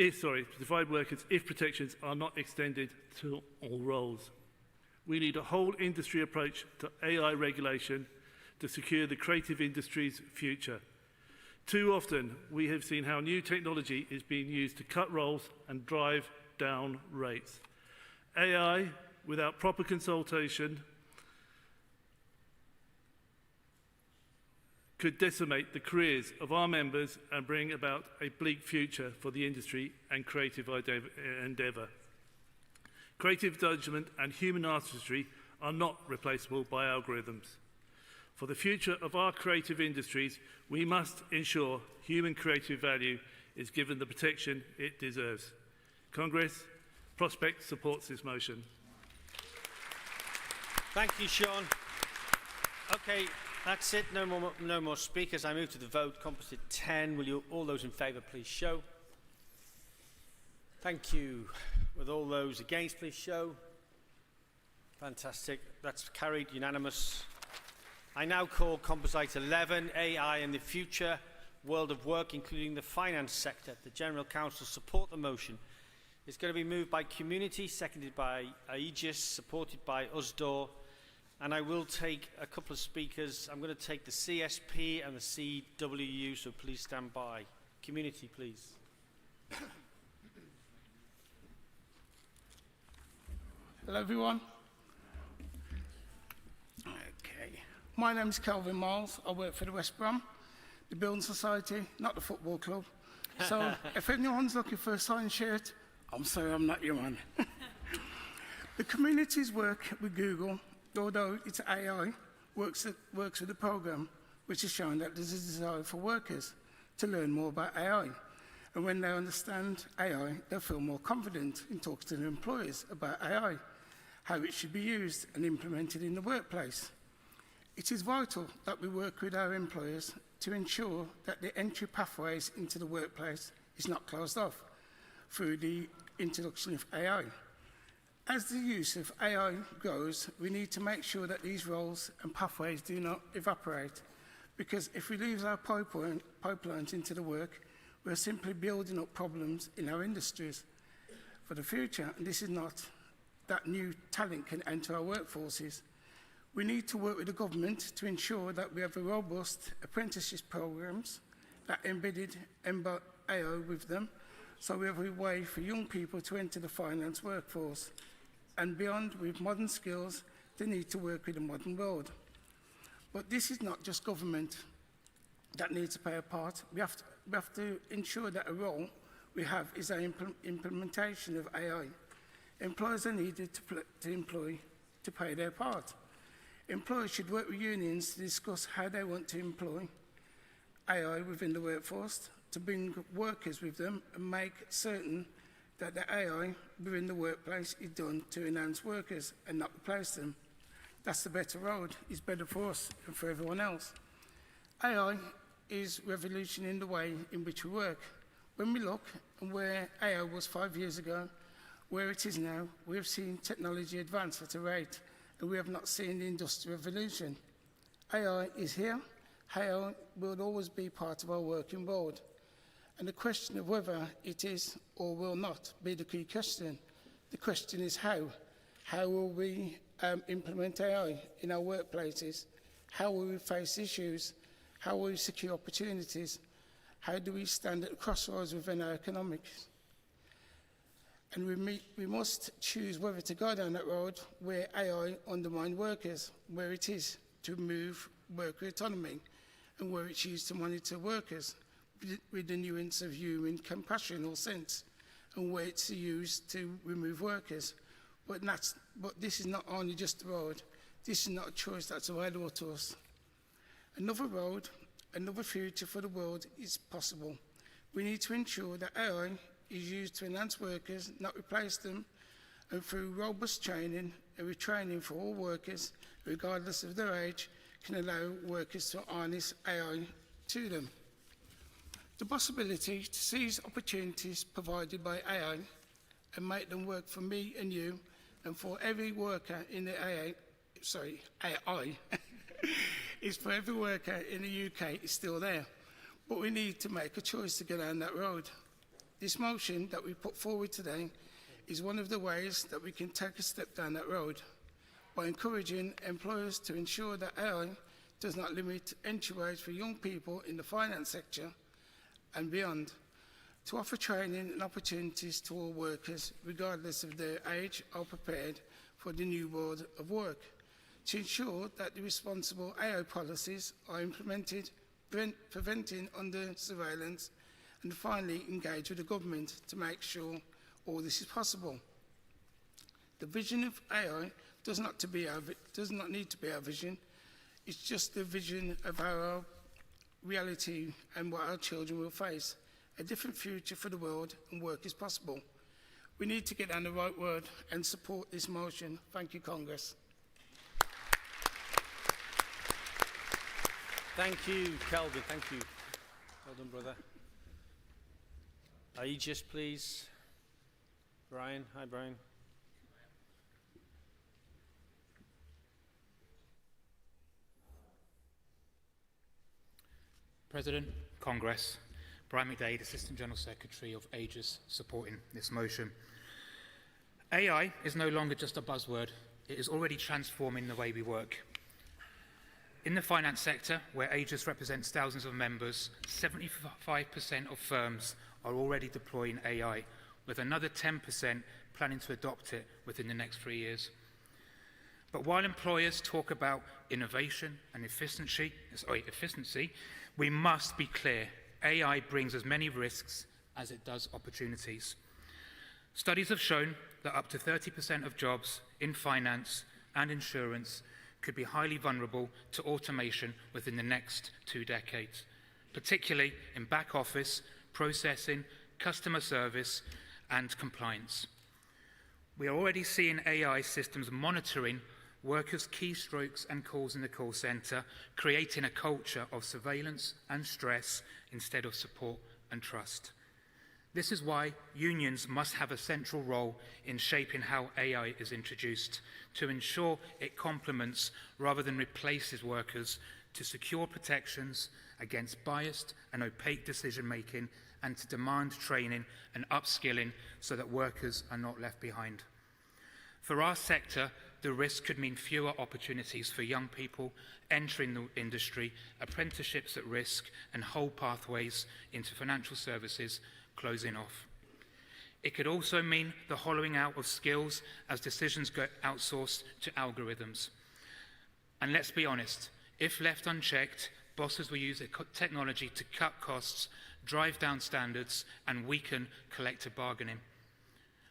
protections are not extended to all roles. We need a whole industry approach to AI regulation to secure the creative industry's future. Too often, we have seen how new technology is being used to cut roles and drive down rates. AI, without proper consultation, could decimate the careers of our members and bring about a bleak future for the industry and creative endeavour. Creative judgment and human artistry are not replaceable by algorithms. For the future of our creative industries, we must ensure human creative value is given the protection it deserves. Congress, Prospect supports this motion. Thank you, Sean. Okay, that's it. No more speakers. I move to the vote. Composite 10. Will you, all those in favour, please show? Thank you. With all those against, please show. Fantastic. That's carried, unanimous. I now call Composite 11, AI in the Future, World of Work, including the finance sector. The General Council support the motion. It's going to be moved by Community, seconded by Aegis, supported by USDOR. And I will take a couple of speakers. I'm going to take the CSP and the CWU, so please stand by. Community, please. Hello, everyone. Okay. My name is Kelvin Miles. I work for the West Brom. the Building Society, not the football club. So if anyone's looking for a signed shirt, I'm sorry, I'm not your man. The community's work with Google, although it's AI, works with the program, which has shown that there's a desire for workers to learn more about AI. And when they understand AI, they feel more confident in talking to their employers about AI, how it should be used and implemented in the workplace. It is vital that we work with our employers to ensure that the entry pathways into the workplace is not closed off through the introduction of AI. As the use of AI grows, we need to make sure that these roles and pathways do not evaporate, because if we lose our pipelines into the work, we're simply building up problems in our industries for the future, and this is not that new talent can enter our workforces. We need to work with the government to ensure that we have a robust apprenticeship programs that embedded AI with them, so we have a way for young people to enter the finance workforce. And beyond, with modern skills, they need to work with the modern world. But this is not just government that needs to play a part. We have to ensure that a role we have is an implementation of AI. Employers are needed to play their part. Employers should work with unions to discuss how they want to employ AI within the workforce, to bring workers with them and make certain that the AI within the workplace is done to enhance workers and not replace them. That's the better road. It's better for us and for everyone else. AI is revolutioning the way in which we work. When we look at where AI was 5 years ago, where it is now, we have seen technology advance at a rate, and we have not seen the industrial revolution. AI is here. AI will always be part of our working world. And the question of whether it is or will not be the key question. The question is how. How will we implement AI in our workplaces? How will we face issues? How will we secure opportunities? How do we stand at the crossroads within our economics? And we must choose whether to go down that road where AI undermines workers, where it is to remove worker autonomy, and where it's used to monitor workers with the nuance of human compassion or sense, and where it's used to remove workers. But this is not only just a road. This is not a choice that's available to us. Another road, another future for the world is possible. We need to ensure that AI is used to enhance workers, not replace them, and through robust training and retraining for all workers, regardless of their age, can allow workers to harness AI to them. The possibility to seize opportunities provided by AI and make them work for me and you and for every worker in the AI is for every worker in the UK is still there. But we need to make a choice to go down that road. This motion that we put forward today is one of the ways that we can take a step down that road by encouraging employers to ensure that AI does not limit entryways for young people in the finance sector and beyond, to offer training and opportunities to all workers, regardless of their age, are prepared for the new world of work, to ensure that the responsible AI policies are implemented, preventing under surveillance, and finally engage with the government to make sure all this is possible. The vision of AI does not need to be our vision. It's just the vision of our reality and what our children will face. A different future for the world and work is possible. We need to get on the right word and support this motion. Thank you, Congress. Thank you, Kelvin. Thank you. Well done, brother. Aegis, please. Brian. Hi, Brian. President, Congress, Brian McDade, Assistant General Secretary of Aegis, supporting this motion. AI is no longer just a buzzword. It is already transforming the way we work. In the finance sector, where Aegis represents thousands of members, 75% of firms are already deploying AI, with another 10% planning to adopt it within the next 3 years. But while employers talk about innovation and efficiency, We must be clear, AI brings as many risks as it does opportunities. Studies have shown that up to 30% of jobs in finance and insurance could be highly vulnerable to automation within the next 2 decades, particularly in back office, processing, customer service, and compliance. We are already seeing AI systems monitoring workers' keystrokes and calls in the call centre, creating a culture of surveillance and stress instead of support and trust. This is why unions must have a central role in shaping how AI is introduced, to ensure it complements rather than replaces workers, to secure protections against biased and opaque decision-making, and to demand training and upskilling so that workers are not left behind. For our sector, the risk could mean fewer opportunities for young people entering the industry, apprenticeships at risk, and whole pathways into financial services closing off. It could also mean the hollowing out of skills as decisions get outsourced to algorithms. And let's be honest, if left unchecked, bosses will use technology to cut costs, drive down standards, and weaken collective bargaining.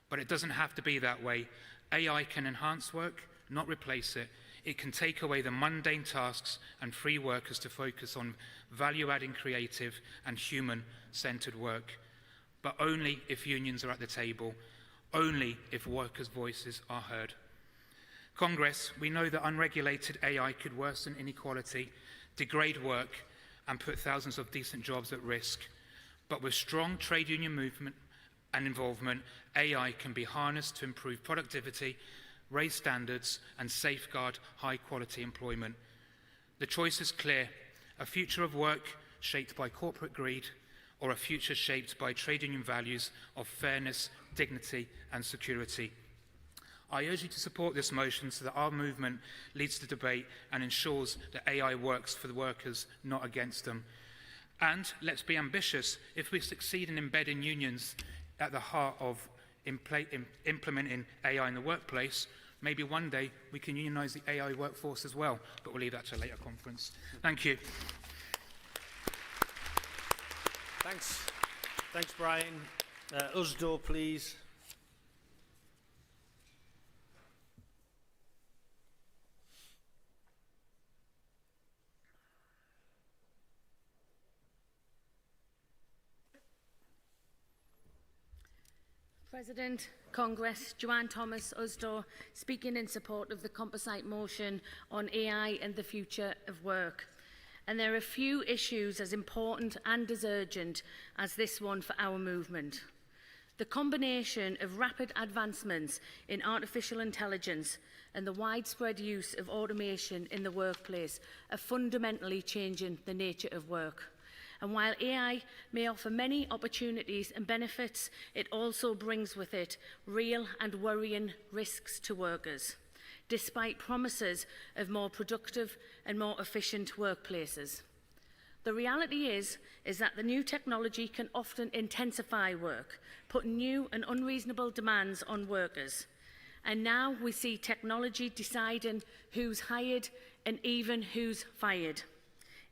But it doesn't have to be that way. AI can enhance work, not replace it. It can take away the mundane tasks and free workers to focus on value-adding creative and human-centred work. But only if unions are at the table, only if workers' voices are heard. Congress, we know that unregulated AI could worsen inequality, degrade work, and put thousands of decent jobs at risk. But with strong trade union movement and involvement, AI can be harnessed to improve productivity, raise standards, and safeguard high-quality employment. The choice is clear: a future of work shaped by corporate greed, or a future shaped by trade union values of fairness, dignity, and security. I urge you to support this motion so that our movement leads the debate and ensures that AI works for the workers, not against them. And let's be ambitious. If we succeed in embedding unions at the heart of implementing AI in the workplace, maybe one day we can unionise the AI workforce as well, but we'll leave that to a later conference. Thank you. Thanks. Thanks, Brian. Usdor, please. President, Congress, Joanne Thomas, Usdor, speaking in support of the composite motion on AI and the future of work. And there are few issues as important and as urgent as this one for our movement. The combination of rapid advancements in artificial intelligence and the widespread use of automation in the workplace are fundamentally changing the nature of work. And while AI may offer many opportunities and benefits, it also brings with it real and worrying risks to workers, despite promises of more productive and more efficient workplaces. The reality is that the new technology can often intensify work, put new and unreasonable demands on workers. And now we see technology deciding who's hired and even who's fired.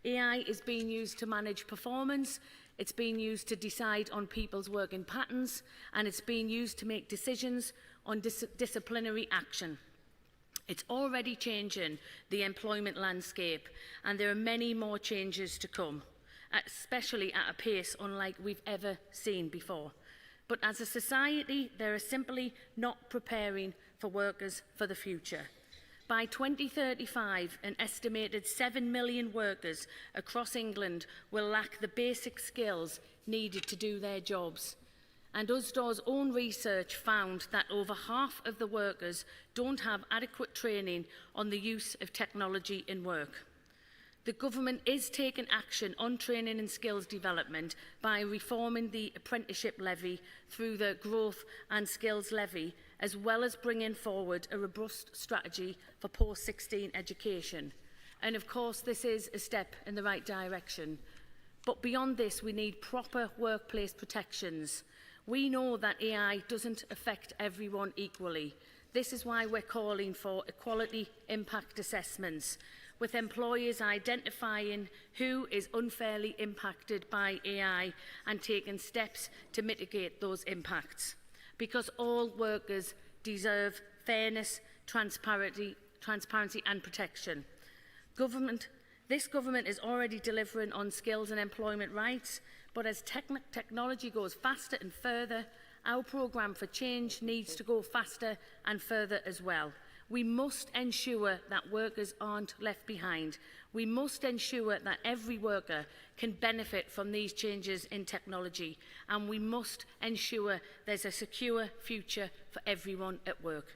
AI is being used to manage performance, it's being used to decide on people's working patterns, and it's being used to make decisions on disciplinary action. It's already changing the employment landscape, and there are many more changes to come, especially at a pace unlike we've ever seen before. But as a society, they are simply not preparing for workers for the future. By 2035, an estimated 7 million workers across England will lack the basic skills needed to do their jobs. And Usdor's own research found that over half of the workers don't have adequate training on the use of technology in work. The government is taking action on training and skills development by reforming the apprenticeship levy through the growth and skills levy, as well as bringing forward a robust strategy for post-16 education. And of course, this is a step in the right direction. But beyond this, we need proper workplace protections. We know that AI doesn't affect everyone equally. This is why we're calling for equality impact assessments. with employers identifying who is unfairly impacted by AI and taking steps to mitigate those impacts. Because all workers deserve fairness, transparency and protection. This government is already delivering on skills and employment rights, but as technology goes faster and further, our programme for change needs to go faster and further as well. We must ensure that workers aren't left behind. We must ensure that every worker can benefit from these changes in technology, and we must ensure there's a secure future for everyone at work.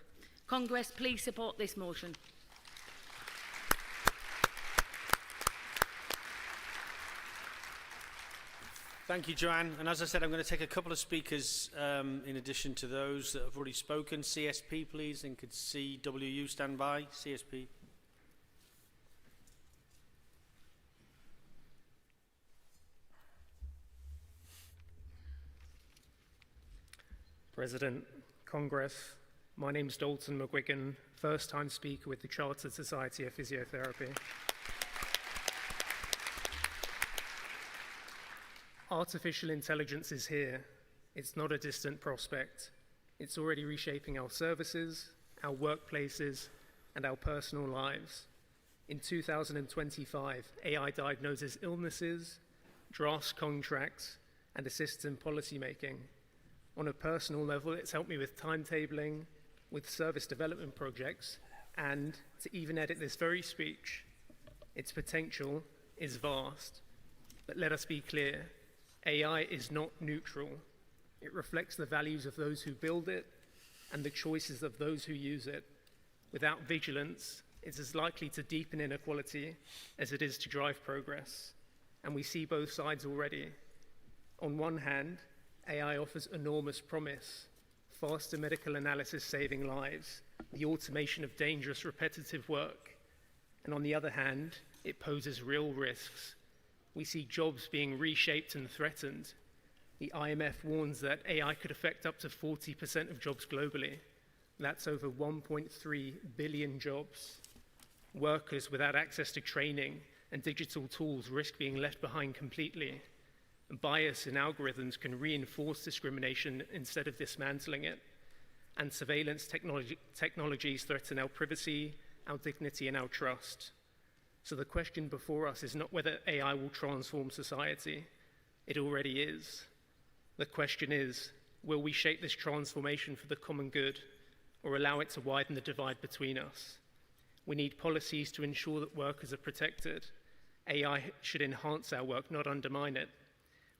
Congress, please support this motion. Thank you, Joanne. And as I said, I'm going to take a couple of speakers in addition to those that have already spoken. CSP, please, and could CWU stand by? CSP. President, Congress, my name is Dalton McGuigan, first-time speaker with the Chartered Society of Physiotherapy. Artificial intelligence is here. It's not a distant prospect. It's already reshaping our services, our workplaces, and our personal lives. In 2025, AI diagnoses illnesses, drafts contracts, and assists in policymaking. On a personal level, it's helped me with timetabling, with service development projects, and to even edit this very speech. Its potential is vast. But let us be clear. AI is not neutral. It reflects the values of those who build it and the choices of those who use it. Without vigilance, it's as likely to deepen inequality as it is to drive progress. And we see both sides already. On one hand, AI offers enormous promise, faster medical analysis saving lives, the automation of dangerous repetitive work. And on the other hand, it poses real risks. We see jobs being reshaped and threatened. The IMF warns that AI could affect up to 40% of jobs globally. That's over 1.3 billion jobs. Workers without access to training and digital tools risk being left behind completely. Bias in algorithms can reinforce discrimination instead of dismantling it. And surveillance technologies threaten our privacy, our dignity, and our trust. So the question before us is not whether AI will transform society. It already is. The question is, will we shape this transformation for the common good or allow it to widen the divide between us? We need policies to ensure that workers are protected. AI should enhance our work, not undermine it.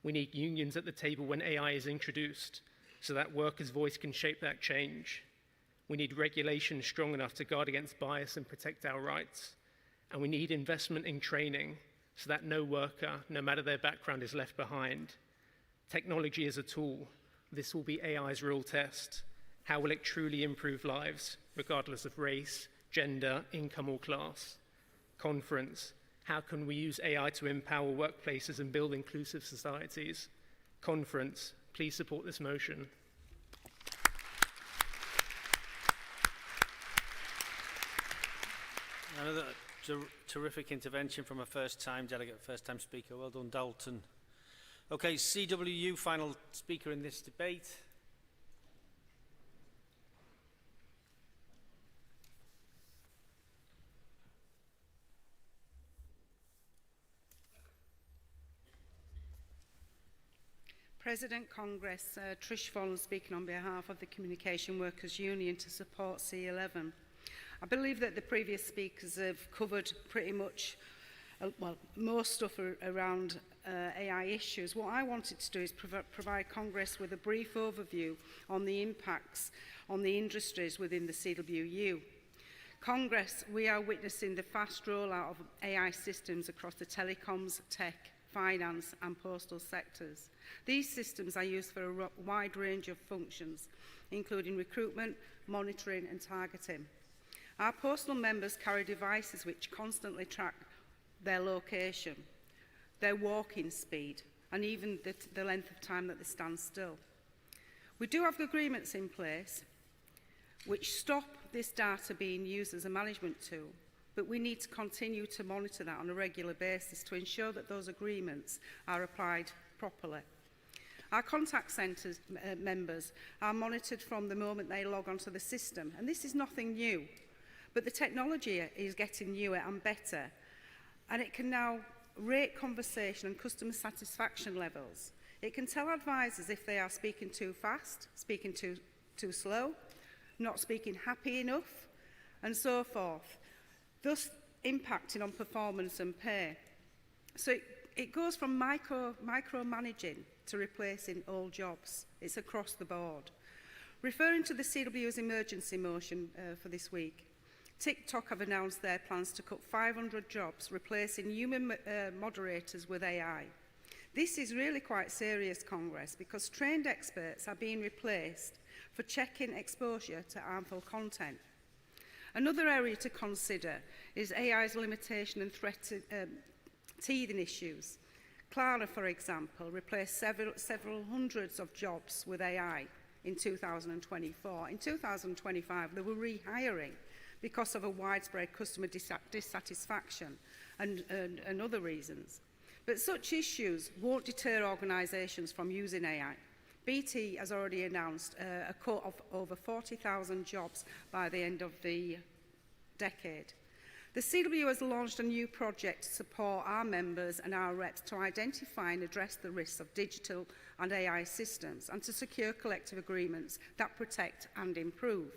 We need unions at the table when AI is introduced so that workers' voice can shape that change. We need regulation strong enough to guard against bias and protect our rights. And we need investment in training so that no worker, no matter their background, is left behind. Technology is a tool. This will be AI's real test. How will it truly improve lives, regardless of race, gender, income, or class? Conference. How can we use AI to empower workplaces and build inclusive societies? Conference. Please support this motion. Another terrific intervention from a first-time delegate, first-time speaker. Well done, Dalton. Okay, CWU, final speaker in this debate. President, Congress, Trish Follen speaking on behalf of the Communication Workers Union to support C11. I believe that the previous speakers have covered pretty much, most stuff around AI issues. What I wanted to do is provide Congress with a brief overview on the impacts on the industries within the CWU. Congress, we are witnessing the fast rollout of AI systems across the telecoms, tech, finance and postal sectors. These systems are used for a wide range of functions, including recruitment, monitoring and targeting. Our postal members carry devices which constantly track their location, their walking speed, and even the length of time that they stand still. We do have agreements in place which stop this data being used as a management tool, but we need to continue to monitor that on a regular basis to ensure that those agreements are applied properly. Our contact centre members are monitored from the moment they log onto the system, and this is nothing new, but the technology is getting newer and better, and it can now rate conversation and customer satisfaction levels. It can tell advisors if they are speaking too fast, speaking too slow, not speaking happy enough, and so forth, thus impacting on performance and pay. So it goes from micromanaging to replacing old jobs. It's across the board. Referring to the CW's emergency motion for this week, TikTok have announced their plans to cut 500 jobs, replacing human moderators with AI. This is really quite serious, Congress, because trained experts are being replaced for checking exposure to harmful content. Another area to consider is AI's limitation and teething issues. Klarna, for example, replaced several hundreds of jobs with AI in 2024. In 2025, they were rehiring because of a widespread customer dissatisfaction and other reasons. But such issues won't deter organisations from using AI. BT has already announced a cut of over 40,000 jobs by the end of the decade. The CW has launched a new project to support our members and our reps to identify and address the risks of digital and AI systems and to secure collective agreements that protect and improve.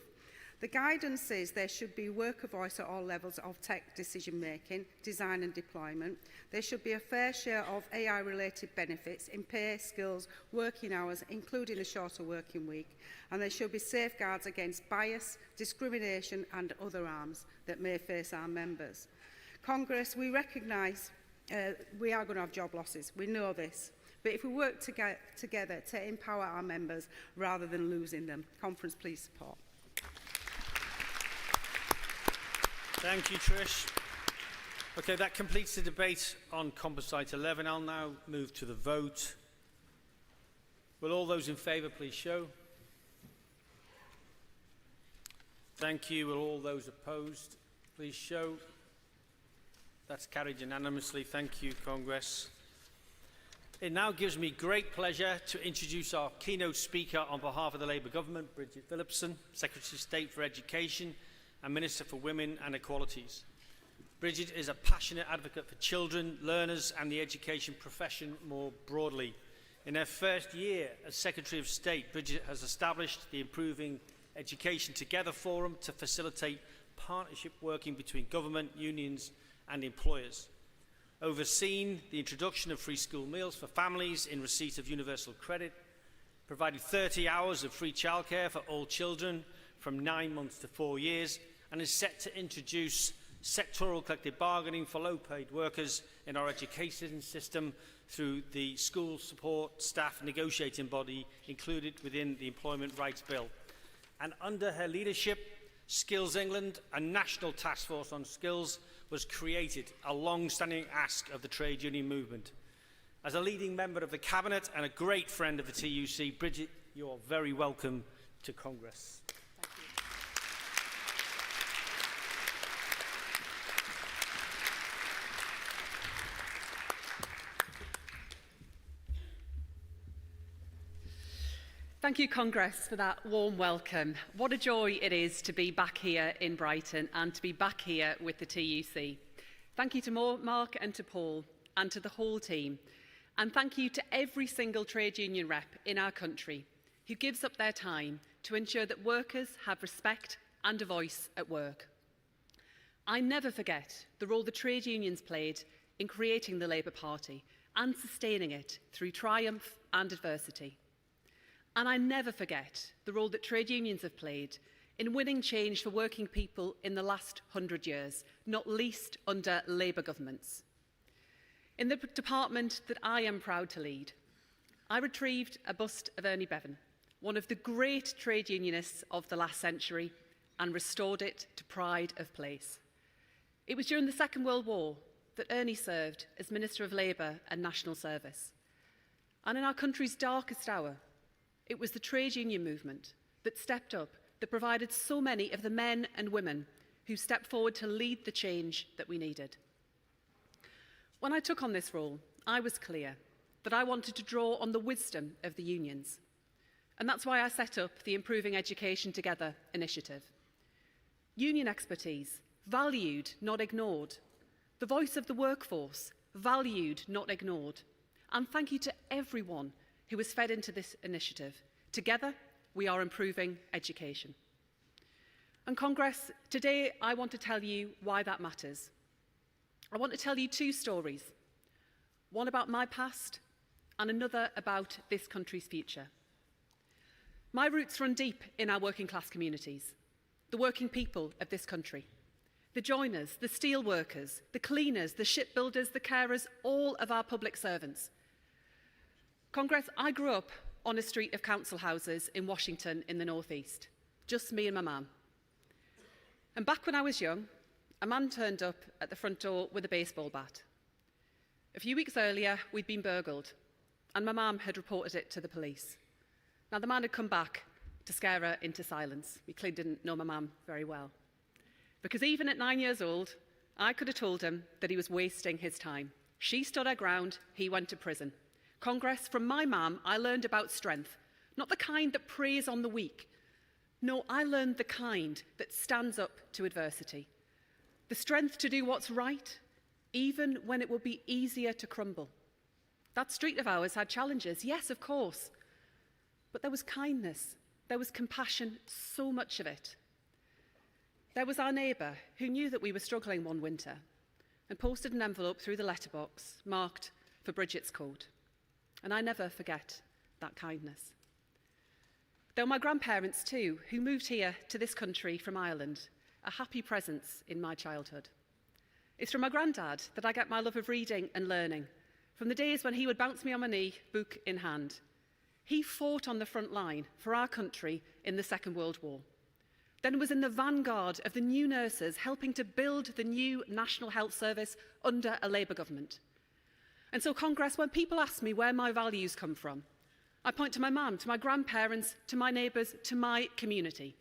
The guidance says there should be worker voice at all levels of tech decision-making, design and deployment. There should be a fair share of AI-related benefits in pay, skills, working hours, including a shorter working week. And there should be safeguards against bias, discrimination and other harms that may face our members. Congress, we recognise we are going to have job losses. We know this. But if we work together to empower our members rather than losing them, Conference, please support. Thank you, Trish. Okay, that completes the debate on Composite 11. I'll now move to the vote. Will all those in favour please show? Thank you. Will all those opposed please show? That's carried unanimously. Thank you, Congress. It now gives me great pleasure to introduce our keynote speaker on behalf of the Labour Government, Bridget Phillipson, Secretary of State for Education and Minister for Women and Equalities. Bridget is a passionate advocate for children, learners and the education profession more broadly. In her first year as Secretary of State, Bridget has established the Improving Education Together Forum to facilitate partnership working between government, unions and employers. Overseen the introduction of free school meals for families in receipt of universal credit, provided 30 hours of free childcare for all children from 9 months to 4 years, and is set to introduce sectoral collective bargaining for low-paid workers in our education system through the school support staff negotiating body included within the Employment Rights Bill. And under her leadership, Skills England, a national task force on skills, was created, a long-standing ask of the trade union movement. As a leading member of the Cabinet and a great friend of the TUC, Bridget, you are very welcome to Congress. Thank you, Congress, for that warm welcome. What a joy it is to be back here in Brighton and to be back here with the TUC. Thank you to Mark and to Paul and to the whole team. And thank you to every single trade union rep in our country who gives up their time to ensure that workers have respect and a voice at work. I never forget the role the trade unions played in creating the Labour Party and sustaining it through triumph and adversity. And I never forget the role that trade unions have played in winning change for working people in the last 100 years, not least under Labour governments. In the department that I am proud to lead, I retrieved a bust of Ernie Bevan, one of the great trade unionists of the last century, and restored it to pride of place. It was during the Second World War that Ernie served as Minister of Labour and National Service. And in our country's darkest hour, it was the trade union movement that stepped up, that provided so many of the men and women who stepped forward to lead the change that we needed. When I took on this role, I was clear that I wanted to draw on the wisdom of the unions. And that's why I set up the Improving Education Together initiative. Union expertise, valued, not ignored. The voice of the workforce, valued, not ignored. And thank you to everyone who was fed into this initiative. Together, we are improving education. And Congress, today I want to tell you why that matters. I want to tell you two stories. One about my past and another about this country's future. My roots run deep in our working class communities, the working people of this country. The joiners, the steel workers, the cleaners, the shipbuilders, the carers, all of our public servants. Congress, I grew up on a street of council houses in Washington in the northeast, just me and my mum. And back when I was young, a man turned up at the front door with a baseball bat. A few weeks earlier, we'd been burgled, and my mum had reported it to the police. Now, the man had come back to scare her into silence. We clearly didn't know my mum very well. Because even at 9 years old, I could have told him that he was wasting his time. She stood her ground, he went to prison. Congress, from my mum, I learned about strength, not the kind that preys on the weak. No, I learned the kind that stands up to adversity. The strength to do what's right, even when it will be easier to crumble. That street of ours had challenges, yes, of course. But there was kindness, there was compassion, so much of it. There was our neighbour who knew that we were struggling one winter and posted an envelope through the letterbox marked for Bridget's code. And I never forget that kindness. There were my grandparents too, who moved here to this country from Ireland, a happy presence in my childhood. It's from my granddad that I get my love of reading and learning, from the days when he would bounce me on my knee, book in hand. He fought on the front line for our country in the Second World War. Then was in the vanguard of the new nurses helping to build the new National Health Service under a Labour government. And so, Congress, when people ask me where my values come from, I point to my mum, to my grandparents, to my neighbours, to my community.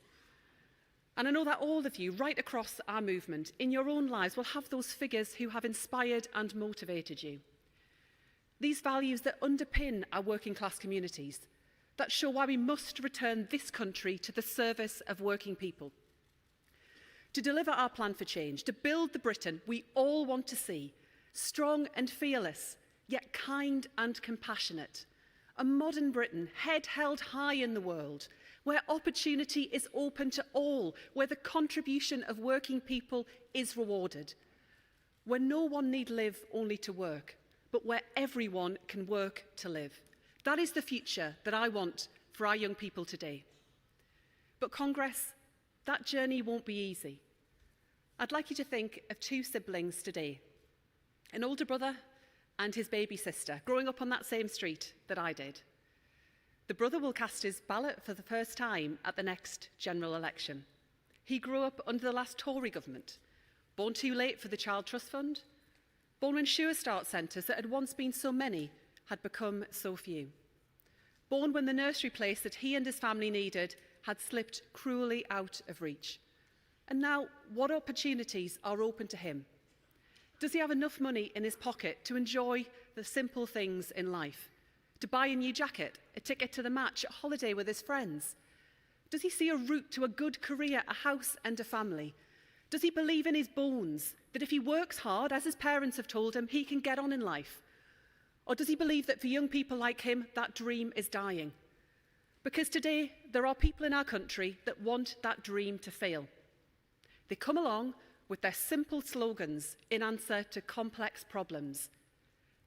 And I know that all of you, right across our movement, in your own lives, will have those figures who have inspired and motivated you. These values that underpin our working class communities, that show why we must return this country to the service of working people. To deliver our plan for change, to build the Britain we all want to see, strong and fearless, yet kind and compassionate. A modern Britain, head held high in the world, where opportunity is open to all, where the contribution of working people is rewarded, where no one need live only to work, but where everyone can work to live. That is the future that I want for our young people today. But Congress, that journey won't be easy. I'd like you to think of two siblings today, an older brother and his baby sister, growing up on that same street that I did. The brother will cast his ballot for the first time at the next general election. He grew up under the last Tory government, born too late for the Child Trust Fund, born when Sure Start centres that had once been so many had become so few. Born when the nursery place that he and his family needed had slipped cruelly out of reach. And now, what opportunities are open to him? Does he have enough money in his pocket to enjoy the simple things in life? To buy a new jacket, a ticket to the match, a holiday with his friends? Does he see a route to a good career, a house and a family? Does he believe in his bones that if he works hard, as his parents have told him, he can get on in life? Or does he believe that for young people like him, that dream is dying? Because today, there are people in our country that want that dream to fail. They come along with their simple slogans in answer to complex problems.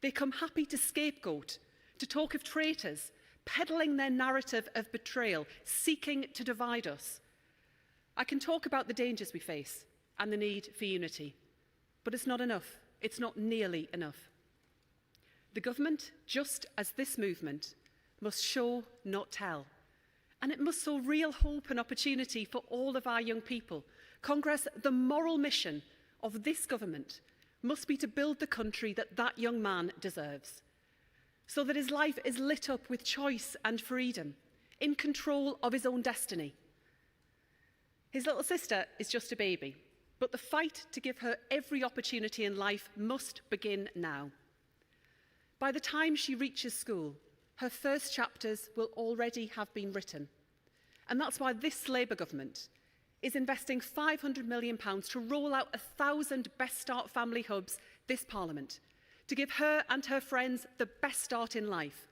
They come happy to scapegoat, to talk of traitors, peddling their narrative of betrayal, seeking to divide us. I can talk about the dangers we face and the need for unity, but it's not enough. It's not nearly enough. The government, just as this movement, must show, not tell. And it must sow real hope and opportunity for all of our young people. Congress, the moral mission of this government must be to build the country that that young man deserves, so that his life is lit up with choice and freedom, in control of his own destiny. His little sister is just a baby, But the fight to give her every opportunity in life must begin now. By the time she reaches school, her first chapters will already have been written. And that's why this Labour government is investing £500 million to roll out 1,000 Best Start family hubs this Parliament, to give her and her friends the best start in life,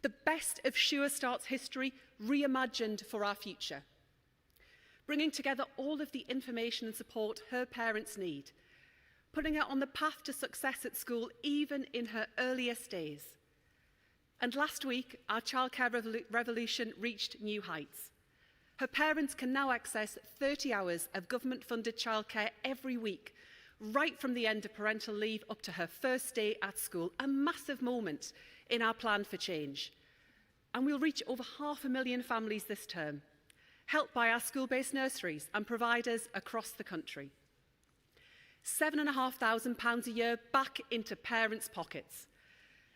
the best of Sure Start's history reimagined for our future, bringing together all of the information and support her parents need, putting her on the path to success at school even in her earliest days. And last week, our childcare revolution reached new heights. Her parents can now access 30 hours of government-funded childcare every week, right from the end of parental leave up to her first day at school, a massive moment in our plan for change. And we'll reach over 500,000 families this term, helped by our school-based nurseries and providers across the country. £7,500 a year back into parents' pockets.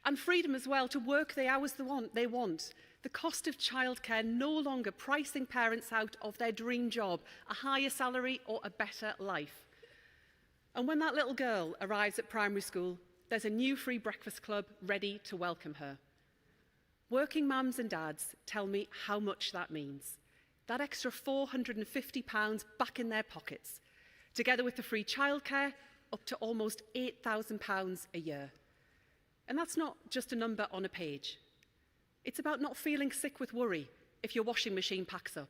And freedom as well to work the hours they want. The cost of childcare no longer pricing parents out of their dream job, a higher salary or a better life. And when that little girl arrives at primary school, there's a new free breakfast club ready to welcome her. Working mums and dads tell me how much that means. That extra £450 back in their pockets, together with the free childcare, up to almost £8,000 a year. And that's not just a number on a page. It's about not feeling sick with worry if your washing machine packs up.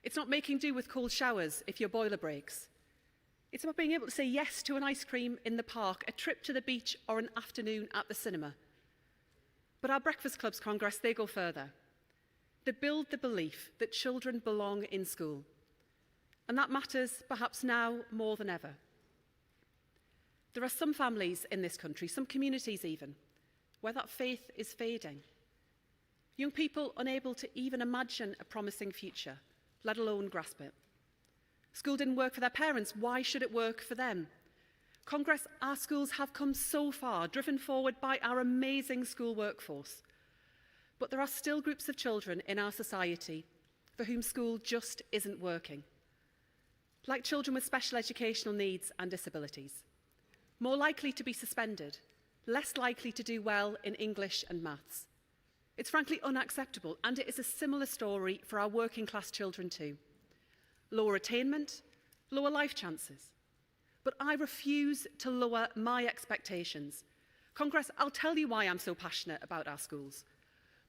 It's not making do with cold showers if your boiler breaks. It's about being able to say yes to an ice cream in the park, a trip to the beach, or an afternoon at the cinema. But our Breakfast Clubs Congress, they go further. They build the belief that children belong in school. And that matters perhaps now more than ever. There are some families in this country, some communities even, where that faith is fading. Young people unable to even imagine a promising future, let alone grasp it. School didn't work for their parents, why should it work for them? Congress, our schools have come so far, driven forward by our amazing school workforce. But there are still groups of children in our society for whom school just isn't working. Like children with special educational needs and disabilities. More likely to be suspended, less likely to do well in English and maths. It's frankly unacceptable, and it is a similar story for our working class children too. Lower attainment, lower life chances. But I refuse to lower my expectations. Congress, I'll tell you why I'm so passionate about our schools.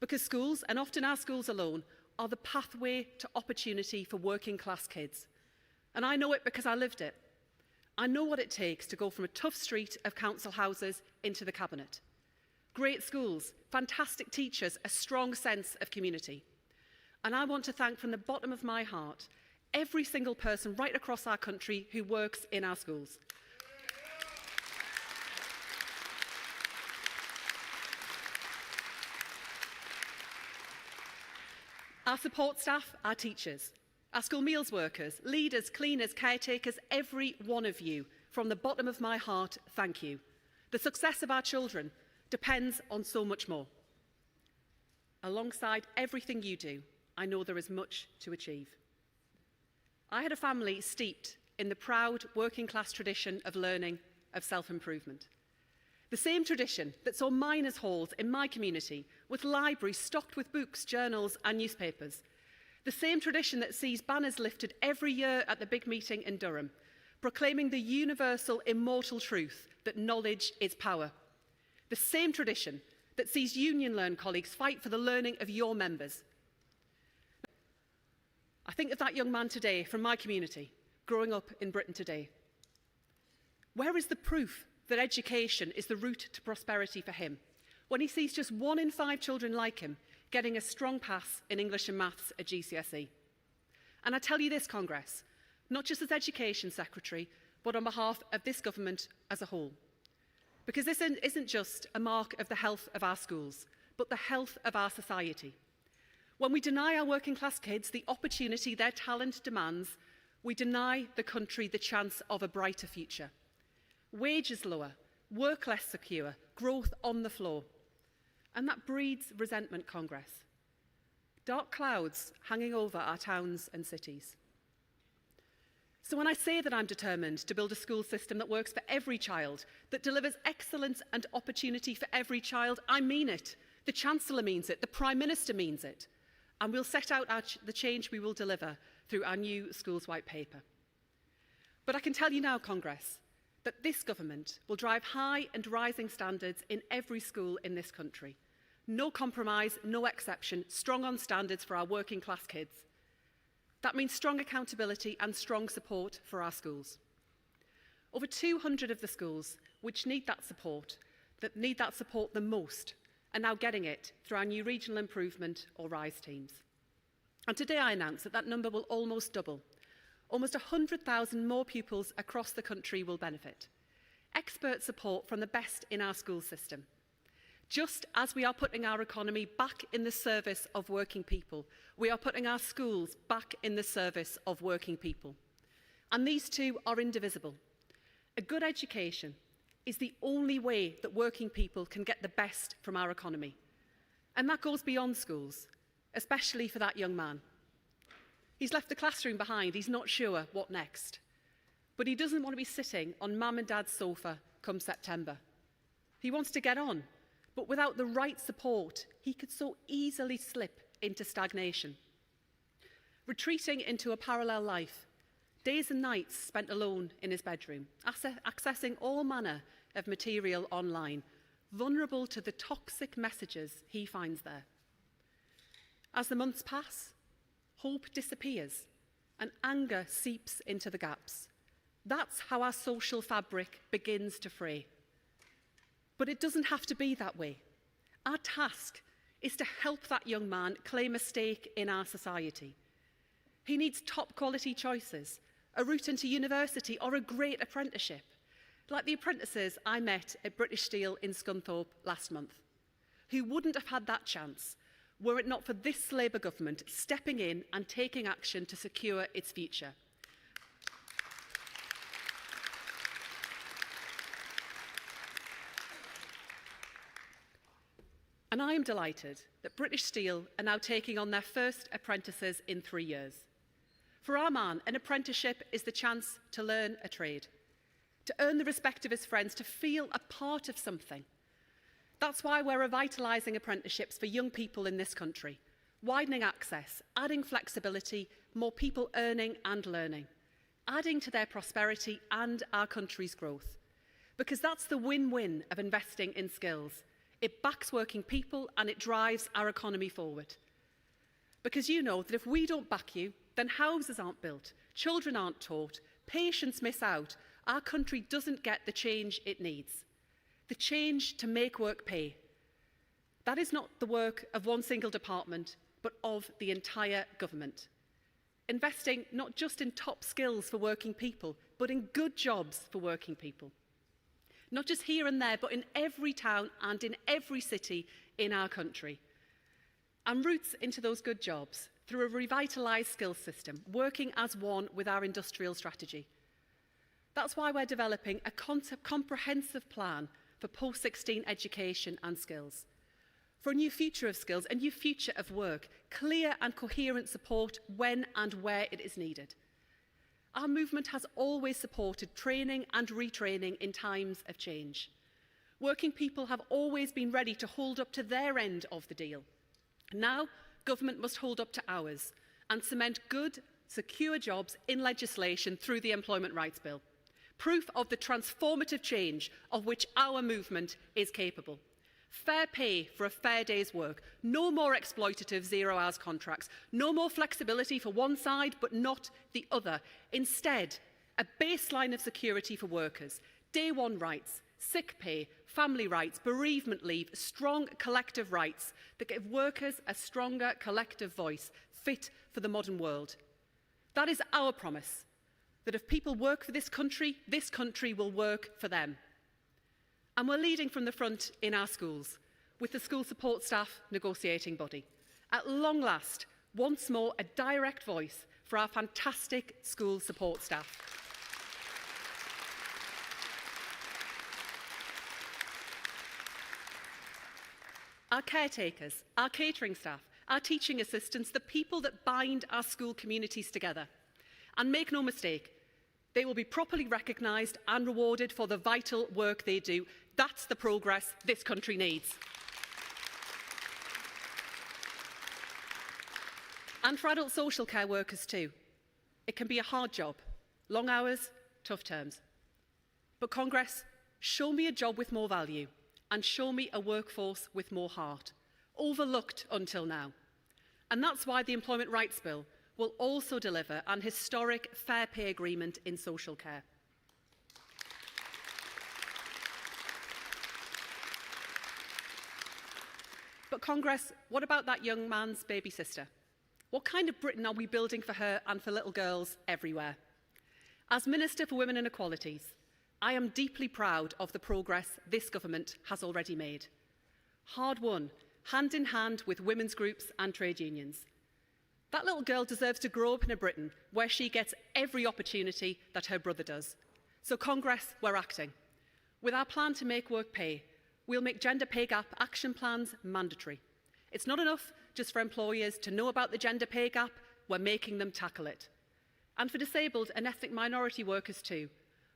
Because schools, and often our schools alone, are the pathway to opportunity for working class kids. And I know it because I lived it. I know what it takes to go from a tough street of council houses into the cabinet. Great schools, fantastic teachers, a strong sense of community. And I want to thank from the bottom of my heart every single person right across our country who works in our schools. Our support staff, our teachers, our school meals workers, leaders, cleaners, caretakers, every one of you, from the bottom of my heart, thank you. The success of our children depends on so much more. Alongside everything you do, I know there is much to achieve. I had a family steeped in the proud working class tradition of learning, of self-improvement. The same tradition that saw miners' halls in my community, with libraries stocked with books, journals and newspapers. The same tradition that sees banners lifted every year at the big meeting in Durham, proclaiming the universal immortal truth that knowledge is power. The same tradition that sees Union Learn colleagues fight for the learning of your members. I think of that young man today from my community, growing up in Britain today. Where is the proof that education is the route to prosperity for him, when he sees just 1 in 5 children like him getting a strong pass in English and maths at GCSE? And I tell you this, Congress, not just as Education Secretary, but on behalf of this government as a whole. Because this isn't just a mark of the health of our schools, but the health of our society. When we deny our working class kids the opportunity their talent demands, we deny the country the chance of a brighter future. Wages lower, work less secure, growth on the floor. And that breeds resentment, Congress. Dark clouds hanging over our towns and cities. So when I say that I'm determined to build a school system that works for every child, that delivers excellence and opportunity for every child, I mean it. The Chancellor means it. The Prime Minister means it. And we'll set out the change we will deliver through our new Schools White Paper. But I can tell you now, Congress, that this government will drive high and rising standards in every school in this country. No compromise, no exception, strong on standards for our working class kids. That means strong accountability and strong support for our schools. Over 200 of the schools which need that support the most, are now getting it through our new Regional Improvement or RISE teams. And today I announce that that number will almost double. Almost 100,000 more pupils across the country will benefit. Expert support from the best in our school system. Just as we are putting our economy back in the service of working people, we are putting our schools back in the service of working people. And these two are indivisible. A good education is the only way that working people can get the best from our economy. And that goes beyond schools, especially for that young man. He's left the classroom behind, he's not sure what next. But he doesn't want to be sitting on mum and dad's sofa come September. He wants to get on, but without the right support, he could so easily slip into stagnation. Retreating into a parallel life, days and nights spent alone in his bedroom, accessing all manner of material online, vulnerable to the toxic messages he finds there. As the months pass, hope disappears and anger seeps into the gaps. That's how our social fabric begins to fray. But it doesn't have to be that way. Our task is to help that young man claim a stake in our society. He needs top quality choices, a route into university or a great apprenticeship, like the apprentices I met at British Steel in Scunthorpe last month, who wouldn't have had that chance were it not for this Labour government stepping in and taking action to secure its future. And I am delighted that British Steel are now taking on their first apprentices in 3 years. For our man, an apprenticeship is the chance to learn a trade, to earn the respect of his friends, to feel a part of something. That's why we're revitalising apprenticeships for young people in this country, widening access, adding flexibility, more people earning and learning, adding to their prosperity and our country's growth. Because that's the win-win of investing in skills. It backs working people and it drives our economy forward. Because you know that if we don't back you, then houses aren't built, children aren't taught, patients miss out, our country doesn't get the change it needs. The change to make work pay. That is not the work of one single department, but of the entire government. Investing not just in top skills for working people, but in good jobs for working people. Not just here and there, but in every town and in every city in our country. And routes into those good jobs through a revitalised skills system, working as one with our industrial strategy. That's why we're developing a comprehensive plan for post-16 education and skills. For a new future of skills, a new future of work, clear and coherent support when and where it is needed. Our movement has always supported training and retraining in times of change. Working people have always been ready to hold up to their end of the deal. Now, government must hold up to ours and cement good, secure jobs in legislation through the Employment Rights Bill. Proof of the transformative change of which our movement is capable. Fair pay for a fair day's work. No more exploitative zero-hours contracts. No more flexibility for one side but not the other. Instead, a baseline of security for workers. Day one rights, sick pay, family rights, bereavement leave, strong collective rights that give workers a stronger collective voice fit for the modern world. That is our promise. That if people work for this country will work for them. And we're leading from the front in our schools, with the school support staff negotiating body. At long last, once more, a direct voice for our fantastic school support staff. Our caretakers, our catering staff, our teaching assistants, the people that bind our school communities together. And make no mistake, They will be properly recognised and rewarded for the vital work they do. That's the progress this country needs. And for adult social care workers too. It can be a hard job. Long hours, tough terms. But Congress, show me a job with more value and show me a workforce with more heart. Overlooked until now. And that's why the Employment Rights Bill will also deliver an historic fair pay agreement in social care. But Congress, what about that young man's baby sister? What kind of Britain are we building for her and for little girls everywhere? As Minister for Women and Equalities, I am deeply proud of the progress this government has already made. Hard won, hand in hand with women's groups and trade unions. That little girl deserves to grow up in a Britain where she gets every opportunity that her brother does. So Congress, we're acting. With our plan to make work pay, we'll make gender pay gap action plans mandatory. It's not enough just for employers to know about the gender pay gap, we're making them tackle it. And for disabled and ethnic minority workers too,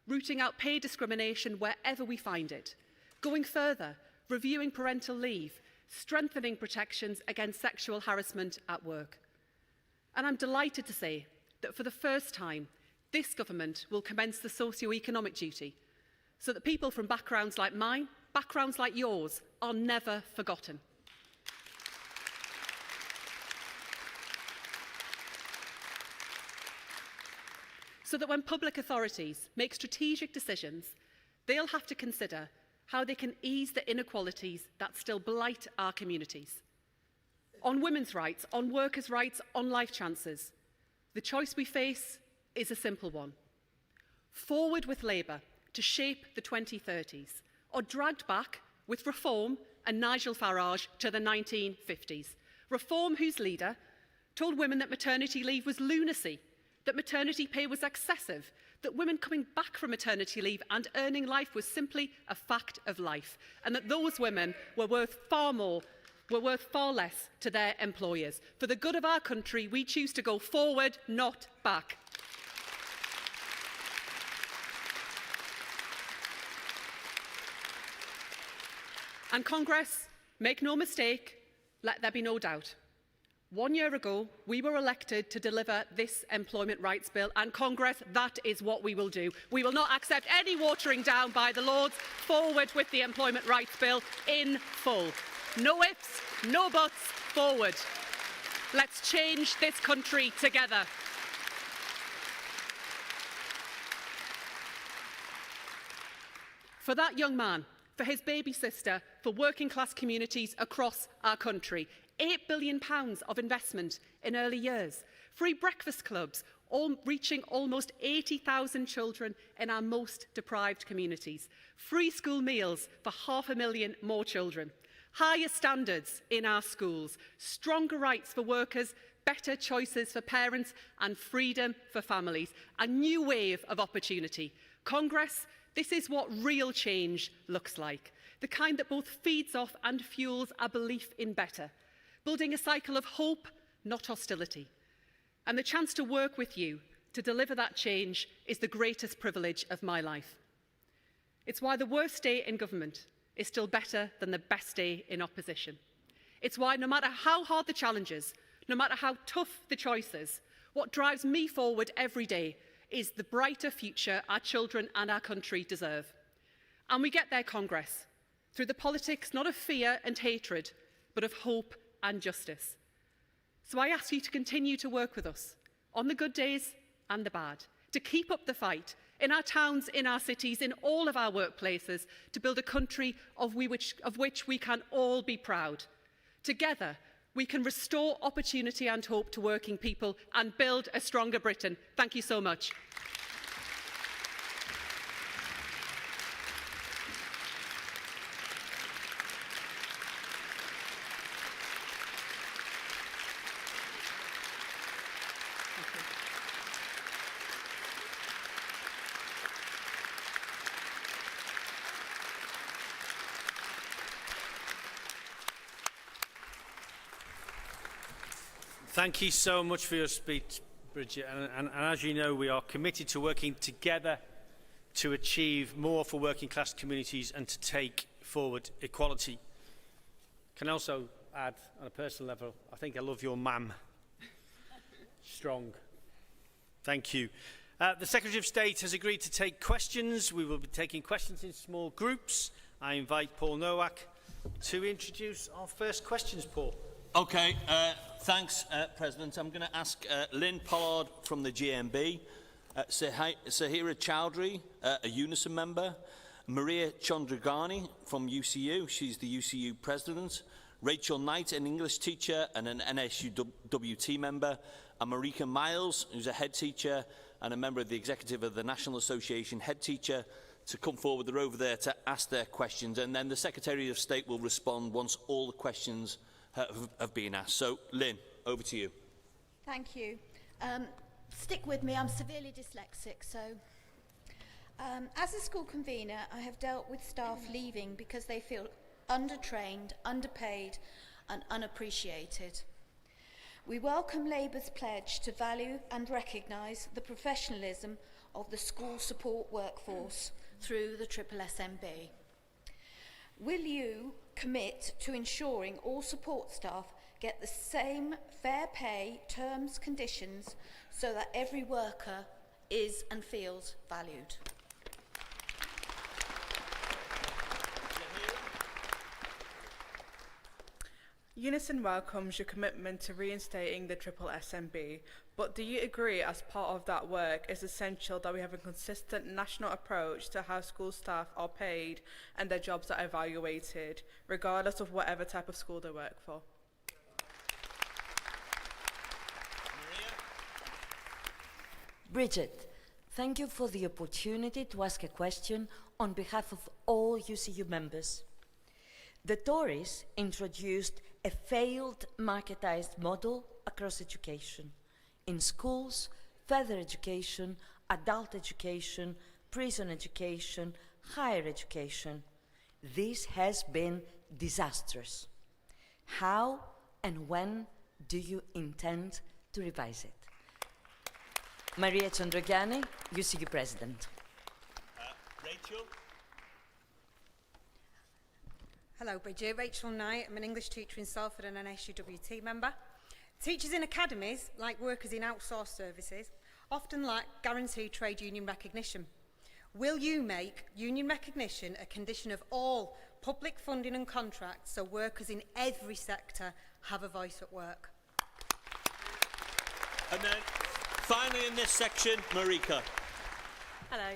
rooting out pay discrimination wherever we find it. Going further, reviewing parental leave, strengthening protections against sexual harassment at work. And I'm delighted to say that for the first time, this government will commence the socio-economic duty so that people from backgrounds like mine, backgrounds like yours, are never forgotten. So that when public authorities make strategic decisions, they'll have to consider how they can ease the inequalities that still blight our communities. On women's rights, on workers' rights, on life chances, the choice we face is a simple one. Forward with Labour to shape the 2030s, or dragged back with Reform and Nigel Farage to the 1950s. Reform whose leader told women that maternity leave was lunacy, that maternity pay was excessive, that women coming back from maternity leave and earning life was simply a fact of life, and that those women were worth far less to their employers. For the good of our country, we choose to go forward, not back. And Congress, make no mistake, let there be no doubt. 1 year ago, we were elected to deliver this Employment Rights Bill, and Congress, that is what we will do. We will not accept any watering down by the Lords. Forward with the Employment Rights Bill in full. No ifs, no buts, forward. Let's change this country together. For that young man, for his baby sister, for working class communities across our country, £8 billion of investment in early years, free breakfast clubs, reaching almost 80,000 children in our most deprived communities, free school meals for 500,000 more children, higher standards in our schools, stronger rights for workers, better choices for parents and freedom for families, a new wave of opportunity. Congress, this is what real change looks like, the kind that both feeds off and fuels our belief in better. Building a cycle of hope, not hostility. And the chance to work with you to deliver that change is the greatest privilege of my life. It's why the worst day in government is still better than the best day in opposition. It's why no matter how hard the challenges, no matter how tough the choices, what drives me forward every day is the brighter future our children and our country deserve. And we get there, Congress, through the politics not of fear and hatred, but of hope and justice. So I ask you to continue to work with us on the good days and the bad, to keep up the fight in our towns, in our cities, in all of our workplaces, to build a country of which we can all be proud. Together, we can restore opportunity and hope to working people and build a stronger Britain. Thank you so much. Thank you so much for your speech, Bridget. And as you know, we are committed to working together to achieve more for working class communities and to take forward equality. Can I also add, on a personal level, I think I love your mum. Strong. Thank you. The Secretary of State has agreed to take questions. We will be taking questions in small groups. I invite Paul Nowak to introduce our first questions, Paul. Okay, thanks, President. I'm going to ask Lynn Pollard from the GMB, Sahira Chowdhury, a Unison member, Maria Chandragani from UCU, she's the UCU President, Rachel Knight, an English teacher and an NSUWT member, and Marika Miles, who's a head teacher and a member of the executive of the National Association head teacher, to come forward. They're over there to ask their questions, and then the Secretary of State will respond once all the questions have been asked. So, Lynn, over to you. Thank you. Stick with me, I'm severely dyslexic, so... as a school convener, I have dealt with staff leaving because they feel undertrained, underpaid and unappreciated. We welcome Labour's pledge to value and recognise the professionalism of the school support workforce through the SSSMB. Will you commit to ensuring all support staff get the same fair pay, terms, conditions, so that every worker is and feels valued? Unison welcomes your commitment to reinstating the SSSMB, but do you agree as part of that work it's essential that we have a consistent national approach to how school staff are paid and their jobs are evaluated, regardless of whatever type of school they work for? Bridget, thank you for the opportunity to ask a question on behalf of all UCU members. The Tories introduced a failed marketized model across education, in schools, further education, adult education, prison education, higher education. This has been disastrous. How and when do you intend to revise it? Maria Chandragani, UCU President. Rachel. Hello, Bridget. Rachel Knight. I'm an English teacher in Salford and an SUWT member. Teachers in academies, like workers in outsourced services, often lack guaranteed trade union recognition. Will you make union recognition a condition of all public funding and contracts so workers in every sector have a voice at work? And then, finally in this section, Marika. Hello.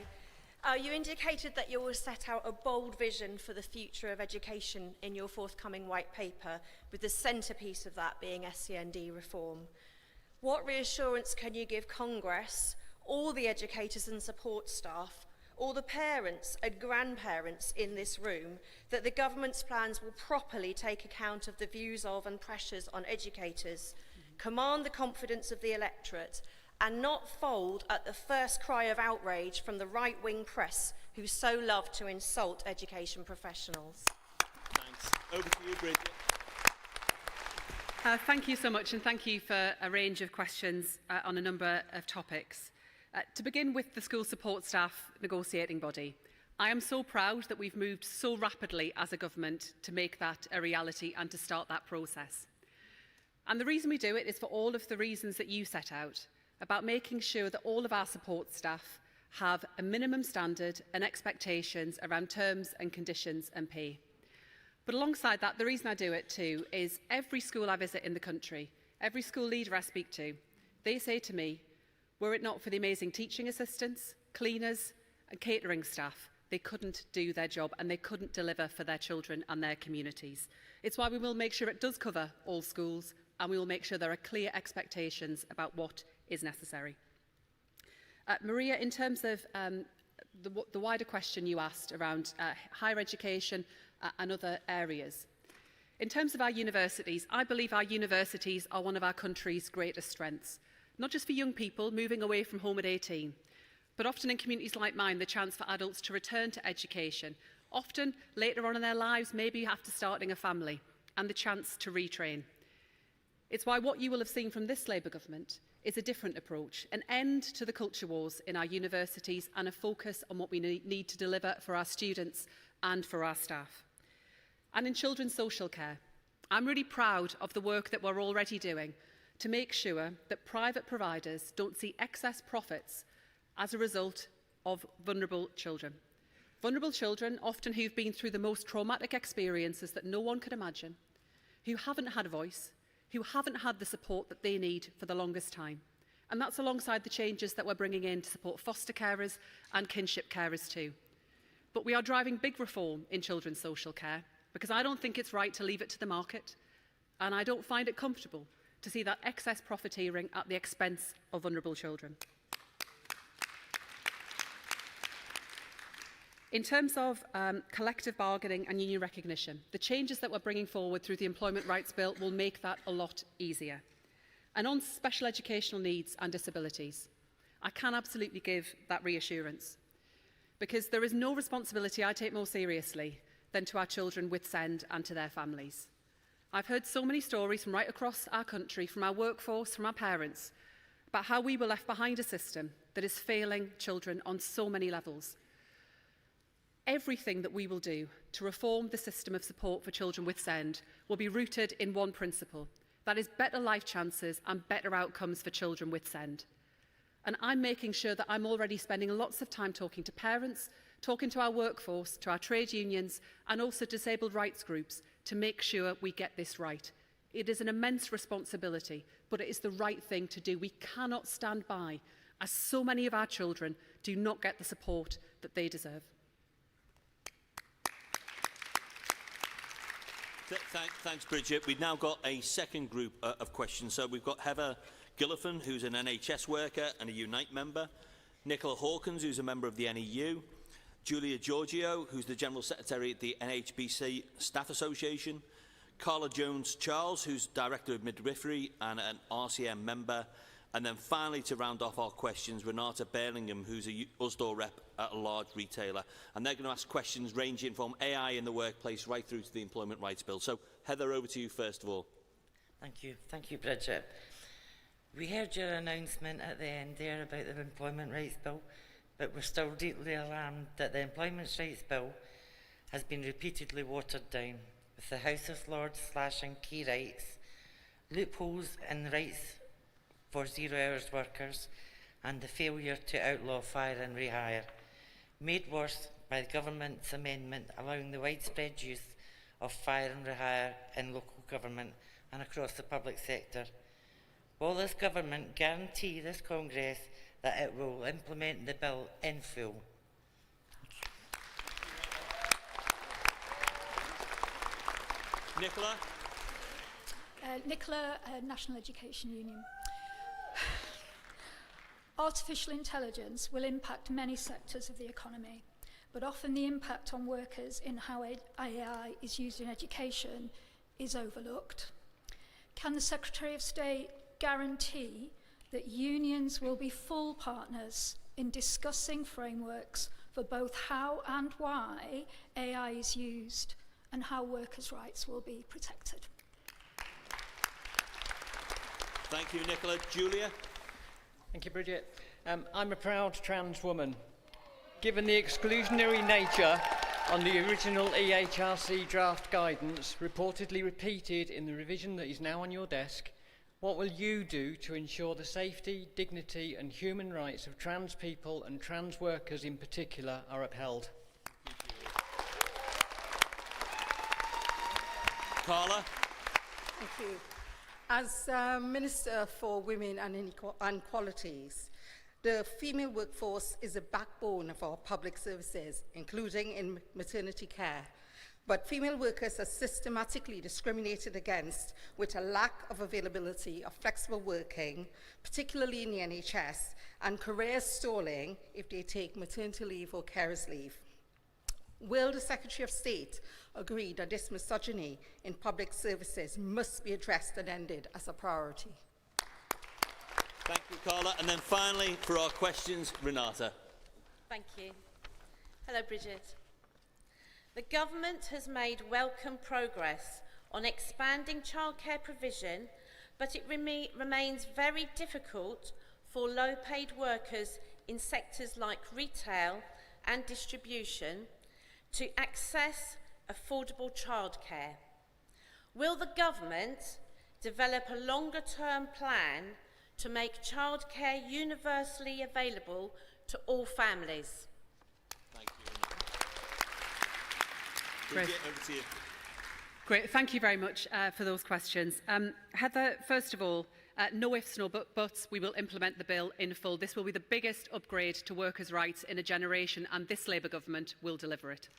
You indicated that you will set out a bold vision for the future of education in your forthcoming white paper, with the centrepiece of that being SEND reform. What reassurance can you give Congress, all the educators and support staff, all the parents and grandparents in this room, that the government's plans will properly take account of the views of and pressures on educators, command the confidence of the electorate, and not fold at the first cry of outrage from the right-wing press who so love to insult education professionals? Thanks. Over to you, Bridget. Thank you so much, and thank you for a range of questions on a number of topics. To begin with the school support staff negotiating body, I am so proud that we've moved so rapidly as a government to make that a reality and to start that process. And the reason we do it is for all of the reasons that you set out, about making sure that all of our support staff have a minimum standard and expectations around terms and conditions and pay. But alongside that, the reason I do it too is every school I visit in the country, every school leader I speak to, they say to me, were it not for the amazing teaching assistants, cleaners and catering staff, they couldn't do their job and they couldn't deliver for their children and their communities. It's why we will make sure it does cover all schools, and we will make sure there are clear expectations about what is necessary. Maria, in terms of the wider question you asked around higher education and other areas, in terms of our universities, I believe our universities are one of our country's greatest strengths, not just for young people moving away from home at 18, but often in communities like mine, the chance for adults to return to education, often later on in their lives, maybe after starting a family, and the chance to retrain. It's why what you will have seen from this Labour government is a different approach, an end to the culture wars in our universities and a focus on what we need to deliver for our students and for our staff. And in children's social care, I'm really proud of the work that we're already doing to make sure that private providers don't see excess profits as a result of vulnerable children. Vulnerable children, often who've been through the most traumatic experiences that no one could imagine, who haven't had a voice, who haven't had the support that they need for the longest time. And that's alongside the changes that we're bringing in to support foster carers and kinship carers too. But we are driving big reform in children's social care because I don't think it's right to leave it to the market, and I don't find it comfortable to see that excess profiteering at the expense of vulnerable children. In terms of collective bargaining and union recognition, the changes that we're bringing forward through the Employment Rights Bill will make that a lot easier. And on special educational needs and disabilities, I can absolutely give that reassurance, because there is no responsibility I take more seriously than to our children with SEND and to their families. I've heard so many stories from right across our country, from our workforce, from our parents, about how we were left behind a system that is failing children on so many levels. Everything that we will do to reform the system of support for children with SEND will be rooted in one principle, that is better life chances and better outcomes for children with SEND. And I'm making sure that I'm already spending lots of time talking to parents, talking to our workforce, to our trade unions, and also disabled rights groups to make sure we get this right. It is an immense responsibility, but it is the right thing to do. We cannot stand by as so many of our children do not get the support that they deserve. Thanks, Bridget. We've now got a second group of questions. So we've got Heather Gillifan, who's an NHS worker and a Unite member, Nicola Hawkins, who's a member of the NEU, Julia Giorgio, who's the General Secretary at the NHBC Staff Association, Carla Jones-Charles, who's Director of Midwifery and an RCM member, and then finally, to round off our questions, Renata Birmingham, who's a USDOR rep at a large retailer. And they're going to ask questions ranging from AI in the workplace right through to the Employment Rights Bill. So, Heather, over to you first of all. Thank you. Thank you, Bridget. We heard your announcement at the end there about the Employment Rights Bill, but we're still deeply alarmed that the Employment Rights Bill has been repeatedly watered down, with the House of Lords slashing key rights, loopholes in rights for zero-hours workers, and the failure to outlaw fire and rehire, made worse by the government's amendment allowing the widespread use of fire and rehire in local government and across the public sector. Will this government guarantee this Congress that it will implement the bill in full? Nicola? Nicola, National Education Union. Artificial intelligence will impact many sectors of the economy, but often the impact on workers in how AI is used in education is overlooked. Can the Secretary of State guarantee that unions will be full partners in discussing frameworks for both how and why AI is used and how workers' rights will be protected? Thank you, Nicola. Julia? Thank you, Bridget. I'm a proud trans woman. Given the exclusionary nature on the original EHRC draft guidance, reportedly repeated in the revision that is now on your desk, what will you do to ensure the safety, dignity and human rights of trans people and trans workers in particular are upheld? Carla? Thank you. As Minister for Women and Inequalities, the female workforce is a backbone of our public services, including in maternity care. But female workers are systematically discriminated against with a lack of availability of flexible working, particularly in the NHS, and career stalling if they take maternity leave or carers leave. Will the Secretary of State agree that this misogyny in public services must be addressed and ended as a priority? Thank you, Carla. And then finally, for our questions, Renata. Thank you. Hello, Bridget. The government has made welcome progress on expanding childcare provision but it remains very difficult for low-paid workers in sectors like retail and distribution to access affordable childcare. Will the government develop a longer-term plan to make childcare universally available to all families? Thank you. Great. Bridget, over to you. Great, thank you very much for those questions. Heather, first of all, no ifs, no buts, we will implement the bill in full. This will be the biggest upgrade to workers' rights in a generation, and this Labour government will deliver it.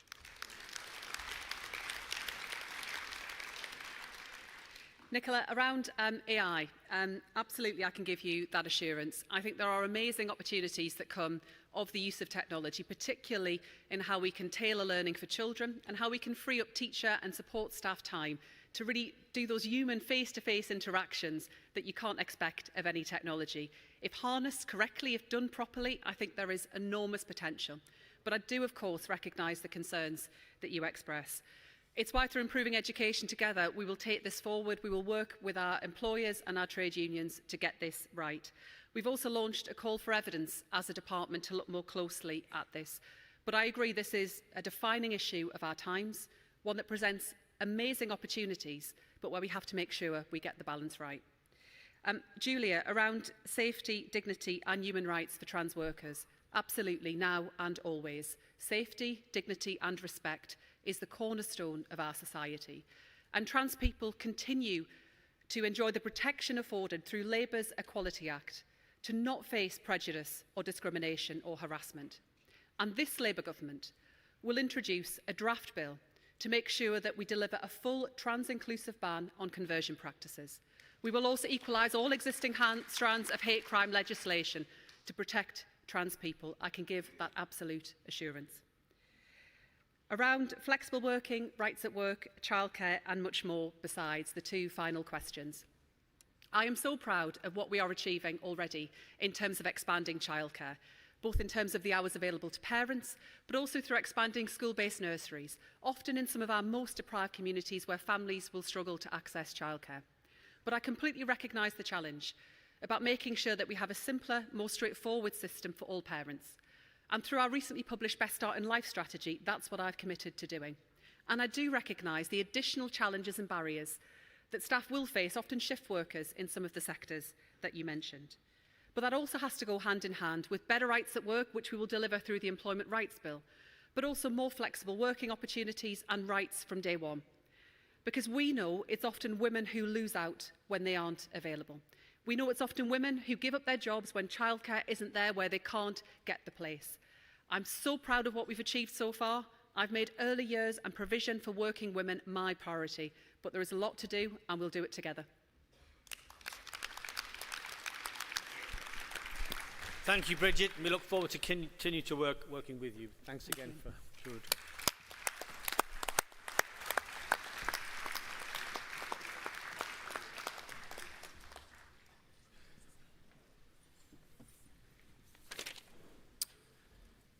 Nicola, around AI, absolutely I can give you that assurance. I think there are amazing opportunities that come of the use of technology, particularly in how we can tailor learning for children and how we can free up teacher and support staff time to really do those human face-to-face interactions that you can't expect of any technology. If harnessed correctly, if done properly, I think there is enormous potential. But I do, of course, recognise the concerns that you express. It's why, through improving education together, we will take this forward. We will work with our employers and our trade unions to get this right. We've also launched a call for evidence as a department to look more closely at this. But I agree this is a defining issue of our times, one that presents amazing opportunities, but where we have to make sure we get the balance right. Julia, around safety, dignity and human rights for trans workers, absolutely, now and always. Safety, dignity and respect is the cornerstone of our society. And trans people continue to enjoy the protection afforded through Labour's Equality Act, to not face prejudice or discrimination or harassment. And this Labour government will introduce a draft bill to make sure that we deliver a full trans-inclusive ban on conversion practices. We will also equalise all existing strands of hate crime legislation to protect trans people. I can give that absolute assurance. Around flexible working, rights at work, childcare and much more besides, the two final questions. I am so proud of what we are achieving already in terms of expanding childcare, both in terms of the hours available to parents, but also through expanding school-based nurseries, often in some of our most deprived communities where families will struggle to access childcare. But I completely recognise the challenge about making sure that we have a simpler, more straightforward system for all parents. And through our recently published Best Start in Life strategy, that's what I've committed to doing. And I do recognise the additional challenges and barriers that staff will face, often shift workers in some of the sectors that you mentioned. But that also has to go hand in hand with better rights at work, which we will deliver through the Employment Rights Bill, but also more flexible working opportunities and rights from day one. Because we know it's often women who lose out when they aren't available. We know it's often women who give up their jobs when childcare isn't there, where they can't get the place. I'm so proud of what we've achieved so far. I've made early years and provision for working women my priority, but there is a lot to do and we'll do it together. Thank you, Bridget. We look forward to continue to working with you. Thanks again for sure.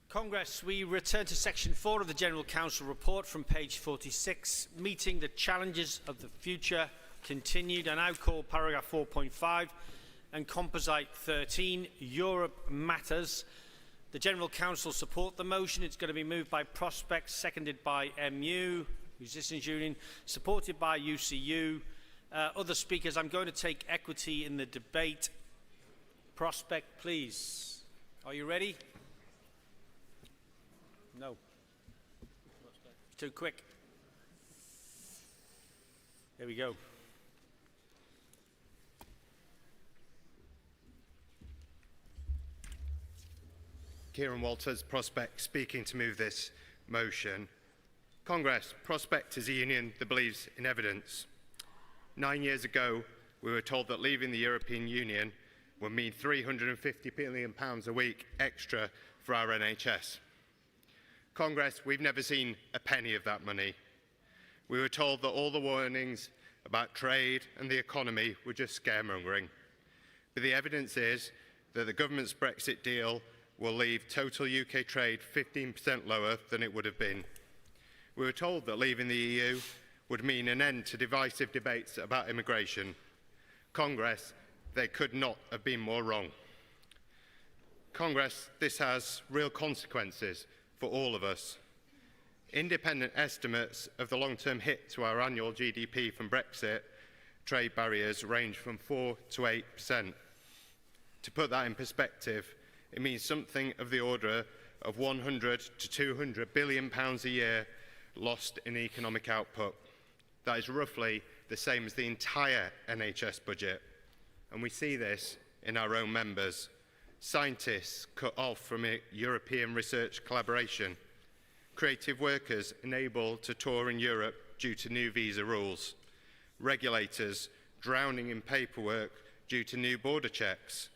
Congress, we return to section 4 of the General Council report from page 46, meeting the challenges of the future continued. I now call paragraph 4.5 and composite 13, Europe Matters. The General Council support the motion. It's going to be moved by Prospect, seconded by MU, Musicians Union, supported by UCU. Other speakers, I'm going to take equity in the debate. Prospect, please. Are you ready? No. Too quick. There we go. Kieran Walters, Prospect, speaking to move this motion. Congress, Prospect is a union that believes in evidence. 9 years ago, we were told that leaving the European Union would mean £350 million a week extra for our NHS. Congress, we've never seen a penny of that money. We were told that all the warnings about trade and the economy were just scaremongering. But the evidence is that the government's Brexit deal will leave total UK trade 15% lower than it would have been. We were told that leaving the EU would mean an end to divisive debates about immigration. Congress, they could not have been more wrong. Congress, this has real consequences for all of us. Independent estimates of the long-term hit to our annual GDP from Brexit trade barriers range from 4 to 8%. To put that in perspective, it means something of the order of 100 to 200 billion pounds a year lost in economic output. That is roughly the same as the entire NHS budget. And we see this in our own members. Scientists cut off from European research collaboration. Creative workers unable to tour in Europe due to new visa rules. Regulators drowning in paperwork due to new border checks.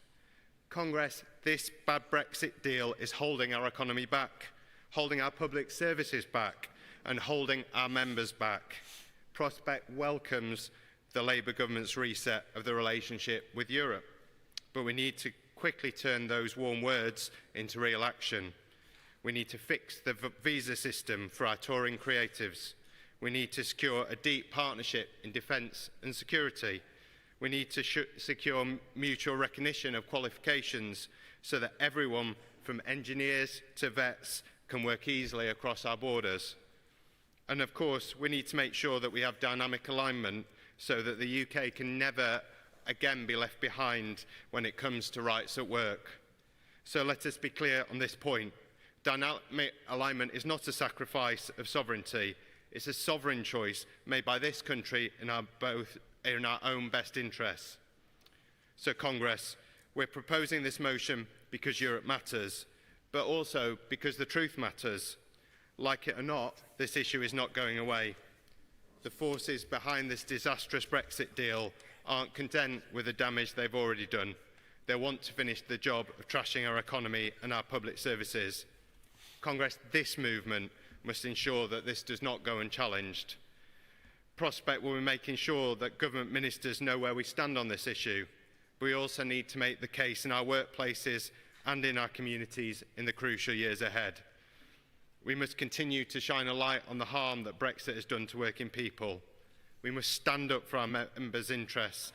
Congress, this bad Brexit deal is holding our economy back, holding our public services back, and holding our members back. Prospect welcomes the Labour government's reset of the relationship with Europe, but we need to quickly turn those warm words into real action. We need to fix the visa system for our touring creatives. We need to secure a deep partnership in defence and security. We need to secure mutual recognition of qualifications so that everyone from engineers to vets can work easily across our borders. And of course, we need to make sure that we have dynamic alignment so that the UK can never again be left behind when it comes to rights at work. So let us be clear on this point. Dynamic alignment is not a sacrifice of sovereignty. It's a sovereign choice made by this country in our own best interests. So Congress, we're proposing this motion because Europe matters, but also because the truth matters. Like it or not, this issue is not going away. The forces behind this disastrous Brexit deal aren't content with the damage they've already done. They want to finish the job of trashing our economy and our public services. Congress, this movement must ensure that this does not go unchallenged. Prospect will be making sure that government ministers know where we stand on this issue. But we also need to make the case in our workplaces and in our communities in the crucial years ahead. We must continue to shine a light on the harm that Brexit has done to working people. We must stand up for our members' interests,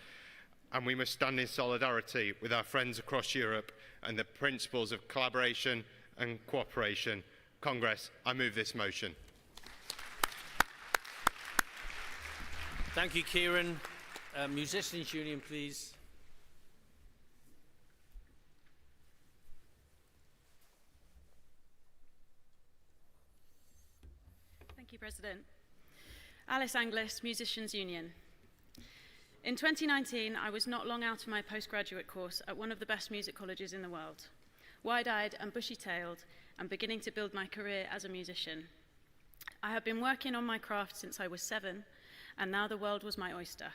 and we must stand in solidarity with our friends across Europe and the principles of collaboration and cooperation. Congress, I move this motion. Thank you, Kieran. Musicians Union, please. Thank you, President. Alice Anglis, Musicians Union. In 2019, I was not long out of my postgraduate course at one of the best music colleges in the world, wide-eyed and bushy-tailed, and beginning to build my career as a musician. I had been working on my craft since I was 7, and now the world was my oyster.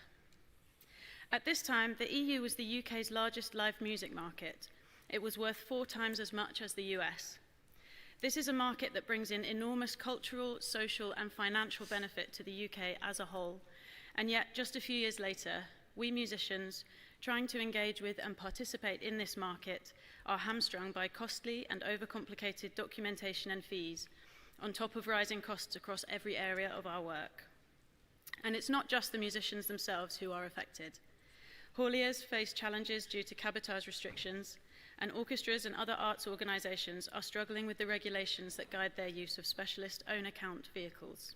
At this time, the EU was the UK's largest live music market. It was worth 4 times as much as the US. This is a market that brings in enormous cultural, social, and financial benefit to the UK as a whole, and yet just a few years later, we musicians, trying to engage with and participate in this market, are hamstrung by costly and overcomplicated documentation and fees, on top of rising costs across every area of our work. And it's not just the musicians themselves who are affected. Hauliers face challenges due to cabotage restrictions, and orchestras and other arts organisations are struggling with the regulations that guide their use of specialist own-account vehicles.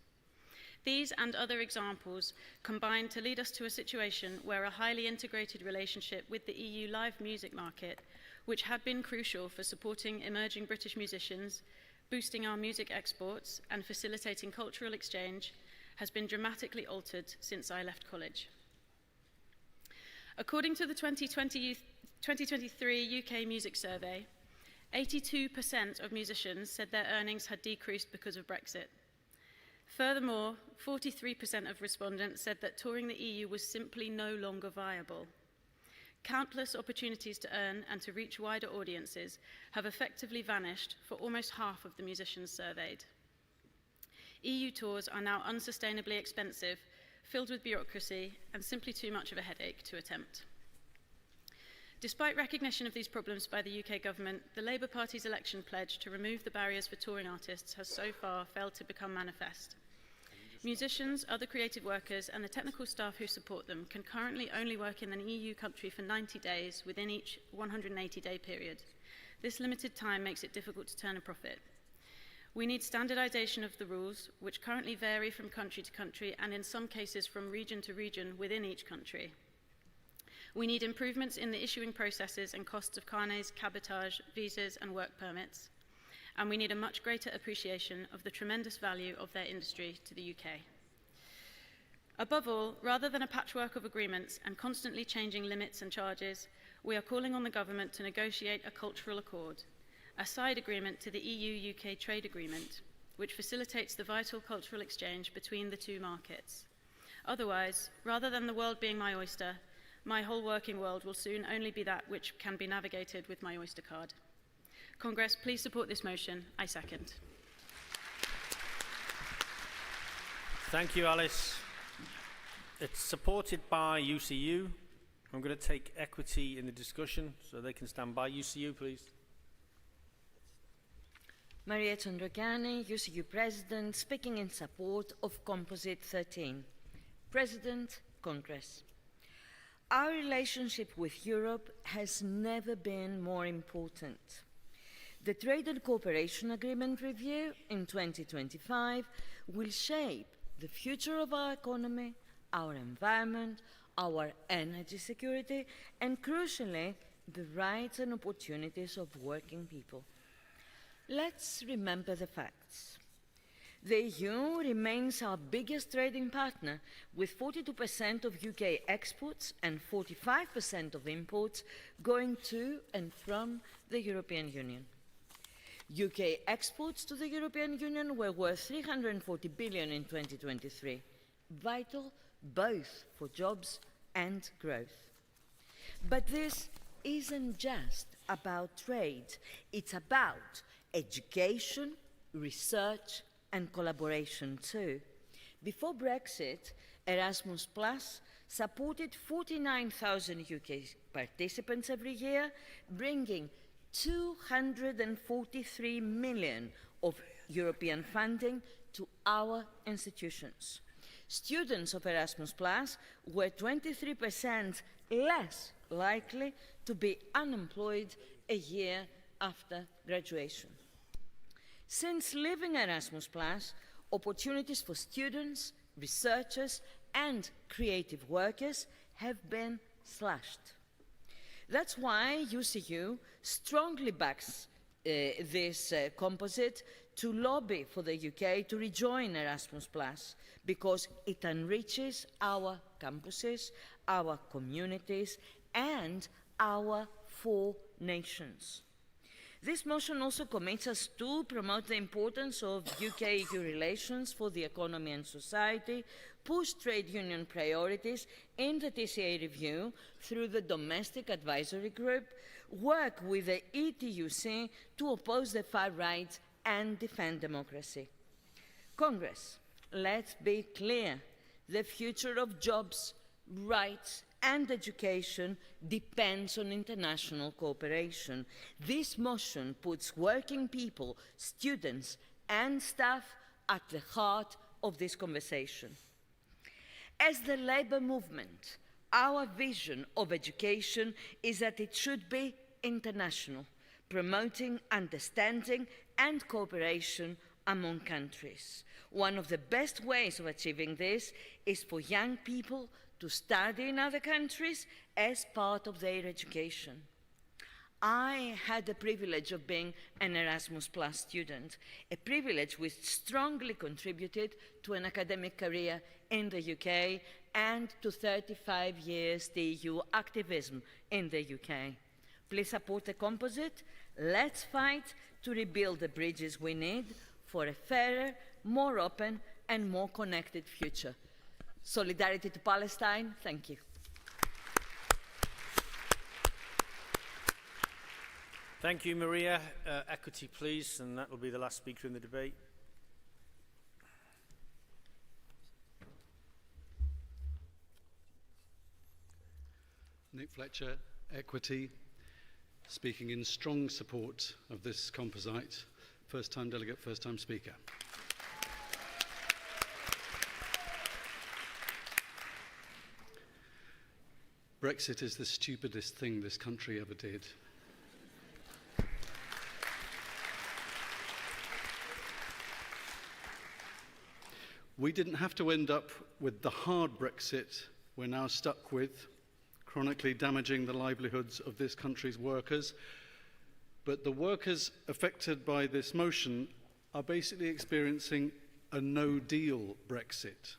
These and other examples combine to lead us to a situation where a highly integrated relationship with the EU live music market, which had been crucial for supporting emerging British musicians, boosting our music exports, and facilitating cultural exchange, has been dramatically altered since I left college. According to the 2023 UK Music Survey, 82% of musicians said their earnings had decreased because of Brexit. Furthermore, 43% of respondents said that touring the EU was simply no longer viable. Countless opportunities to earn and to reach wider audiences have effectively vanished for almost half of the musicians surveyed. EU tours are now unsustainably expensive, filled with bureaucracy, and simply too much of a headache to attempt. Despite recognition of these problems by the UK government, the Labour Party's election pledge to remove the barriers for touring artists has so far failed to become manifest. Musicians, other creative workers, and the technical staff who support them can currently only work in an EU country for 90 days within each 180-day period. This limited time makes it difficult to turn a profit. We need standardization of the rules, which currently vary from country to country and in some cases from region to region within each country. We need improvements in the issuing processes and costs of carnets, cabotage, visas, and work permits. And we need a much greater appreciation of the tremendous value of their industry to the UK. Above all, rather than a patchwork of agreements and constantly changing limits and charges, we are calling on the government to negotiate a cultural accord, a side agreement to the EU-UK trade agreement, which facilitates the vital cultural exchange between the two markets. Otherwise, rather than the world being my oyster, my whole working world will soon only be that which can be navigated with my Oyster card. Congress, please support this motion. I second. Thank you, Alice. It's supported by UCU. I'm going to take equity in the discussion, so they can stand by. UCU, please. Maria Chandragani, UCU President, speaking in support of Composite 13. President, Congress. Our relationship with Europe has never been more important. The Trade and Cooperation Agreement review in 2025 will shape the future of our economy, our environment, our energy security, and crucially, the rights and opportunities of working people. Let's remember the facts. The EU remains our biggest trading partner, with 42% of UK exports and 45% of imports going to and from the European Union. UK exports to the European Union were worth 340 billion in 2023, vital both for jobs and growth. But this isn't just about trade, it's about education, research, and collaboration too. Before Brexit, Erasmus Plus supported 49,000 UK participants every year, bringing 243 million of European funding to our institutions. Students of Erasmus Plus were 23% less likely to be unemployed a year after graduation. Since leaving Erasmus Plus, opportunities for students, researchers, and creative workers have been slashed. That's why UCU strongly backs this composite to lobby for the UK to rejoin Erasmus Plus, because it enriches our campuses, our communities, and our 4 nations. This motion also commits us to promote the importance of UK-EU relations for the economy and society, push trade union priorities in the TCA review through the Domestic Advisory Group, work with the ETUC to oppose the far right and defend democracy. Congress, let's be clear. The future of jobs, rights, and education depends on international cooperation. This motion puts working people, students, and staff at the heart of this conversation. As the labour movement, our vision of education is that it should be international, promoting understanding and cooperation among countries. One of the best ways of achieving this is for young people to study in other countries as part of their education. I had the privilege of being an Erasmus Plus student, a privilege which strongly contributed to an academic career in the UK and to 35 years EU activism in the UK. Please support the composite. Let's fight to rebuild the bridges we need for a fairer, more open, and more connected future. Solidarity to Palestine. Thank you. Thank you, Maria. Equity, please, and that will be the last speaker in the debate. Nick Fletcher, Equity, speaking in strong support of this composite. First-time delegate, first-time speaker. Brexit is the stupidest thing this country ever did. We didn't have to end up with the hard Brexit we're now stuck with, chronically damaging the livelihoods of this country's workers. But the workers affected by this motion are basically experiencing a no-deal Brexit.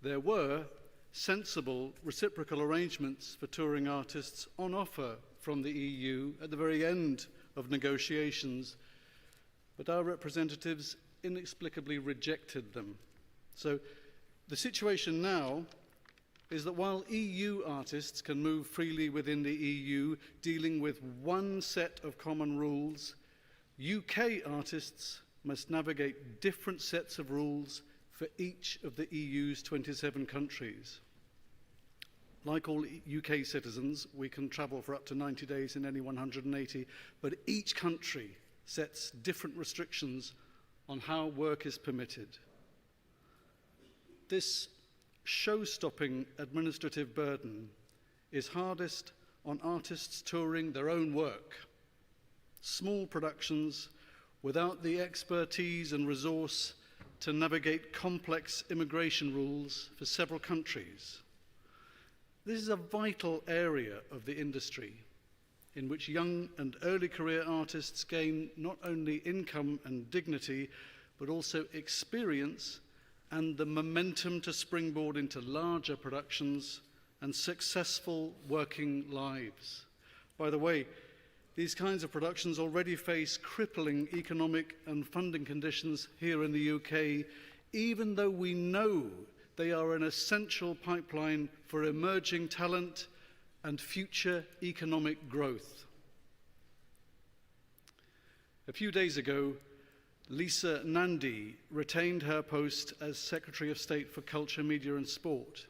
There were sensible reciprocal arrangements for touring artists on offer from the EU at the very end of negotiations, but our representatives inexplicably rejected them. So the situation now is that while EU artists can move freely within the EU, dealing with one set of common rules, UK artists must navigate different sets of rules for each of the EU's 27 countries. Like all UK citizens, we can travel for up to 90 days in any 180, but each country sets different restrictions on how work is permitted. This show-stopping administrative burden is hardest on artists touring their own work, small productions without the expertise and resource to navigate complex immigration rules for several countries. This is a vital area of the industry in which young and early career artists gain not only income and dignity, but also experience and the momentum to springboard into larger productions and successful working lives. By the way, these kinds of productions already face crippling economic and funding conditions here in the UK, even though we know they are an essential pipeline for emerging talent and future economic growth. A few days ago, Lisa Nandy retained her post as Secretary of State for Culture, Media and Sport.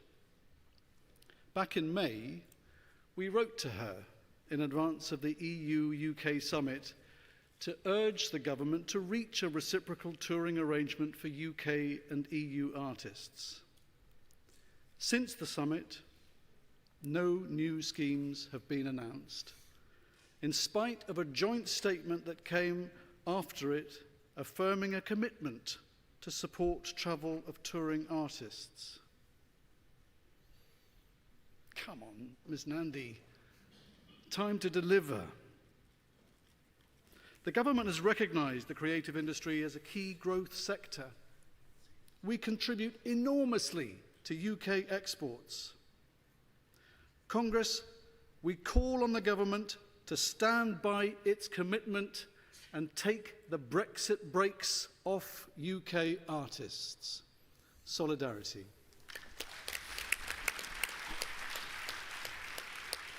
Back in May, we wrote to her in advance of the EU-UK summit to urge the government to reach a reciprocal touring arrangement for UK and EU artists. Since the summit, no new schemes have been announced, in spite of a joint statement that came after it affirming a commitment to support travel of touring artists. Come on, Ms. Nandy, time to deliver. The government has recognised the creative industry as a key growth sector. We contribute enormously to UK exports. Congress, we call on the government to stand by its commitment and take the Brexit brakes off UK artists. Solidarity.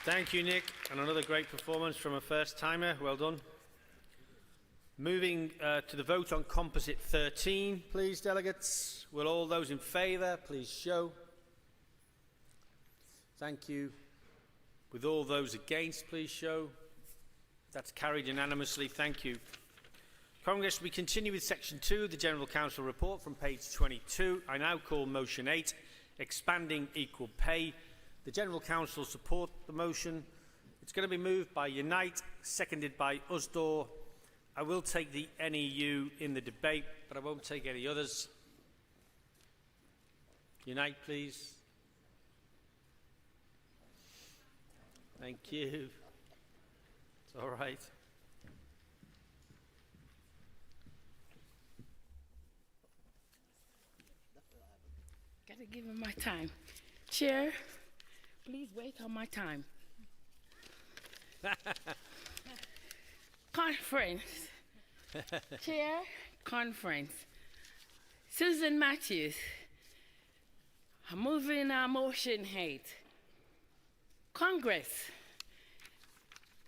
Thank you, Nick, and another great performance from a first-timer. Well done. Moving to the vote on Composite 13, please, delegates. Will all those in favour please show? Thank you. With all those against, please show. That's carried unanimously. Thank you. Congress, we continue with Section 2, the General Council report from page 22. I now call Motion 8, Expanding Equal Pay. The General Council support the motion. It's going to be moved by Unite, seconded by Usdaw. I will take the NEU in the debate, but I won't take any others. Unite, please. Thank you. It's all right. Gotta give him my time. Chair, please wait on my time. Conference. Chair, conference. Susan Matthews. I'm moving motion 8. Congress.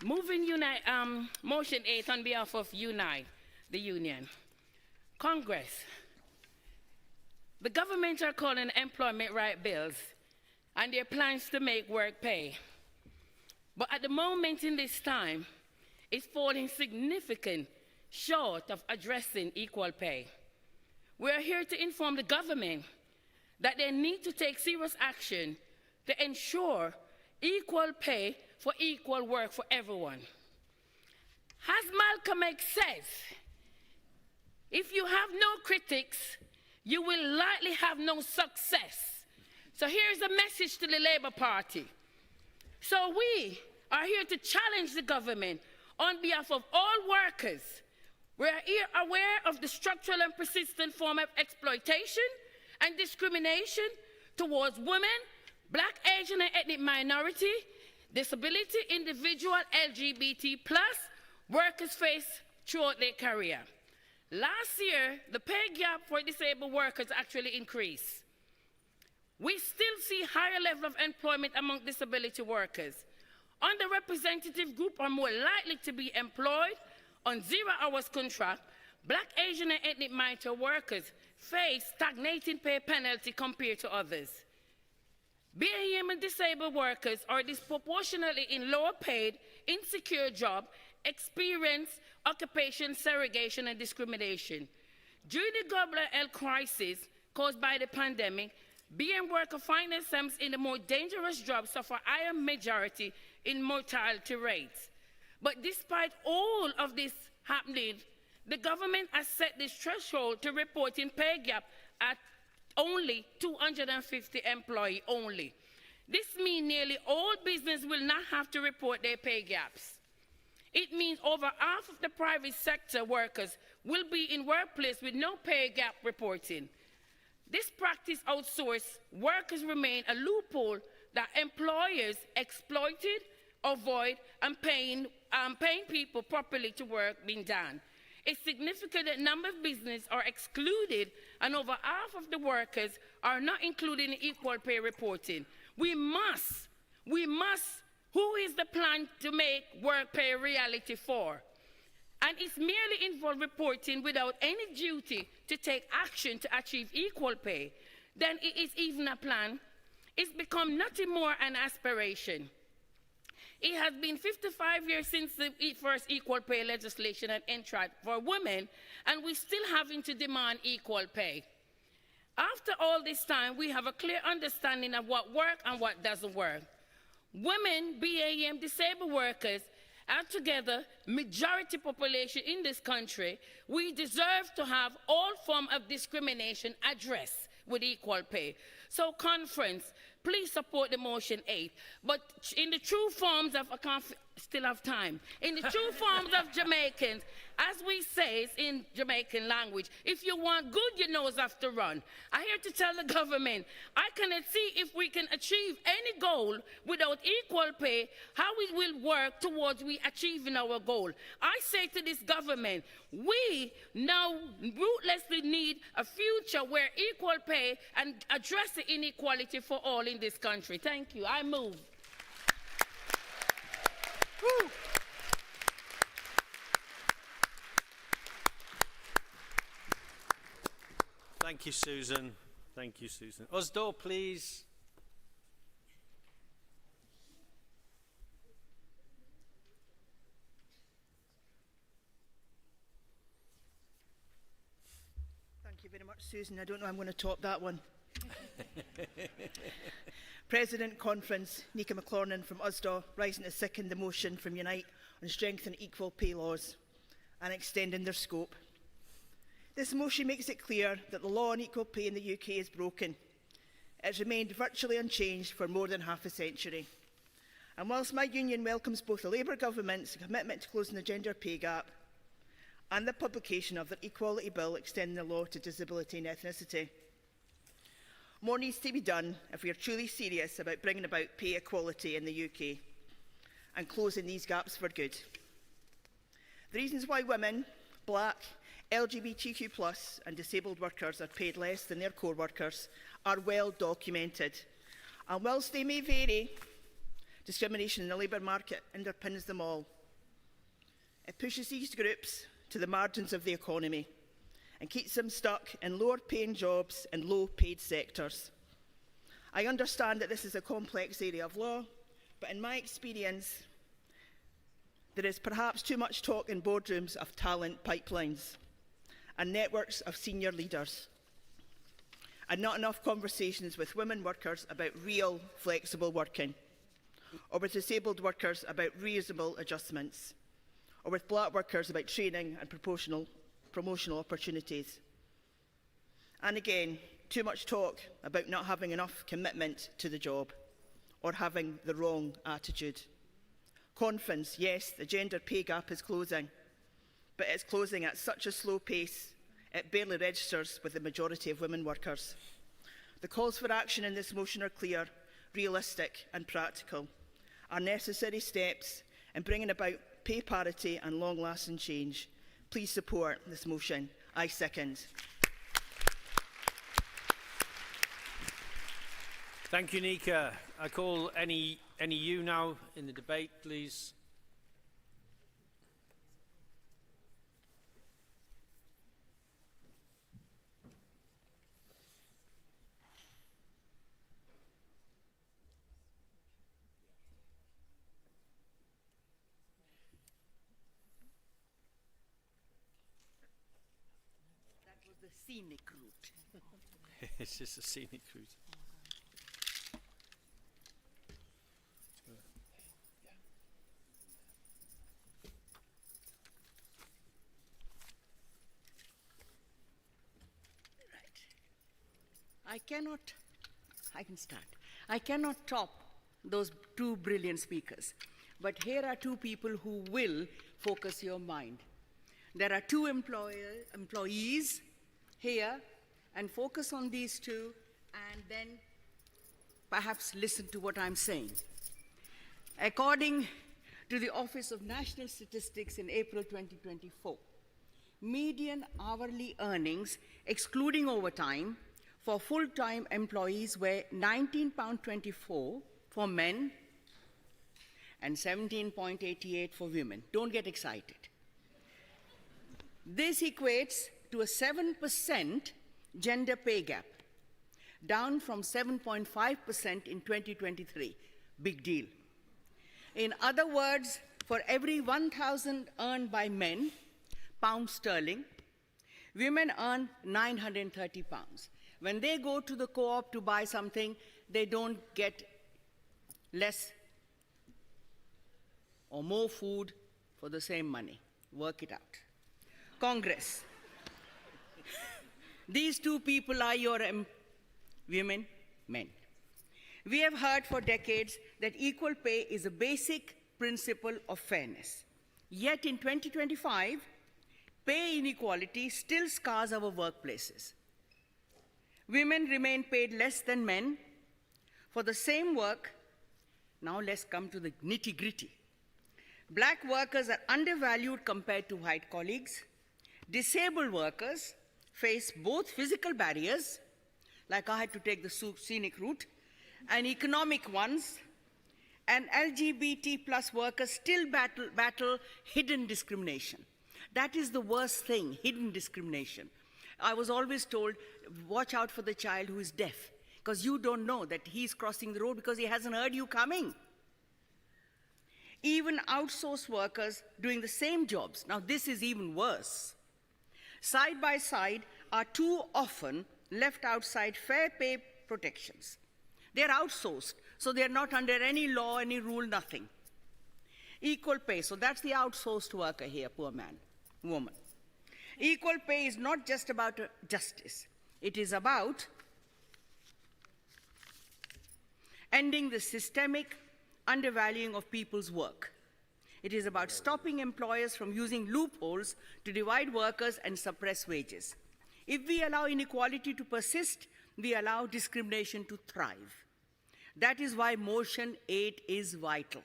Moving motion 8 on behalf of Unite, the union. Congress. The government are calling employment right bills and their plans to make work pay. But at the moment in this time, it's falling significant short of addressing equal pay. We are here to inform the government that they need to take serious action to ensure equal pay for equal work for everyone. As Malcolm X says, if you have no critics, you will likely have no success. So here's a message to the Labour Party. So we are here to challenge the government on behalf of all workers. We are here aware of the structural and persistent form of exploitation and discrimination towards women, Black, Asian and ethnic minority, disability, individual, LGBT+, workers face throughout their career. Last year, the pay gap for disabled workers actually increased. We still see higher level of employment among disability workers. Underrepresentative groups are more likely to be employed on 0 hours contract. Black, Asian and ethnic minority workers face stagnating pay penalty compared to others. BAM and disabled workers are disproportionately in lower paid, insecure job, experience occupation segregation and discrimination. During the global health crisis caused by the pandemic, BAM workers find themselves in the more dangerous jobs suffer higher majority in mortality rates. But despite all of this happening, the government has set this threshold to reporting pay gap at only 250 employees only. This means nearly all business will not have to report their pay gaps. It means over half of the private sector workers will be in workplace with no pay gap reporting. This practice outsourced workers remain a loophole that employers exploited, avoid, and paying people properly to work being done. A significant number of businesses are excluded, and over half of the workers are not included in equal pay reporting. We must, who is the plan to make work pay a reality for? And it's merely involved reporting without any duty to take action to achieve equal pay. Then it is even a plan. It's become nothing more an aspiration. It has been 55 years since the first equal pay legislation had entered for women, and we're still having to demand equal pay. After all this time, we have a clear understanding of what works and what doesn't work. Women, BAM, disabled workers, are together majority population in this country. We deserve to have all forms of discrimination addressed with equal pay. So conference, please support the motion 8. But in the true forms of, I can't still have time, in the true forms of Jamaicans, as we say in Jamaican language, if you want good, your nose have to run. I'm here to tell the government, I cannot see if we can achieve any goal without equal pay, how we will work towards we achieving our goal. I say to this government, we now ruthlessly need a future where equal pay and address the inequality for all in this country. Thank you. I move. Woo. Thank you, Susan. Thank you, Susan. Usdor, please. Thank you very much, Susan. I don't know I'm going to top that one. President Conference, Nika McLornan from Usdaw, rising to second the motion from Unite on strengthening equal pay laws and extending their scope. This motion makes it clear that the law on equal pay in the UK is broken. It's remained virtually unchanged for more than half a century. And whilst my union welcomes both the Labour government's commitment to closing the gender pay gap and the publication of the Equality Bill extending the law to disability and ethnicity, more needs to be done if we are truly serious about bringing about pay equality in the UK and closing these gaps for good. The reasons why women, Black, LGBTQ+ and disabled workers are paid less than their core workers are well documented. And whilst they may vary, discrimination in the labour market underpins them all. It pushes these groups to the margins of the economy and keeps them stuck in lower paying jobs in low paid sectors. I understand that this is a complex area of law, but in my experience, there is perhaps too much talk in boardrooms of talent pipelines and networks of senior leaders. and not enough conversations with women workers about real flexible working, or with disabled workers about reasonable adjustments, or with black workers about training and promotional opportunities. And again, too much talk about not having enough commitment to the job or having the wrong attitude. Conference, yes, the gender pay gap is closing, but it's closing at such a slow pace it barely registers with the majority of women workers. The calls for action in this motion are clear, realistic and practical, are necessary steps in bringing about pay parity and long-lasting change. Please support this motion. I second. Thank you, Nika. I call any you now in the debate, please. That was the scenic route. It's just a scenic route. I cannot top those two brilliant speakers. But here are two people who will focus your mind. There are two employees here, and focus on these two, and then perhaps listen to what I'm saying. According to the Office of National Statistics in April 2024, median hourly earnings, excluding overtime, for full-time employees were £19.24 for men and £17.88 for women. Don't get excited. This equates to a 7% gender pay gap, down from 7.5% in 2023. Big deal. In other words, for every 1,000 earned by men, pounds sterling, women earn 930 pounds. When they go to the co-op to buy something, they don't get less or more food for the same money. Work it out. Congress. These two people are your women, men. We have heard for decades that equal pay is a basic principle of fairness. Yet in 2025, pay inequality still scars our workplaces. Women remain paid less than men for the same work. Now let's come to the nitty-gritty. Black workers are undervalued compared to white colleagues. Disabled workers face both physical barriers, like I had to take the scenic route, and economic ones, and LGBT plus workers still battle hidden discrimination. That is the worst thing, hidden discrimination. I was always told, watch out for the child who is deaf, because you don't know that he's crossing the road because he hasn't heard you coming. Even outsourced workers doing the same jobs, now this is even worse, side by side, are too often left outside fair pay protections. They're outsourced, so they're not under any law, any rule, nothing. Equal pay, so that's the outsourced worker here, poor man, woman. Equal pay is not just about justice. It is about ending the systemic undervaluing of people's work. It is about stopping employers from using loopholes to divide workers and suppress wages. If we allow inequality to persist, we allow discrimination to thrive. That is why Motion 8 is vital.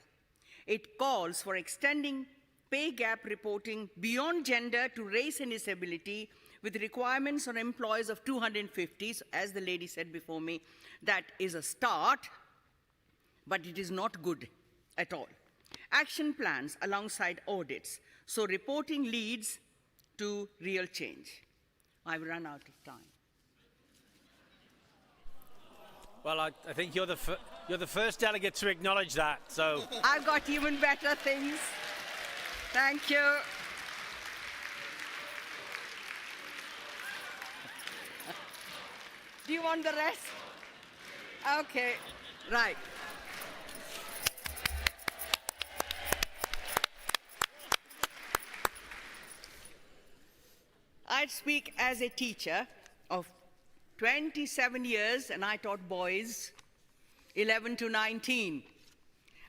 It calls for extending pay gap reporting beyond gender to race and disability, with requirements on employees of 250, as the lady said before me. That is a start, but it is not good at all. Action plans alongside audits, so reporting leads to real change. I've run out of time. Well, I think you're the first delegate to acknowledge that, so... I've got even better things. Thank you. Do you want the rest? Okay, right. I speak as a teacher of 27 years, and I taught boys 11 to 19.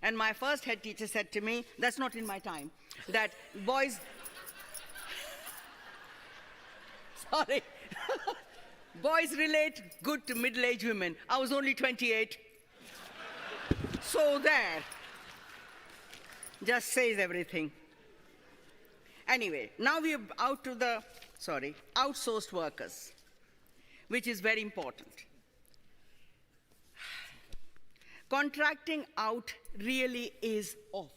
And my first head teacher said to me, that's not in my time, that boys, sorry, boys relate good to middle-aged women. I was only 28. So there. Just says everything. Anyway, now we're out to the, outsourced workers, which is very important. Contracting out really is awful.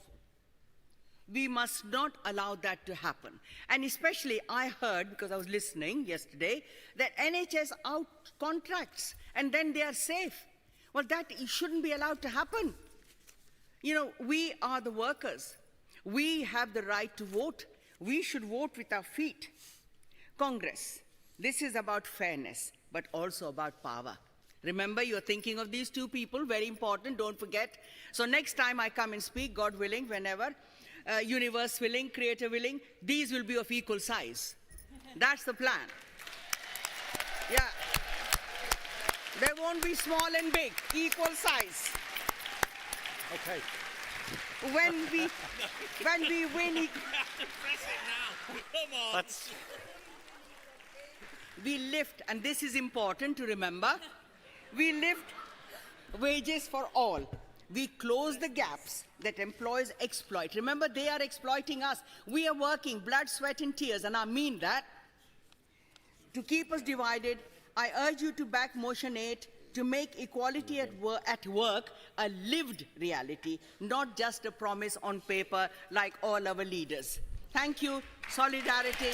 We must not allow that to happen. And especially, I heard, because I was listening yesterday, that NHS out contracts and then they are safe. Well, that shouldn't be allowed to happen. You know, we are the workers. We have the right to vote. We should vote with our feet. Congress, this is about fairness, but also about power. Remember, you're thinking of these two people, very important, don't forget. So next time I come and speak, God willing, whenever, universe willing, creator willing, these will be of equal size. That's the plan. Yeah. They won't be small and big, equal size. Okay. When we win, we lift, and this is important to remember, we lift wages for all. We close the gaps that employers exploit. Remember, they are exploiting us. We are working blood, sweat, and tears, and I mean that. To keep us divided, I urge you to back Motion 8 to make equality at work a lived reality, not just a promise on paper like all our leaders. Thank you. Solidarity.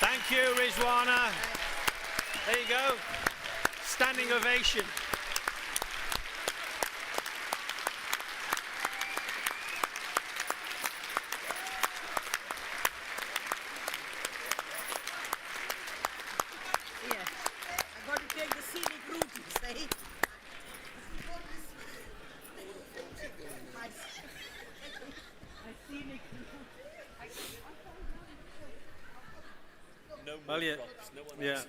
Thank you, Rizwana. There you go. Standing ovation. Yeah, I've got to take the scenic route, you say. Well, yeah.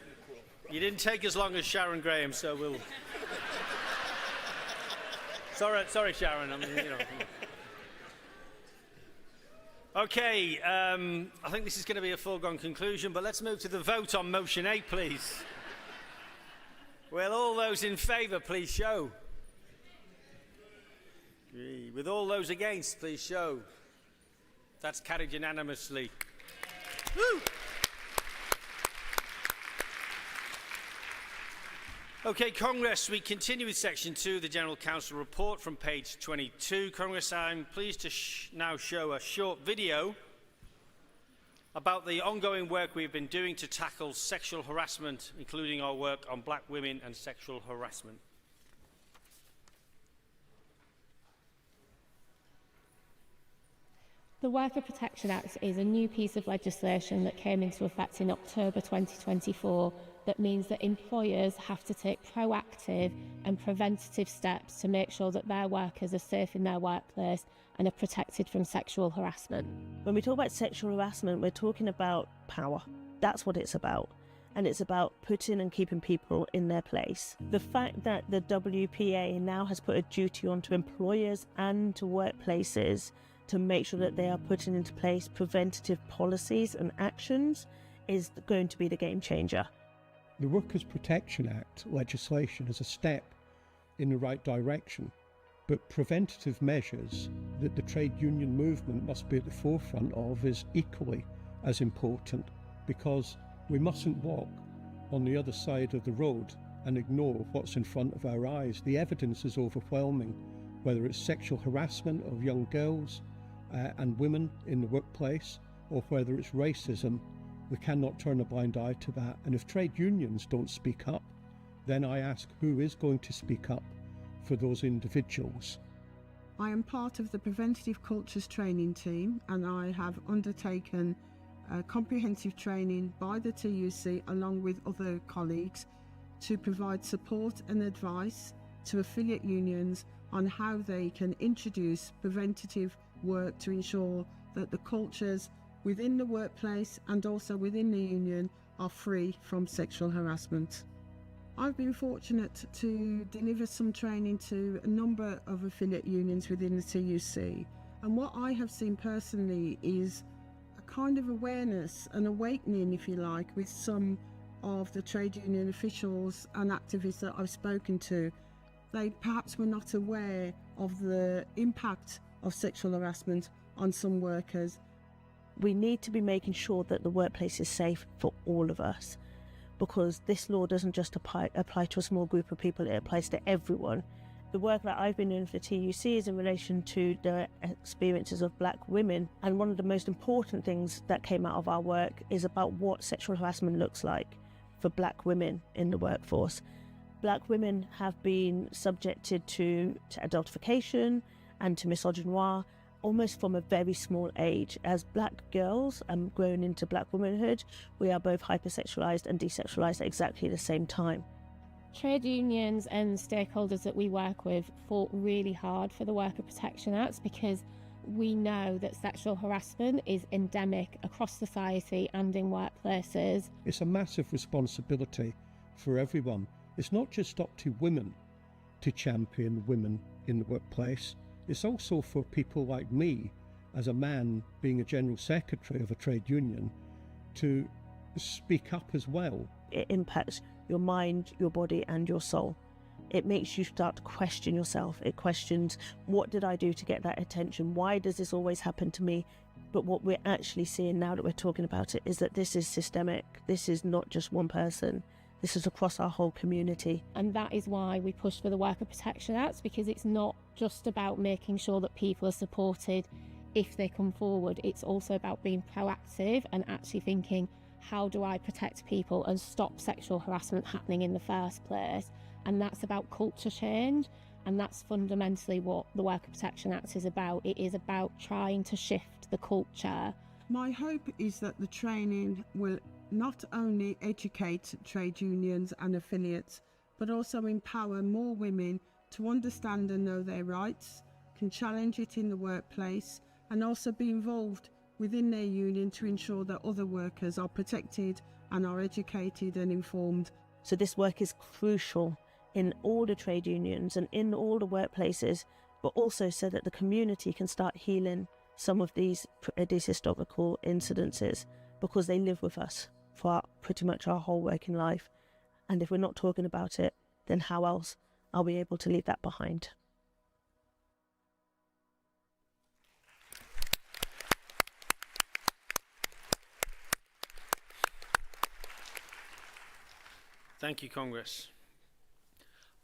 You didn't take as long as Sharon Graham, so we'll. Sorry, Sharon. I mean, you know. Okay, I think this is going to be a foregone conclusion, but let's move to the vote on Motion 8, please. Will all those in favour please show? With all those against, please show. That's carried unanimously. Woo! Okay, Congress, we continue with Section 2 of the General Council report from page 22. Congress, I'm pleased to now show a short video about the ongoing work we've been doing to tackle sexual harassment, including our work on black women and sexual harassment. The Worker Protection Act is a new piece of legislation that came into effect in October 2024 that means that employers have to take proactive and preventative steps to make sure that their workers are safe in their workplace and are protected from sexual harassment. When we talk about sexual harassment, we're talking about power. That's what it's about. And it's about putting and keeping people in their place. The fact that the WPA now has put a duty onto employers and to workplaces to make sure that they are putting into place preventative policies and actions is going to be the game changer. The Workers' Protection Act legislation is a step in the right direction, but preventative measures that the trade union movement must be at the forefront of is equally as important, because we mustn't walk on the other side of the road and ignore what's in front of our eyes. The evidence is overwhelming, whether it's sexual harassment of young girls and women in the workplace, or whether it's racism. We cannot turn a blind eye to that. And if trade unions don't speak up, then I ask, who is going to speak up for those individuals? I am part of the Preventative Cultures training team, and I have undertaken comprehensive training by the TUC along with other colleagues to provide support and advice to affiliate unions on how they can introduce preventative work to ensure that the cultures within the workplace and also within the union are free from sexual harassment. I've been fortunate to deliver some training to a number of affiliate unions within the TUC, and what I have seen personally is a kind of awareness, an awakening if you like, with some of the trade union officials and activists that I've spoken to. They perhaps were not aware of the impact of sexual harassment on some workers. We need to be making sure that the workplace is safe for all of us, because this law doesn't just apply to a small group of people, it applies to everyone. The work that I've been doing for TUC is in relation to the experiences of black women, and one of the most important things that came out of our work is about what sexual harassment looks like for black women in the workforce. Black women have been subjected to adultification and to misogynoir almost from a very small age. As black girls and grown into black womanhood, we are both hypersexualized and desexualized at exactly the same time. Trade unions and stakeholders that we work with fought really hard for the Worker Protection Act because we know that sexual harassment is endemic across society and in workplaces. It's a massive responsibility for everyone. It's not just up to women to champion women in the workplace. It's also for people like me, as a man being a general secretary of a trade union, to speak up as well. It impacts your mind, your body and your soul. It makes you start to question yourself. It questions, what did I do to get that attention? Why does this always happen to me? But what we're actually seeing now that we're talking about it is that this is systemic. This is not just one person. This is across our whole community. And that is why we push for the Worker Protection Act, because it's not just about making sure that people are supported if they come forward. It's also about being proactive and actually thinking, how do I protect people and stop sexual harassment happening in the first place? And that's about culture change, and that's fundamentally what the Worker Protection Act is about. It is about trying to shift the culture. My hope is that the training will not only educate trade unions and affiliates, but also empower more women to understand and know their rights, can challenge it in the workplace, and also be involved within their union to ensure that other workers are protected and are educated and informed. So this work is crucial in all the trade unions and in all the workplaces, but also so that the community can start healing some of these historical incidences, because they live with us for pretty much our whole working life. And if we're not talking about it, then how else are we able to leave that behind? Thank you, Congress.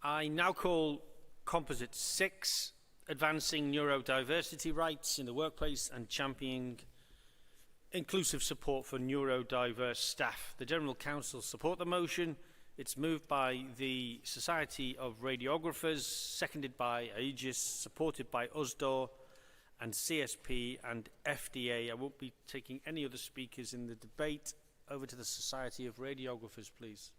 I now call Composite 6, Advancing Neurodiversity Rights in the Workplace and Championing Inclusive Support for Neurodiverse Staff. The General Council support the motion. It's moved by the Society of Radiographers, seconded by Aegis, supported by USDOR and CSP and FDA. I won't be taking any other speakers in the debate. Over to the Society of Radiographers, please.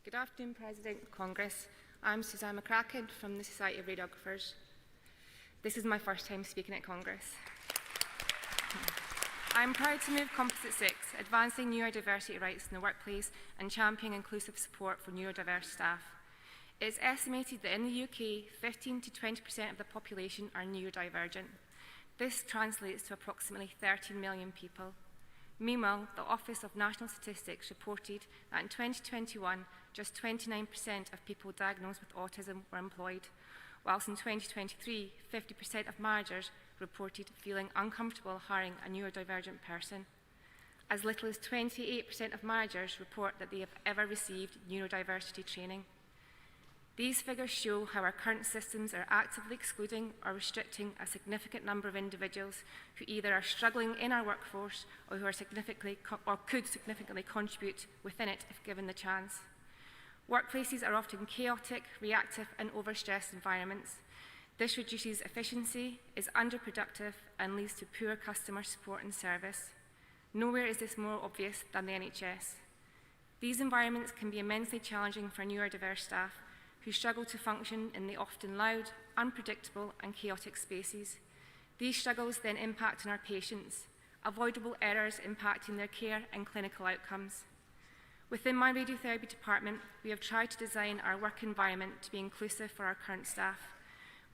Good afternoon, President, Congress. I'm Suzanne McCracken from the Society of Radiographers. This is my first time speaking at Congress. I'm proud to move Composite 6, Advancing Neurodiversity Rights in the Workplace and Championing Inclusive Support for Neurodiverse Staff. It is estimated that in the UK, 15 to 20% of the population are neurodivergent. This translates to approximately 13 million people. Meanwhile, the Office of National Statistics reported that in 2021, just 29% of people diagnosed with autism were employed, whilst in 2023, 50% of managers reported feeling uncomfortable hiring a neurodivergent person. As little as 28% of managers report that they have ever received neurodiversity training. These figures show how our current systems are actively excluding or restricting a significant number of individuals who either are struggling in our workforce or who are could significantly contribute within it if given the chance. Workplaces are often chaotic, reactive and overstressed environments. This reduces efficiency, is underproductive, and leads to poor customer support and service. Nowhere is this more obvious than the NHS. These environments can be immensely challenging for neurodiverse staff who struggle to function in the often loud, unpredictable, and chaotic spaces. These struggles then impact on our patients, avoidable errors impacting their care and clinical outcomes. Within my radiotherapy department, we have tried to design our work environment to be inclusive for our current staff.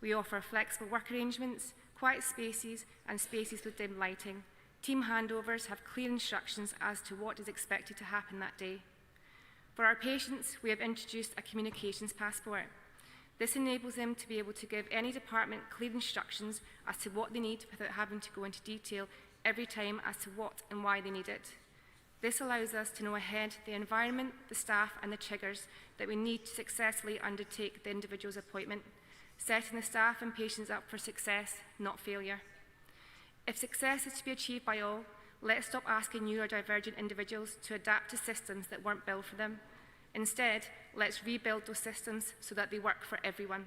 We offer flexible work arrangements, quiet spaces, and spaces with dim lighting. Team handovers have clear instructions as to what is expected to happen that day. For our patients, we have introduced a communications passport. This enables them to be able to give any department clear instructions as to what they need without having to go into detail every time as to what and why they need it. This allows us to know ahead the environment, the staff, and the triggers that we need to successfully undertake the individual's appointment, setting the staff and patients up for success, not failure. If success is to be achieved by all, let's stop asking neurodivergent individuals to adapt to systems that weren't built for them. Instead, let's rebuild those systems so that they work for everyone.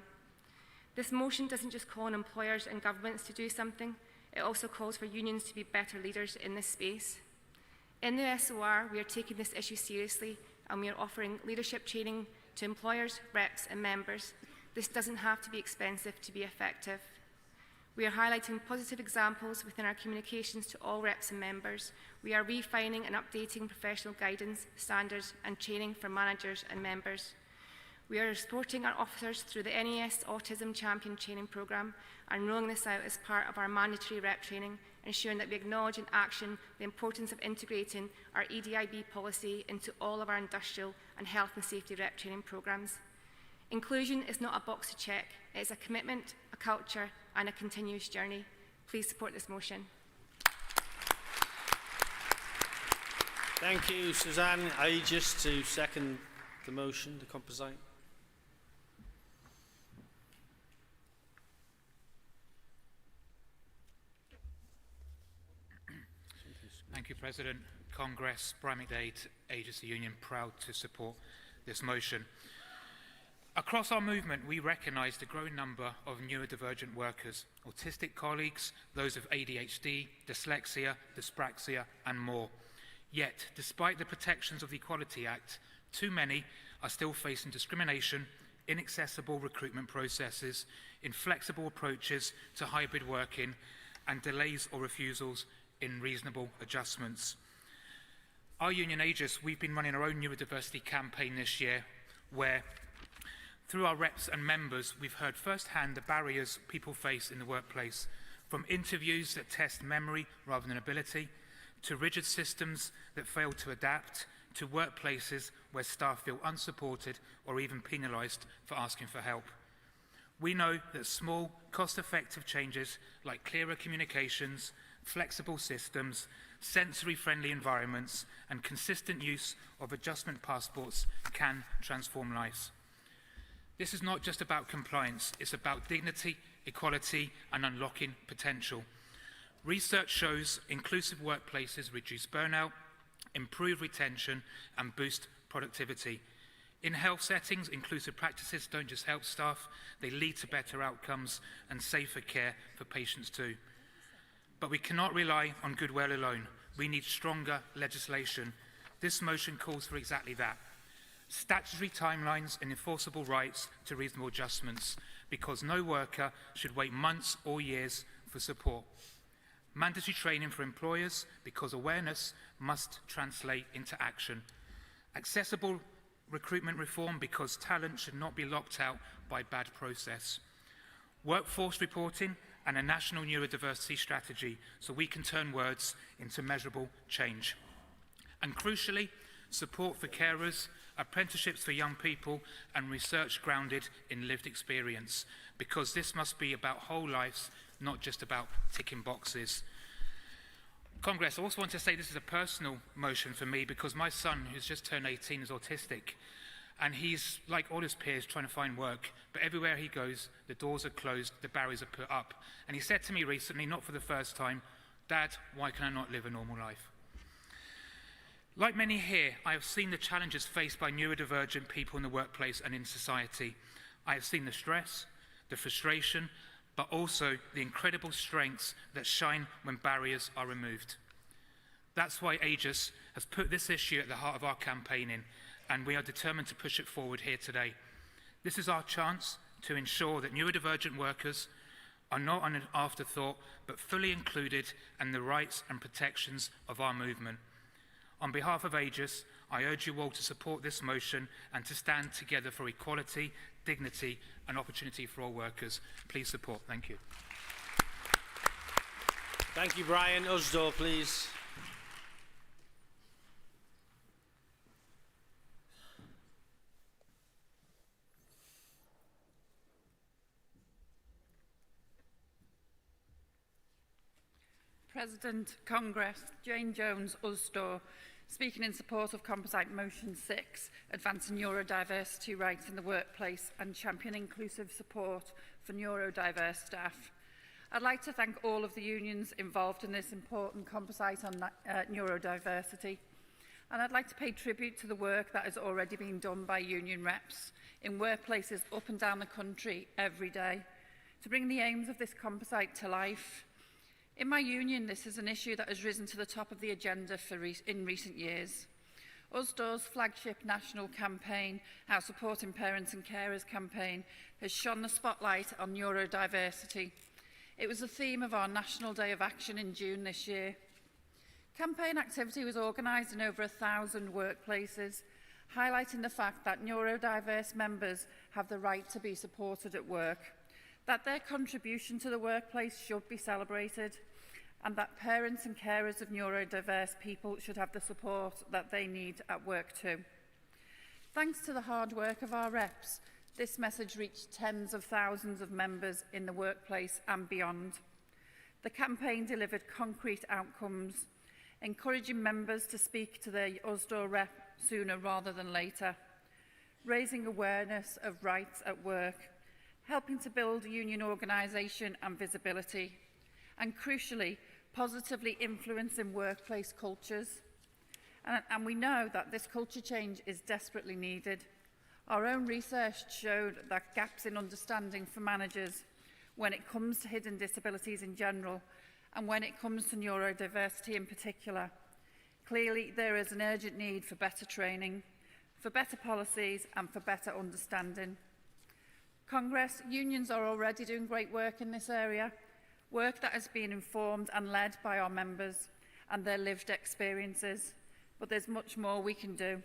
This motion doesn't just call on employers and governments to do something, it also calls for unions to be better leaders in this space. In the SOR, we are taking this issue seriously and we are offering leadership training to employers, reps and members. This doesn't have to be expensive to be effective. We are highlighting positive examples within our communications to all reps and members. We are refining and updating professional guidance, standards and training for managers and members. We are supporting our officers through the NES Autism Champion Training Programme and rolling this out as part of our mandatory rep training, ensuring that we acknowledge in action the importance of integrating our EDIB policy into all of our industrial and health and safety rep training programmes. Inclusion is not a box to check, it is a commitment, a culture and a continuous journey. Please support this motion. Thank you, Suzanne. Aegis to second the motion, the composite. Thank you, President. Congress, Primate Aid, Aegis the Union, proud to support this motion. Across our movement, we recognise the growing number of neurodivergent workers, autistic colleagues, those with ADHD, dyslexia, dyspraxia, and more. Yet, despite the protections of the Equality Act, too many are still facing discrimination, inaccessible recruitment processes, inflexible approaches to hybrid working, and delays or refusals in reasonable adjustments. Our union Aegis, we've been running our own neurodiversity campaign this year, where through our reps and members, we've heard firsthand the barriers people face in the workplace, from interviews that test memory rather than ability, to rigid systems that fail to adapt, to workplaces where staff feel unsupported or even penalised for asking for help. We know that small, cost-effective changes like clearer communications, flexible systems, sensory-friendly environments, and consistent use of adjustment passports can transform lives. This is not just about compliance, it's about dignity, equality, and unlocking potential. Research shows inclusive workplaces reduce burnout, improve retention, and boost productivity. In health settings, inclusive practices don't just help staff, they lead to better outcomes and safer care for patients too. But we cannot rely on goodwill alone. We need stronger legislation. This motion calls for exactly that. Statutory timelines and enforceable rights to reasonable adjustments, because no worker should wait months or years for support. Mandatory training for employers, because awareness must translate into action. Accessible recruitment reform, because talent should not be locked out by bad process. Workforce reporting and a national neurodiversity strategy, so we can turn words into measurable change. And crucially, support for carers, apprenticeships for young people, and research grounded in lived experience, because this must be about whole lives, not just about ticking boxes. Congress, I also want to say this is a personal motion for me, because my son, who's just turned 18, is autistic, and he's, like all his peers, trying to find work, but everywhere he goes, the doors are closed, the barriers are put up. And he said to me recently, not for the first time, "Dad, why can I not live a normal life?" Like many here, I have seen the challenges faced by neurodivergent people in the workplace and in society. I have seen the stress, the frustration, but also the incredible strengths that shine when barriers are removed. That's why Aegis has put this issue at the heart of our campaigning, and we are determined to push it forward here today. This is our chance to ensure that neurodivergent workers are not an afterthought, but fully included in the rights and protections of our movement. On behalf of Aegis, I urge you all to support this motion and to stand together for equality, dignity and opportunity for all workers. Please support. Thank you. Thank you, Brian. Usdor, please. President, Congress, Jane Jones, Usdor, speaking in support of Composite Motion 6, advancing neurodiversity rights in the workplace and championing inclusive support for neurodiverse staff. I'd like to thank all of the unions involved in this important composite on neurodiversity. And I'd like to pay tribute to the work that has already been done by union reps in workplaces up and down the country every day to bring the aims of this composite to life. In my union, this is an issue that has risen to the top of the agenda in recent years. Usdor's flagship national campaign, our Supporting Parents and Carers campaign, has shone the spotlight on neurodiversity. It was the theme of our National Day of Action in June this year. Campaign activity was organised in over 1,000 workplaces, highlighting the fact that neurodiverse members have the right to be supported at work, that their contribution to the workplace should be celebrated, and that parents and carers of neurodiverse people should have the support that they need at work too. Thanks to the hard work of our reps, this message reached tens of thousands of members in the workplace and beyond. The campaign delivered concrete outcomes, encouraging members to speak to their Usdor rep sooner rather than later, raising awareness of rights at work, helping to build union organisation and visibility, and crucially, positively influencing workplace cultures. And we know that this culture change is desperately needed. Our own research showed that gaps in understanding for managers when it comes to hidden disabilities in general, and when it comes to neurodiversity in particular. Clearly, there is an urgent need for better training, for better policies, and for better understanding. Congress, unions are already doing great work in this area, work that has been informed and led by our members and their lived experiences. But there's much more we can do.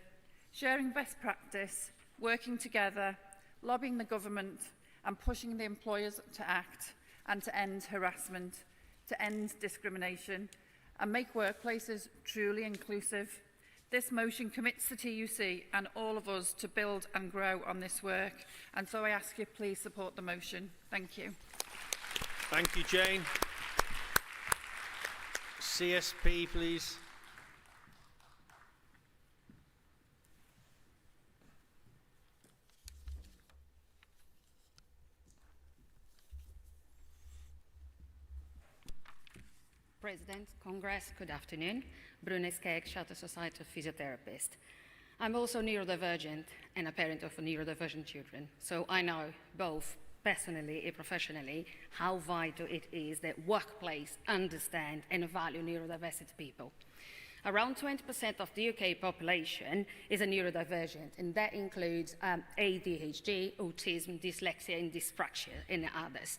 Sharing best practice, working together, lobbying the government and pushing the employers to act and to end harassment, to end discrimination and make workplaces truly inclusive. This motion commits the TUC and all of us to build and grow on this work, and so I ask you please support the motion. Thank you. Thank you, Jane. CSP, please. President, Congress, good afternoon. Brune Skeg, Charter Society of Physiotherapists. I'm also neurodivergent and a parent of neurodivergent children, so I know both personally and professionally how vital it is that workplace understand and value neurodiversity people. Around 20% of the UK population is a neurodivergent, and that includes ADHD, autism, dyslexia, and dyspraxia, and others.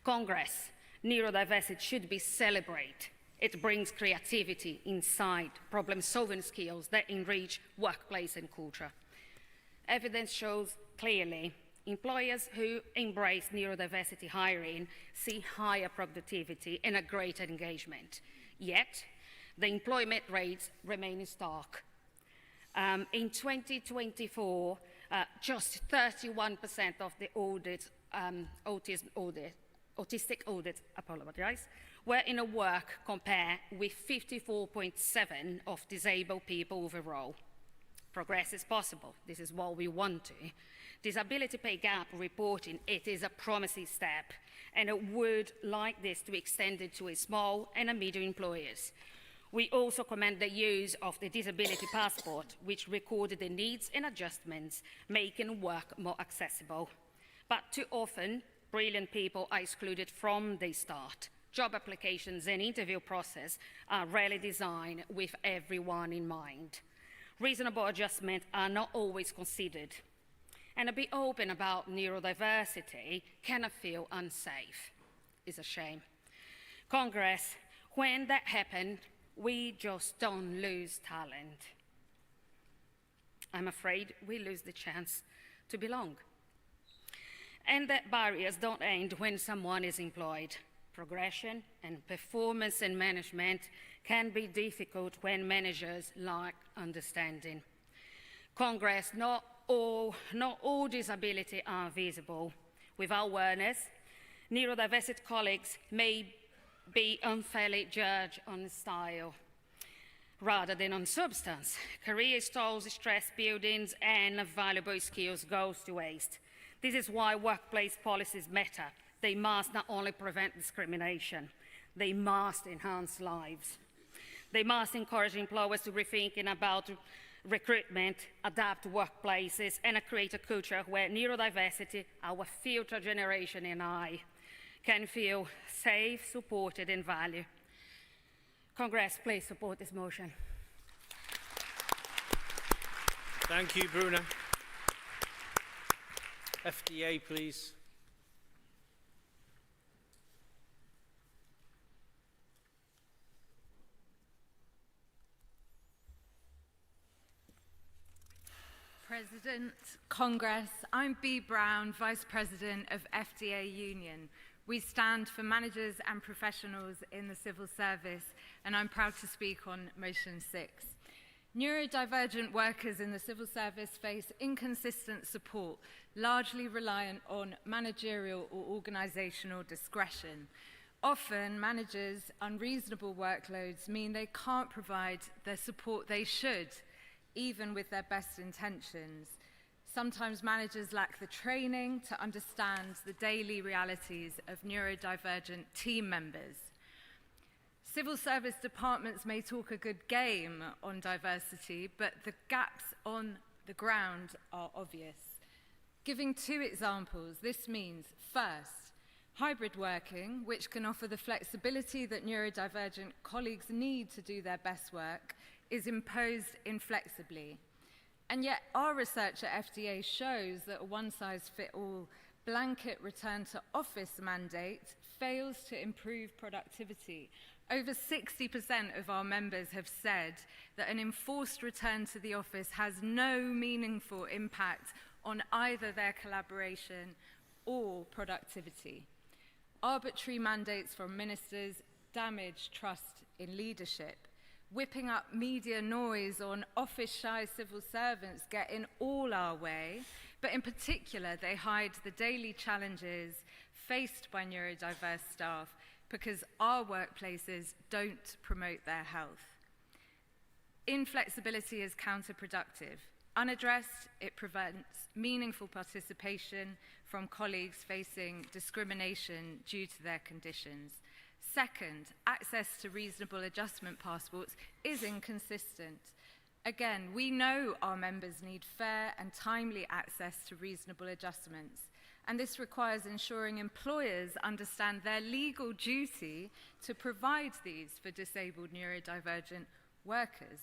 Congress, neurodiversity should be celebrated. It brings creativity, insight, problem-solving skills that enrich workplace and culture. Evidence shows clearly employers who embrace neurodiversity hiring see higher productivity and a greater engagement. Yet, the employment rates remain stark. In 2024, just 31% of the autistic audits, were in a work compared with 54.7% of disabled people overall. Progress is possible. This is what we want to. Disability pay gap reporting, it is a promising step, and I would like this to be extended to small and medium employers. We also commend the use of the disability passport, which recorded the needs and adjustments, making work more accessible. But too often, Brilliant people are excluded from the start. Job applications and interview process are rarely designed with everyone in mind. Reasonable adjustments are not always considered. And to be open about neurodiversity cannot feel unsafe. It's a shame. Congress, when that happens, we just don't lose talent. I'm afraid we lose the chance to belong. And that barriers don't end when someone is employed. Progression and performance in management can be difficult when managers lack understanding. Congress, not all disability are visible. Without awareness, neurodiversity colleagues may be unfairly judged on style rather than on substance. Career stalls, stress buildings, and valuable skills goes to waste. This is why workplace policies matter. They must not only prevent discrimination, they must enhance lives. They must encourage employers to rethink about recruitment, adapt workplaces, and create a culture where neurodiversity, our future generation and I, can feel safe, supported, and valued. Congress, please support this motion. Thank you, Bruna. FDA, please. President, Congress, I'm Bea Brown, Vice President of FDA Union. We stand for managers and professionals in the civil service, and I'm proud to speak on Motion 6. Neurodivergent workers in the civil service face inconsistent support, largely reliant on managerial or organisational discretion. Often, managers' unreasonable workloads mean they can't provide the support they should, even with their best intentions. Sometimes managers lack the training to understand the daily realities of neurodivergent team members. Civil service departments may talk a good game on diversity, but the gaps on the ground are obvious. Giving two examples, this means, first, hybrid working, which can offer the flexibility that neurodivergent colleagues need to do their best work, is imposed inflexibly. And yet our research at FDA shows that a one-size-fits-all blanket return to office mandate fails to improve productivity. Over 60% of our members have said that an enforced return to the office has no meaningful impact on either their collaboration or productivity. Arbitrary mandates from ministers damage trust in leadership. Whipping up media noise on office-shy civil servants get in all our way, but in particular they hide the daily challenges faced by neurodiverse staff because our workplaces don't promote their health. Inflexibility is counterproductive. Unaddressed, it prevents meaningful participation from colleagues facing discrimination due to their conditions. Second, access to reasonable adjustment passports is inconsistent. Again, we know our members need fair and timely access to reasonable adjustments, and this requires ensuring employers understand their legal duty to provide these for disabled neurodivergent workers.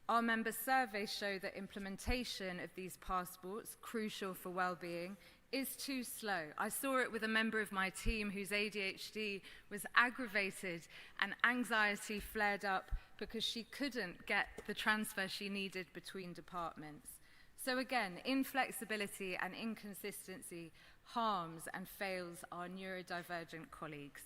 Our member surveys show that implementation of these passports, crucial for well-being, is too slow. I saw it with a member of my team whose ADHD was aggravated and anxiety flared up because she couldn't get the transfer she needed between departments. So again, inflexibility and inconsistency harms and fails our neurodivergent colleagues.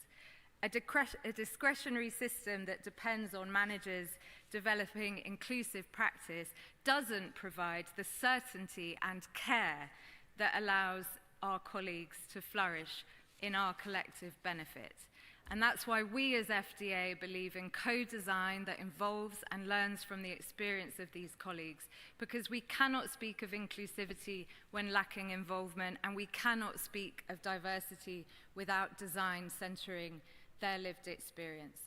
A discretionary system that depends on managers developing inclusive practice doesn't provide the certainty and care that allows our colleagues to flourish in our collective benefit. And that's why we as FDA believe in co-design that involves and learns from the experience of these colleagues, because we cannot speak of inclusivity when lacking involvement, and we cannot speak of diversity without design centering their lived experience.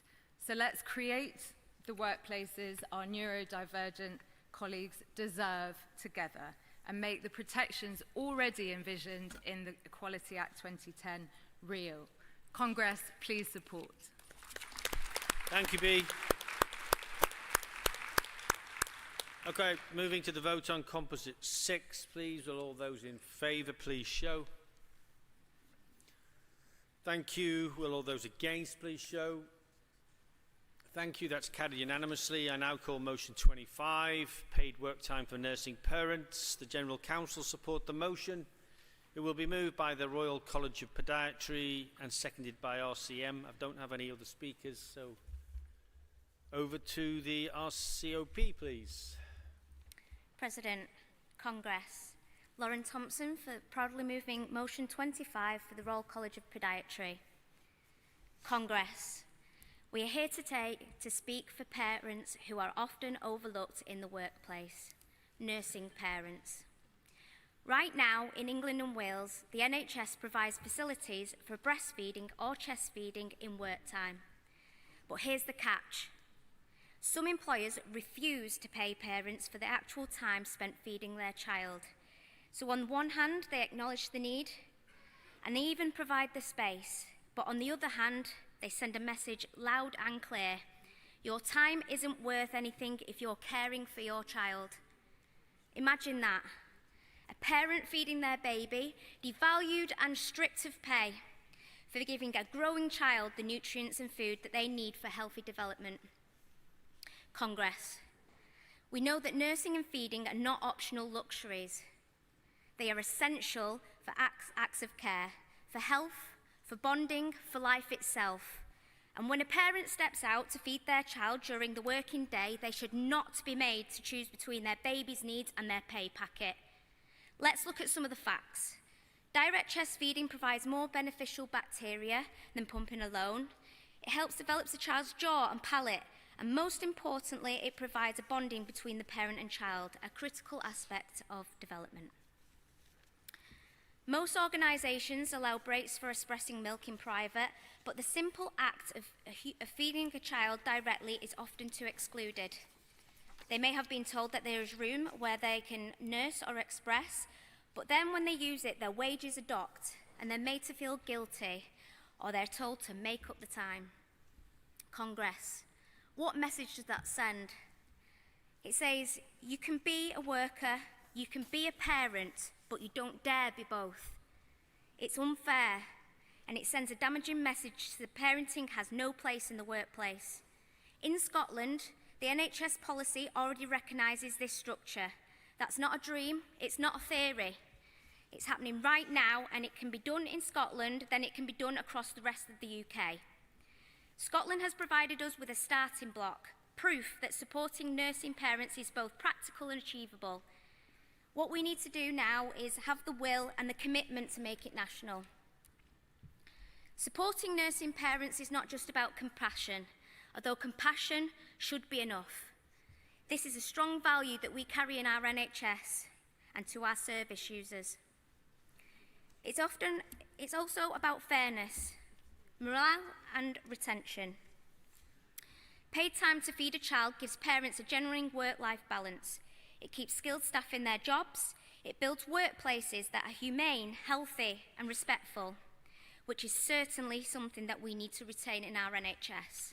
So let's create the workplaces our neurodivergent colleagues deserve together. and make the protections already envisioned in the Equality Act 2010 real. Congress, please support. Thank you, Bea. Okay, moving to the vote on Composite 6, please. Will all those in favour please show? Thank you. Will all those against please show? Thank you. That's carried unanimously. I now call motion 25, paid work time for nursing parents. The General Council support the motion. It will be moved by the Royal College of Podiatry and seconded by RCM. I don't have any other speakers, so over to the RCOP, please. President, Congress. Lauren Thompson for proudly moving motion 25 for the Royal College of Podiatry. Congress. We are here today to speak for parents who are often overlooked in the workplace, nursing parents. Right now, in England and Wales, the NHS provides facilities for breastfeeding or chest feeding in work time. But here's the catch. Some employers refuse to pay parents for the actual time spent feeding their child. So on one hand, they acknowledge the need, and they even provide the space. But on the other hand, they send a message loud and clear. Your time isn't worth anything if you're caring for your child. Imagine that. A parent feeding their baby, devalued and stripped of pay for giving a growing child the nutrients and food that they need for healthy development. Congress. We know that nursing and feeding are not optional luxuries. They are essential for acts of care, for health, for bonding, for life itself. And when a parent steps out to feed their child during the working day, they should not be made to choose between their baby's needs and their pay packet. Let's look at some of the facts. Direct chest feeding provides more beneficial bacteria than pumping alone. It helps develop the child's jaw and palate, and most importantly, it provides a bonding between the parent and child, a critical aspect of development. Most organisations allow breaks for expressing milk in private, but the simple act of feeding a child directly is often too excluded. They may have been told that there is room where they can nurse or express, but then when they use it, their wages are docked, and they're made to feel guilty, or they're told to make up the time. Congress. What message does that send? It says, you can be a worker, you can be a parent, but you don't dare be both. It's unfair, and it sends a damaging message that parenting has no place in the workplace. In Scotland, the NHS policy already recognises this structure. That's not a dream, it's not a theory. It's happening right now, and it can be done in Scotland, then it can be done across the rest of the UK. Scotland has provided us with a starting block, proof that supporting nursing parents is both practical and achievable. What we need to do now is have the will and the commitment to make it national. Supporting nursing parents is not just about compassion, although compassion should be enough. This is a strong value that we carry in our NHS and to our service users. It's also about fairness, morale and retention. Paid time to feed a child gives parents a genuine work-life balance. It keeps skilled staff in their jobs. It builds workplaces that are humane, healthy and respectful, which is certainly something that we need to retain in our NHS.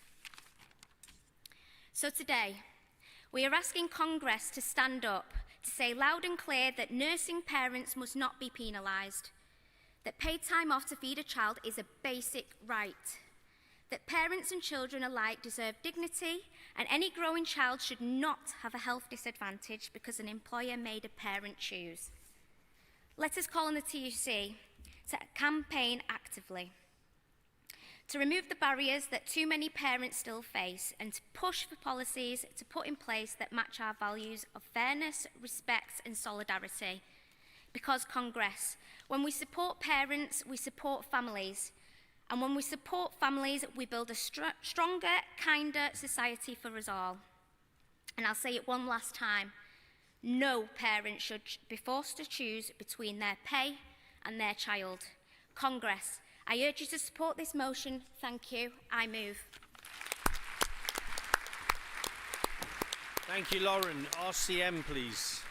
So today, we are asking Congress to stand up, to say loud and clear that nursing parents must not be penalised, that paid time off to feed a child is a basic right, that parents and children alike deserve dignity, and any growing child should not have a health disadvantage because an employer made a parent choose. Let us call on the TUC to campaign actively, to remove the barriers that too many parents still face, and to push for policies to put in place that match our values of fairness, respect and solidarity. Because Congress, when we support parents, we support families. And when we support families, we build a stronger, kinder society for us all. And I'll say it one last time. No parent should be forced to choose between their pay and their child. Congress, I urge you to support this motion. Thank you. I move. Thank you, Lauren. RCM, please.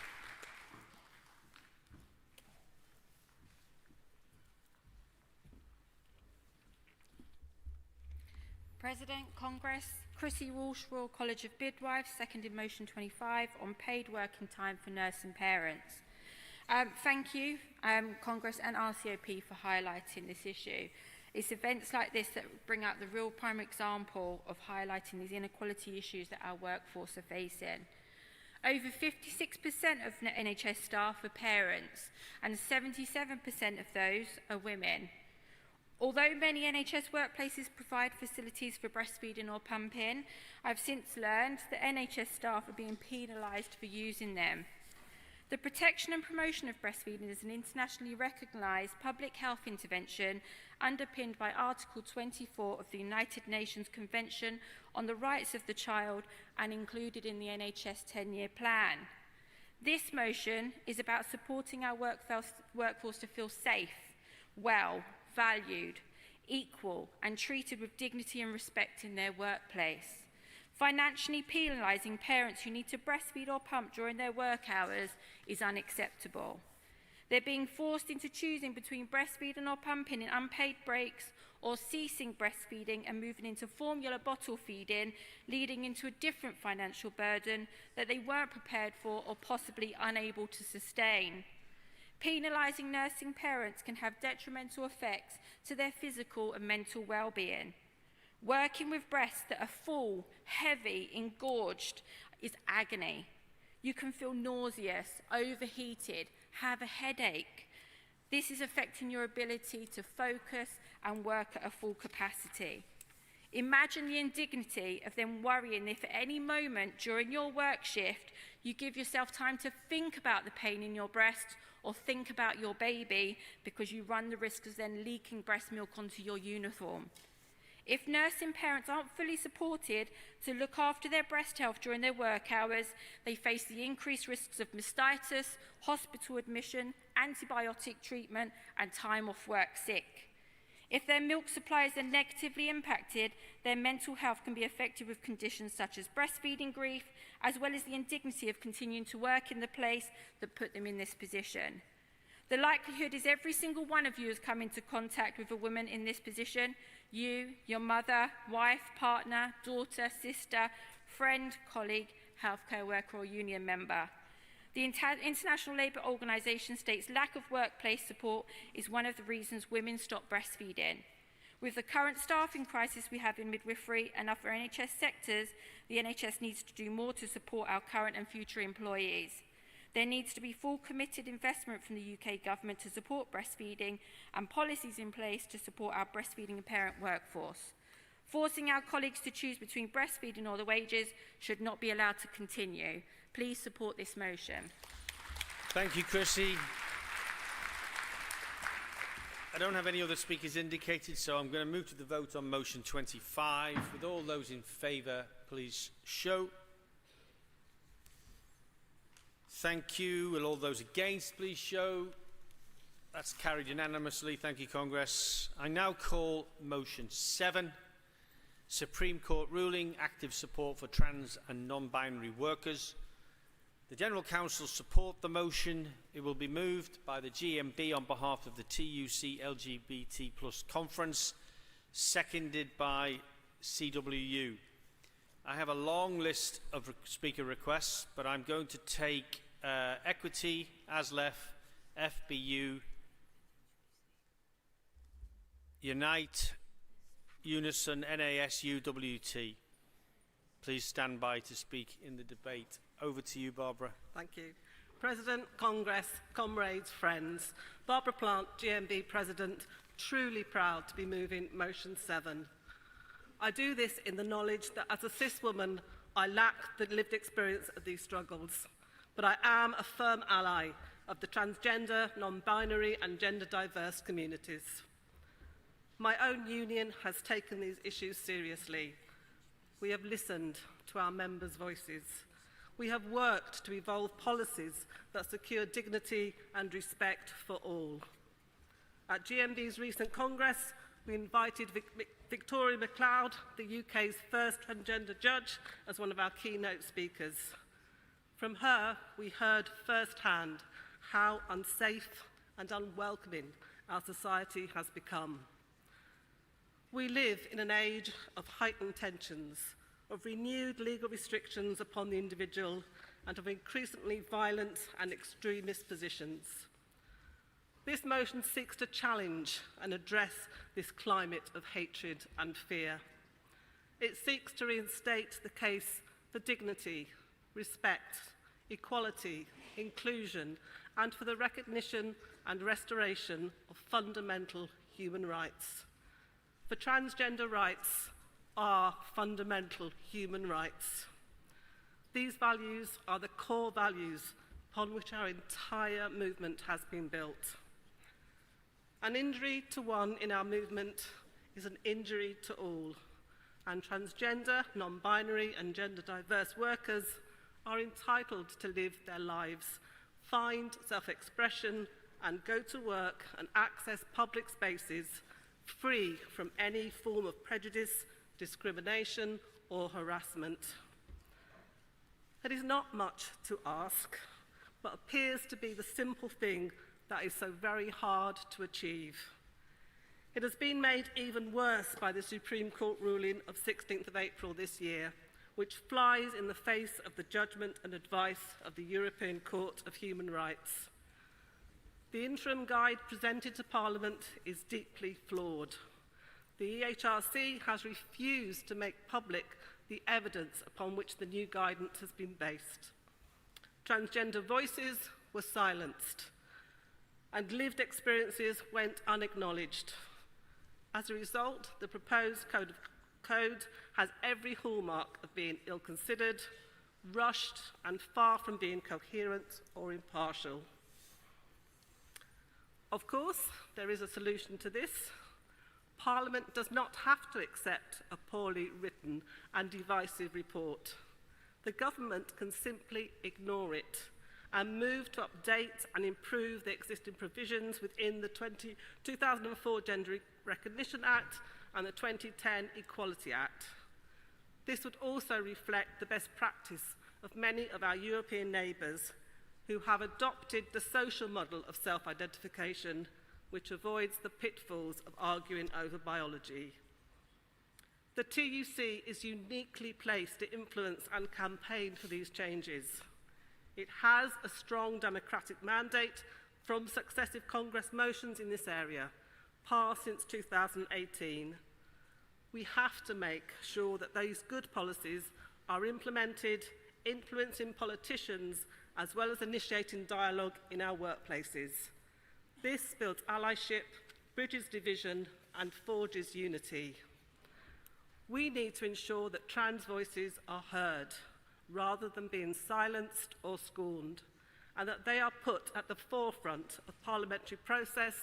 President, Congress, Chrissy Walsh, Royal College of Midwives, seconded motion 25 on paid working time for nursing parents. Thank you, Congress and RCOP for highlighting this issue. It's events like this that bring out the real prime example of highlighting these inequality issues that our workforce are facing. Over 56% of NHS staff are parents, and 77% of those are women. Although many NHS workplaces provide facilities for breastfeeding or pumping, I've since learned that NHS staff are being penalised for using them. The protection and promotion of breastfeeding is an internationally recognised public health intervention underpinned by Article 24 of the United Nations Convention on the Rights of the Child and included in the NHS 10-year plan. This motion is about supporting our workforce to feel safe, well, valued, equal and treated with dignity and respect in their workplace. Financially penalising parents who need to breastfeed or pump during their work hours is unacceptable. They're being forced into choosing between breastfeeding or pumping in unpaid breaks or ceasing breastfeeding and moving into formula bottle feeding, leading into a different financial burden that they weren't prepared for or possibly unable to sustain. Penalising nursing parents can have detrimental effects to their physical and mental well-being. Working with breasts that are full, heavy, engorged is agony. You can feel nauseous, overheated, have a headache. This is affecting your ability to focus and work at a full capacity. Imagine the indignity of them worrying if at any moment during your work shift you give yourself time to think about the pain in your breast or think about your baby because you run the risk of then leaking breast milk onto your uniform. If nursing parents aren't fully supported to look after their breast health during their work hours, they face the increased risks of mastitis, hospital admission, antibiotic treatment, and time off work sick. If their milk supplies are negatively impacted, their mental health can be affected with conditions such as breastfeeding grief, as well as the indignity of continuing to work in the place that put them in this position. The likelihood is every single one of you has come into contact with a woman in this position. You, your mother, wife, partner, daughter, sister, friend, colleague, healthcare worker or union member. The International Labour Organization states lack of workplace support is one of the reasons women stop breastfeeding. With the current staffing crisis we have in midwifery and other NHS sectors, the NHS needs to do more to support our current and future employees. There needs to be full committed investment from the UK government to support breastfeeding and policies in place to support our breastfeeding and parent workforce. Forcing our colleagues to choose between breastfeeding or the wages should not be allowed to continue. Please support this motion. Thank you, Chrissy. I don't have any other speakers indicated, so I'm going to move to the vote on motion 25. With all those in favour, please show. Thank you. Will all those against please show? That's carried unanimously. Thank you, Congress. I now call motion 7. Supreme Court ruling, active support for trans and non-binary workers. The General Council support the motion. It will be moved by the GMB on behalf of the TUC LGBT+ conference, seconded by CWU. I have a long list of speaker requests, but I'm going to take Equity, ASLEF, FBU, Unite, Unison, NASU, WT. Please stand by to speak in the debate. Over to you, Barbara. Thank you. President, Congress, comrades, friends. Barbara Plant, GMB President, truly proud to be moving motion 7. I do this in the knowledge that as a cis woman, I lack the lived experience of these struggles, but I am a firm ally of the transgender, non-binary and gender diverse communities. My own union has taken these issues seriously. We have listened to our members' voices. We have worked to evolve policies that secure dignity and respect for all. At GMB's recent Congress, we invited Victoria MacLeod, the UK's first transgender judge, as one of our keynote speakers. From her, we heard firsthand how unsafe and unwelcoming our society has become. We live in an age of heightened tensions, of renewed legal restrictions upon the individual, and of increasingly violent and extremist positions. This motion seeks to challenge and address this climate of hatred and fear. It seeks to reinstate the case for dignity, respect, equality, inclusion, and for the recognition and restoration of fundamental human rights. For transgender rights are fundamental human rights. These values are the core values upon which our entire movement has been built. An injury to one in our movement is an injury to all, and transgender, non-binary and gender diverse workers are entitled to live their lives, find self-expression and go to work and access public spaces free from any form of prejudice, discrimination or harassment. It is not much to ask, but appears to be the simple thing that is so very hard to achieve. It has been made even worse by the Supreme Court ruling of 16th of April this year, which flies in the face of the judgment and advice of the European Court of Human Rights. The interim guide presented to Parliament is deeply flawed. The EHRC has refused to make public the evidence upon which the new guidance has been based. Transgender voices were silenced, and lived experiences went unacknowledged. As a result, the proposed code has every hallmark of being ill-considered, rushed, and far from being coherent or impartial. Of course, there is a solution to this. Parliament does not have to accept a poorly written and divisive report. The government can simply ignore it and move to update and improve the existing provisions within the 2004 Gender Recognition Act and the 2010 Equality Act. This would also reflect the best practice of many of our European neighbours who have adopted the social model of self-identification, which avoids the pitfalls of arguing over biology. The TUC is uniquely placed to influence and campaign for these changes. It has a strong democratic mandate from successive Congress motions in this area, passed since 2018. We have to make sure that these good policies are implemented, influencing politicians, as well as initiating dialogue in our workplaces. This builds allyship, bridges division, and forges unity. We need to ensure that trans voices are heard, rather than being silenced or scorned, and that they are put at the forefront of parliamentary process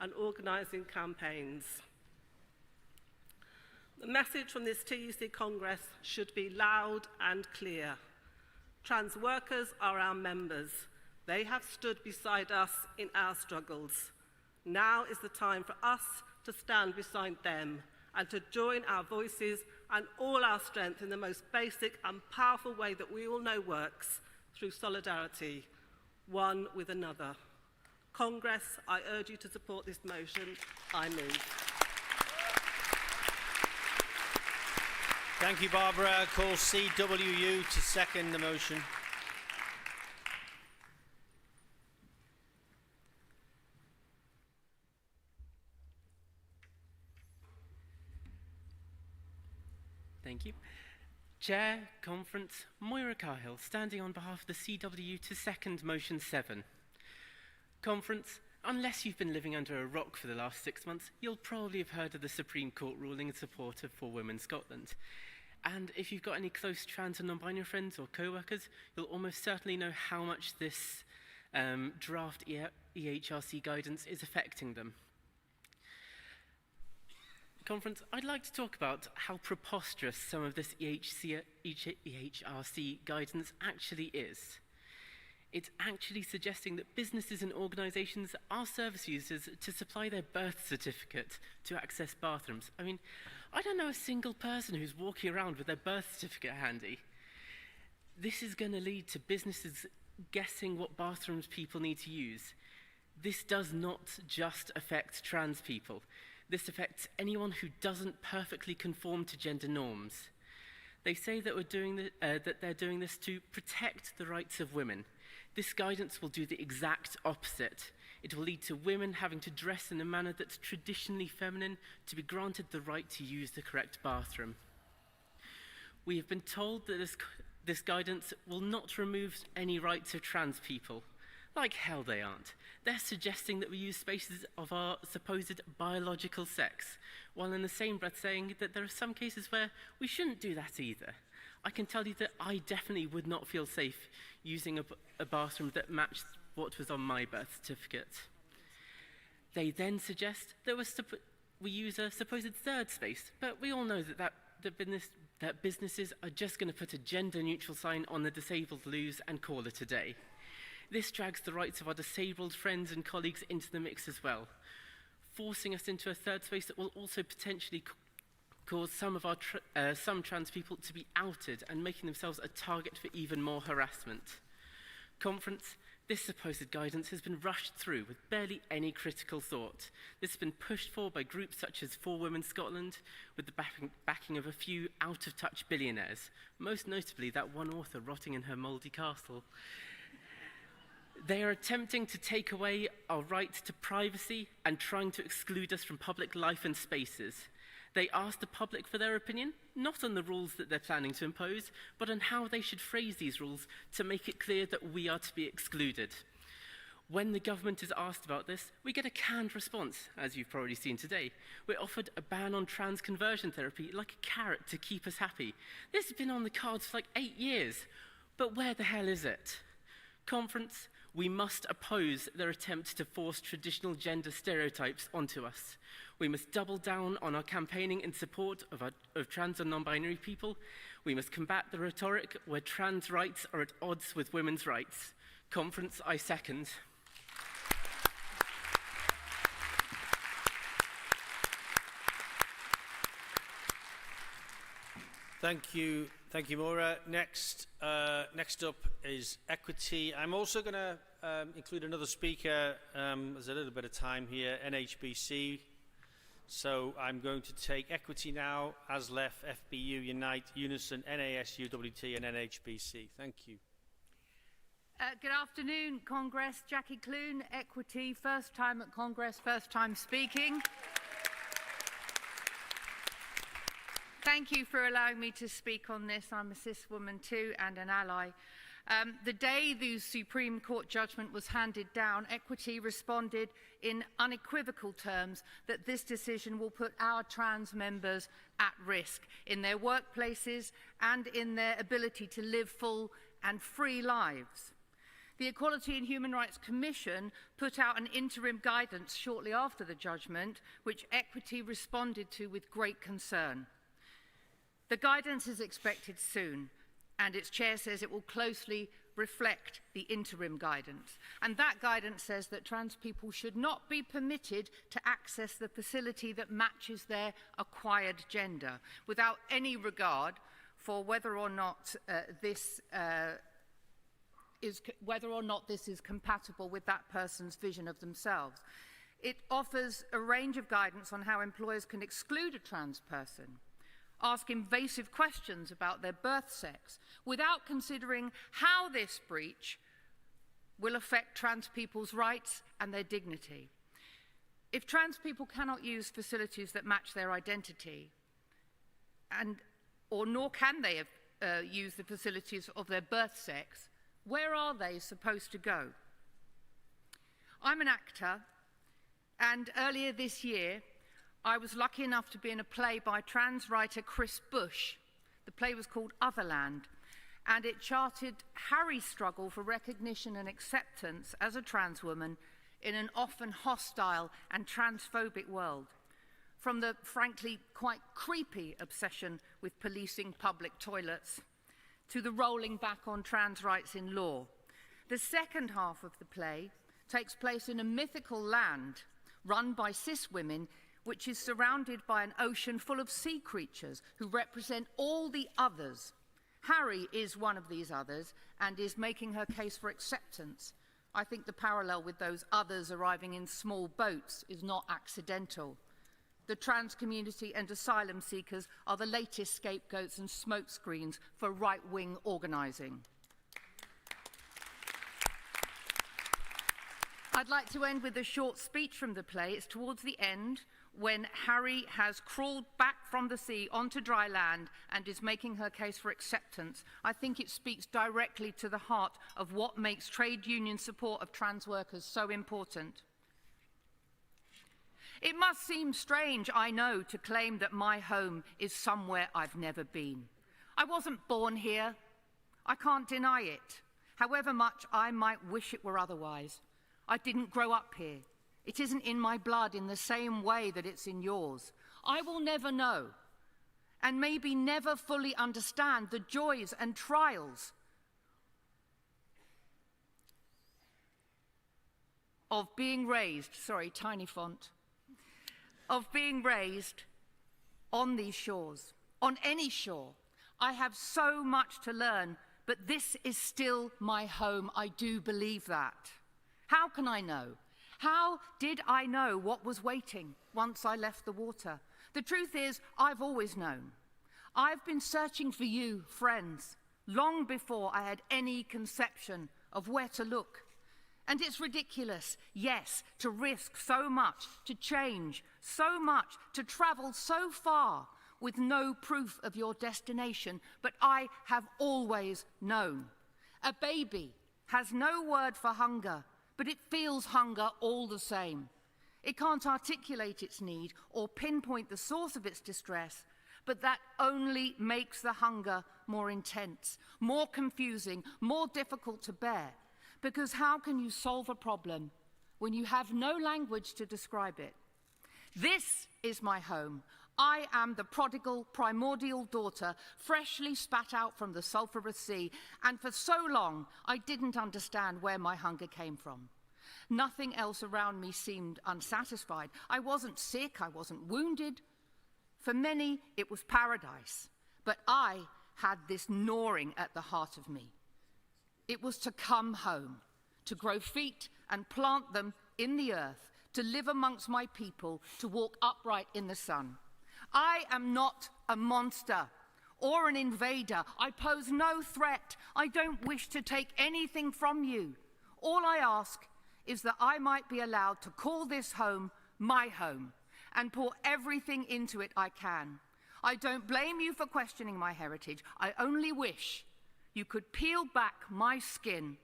and organising campaigns. The message from this TUC Congress should be loud and clear. Trans workers are our members. They have stood beside us in our struggles. Now is the time for us to stand beside them and to join our voices and all our strength in the most basic and powerful way that we all know works, through solidarity, one with another. Congress, I urge you to support this motion. I move. Thank you, Barbara. I call CWU to second the motion. Thank you. Chair, Conference, Moira Cahill, standing on behalf of the CWU to second motion 7. Conference, unless you've been living under a rock for the last 6 months, you'll probably have heard of the Supreme Court ruling in support of For Women Scotland. And if you've got any close trans and non-binary friends or co-workers, you'll almost certainly know how much this draft EHRC guidance is affecting them. Conference, I'd like to talk about how preposterous some of this EHRC guidance actually is. It's actually suggesting that businesses and organisations are service users to supply their birth certificate to access bathrooms. I mean, I don't know a single person who's walking around with their birth certificate handy. This is going to lead to businesses guessing what bathrooms people need to use. This does not just affect trans people. This affects anyone who doesn't perfectly conform to gender norms. They say that they're doing this to protect the rights of women. This guidance will do the exact opposite. It will lead to women having to dress in a manner that's traditionally feminine to be granted the right to use the correct bathroom. We have been told that this guidance will not remove any rights of trans people. Like hell they aren't. They're suggesting that we use spaces of our supposed biological sex, while in the same breath saying that there are some cases where we shouldn't do that either. I can tell you that I definitely would not feel safe using a bathroom that matched what was on my birth certificate. They then suggest that we use a supposed third space, but we all know that businesses are just going to put a gender-neutral sign on the disabled loos and call it a day. This drags the rights of our disabled friends and colleagues into the mix as well, forcing us into a third space that will also potentially cause some trans people to be outed and making themselves a target for even more harassment. Conference, this supposed guidance has been rushed through with barely any critical thought. This has been pushed for by groups such as For Women Scotland, with the backing of a few out-of-touch billionaires, most notably that one author rotting in her mouldy castle. They are attempting to take away our right to privacy and trying to exclude us from public life and spaces. They ask the public for their opinion, not on the rules that they're planning to impose, but on how they should phrase these rules to make it clear that we are to be excluded. When the government is asked about this, we get a canned response, as you've probably seen today. We're offered a ban on trans conversion therapy like a carrot to keep us happy. This has been on the cards for like 8 years, but where the hell is it? Conference, we must oppose their attempt to force traditional gender stereotypes onto us. We must double down on our campaigning in support of trans and non-binary people. We must combat the rhetoric where trans rights are at odds with women's rights. Conference, I second. Thank you, Maura. Next up is equity. I'm also going to include another speaker. There's a little bit of time here, NHBC. So I'm going to take equity now, ASLEF, FBU, Unite, Unison, NAS, UWT and NHBC. Thank you. Good afternoon, Congress. Jackie Clune, Equity, first time at Congress, first time speaking. Thank you for allowing me to speak on this. I'm a cis woman too and an ally. The day the Supreme Court judgment was handed down, Equity responded in unequivocal terms that this decision will put our trans members at risk in their workplaces and in their ability to live full and free lives. The Equality and Human Rights Commission put out an interim guidance shortly after the judgment, which Equity responded to with great concern. The guidance is expected soon, and its chair says it will closely reflect the interim guidance. And that guidance says that trans people should not be permitted to access the facility that matches their acquired gender, without any regard for whether or not this is compatible with that person's vision of themselves. It offers a range of guidance on how employers can exclude a trans person, ask invasive questions about their birth sex, without considering how this breach will affect trans people's rights and their dignity. If trans people cannot use facilities that match their identity, nor can they use the facilities of their birth sex, where are they supposed to go? I'm an actor, and earlier this year, I was lucky enough to be in a play by trans writer Chris Bush. The play was called Otherland, and it charted Harry's struggle for recognition and acceptance as a trans woman in an often hostile and transphobic world, from the frankly quite creepy obsession with policing public toilets to the rolling back on trans rights in law. The second half of the play takes place in a mythical land run by cis women, which is surrounded by an ocean full of sea creatures who represent all the others. Harry is one of these others and is making her case for acceptance. I think the parallel with those others arriving in small boats is not accidental. The trans community and asylum seekers are the latest scapegoats and smokescreens for right-wing organising. I'd like to end with a short speech from the play. It's towards the end, when Harry has crawled back from the sea onto dry land and is making her case for acceptance. I think it speaks directly to the heart of what makes trade union support of trans workers so important. It must seem strange, I know, to claim that my home is somewhere I've never been. I wasn't born here. I can't deny it, however much I might wish it were otherwise. I didn't grow up here. It isn't in my blood in the same way that it's in yours. I will never know, and maybe never fully understand the joys and trials of being raised, sorry, tiny font, of being raised on these shores, on any shore. I have so much to learn, but this is still my home. I do believe that. How can I know? How did I know what was waiting once I left the water? The truth is, I've always known. I've been searching for you, friends, long before I had any conception of where to look. And it's ridiculous, yes, to risk so much, to change so much, to travel so far with no proof of your destination, but I have always known. A baby has no word for hunger, but it feels hunger all the same. It can't articulate its need or pinpoint the source of its distress, but that only makes the hunger more intense, more confusing, more difficult to bear. Because how can you solve a problem when you have no language to describe it? This is my home. I am the prodigal, primordial daughter, freshly spat out from the sulphurous sea, and for so long I didn't understand where my hunger came from. Nothing else around me seemed unsatisfied. I wasn't sick, I wasn't wounded. For many, it was paradise, but I had this gnawing at the heart of me. It was to come home, to grow feet and plant them in the earth, to live amongst my people, to walk upright in the sun. I am not a monster or an invader. I pose no threat. I don't wish to take anything from you. All I ask is that I might be allowed to call this home my home and pour everything into it I can. I don't blame you for questioning my heritage. I only wish you could peel back my skin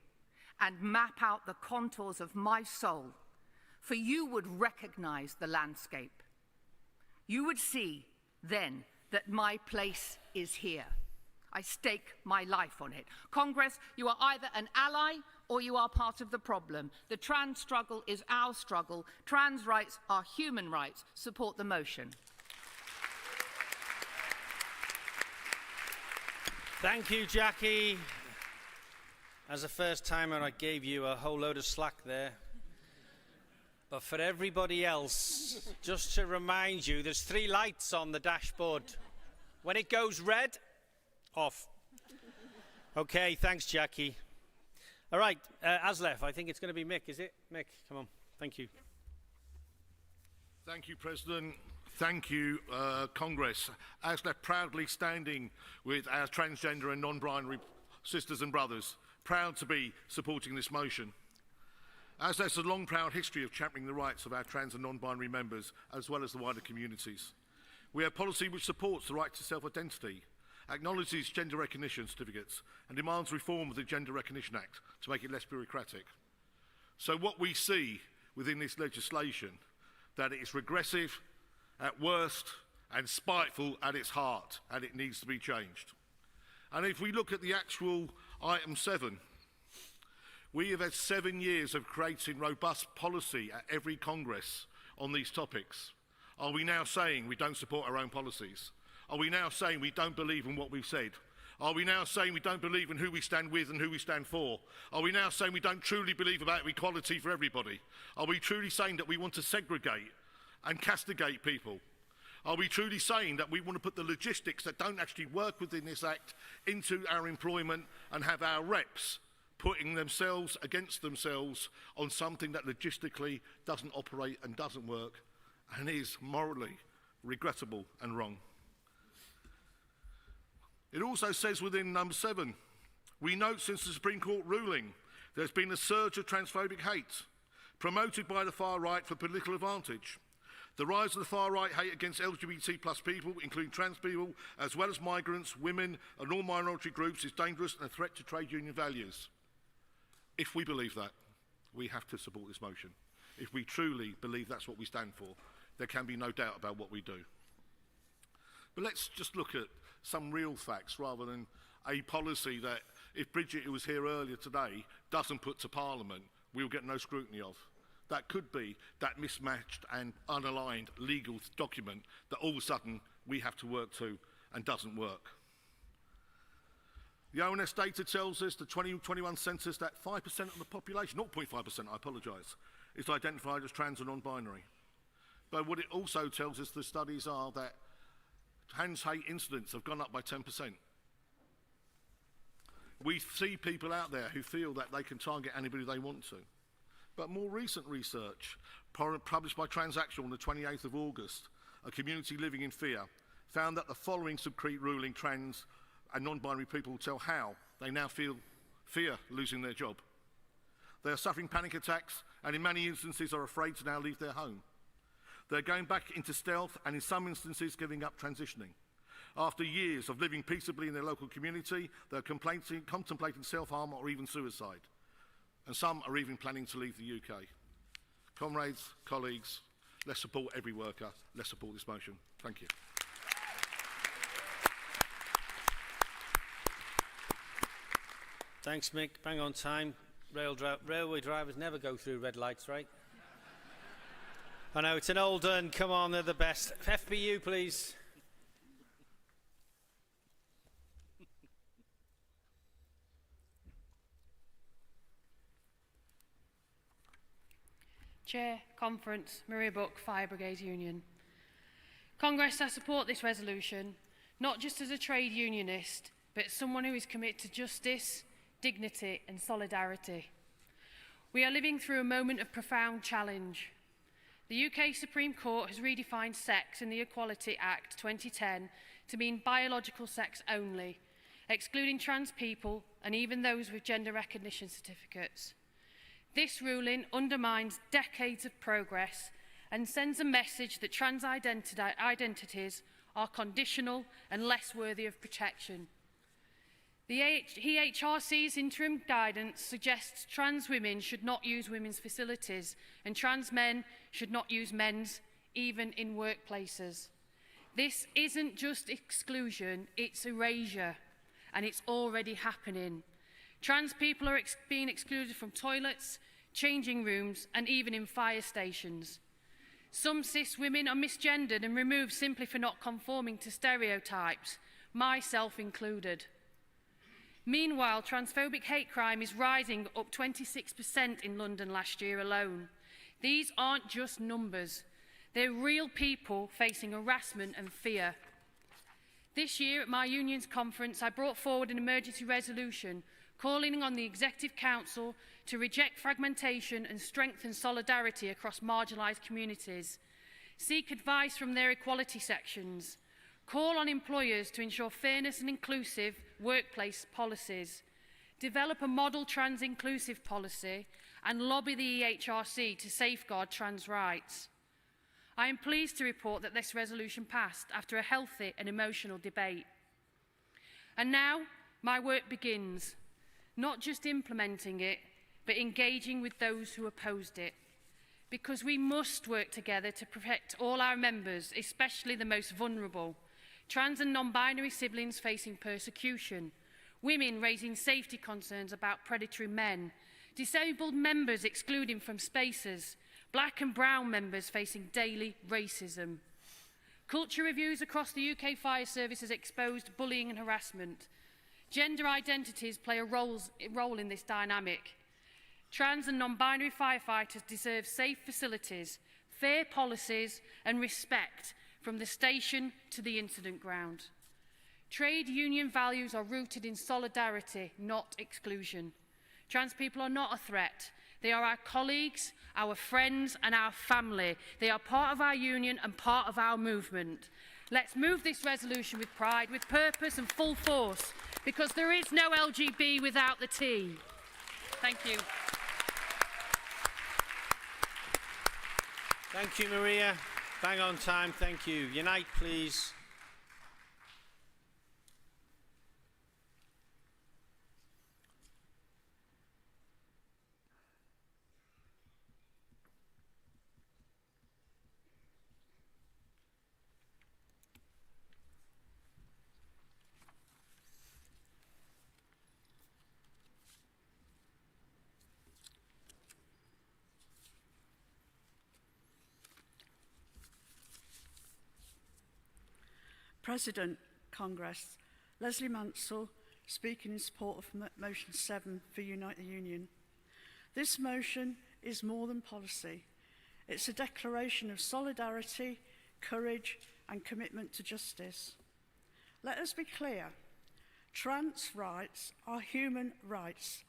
and map out the contours of my soul, for you would recognize the landscape. You would see then that my place is here. I stake my life on it. Congress, you are either an ally or you are part of the problem. The trans struggle is our struggle. Trans rights are human rights. Support the motion. Thank you, Jackie. As a first-timer, I gave you a whole load of slack there. But for everybody else, just to remind you, there's 3 lights on the dashboard. When it goes red, off. Okay, thanks, Jackie. All right, Aslef, I think it's going to be Mick, is it? Mick, come on. Thank you. Thank you, President. Thank you, Congress. Aslef proudly standing with our transgender and non-binary sisters and brothers, proud to be supporting this motion. Aslef has a long, proud history of championing the rights of our trans and non-binary members, as well as the wider communities. We have policy which supports the right to self-identity, acknowledges gender recognition certificates, and demands reform of the Gender Recognition Act to make it less bureaucratic. So what we see within this legislation, that it is regressive at worst and spiteful at its heart, and it needs to be changed. And if we look at the actual item 7, we have had 7 years of creating robust policy at every Congress on these topics. Are we now saying we don't support our own policies? Are we now saying we don't believe in what we've said? Are we now saying we don't believe in who we stand with and who we stand for? Are we now saying we don't truly believe about equality for everybody? Are we truly saying that we want to segregate and castigate people? Are we truly saying that we want to put the logistics that don't actually work within this Act into our employment and have our reps putting themselves against themselves on something that logistically doesn't operate and doesn't work and is morally regrettable and wrong. It also says within number 7, we note since the Supreme Court ruling there's been a surge of transphobic hate promoted by the far right for political advantage. The rise of the far right hate against LGBT plus people, including trans people, as well as migrants, women and all minority groups is dangerous and a threat to trade union values. If we believe that, we have to support this motion. If we truly believe that's what we stand for, there can be no doubt about what we do. But let's just look at some real facts rather than a policy that, if Bridget, who was here earlier today, doesn't put to Parliament, we'll get no scrutiny of. That could be that mismatched and unaligned legal document that all of a sudden we have to work to and doesn't work. The ONS data tells us, the 2021 census, that 5% of the population, 0.5%, I apologise, is identified as trans and non-binary. But what it also tells us, the studies are that trans hate incidents have gone up by 10%. We see people out there who feel that they can target anybody they want to. But more recent research, published by Transactional on the 28th of August, a community living in fear, found that the following Supreme ruling trans and non-binary people tell how they now feel fear losing their job. They are suffering panic attacks and in many instances are afraid to now leave their home. They're going back into stealth and in some instances giving up transitioning. After years of living peaceably in their local community, they're contemplating self-harm or even suicide. And some are even planning to leave the UK. Comrades, colleagues, let's support every worker. Let's support this motion. Thank you. Thanks, Mick. Bang on time. Railway drivers never go through red lights, right? I know, it's an old un. Come on, they're the best. FBU, please. Chair, Conference, Maria Buck, Fire Brigade Union. Congress, I support this resolution, not just as a trade unionist, but as someone who is committed to justice, dignity and solidarity. We are living through a moment of profound challenge. The UK Supreme Court has redefined sex in the Equality Act 2010 to mean biological sex only, excluding trans people and even those with gender recognition certificates. This ruling undermines decades of progress and sends a message that trans identities are conditional and less worthy of protection. The EHRC's interim guidance suggests trans women should not use women's facilities and trans men should not use men's, even in workplaces. This isn't just exclusion, it's erasure, and it's already happening. Trans people are being excluded from toilets, changing rooms, and even in fire stations. Some cis women are misgendered and removed simply for not conforming to stereotypes, myself included. Meanwhile, transphobic hate crime is rising up 26% in London last year alone. These aren't just numbers. They're real people facing harassment and fear. This year at my union's conference, I brought forward an emergency resolution calling on the Executive Council to reject fragmentation and strengthen solidarity across marginalised communities, seek advice from their equality sections, call on employers to ensure fairness and inclusive workplace policies, develop a model trans-inclusive policy, and lobby the EHRC to safeguard trans rights. I am pleased to report that this resolution passed after a healthy and emotional debate. And now, my work begins, not just implementing it, but engaging with those who opposed it. Because we must work together to protect all our members, especially the most vulnerable, trans and non-binary siblings facing persecution, women raising safety concerns about predatory men, disabled members excluded from spaces, black and brown members facing daily racism. Culture reviews across the UK Fire Service has exposed bullying and harassment. Gender identities play a role in this dynamic. Trans and non-binary firefighters deserve safe facilities, fair policies and respect from the station to the incident ground. Trade union values are rooted in solidarity, not exclusion. Trans people are not a threat. They are our colleagues, our friends and our family. They are part of our union and part of our movement. Let's move this resolution with pride, with purpose and full force, because there is no LGB without the T. Thank you. Thank you, Maria. Bang on time. Thank you. Unite, please. President, Congress, Leslie Mansell, speaking in support of Motion 7 for Unite the Union. This motion is more than policy. It's a declaration of solidarity, courage and commitment to justice. Let us be clear, trans rights are human rights.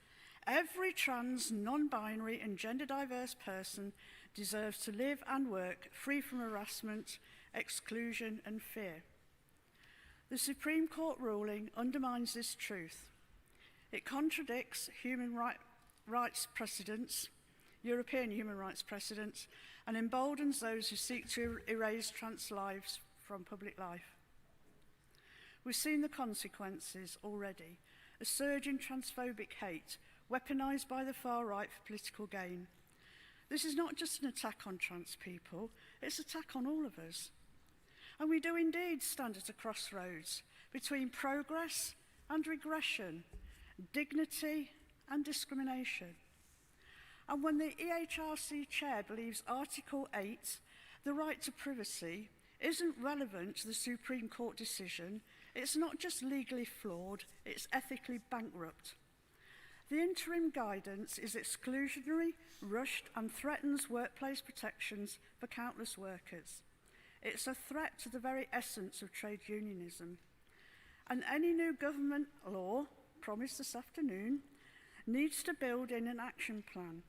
Every trans, non-binary and gender diverse person deserves to live and work free from harassment, exclusion and fear. The Supreme Court ruling undermines this truth. It contradicts rights precedents, European human rights precedents, and emboldens those who seek to erase trans lives from public life. We've seen the consequences already. A surge in transphobic hate, weaponised by the far right for political gain. This is not just an attack on trans people, it's an attack on all of us. And we do indeed stand at a crossroads between progress and regression, dignity and discrimination. And when the EHRC chair believes Article 8, the right to privacy, isn't relevant to the Supreme Court decision, it's not just legally flawed, it's ethically bankrupt. The interim guidance is exclusionary, rushed and threatens workplace protections for countless workers. It's a threat to the very essence of trade unionism. And any new government law, promised this afternoon, needs to build in an action plan.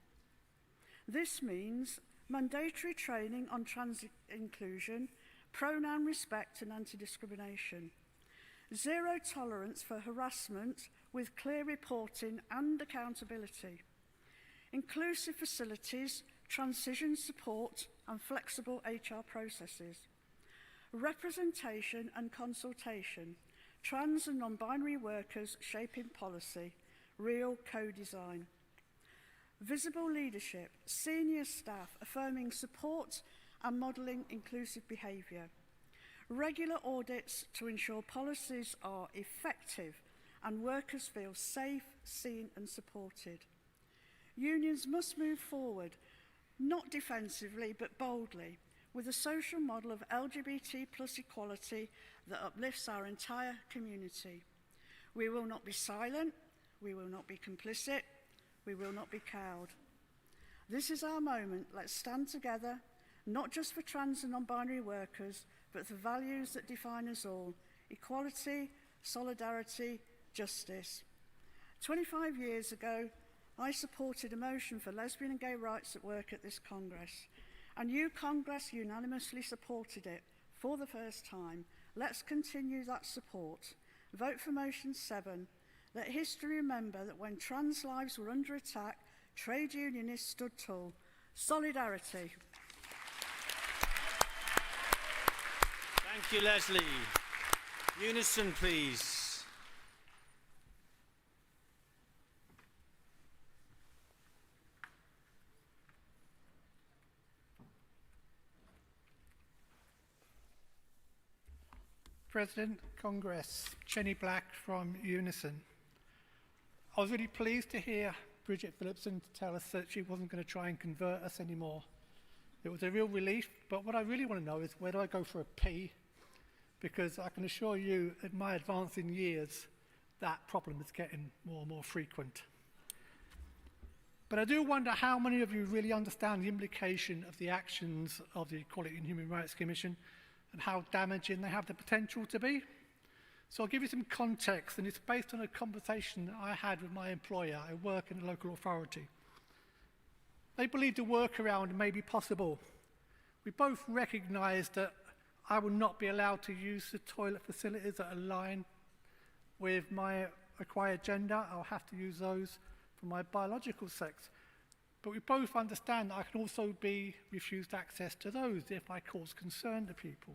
This means mandatory training on trans inclusion, pronoun respect and anti-discrimination. Zero tolerance for harassment with clear reporting and accountability. Inclusive facilities, transition support and flexible HR processes. Representation and consultation, trans and non-binary workers shaping policy, real co-design. Visible leadership, senior staff affirming support and modelling inclusive behaviour. Regular audits to ensure policies are effective and workers feel safe, seen and supported. Unions must move forward, not defensively but boldly, with a social model of LGBT plus equality that uplifts our entire community. We will not be silent, we will not be complicit, we will not be cowed. This is our moment. Let's stand together, not just for trans and non-binary workers, but for values that define us all: equality, solidarity, justice. 25 years ago, I supported a motion for lesbian and gay rights at work at this Congress, and you, Congress, unanimously supported it for the first time. Let's continue that support. Vote for Motion 7. Let history remember that when trans lives were under attack, trade unionists stood tall. Solidarity. Thank you, Leslie. Unison, please. President, Congress, Jenny Black from Unison. I was really pleased to hear Bridget Phillipson tell us that she wasn't going to try and convert us anymore. It was a real relief, but what I really want to know is where do I go for a P? Because I can assure you, at my advancing years, that problem is getting more and more frequent. But I do wonder how many of you really understand the implication of the actions of the Equality and Human Rights Commission and how damaging they have the potential to be. So I'll give you some context, and it's based on a conversation that I had with my employer. I work in a local authority. They believed a workaround may be possible. We both recognised that I will not be allowed to use the toilet facilities that align with my acquired gender. I'll have to use those for my biological sex. But we both understand that I can also be refused access to those if I cause concern to people.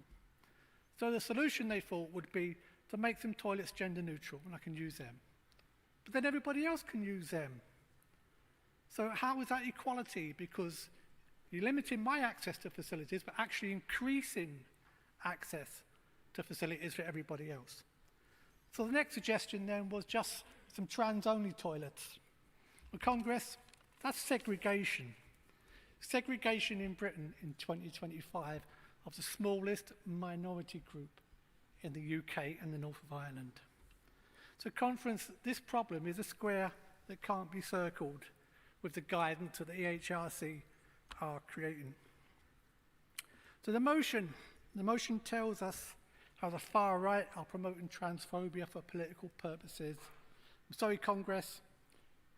So the solution, they thought, would be to make some toilets gender neutral and I can use them. But then everybody else can use them. So how is that equality? Because you're limiting my access to facilities, but actually increasing access to facilities for everybody else. So the next suggestion then was just some trans-only toilets. For Congress, that's segregation. Segregation in Britain in 2025 of the smallest minority group in the UK and the north of Ireland. So conference, this problem is a square that can't be circled with the guidance that the EHRC are creating. So the motion tells us how the far right are promoting transphobia for political purposes. I'm sorry, Congress,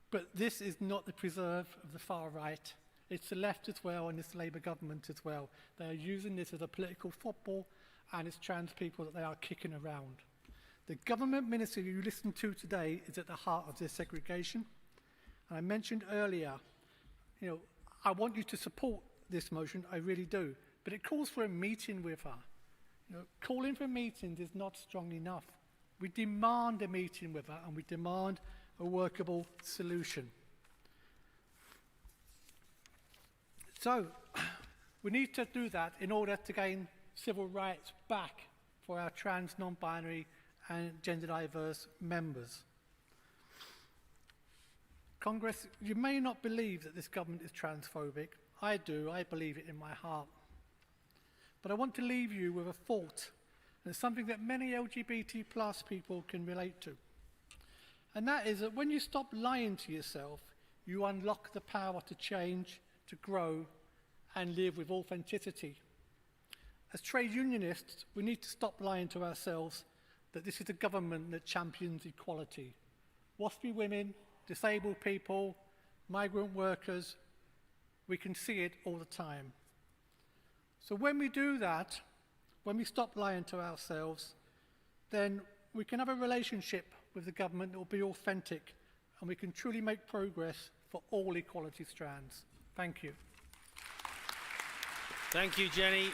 but this is not the preserve of the far right. It's the left as well, and it's the Labour government as well. They are using this as a political football, and it's trans people that they are kicking around. The government minister you listened to today is at the heart of this segregation. And I mentioned earlier, I want you to support this motion, I really do, but it calls for a meeting with her. Calling for meetings is not strong enough. We demand a meeting with her, and we demand a workable solution. So, we need to do that in order to gain civil rights back for our trans, non-binary and gender diverse members. Congress, you may not believe that this government is transphobic. I do, I believe it in my heart. But I want to leave you with a thought, and it's something that many LGBT plus people can relate to. And that is that when you stop lying to yourself, you unlock the power to change, to grow, and live with authenticity. As trade unionists, we need to stop lying to ourselves that this is a government that champions equality. WASPy women, disabled people, migrant workers, we can see it all the time. So when we do that, when we stop lying to ourselves, then we can have a relationship with the government that will be authentic, and we can truly make progress for all equality strands. Thank you. Thank you, Jenny.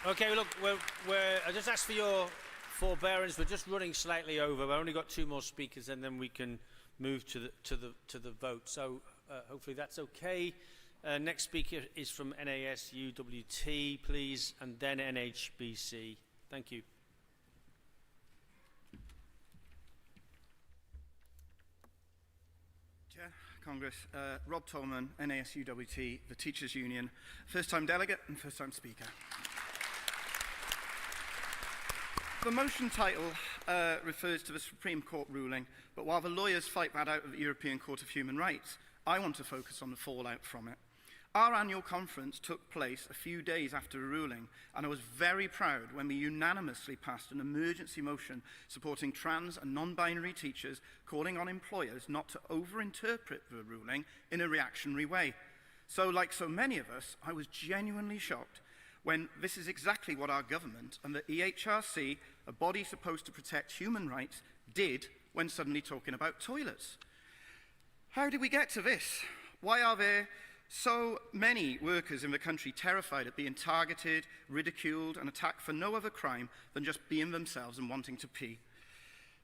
Okay, look, I just ask for your forbearance. We're just running slightly over. We've only got two more speakers, and then we can move to the vote. So hopefully that's okay. Next speaker is from NASUWT, please, and then NHBC. Thank you. Chair, Congress, Rob Tolman, NASUWT, the Teachers Union, first-time delegate and first-time speaker. The motion title refers to the Supreme Court ruling, but while the lawyers fight that out of the European Court of Human Rights, I want to focus on the fallout from it. Our annual conference took place a few days after the ruling, and I was very proud when we unanimously passed an emergency motion supporting trans and non-binary teachers, calling on employers not to overinterpret the ruling in a reactionary way. So, like so many of us, I was genuinely shocked when this is exactly what our government and the EHRC, a body supposed to protect human rights, did when suddenly talking about toilets. How did we get to this? Why are there so many workers in the country terrified of being targeted, ridiculed and attacked for no other crime than just being themselves and wanting to pee?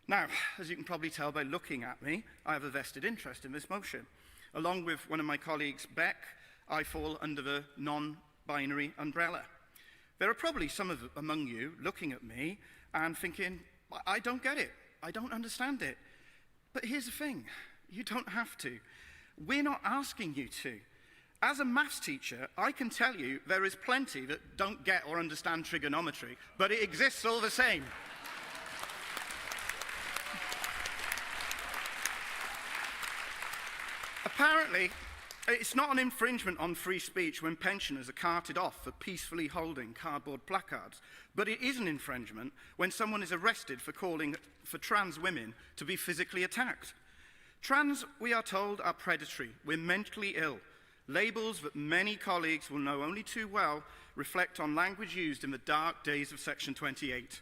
Now, as you can probably tell by looking at me, I have a vested interest in this motion. Along with one of my colleagues, Beck, I fall under the non-binary umbrella. There are probably some among you looking at me and thinking, I don't get it, I don't understand it. But here's the thing, you don't have to. We're not asking you to. As a maths teacher, I can tell you there is plenty that don't get or understand trigonometry, but it exists all the same. Apparently, it's not an infringement on free speech when pensioners are carted off for peacefully holding cardboard placards, but it is an infringement when someone is arrested for calling for trans women to be physically attacked. Trans, we are told, are predatory, we're mentally ill, Labels that many colleagues will know only too well reflect on language used in the dark days of Section 28.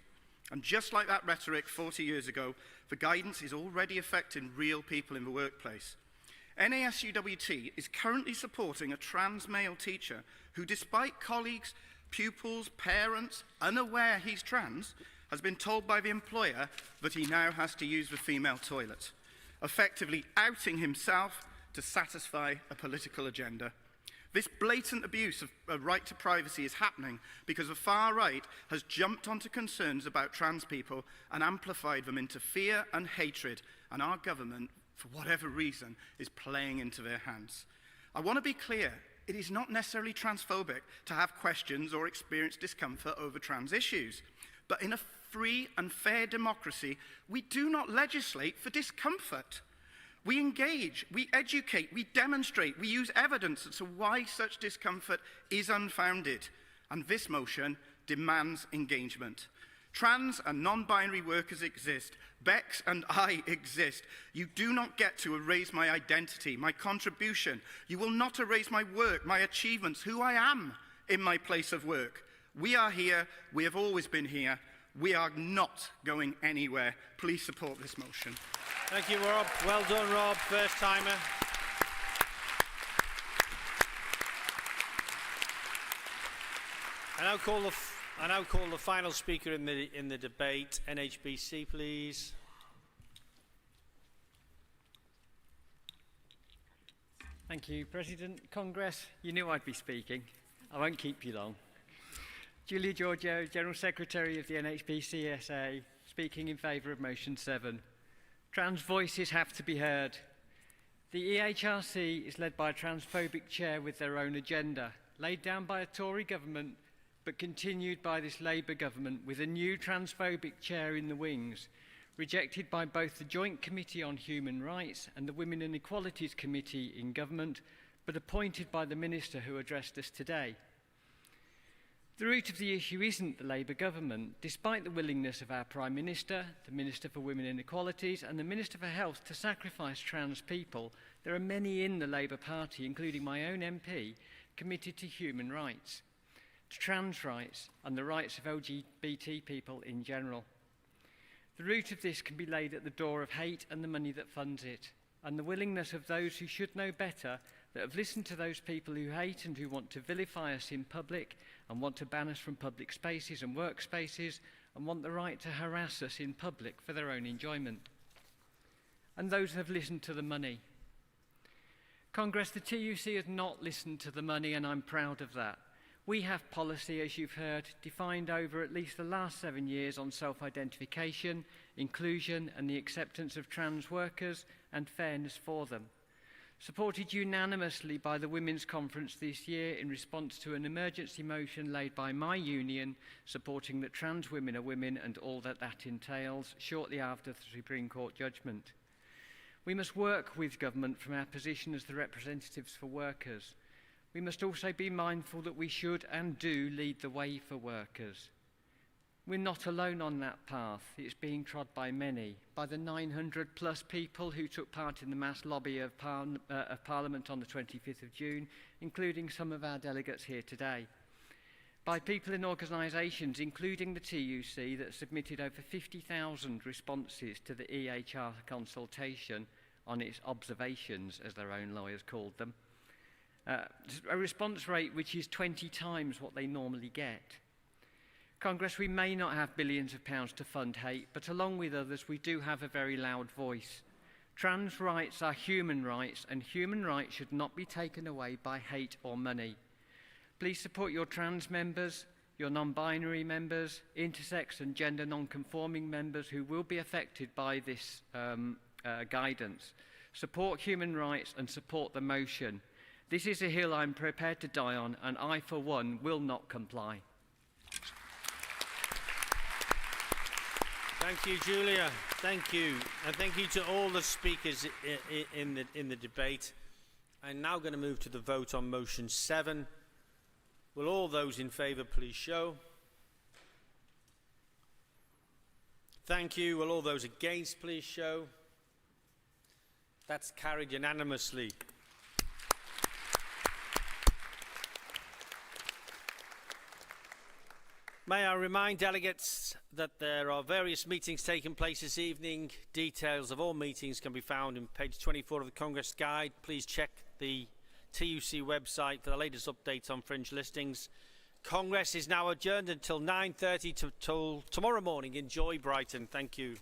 And just like that rhetoric 40 years ago, the guidance is already affecting real people in the workplace. NASUWT is currently supporting a trans male teacher who, despite colleagues, pupils, parents unaware he's trans, has been told by the employer that he now has to use the female toilet, effectively outing himself to satisfy a political agenda. This blatant abuse of right to privacy is happening because the far right has jumped onto concerns about trans people and amplified them into fear and hatred, and our government, for whatever reason, is playing into their hands. I want to be clear, it is not necessarily transphobic to have questions or experience discomfort over trans issues, but in a free and fair democracy, we do not legislate for discomfort. We engage, we educate, we demonstrate, we use evidence as to why such discomfort is unfounded. And this motion demands engagement. Trans and non-binary workers exist. Bex and I exist. You do not get to erase my identity, my contribution. You will not erase my work, my achievements, who I am in my place of work. We are here. We have always been here. We are not going anywhere. Please support this motion. Thank you, Rob. Well done, Rob. First timer. I now call the final speaker in the debate. NHBC, please. Thank you, President. Congress, you knew I'd be speaking. I won't keep you long. Julia Giorgio, General Secretary of the NHBC-SA, speaking in favour of Motion 7. Trans voices have to be heard. The EHRC is led by a transphobic chair with their own agenda, laid down by a Tory government, but continued by this Labour government with a new transphobic chair in the wings, rejected by both the Joint Committee on Human Rights and the Women and Equalities Committee in government, but appointed by the Minister who addressed us today. The root of the issue isn't the Labour government. Despite the willingness of our Prime Minister, the Minister for Women and Equalities and the Minister for Health to sacrifice trans people, there are many in the Labour Party, including my own MP, committed to human rights, to trans rights and the rights of LGBT people in general. The root of this can be laid at the door of hate and the money that funds it, and the willingness of those who should know better, that have listened to those people who hate and who want to vilify us in public and want to ban us from public spaces and workspaces and want the right to harass us in public for their own enjoyment. And those who have listened to the money. Congress, the TUC has not listened to the money, and I'm proud of that. We have policy, as you've heard, defined over at least the last 7 years on self-identification, inclusion and the acceptance of trans workers and fairness for them. Supported unanimously by the Women's Conference this year in response to an emergency motion laid by my union supporting that trans women are women and all that that entails shortly after the Supreme Court judgment. We must work with government from our position as the representatives for workers. We must also be mindful that we should and do lead the way for workers. We're not alone on that path. It's being trod by many, by the 900 plus people who took part in the mass lobby of Parliament on the 25th of June, including some of our delegates here today. By people in organisations, including the TUC, that submitted over 50,000 responses to the EHR consultation on its observations, as their own lawyers called them. A response rate which is 20 times what they normally get. Congress, we may not have billions of pounds to fund hate, but along with others, we do have a very loud voice. Trans rights are human rights, and human rights should not be taken away by hate or money. Please support your trans members, your non-binary members, intersex and gender non-conforming members who will be affected by this guidance. Support human rights and support the motion. This is a hill I'm prepared to die on, and I, for one, will not comply. Thank you, Julia. Thank you. And thank you to all the speakers in the debate. I'm now going to move to the vote on motion 7. Will all those in favour please show? Thank you. Will all those against please show? That's carried unanimously. May I remind delegates that there are various meetings taking place this evening. Details of all meetings can be found on page 24 of the Congress Guide. Please check the TUC website for the latest updates on fringe listings. Congress is now adjourned until 9:30 till tomorrow morning. Enjoy Brighton. Thank you.